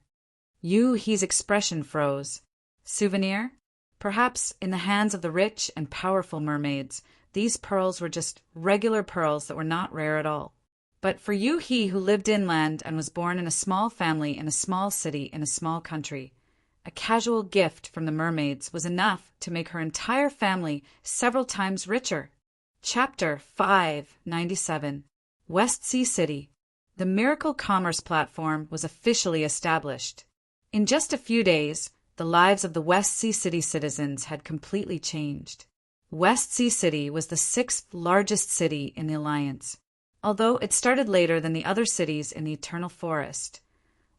His expression froze. Souvenir? Perhaps in the hands of the rich and powerful mermaids, these pearls were just regular pearls that were not rare at all. But for he who lived inland and was born in a small family in a small city in a small country, a casual gift from the mermaids was enough to make her entire family several times richer. Chapter 597. West Sea City. The Miracle Commerce Platform was officially established. In just a few days, the lives of the West Sea City citizens had completely changed. West Sea City was the 6th largest city in the Alliance. Although it started later than the other cities in the Eternal Forest,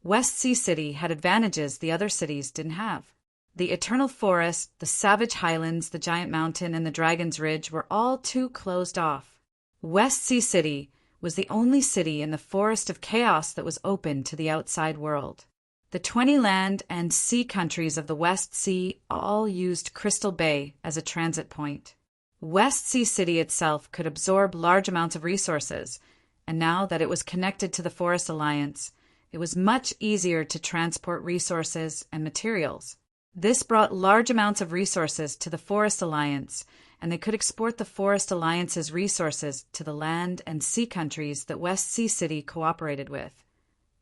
West Sea City had advantages the other cities didn't have. The Eternal Forest, the Savage Highlands, the Giant Mountain, and the Dragon's Ridge were all too closed off. West Sea City was the only city in the Forest of Chaos that was open to the outside world. The 20 land and sea countries of the West Sea all used Crystal Bay as a transit point. West Sea City itself could absorb large amounts of resources, and now that it was connected to the Forest Alliance, it was much easier to transport resources and materials. This brought large amounts of resources to the Forest Alliance, and they could export the Forest Alliance's resources to the land and sea countries that West Sea City cooperated with,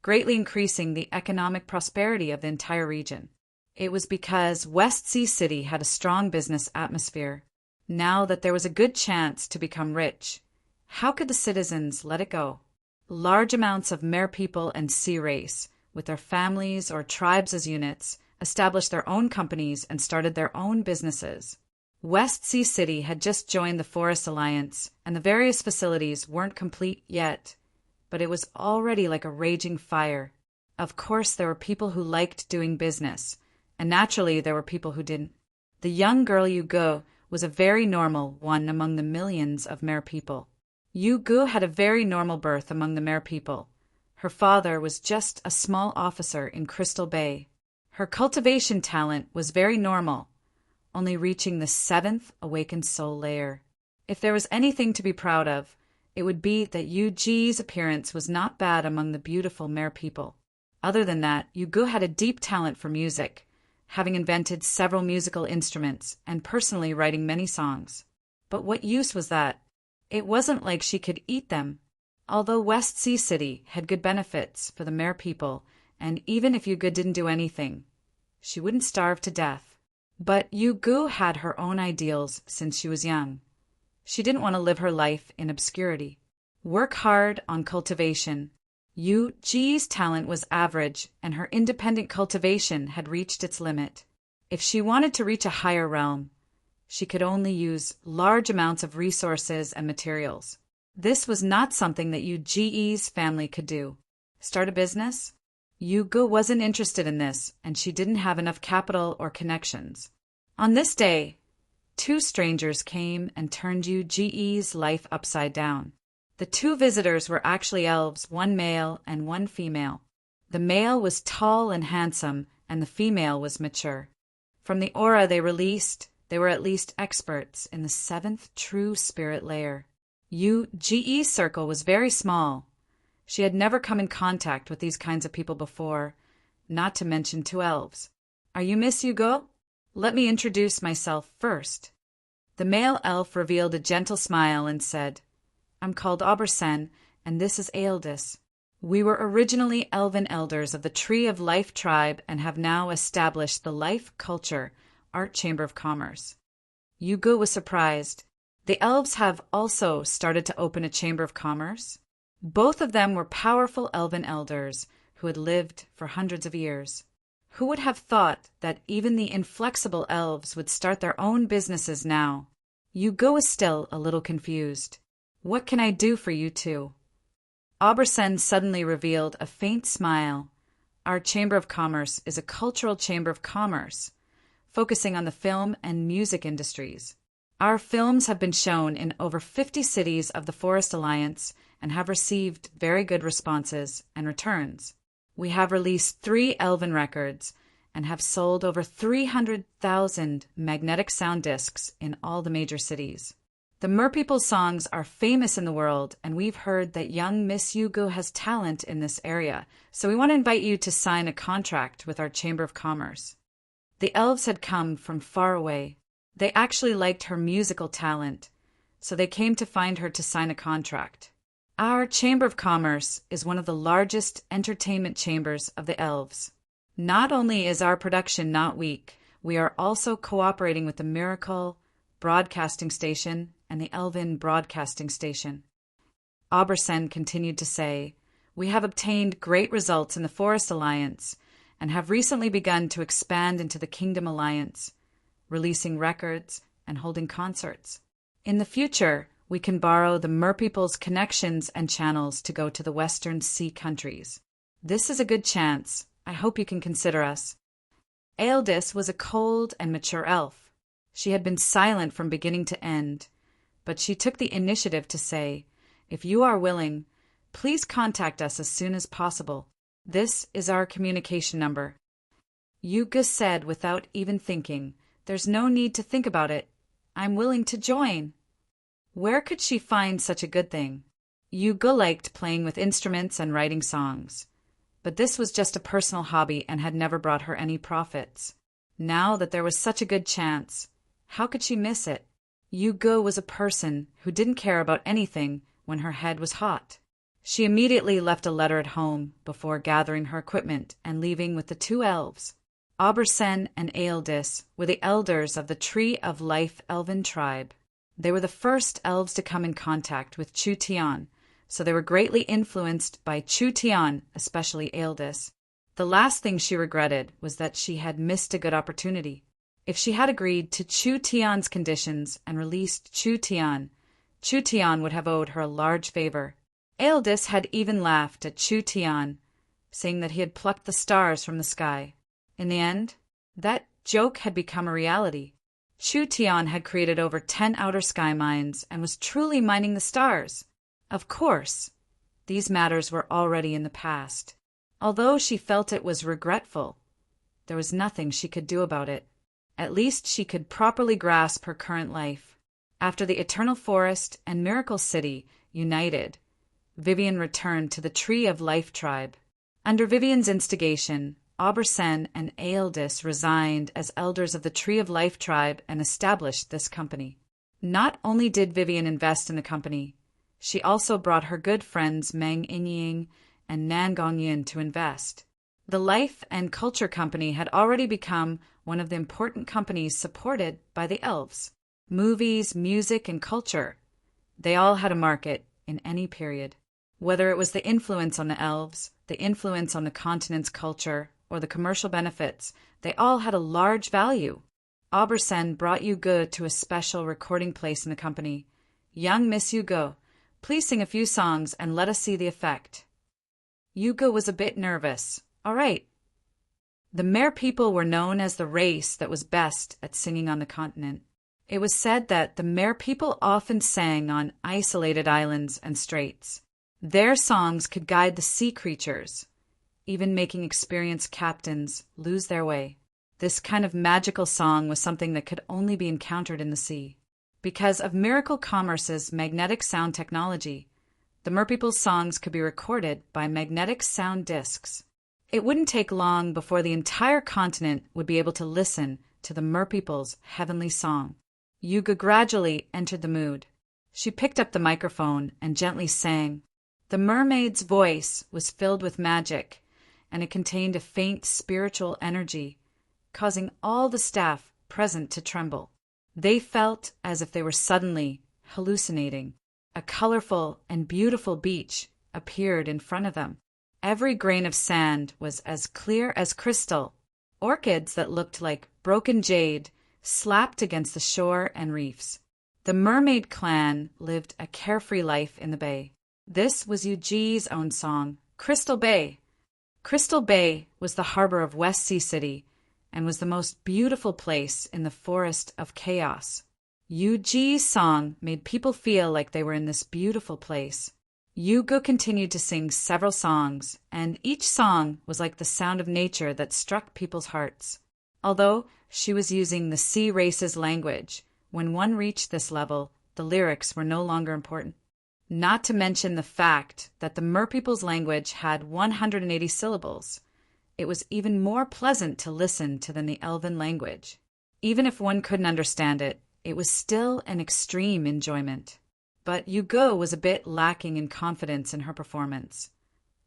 greatly increasing the economic prosperity of the entire region. It was because West Sea City had a strong business atmosphere. Now that there was a good chance to become rich, how could the citizens let it go? Large amounts of merpeople and sea race, with their families or tribes as units, established their own companies and started their own businesses. West Sea City had just joined the Forest Alliance, and the various facilities weren't complete yet, but it was already like a raging fire. Of course, there were people who liked doing business, and naturally there were people who didn't. The young girl Yugo was a very normal one among the millions of merpeople. Yugo had a very normal birth among the merpeople. Her father was just a small officer in Crystal Bay. Her cultivation talent was very normal, only reaching the 7th awakened soul layer. If there was anything to be proud of, it would be that Yuji's appearance was not bad among the beautiful merpeople. Other than that, Yugo had a deep talent for music, having invented several musical instruments and personally writing many songs. But what use was that? It wasn't like she could eat them. Although West Sea City had good benefits for the merpeople, and even if Yugo didn't do anything, she wouldn't starve to death. But Yugo had her own ideals since she was young. She didn't want to live her life in obscurity. Work hard on cultivation. Yuji's talent was average, and her independent cultivation had reached its limit. If she wanted to reach a higher realm, She could only use large amounts of resources and materials. This was not something that Yu Ji's family could do. Start a business? Yu Ge wasn't interested in this, and she didn't have enough capital or connections. On this day, two strangers came and turned Yu Ji's life upside down. The two visitors were actually elves, one male and one female. The male was tall and handsome, and the female was mature. From the aura they released, they were at least experts in the seventh true spirit layer. Yu Ji's circle was very small. She had never come in contact with these kinds of people before, not to mention two elves. Are you Miss Yu Ge? Let me introduce myself first. The male elf revealed a gentle smile and said, I'm called Aubersen, and this is Aeldis. We were originally elven elders of the Tree of Life tribe and have now established the Life Culture Art Chamber of Commerce. Yu Ge was surprised. The elves have also started to open a chamber of commerce. Both of them were powerful elven elders who had lived for hundreds of years. Who would have thought that even the inflexible elves would start their own businesses now? Yu Ge was still a little confused. What can I do for you two? Aubersen suddenly revealed a faint smile. Our Chamber of Commerce is a cultural chamber of commerce, focusing on the film and music industries. Our films have been shown in over 50 cities of the Forest Alliance and have received very good responses and returns. We have released 3 elven records and have sold over 300,000 magnetic sound discs in all the major cities. The Merpeople songs are famous in the world, and we've heard that young Miss Yu Ge has talent in this area, so we want to invite you to sign a contract with our Chamber of Commerce. The elves had come from far away. They actually liked her musical talent, so they came to find her to sign a contract. Our Chamber of Commerce is one of the largest entertainment chambers of the elves. Not only is our production not weak, we are also cooperating with the Miracle Broadcasting Station and the Elven Broadcasting Station. Aubersen continued to say, we have obtained great results in the Forest Alliance and have recently begun to expand into the Kingdom Alliance, releasing records and holding concerts. In the future, we can borrow the Merpeople's connections and channels to go to the Western Sea countries. This is a good chance. I hope you can consider us. Aeldis was a cold and mature elf. She had been silent from beginning to end, but she took the initiative to say, if you are willing, please contact us as soon as possible. This is our communication number. Yu Ge said without even thinking, there's no need to think about it. I'm willing to join. Where could she find such a good thing? Yu Ge liked playing with instruments and writing songs, but this was just a personal hobby and had never brought her any profits. Now that there was such a good chance, how could she miss it? Yu Ge was a person who didn't care about anything when her head was hot. She immediately left a letter at home before gathering her equipment and leaving with the 2 elves. Aubersen and Aeldis were the elders of the Tree of Life elven tribe. They were the first elves to come in contact with Chu Tian, so they were greatly influenced by Chu Tian, especially Aeldis. The last thing she regretted was that she had missed a good opportunity. If she had agreed to Chu Tian's conditions and released Chu Tian would have owed her a large favor. Aeldis had even laughed at Chu Tian, saying that he had plucked the stars from the sky. In the end, that joke had become a reality. Chu Tian had created over 10 outer sky mines and was truly mining the stars. Of course, these matters were already in the past. Although she felt it was regretful, there was nothing she could do about it. At least she could properly grasp her current life. After the Eternal Forest and Miracle City united, Vivian returned to the Tree of Life tribe. Under Vivian's instigation, Aubersen and Aeldis resigned as elders of the Tree of Life tribe and established this company. Not only did Vivian invest in the company, she also brought her good friends Meng Inying and Nan Gongyin to invest. The Life and Culture Company had already become one of the important companies supported by the elves. Movies, music, and culture, they all had a market in any period. Whether it was the influence on the elves, the influence on the continent's culture, or the commercial benefits, they all had a large value. Aubersen brought Hugo to a special recording place in the company. Young Miss Hugo, please sing a few songs and let us see the effect. Hugo was a bit nervous. All right. The Mer people were known as the race that was best at singing on the continent. It was said that the Mer people often sang on isolated islands and straits. Their songs could guide the sea creatures, even making experienced captains lose their way. This kind of magical song was something that could only be encountered in the sea. Because of Miracle Commerce's magnetic sound technology, the Merpeople's songs could be recorded by magnetic sound discs. It wouldn't take long before the entire continent would be able to listen to the Merpeople's heavenly song. Hugo gradually entered the mood. She picked up the microphone and gently sang. The mermaid's voice was filled with magic, and it contained a faint spiritual energy, causing all the staff present to tremble. They felt as if they were suddenly hallucinating. A colorful and beautiful beach appeared in front of them. Every grain of sand was as clear as crystal. Orchids that looked like broken jade slapped against the shore and reefs. The mermaid clan lived a carefree life in the bay. This was Yuji's own song, Crystal Bay. Crystal Bay was the harbor of West Sea City and was the most beautiful place in the forest of chaos. Yuji's song made people feel like they were in this beautiful place. Hugo continued to sing several songs, and each song was like the sound of nature that struck people's hearts. Although she was using the sea race's language, when one reached this level, the lyrics were no longer important. Not to mention the fact that the Merpeople's language had 180 syllables. It was even more pleasant to listen to than the Elven language. Even if one couldn't understand it, it was still an extreme enjoyment. But Hugo was a bit lacking in confidence in her performance.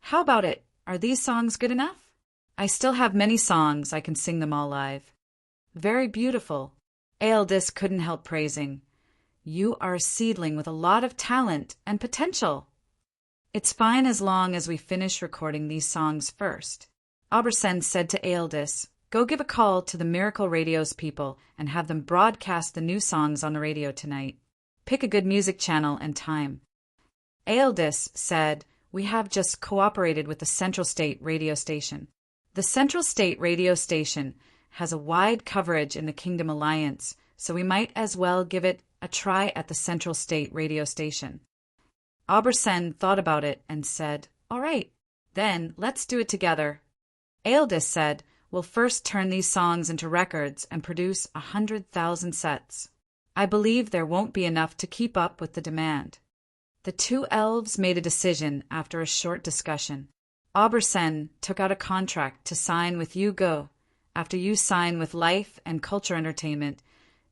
How about it? Are these songs good enough? I still have many songs, I can sing them all live. Very beautiful. Aeldis couldn't help praising. You are a seedling with a lot of talent and potential. It's fine as long as we finish recording these songs first. Aubersen said to Aeldis, go give a call to the Miracle Radio's people and have them broadcast the new songs on the radio tonight. Pick a good music channel and time. Aeldis said, we have just cooperated with the Central State radio station. The Central State radio station has a wide coverage in the Kingdom Alliance, so we might as well give it a try at the Central State radio station. Aubersen thought about it and said, all right, then let's do it together. Aeldis said, we'll first turn these songs into records and produce 100,000 sets. I believe there won't be enough to keep up with the demand. The two elves made a decision after a short discussion. Aubersen took out a contract to sign with Hugo. After you sign with Life and Culture Entertainment,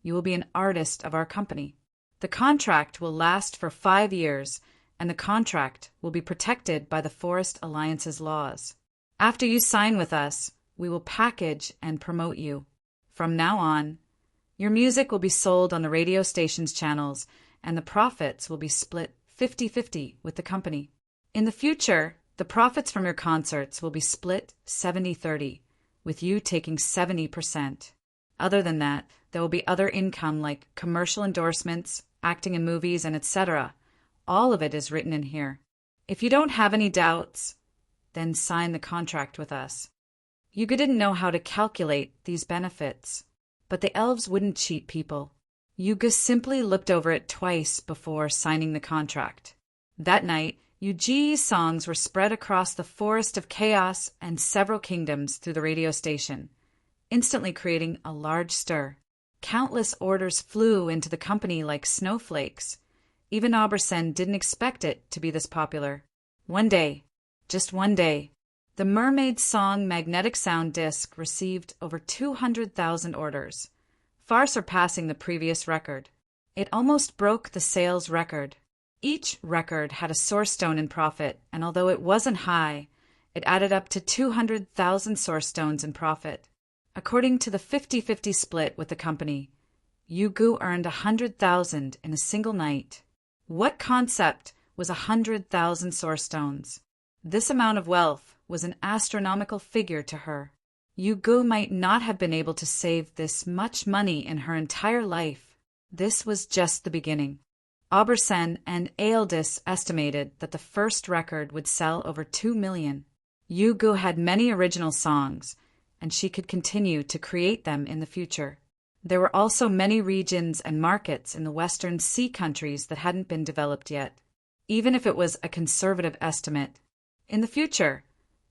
you will be an artist of our company. The contract will last for 5 years, and the contract will be protected by the Forest Alliance's laws. After you sign with us, we will package and promote you. From now on, your music will be sold on the radio station's channels, and the profits will be split 50-50 with the company. In the future, the profits from your concerts will be split 70-30, with you taking 70%. Other than that, there will be other income like commercial endorsements, acting in movies, and etc. All of it is written in here. If you don't have any doubts, then sign the contract with us. Hugo didn't know how to calculate these benefits, but the elves wouldn't cheat people. Hugo simply looked over it twice before signing the contract. That night, Yuji's songs were spread across the forest of chaos and several kingdoms through the radio station, instantly creating a large stir. Countless orders flew into the company like snowflakes. Even Aubersen didn't expect it to be this popular. One day, just one day, the Mermaid's Song magnetic sound disc received over 200,000 orders, far surpassing the previous record. It almost broke the sales record. Each record had a source stone in profit, and although it wasn't high, it added up to 200,000 source stones in profit. According to the 50-50 split with the company, Hugo earned 100,000 in a single night. What concept was 100,000 source stones? This amount of wealth was an astronomical figure to her. Yu Gu might not have been able to save this much money in her entire life. This was just the beginning. Aubersen and Aeldis estimated that the first record would sell over 2 million. Yu Gu had many original songs, and she could continue to create them in the future. There were also many regions and markets in the Western Sea countries that hadn't been developed yet. Even if it was a conservative estimate, in the future,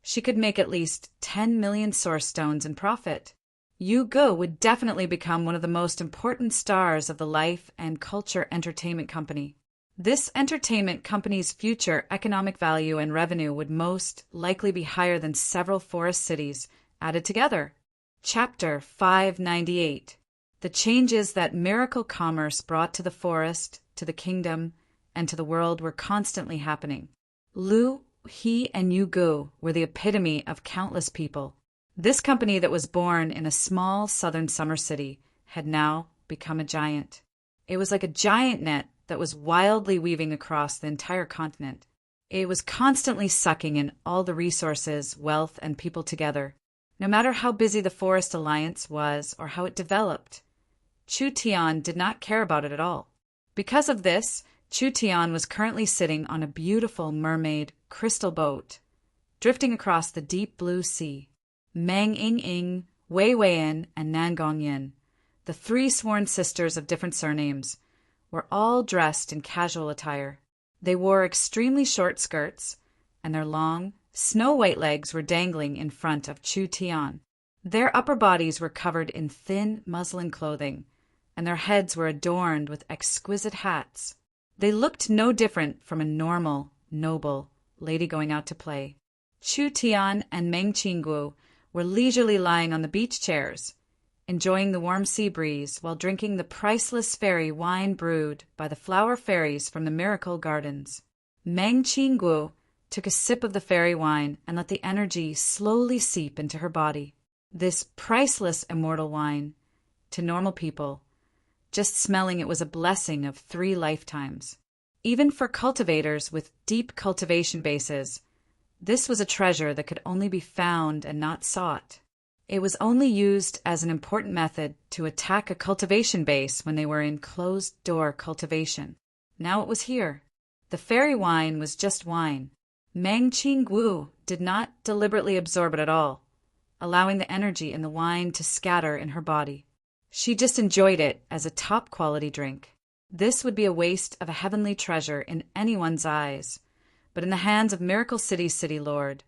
she could make at least 10 million source stones in profit. Yu Gu would definitely become one of the most important stars of the life and culture entertainment company. This entertainment company's future economic value and revenue would most likely be higher than several forest cities added together. Chapter 598. The changes that miracle commerce brought to the forest, to the kingdom, and to the world were constantly happening. Lu, he, and Yu Gu were the epitome of countless people. This company that was born in a small southern summer city had now become a giant. It was like a giant net that was wildly weaving across the entire continent. It was constantly sucking in all the resources, wealth, and people together. No matter how busy the Forest Alliance was or how it developed, Chu Tian did not care about it at all. Because of this, Chu Tian was currently sitting on a beautiful mermaid crystal boat, drifting across the deep blue sea. Meng Ying, Wei Weian, and Nan Gongyin, the three sworn sisters of different surnames, were all dressed in casual attire. They wore extremely short skirts, and their long, snow-white legs were dangling in front of Chu Tian. Their upper bodies were covered in thin muslin clothing, and their heads were adorned with exquisite hats. They looked no different from a normal, noble lady going out to play. Chu Tian and Meng Qingguo were leisurely lying on the beach chairs, enjoying the warm sea breeze while drinking the priceless fairy wine brewed by the flower fairies from the Miracle Gardens. Meng Qingguo took a sip of the fairy wine and let the energy slowly seep into her body. This priceless immortal wine, to normal people, just smelling it was a blessing of 3 lifetimes. Even for cultivators with deep cultivation bases, this was a treasure that could only be found and not sought. It was only used as an important method to attack a cultivation base when they were in closed-door cultivation. Now it was here. The fairy wine was just wine. Meng Qingguo did not deliberately absorb it at all, allowing the energy in the wine to scatter in her body. She just enjoyed it as a top-quality drink. This would be a waste of a heavenly treasure in anyone's eyes, but in the hands of Miracle City's city lord,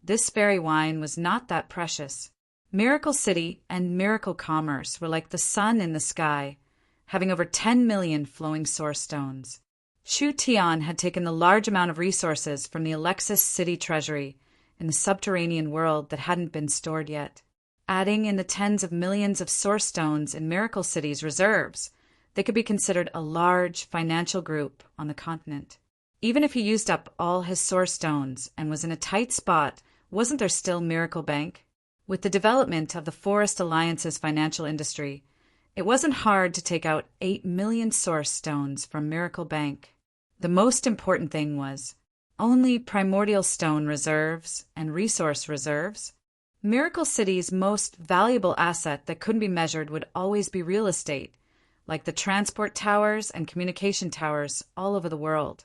this fairy wine was not that precious. Miracle City and Miracle Commerce were like the sun in the sky, having over 10 million flowing source stones. Chu Tian had taken the large amount of resources from the Alexis City treasury in the subterranean world that hadn't been stored yet. Adding in the tens of millions of source stones in Miracle City's reserves, they could be considered a large financial group on the continent. Even if he used up all his source stones and was in a tight spot, wasn't there still Miracle Bank? With the development of the Forest Alliance's financial industry, it wasn't hard to take out 8 million source stones from Miracle Bank. The most important thing was only primordial stone reserves and resource reserves. Miracle City's most valuable asset that couldn't be measured would always be real estate, like the transport towers and communication towers all over the world,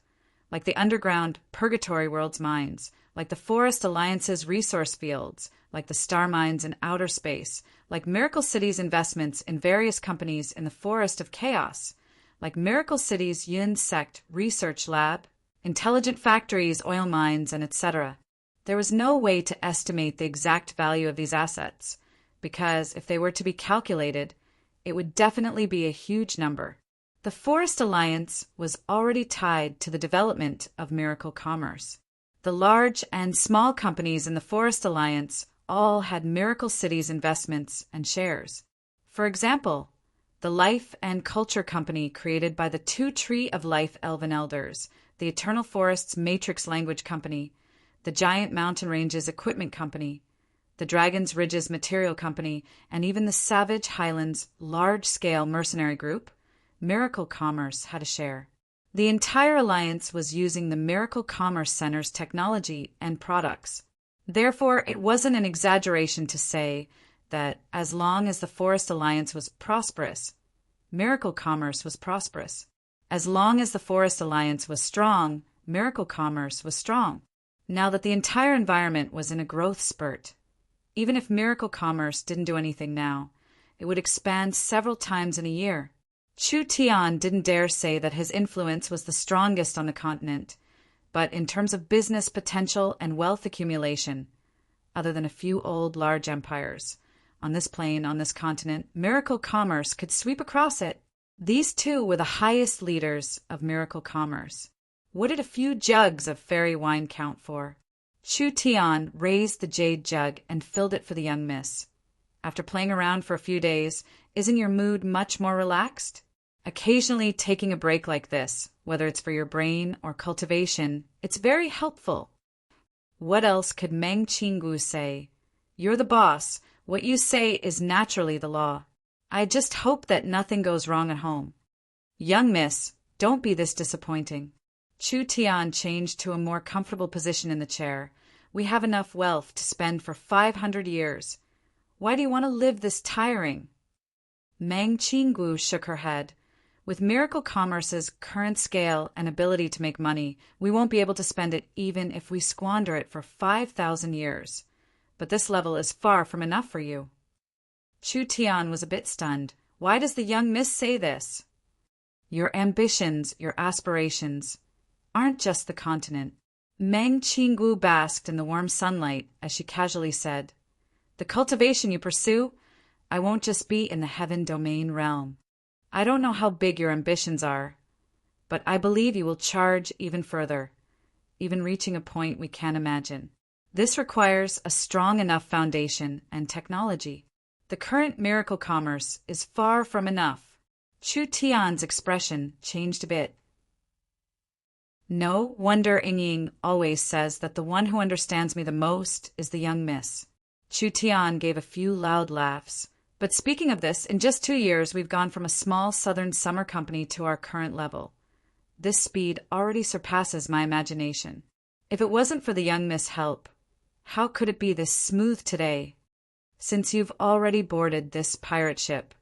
like the underground Purgatory World's mines, like the Forest Alliance's resource fields, like the star mines in outer space, like Miracle City's investments in various companies in the Forest of Chaos, like Miracle City's Yun Sect Research Lab, intelligent factories, oil mines, and etc. There was no way to estimate the exact value of these assets, because if they were to be calculated, it would definitely be a huge number. The Forest Alliance was already tied to the development of Miracle Commerce. The large and small companies in the Forest Alliance all had Miracle City's investments and shares. For example, the Life and Culture Company created by the Two Tree of Life Elven Elders, the Eternal Forest's Matrix Language Company, the Giant Mountain Ranges Equipment Company, the Dragon's Ridges Material Company, and even the Savage Highlands large-scale mercenary group, Miracle Commerce had a share. The entire alliance was using the Miracle Commerce Center's technology and products. Therefore, it wasn't an exaggeration to say that as long as the Forest Alliance was prosperous, Miracle Commerce was prosperous. As long as the Forest Alliance was strong, Miracle Commerce was strong. Now that the entire environment was in a growth spurt, even if Miracle Commerce didn't do anything now, it would expand several times in a year. Chu Tian didn't dare say that his influence was the strongest on the continent, but in terms of business potential and wealth accumulation, other than a few old large empires, on this plane, on this continent, Miracle Commerce could sweep across it. These two were the highest leaders of Miracle Commerce. What did a few jugs of fairy wine count for? Chu Tian raised the jade jug and filled it for the young miss. After playing around for a few days, isn't your mood much more relaxed? Occasionally taking a break like this, whether it's for your brain or cultivation, it's very helpful. What else could Meng Qinggu say? You're the boss. What you say is naturally the law. I just hope that nothing goes wrong at home. Young miss, don't be this disappointing. Chu Tian changed to a more comfortable position in the chair. We have enough wealth to spend for 500 years. Why do you want to live this tiring? Meng Qinggu shook her head. With Miracle Commerce's current scale and ability to make money, we won't be able to spend it even if we squander it for 5,000 years. But this level is far from enough for you. Chu Tian was a bit stunned. Why does the young miss say this? Your ambitions, your aspirations, aren't just the continent. Meng Qinggu basked in the warm sunlight as she casually said, the cultivation you pursue, I won't just be in the heaven domain realm. I don't know how big your ambitions are, but I believe you will charge even further, even reaching a point we can't imagine. This requires a strong enough foundation and technology. The current Miracle Commerce is far from enough. Chu Tian's expression changed a bit. No wonder Ying always says that the one who understands me the most is the young miss. Chu Tian gave a few loud laughs. But speaking of this, in just 2 years, we've gone from a small southern summer company to our current level. This speed already surpasses my imagination. If it wasn't for the young miss' help, how could it be this smooth today? Since you've already boarded this pirate ship,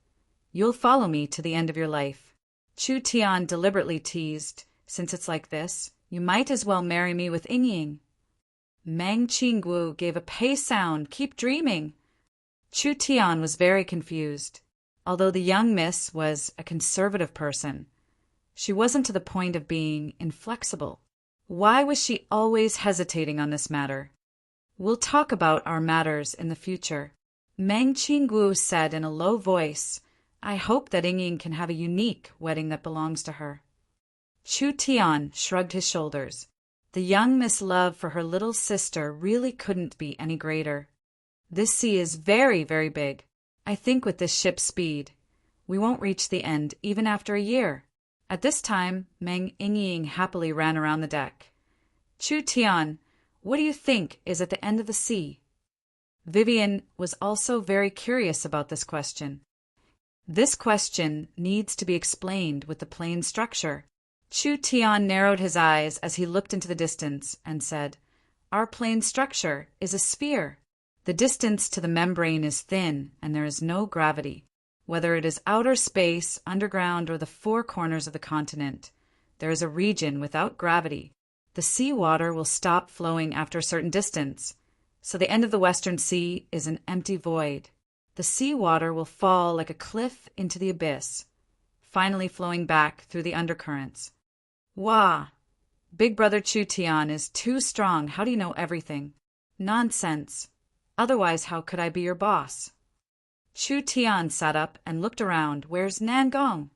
you'll follow me to the end of your life. Chu Tian deliberately teased, since it's like this, you might as well marry me with Ying. Meng Qinggu gave a pei sound, keep dreaming. Chu Tian was very confused. Although the young miss was a conservative person, she wasn't to the point of being inflexible. Why was she always hesitating on this matter? We'll talk about our matters in the future. Meng Qinggu said in a low voice, I hope that Ying can have a unique wedding that belongs to her. Chu Tian shrugged his shoulders. The young miss' love for her little sister really couldn't be any greater. This sea is very, very big. I think with this ship's speed, we won't reach the end even after a year. At this time, Meng Ying happily ran around the deck. Chu Tian, what do you think is at the end of the sea? Vivian was also very curious about this question. This question needs to be explained with the plane structure. Chu Tian narrowed his eyes as he looked into the distance and said, Our plane structure is a sphere. The distance to the membrane is thin and there is no gravity. Whether it is outer space, underground, or the four corners of the continent, there is a region without gravity. The seawater will stop flowing after a certain distance, so the end of the Western Sea is an empty void. The seawater will fall like a cliff into the abyss, finally flowing back through the undercurrents. Wah! Big Brother Chu Tian is too strong. How do you know everything? Nonsense. Otherwise, how could I be your boss? Chu Tian sat up and looked around. Where's Nangong?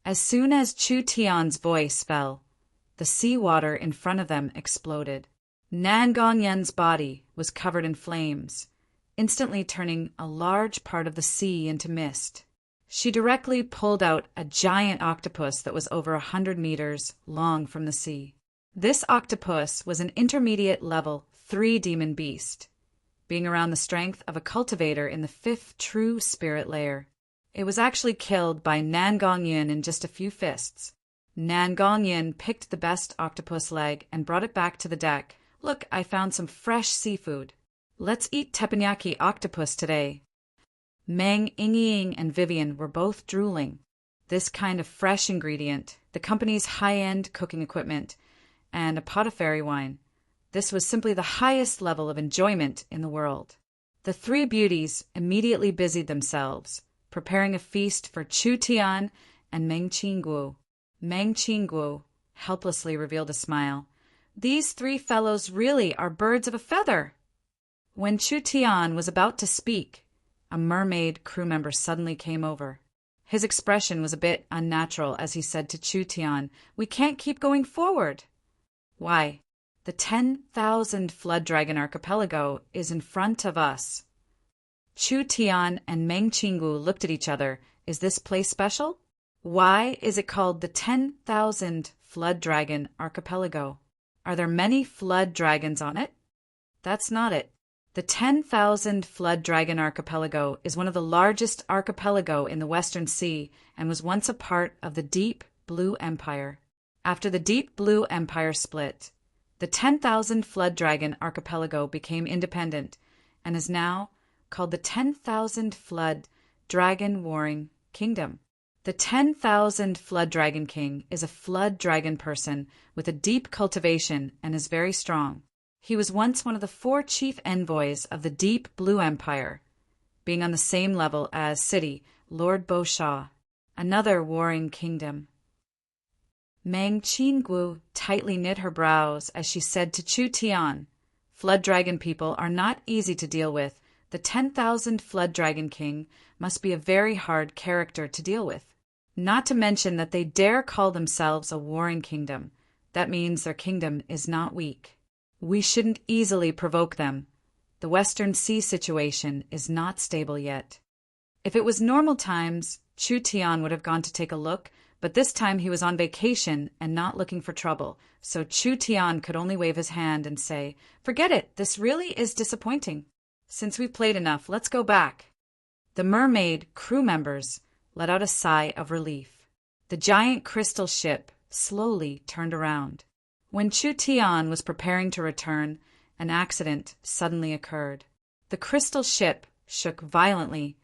As soon as Chu Tian's voice fell, the seawater in front of them exploded. Nangong Yen's body was covered in flames, instantly turning a large part of the sea into mist. She directly pulled out a giant octopus that was over 100 meters long from the sea. This octopus was an intermediate level 3 demon beast, being around the strength of a cultivator in the 5th true spirit layer. It was actually killed by Nangong Yin in just a few fists. Nangong Yin picked the best octopus leg and brought it back to the deck, Look, I found some fresh seafood. Let's eat teppanyaki octopus today. Meng, Ying, and Vivian were both drooling. This kind of fresh ingredient, the company's high-end cooking equipment, and a pot of fairy wine. This was simply the highest level of enjoyment in the world. The three beauties immediately busied themselves, preparing a feast for Chu Tian and Meng Qingguo. Meng Qingguo helplessly revealed a smile. These three fellows really are birds of a feather. When Chu Tian was about to speak, a mermaid crew member suddenly came over. His expression was a bit unnatural as he said to Chu Tian, "We can't keep going forward." "Why? The 10,000 Flood Dragon Archipelago is in front of us." Chu Tian and Meng Qinggu looked at each other. Is this place special? Why is it called the 10,000 Flood Dragon Archipelago? Are there many flood dragons on it? That's not it. The 10,000 Flood Dragon Archipelago is one of the largest archipelago in the Western Sea and was once a part of the Deep Blue Empire. After the Deep Blue Empire split, the 10,000 Flood Dragon Archipelago became independent and is now called the 10,000 Flood Dragon Warring Kingdom. The 10,000 Flood Dragon King is a flood dragon person with a deep cultivation and is very strong. He was once one of the 4 chief envoys of the Deep Blue Empire, being on the same level as City, Lord Bo Sha, another warring kingdom. Meng Qinggu tightly knit her brows as she said to Chu Tian, "Flood dragon people are not easy to deal with. The 10,000 Flood Dragon King must be a very hard character to deal with. Not to mention that they dare call themselves a warring kingdom. That means their kingdom is not weak. We shouldn't easily provoke them. The Western Sea situation is not stable yet." If it was normal times, Chu Tian would have gone to take a look, but this time he was on vacation and not looking for trouble, so Chu Tian could only wave his hand and say, "Forget it, this really is disappointing. Since we've played enough, let's go back." The mermaid crew members let out a sigh of relief. The giant crystal ship slowly turned around. When Chu Tian was preparing to return, an accident suddenly occurred. The crystal ship shook violently,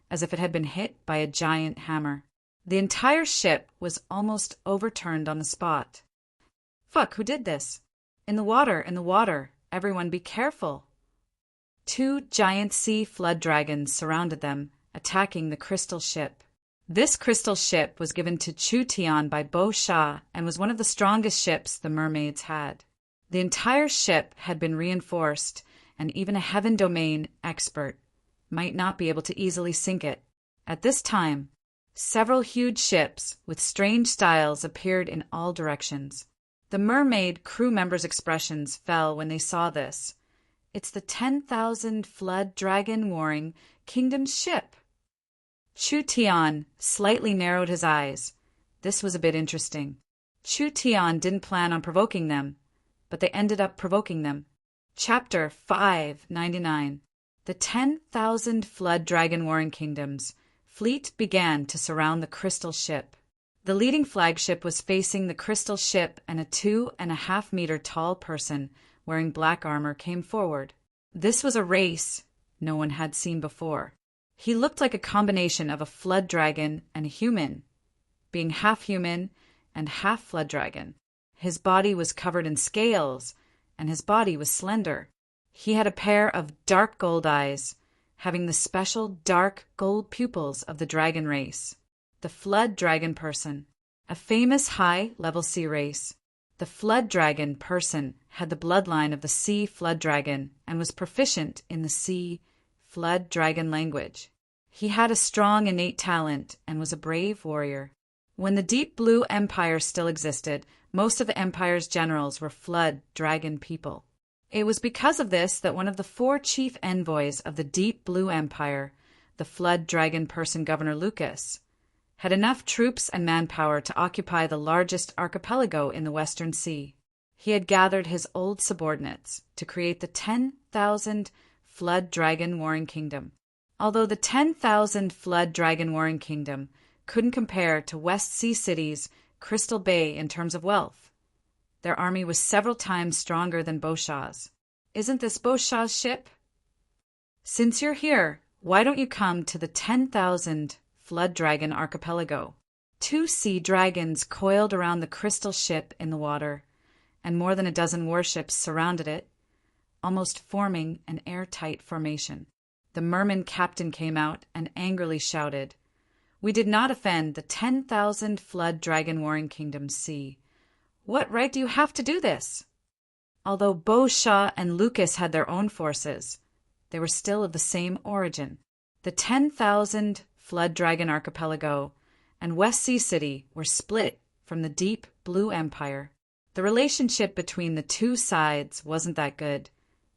as if it had been hit by a giant hammer. The entire ship was almost overturned on the spot. "Fuck, who did this?" In the water, everyone be careful." 2 giant sea flood dragons surrounded them, attacking the crystal ship. This crystal ship was given to Chu Tian by Bo Sha and was one of the strongest ships the mermaids had. The entire ship had been reinforced, and even a Heaven Domain expert might not be able to easily sink it. At this time, several huge ships with strange styles appeared in all directions. The mermaid crew members' expressions fell when they saw this. It's the 10,000 Flood Dragon Warring Kingdom's ship. Chu Tian slightly narrowed his eyes. This was a bit interesting. Chu Tian didn't plan on provoking them, but they ended up provoking them. Chapter 599. The 10,000 Flood Dragon Warring Kingdoms. Fleet began to surround the crystal ship. The leading flagship was facing the crystal ship, and a 2.5-meter tall person wearing black armor came forward. This was a race no one had seen before. He looked like a combination of a flood dragon and a human, being half human and half flood dragon. His body was covered in scales, and his body was slender. He had a pair of dark gold eyes, having the special dark gold pupils of the dragon race. The flood dragon person, a famous high-level sea race. The flood dragon person had the bloodline of the sea flood dragon and was proficient in the sea flood dragon language. He had a strong innate talent and was a brave warrior. When the Deep Blue Empire still existed, most of the empire's generals were flood dragon people. It was because of this that one of the 4 chief envoys of the Deep Blue Empire, the flood dragon person Governor Lucas, had enough troops and manpower to occupy the largest archipelago in the Western Sea. He had gathered his old subordinates to create the 10,000 Flood Dragon Warring Kingdom. Although the 10,000 Flood Dragon Warring Kingdom couldn't compare to West Sea City's Crystal Bay in terms of wealth, Their army was several times stronger than Beaucham's. Isn't this Beaucham's ship? Since you're here, why don't you come to the 10,000 Flood Dragon Archipelago? 2 sea dragons coiled around the crystal ship in the water, and more than a dozen warships surrounded it, almost forming an airtight formation. The merman captain came out and angrily shouted, "We did not offend the 10,000 Flood Dragon Warring Kingdoms Sea. What right do you have to do this?" Although Beauchamp and Lucas had their own forces, they were still of the same origin. The 10,000 Flood Dragon Archipelago and West Sea City were split from the deep Blue Empire. The relationship between the two sides wasn't that good,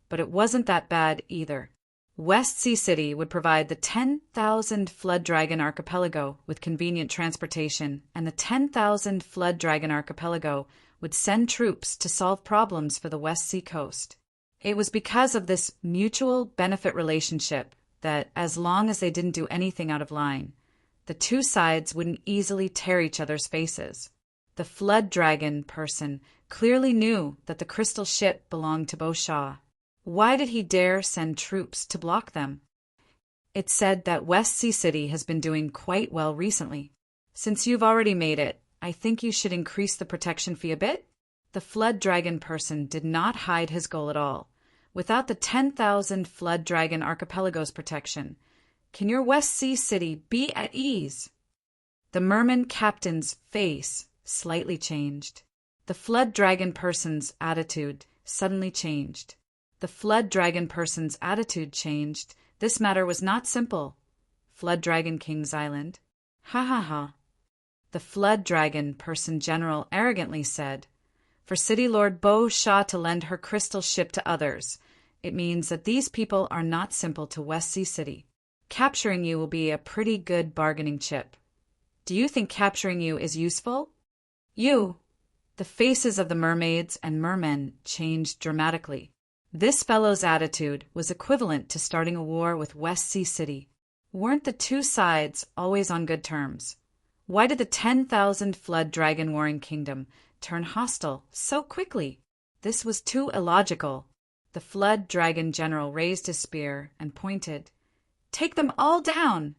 but it wasn't that bad either. West Sea City would provide the 10,000 Flood Dragon Archipelago with convenient transportation, and the 10,000 Flood Dragon Archipelago would send troops to solve problems for the West Sea coast. It was because of this mutual benefit relationship that, as long as they didn't do anything out of line, the two sides wouldn't easily tear each other's faces. The Flood Dragon person clearly knew that the crystal ship belonged to Beauchamp. Why did he dare send troops to block them? It's said that West Sea City has been doing quite well recently. Since you've already made it, I think you should increase the protection fee a bit. The Flood Dragon person did not hide his goal at all. Without the 10,000 Flood Dragon Archipelago's protection, can your West Sea City be at ease? The merman captain's face slightly changed. The Flood Dragon person's attitude suddenly changed. The Flood Dragon person's attitude changed. This matter was not simple. Flood Dragon King's Island. Ha ha ha. The Flood Dragon person general arrogantly said, "For City Lord Beauchamp to lend her crystal ship to others, it means that these people are not simple to West Sea City. Capturing you will be a pretty good bargaining chip. Do you think capturing you is useful?" You. The faces of the mermaids and mermen changed dramatically. This fellow's attitude was equivalent to starting a war with West Sea City. Weren't the two sides always on good terms? Why did the 10,000 Flood Dragon Warring Kingdom turn hostile so quickly? This was too illogical. The Flood Dragon general raised his spear and pointed. "Take them all down!"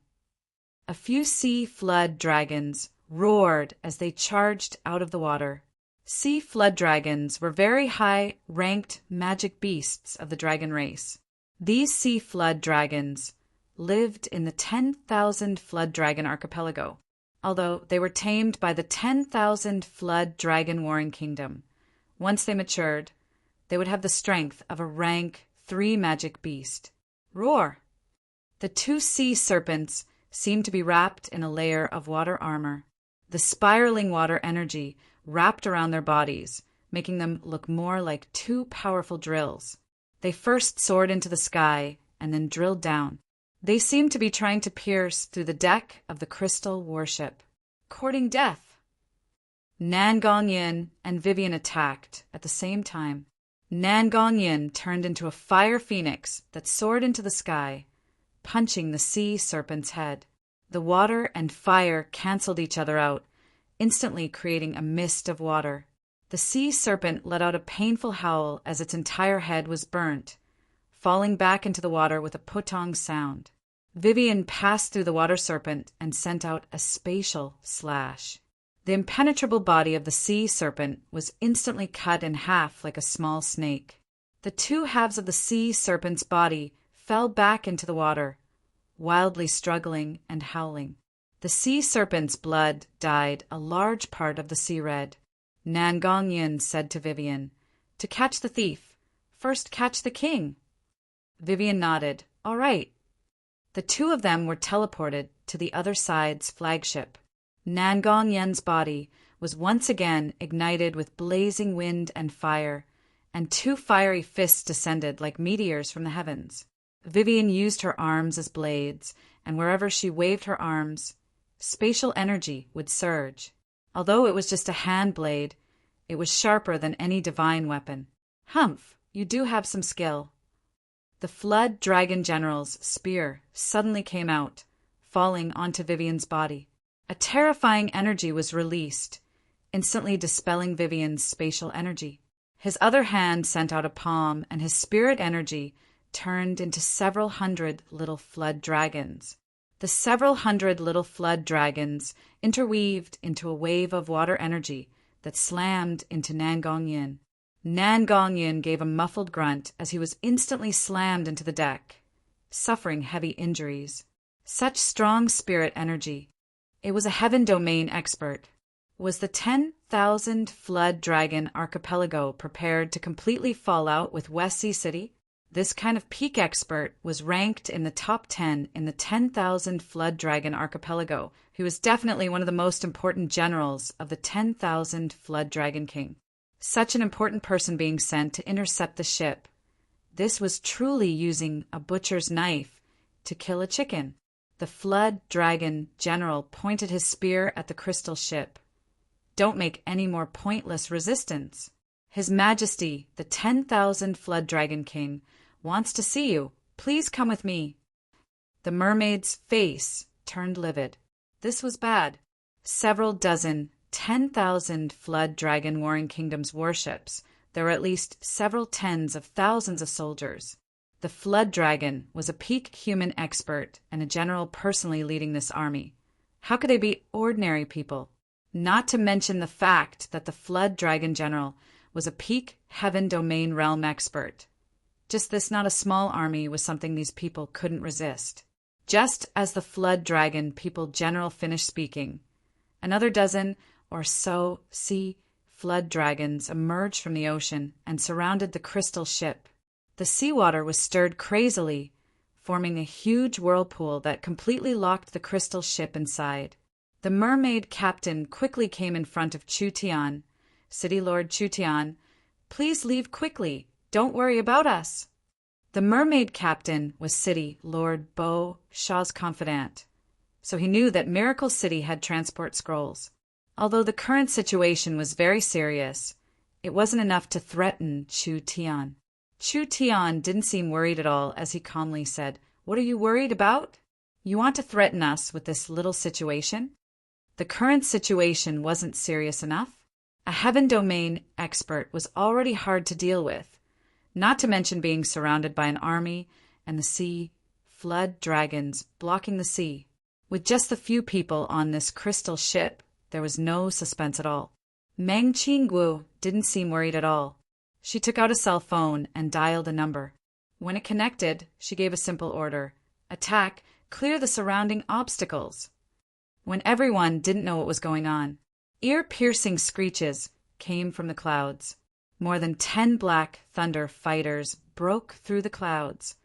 A few sea flood dragons roared as they charged out of the water. Sea flood dragons were very high-ranked magic beasts of the dragon race. These sea flood dragons lived in the 10,000 Flood Dragon Archipelago, although they were tamed by the 10,000 Flood Dragon Warring Kingdom. Once they matured, they would have the strength of a rank 3 magic beast. Roar! The two sea serpents seemed to be wrapped in a layer of water armor. The spiraling water energy wrapped around their bodies, making them look more like 2 powerful drills. They first soared into the sky and then drilled down. They seemed to be trying to pierce through the deck of the crystal warship, courting death. Nan Gong Yin and Vivian attacked at the same time. Nan Gong Yin turned into a fire phoenix that soared into the sky, punching the sea serpent's head. The water and fire canceled each other out, instantly creating a mist of water. The sea serpent let out a painful howl as its entire head was burnt, falling back into the water with a putong sound. Vivian passed through the water serpent and sent out a spatial slash. The impenetrable body of the sea serpent was instantly cut in half like a small snake. The 2 halves of the sea serpent's body fell back into the water, wildly struggling and howling. The sea serpent's blood dyed a large part of the sea red. Nan Gong Yin said to Vivian, "To catch the thief, first catch the king." Vivian nodded. "All right." The 2 of them were teleported to the other side's flagship. Nan Gong Yin's body was once again ignited with blazing wind and fire, and 2 fiery fists descended like meteors from the heavens. Vivian used her arms as blades, and wherever she waved her arms, spatial energy would surge. Although it was just a hand blade, it was sharper than any divine weapon. Humph, you do have some skill. The Flood Dragon General's spear suddenly came out, falling onto Vivian's body. A terrifying energy was released. instantly dispelling Vivian's spatial energy. His other hand sent out a palm, and his spirit energy turned into several hundred little flood dragons. The several hundred little flood dragons interweaved into a wave of water energy that slammed into Nangongyin. Nangongyin gave a muffled grunt as he was instantly slammed into the deck, suffering heavy injuries. Such strong spirit energy. It was a heaven domain expert. Was the 10,000 flood dragon archipelago prepared to completely fall out with West Sea City? This kind of peak expert was ranked in the top 10 in the 10,000 flood dragon archipelago. He was definitely one of the most important generals of the 10,000 flood dragon king. Such an important person being sent to intercept the ship. This was truly using a butcher's knife to kill a chicken. The flood dragon general pointed his spear at the crystal ship. Don't make any more pointless resistance. His Majesty, the 10,000 flood dragon king, wants to see you. Please come with me. The mermaid's face turned livid. This was bad. Several dozen 10,000 flood dragon warring kingdoms warships. There were at least several tens of thousands of soldiers. The flood dragon was a peak human expert and a general personally leading this army. How could they be ordinary people? Not to mention the fact that the flood dragon general was a peak heaven domain realm expert. Just this not a small army was something these people couldn't resist. Just as the flood dragon people general finished speaking, another dozen or so sea flood dragons emerged from the ocean and surrounded the crystal ship. The seawater was stirred crazily, forming a huge whirlpool that completely locked the crystal ship inside. The mermaid captain quickly came in front of Chu Tian. City Lord Chu Tian, please leave quickly. Don't worry about us. The mermaid captain was City Lord Bo Shaw's confidant, so he knew that Miracle City had transport scrolls. Although the current situation was very serious, it wasn't enough to threaten Chu Tian. Chu Tian didn't seem worried at all as he calmly said, "What are you worried about? You want to threaten us with this little situation?" The current situation wasn't serious enough. A heaven domain expert was already hard to deal with, not to mention being surrounded by an army and the sea flood dragons blocking the sea. With just the few people on this crystal ship, there was no suspense at all. Meng Qingguo didn't seem worried at all. She took out a cell phone and dialed a number. When it connected, she gave a simple order. Attack, clear the surrounding obstacles. When everyone didn't know what was going on, ear-piercing screeches came from the clouds. More than 10 black thunder fighters broke through the clouds,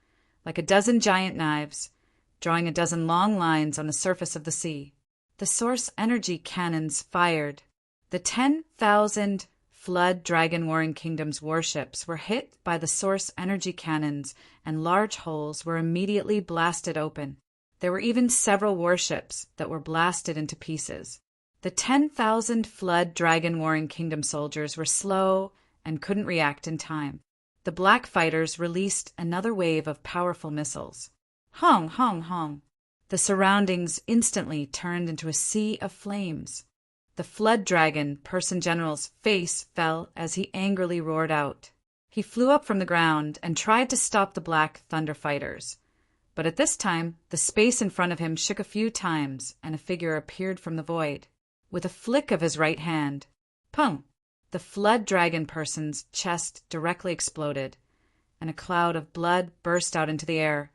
like a dozen giant knives, drawing a dozen long lines on the surface of the sea. The source energy cannons fired. The 10,000 flood dragon warring kingdoms warships were hit by the source energy cannons, and large holes were immediately blasted open. There were even several warships that were blasted into pieces. The 10,000 flood dragon warring kingdom soldiers were slow and couldn't react in time. The black fighters released another wave of powerful missiles. Hong, hong, hong. The surroundings instantly turned into a sea of flames. The flood dragon person general's face fell as he angrily roared out. He flew up from the ground and tried to stop the black thunder fighters. But at this time, the space in front of him shook a few times and a figure appeared from the void. With a flick of his right hand, pung! The flood dragon person's chest directly exploded, and a cloud of blood burst out into the air,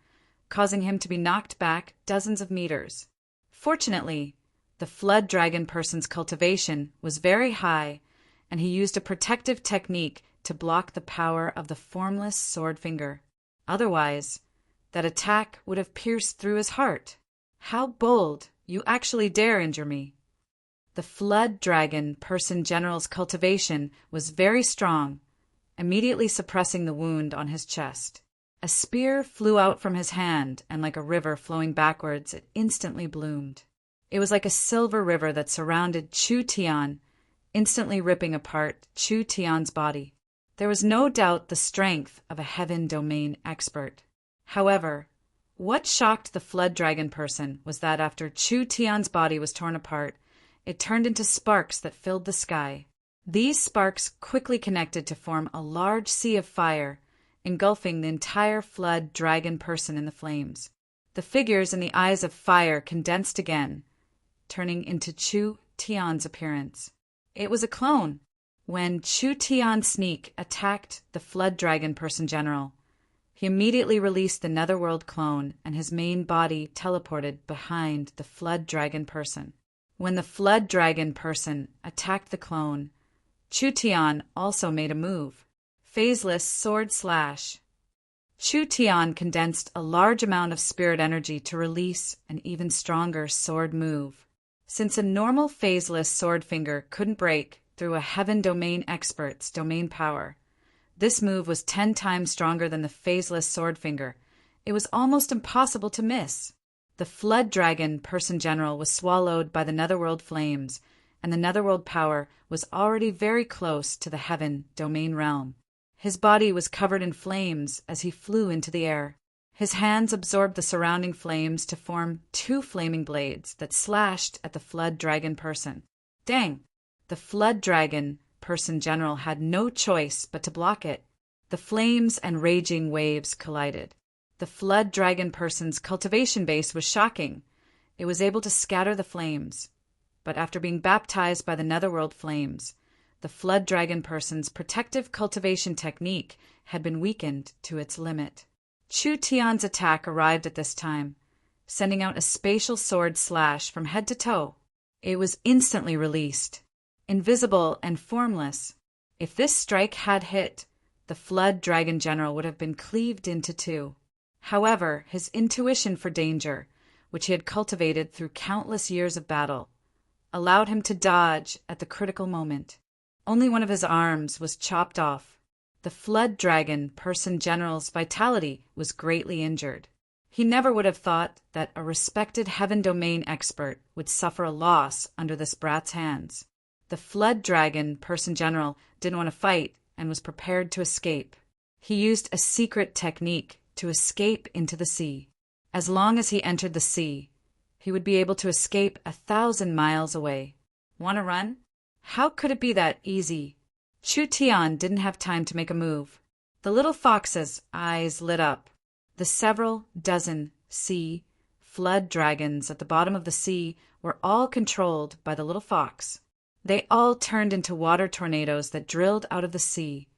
causing him to be knocked back dozens of meters. Fortunately, the flood dragon person's cultivation was very high, and he used a protective technique to block the power of the formless sword finger. Otherwise, that attack would have pierced through his heart. How bold! You actually dare injure me. The flood dragon person general's cultivation was very strong, immediately suppressing the wound on his chest. A spear flew out from his hand, and like a river flowing backwards, it instantly bloomed. It was like a silver river that surrounded Chu Tian, instantly ripping apart Chu Tian's body. There was no doubt the strength of a heaven domain expert. However, what shocked the flood dragon person was that after Chu Tian's body was torn apart, it turned into sparks that filled the sky. These sparks quickly connected to form a large sea of fire, engulfing the entire flood dragon person in the flames. The figures in the eyes of fire condensed again, turning into Chu Tian's appearance. It was a clone. When Chu Tian Sneak attacked the flood dragon person general, he immediately released the Netherworld clone, and his main body teleported behind the flood dragon person. When the flood dragon person attacked the clone, Chu Tian also made a move. Phaseless sword slash. Chu Tian condensed a large amount of spirit energy to release an even stronger sword move. Since a normal phaseless sword finger couldn't break through a Heaven Domain expert's domain power, this move was 10 times stronger than the phaseless sword finger. It was almost impossible to miss. The flood dragon person general was swallowed by the Netherworld flames, and the Netherworld power was already very close to the Heaven Domain realm. His body was covered in flames as he flew into the air. His hands absorbed the surrounding flames to form 2 flaming blades that slashed at the flood dragon person. Dang! The flood dragon person general had no choice but to block it. The flames and raging waves collided. The flood dragon person's cultivation base was shocking. It was able to scatter the flames. But after being baptized by the Netherworld flames, the flood dragon person's protective cultivation technique had been weakened to its limit. Chu Tian's attack arrived at this time, sending out a spatial sword slash from head to toe. It was instantly released, invisible and formless. If this strike had hit, the flood dragon general would have been cleaved into 2. However, his intuition for danger, which he had cultivated through countless years of battle, allowed him to dodge at the critical moment. Only one of his arms was chopped off. The flood dragon person general's vitality was greatly injured. He never would have thought that a respected Heaven Domain expert would suffer a loss under this brat's hands. The flood dragon person general didn't want to fight and was prepared to escape. He used a secret technique to escape into the sea. As long as he entered the sea, he would be able to escape 1,000 miles away. Want to run? How could it be that easy? Chu Tian didn't have time to make a move. The little fox's eyes lit up. The several dozen sea flood dragons at the bottom of the sea were all controlled by the little fox. They all turned into water tornadoes that drilled out of the sea,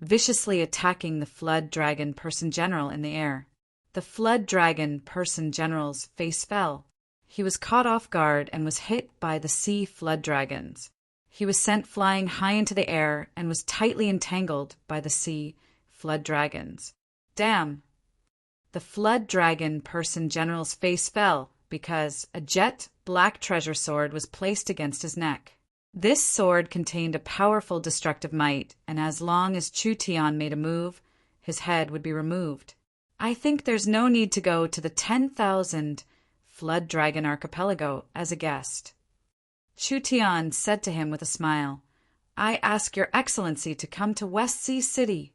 viciously attacking the flood dragon person general in the air. The flood dragon person general's face fell. He was caught off guard and was hit by the sea flood dragons. He was sent flying high into the air and was tightly entangled by the sea flood dragons. Damn! The flood dragon person general's face fell because a jet black treasure sword was placed against his neck. This sword contained a powerful destructive might, and as long as Chu Tian made a move, his head would be removed. I think there's no need to go to the 10,000 Flood Dragon Archipelago as a guest. Chu Tian said to him with a smile, I ask your excellency to come to West Sea City.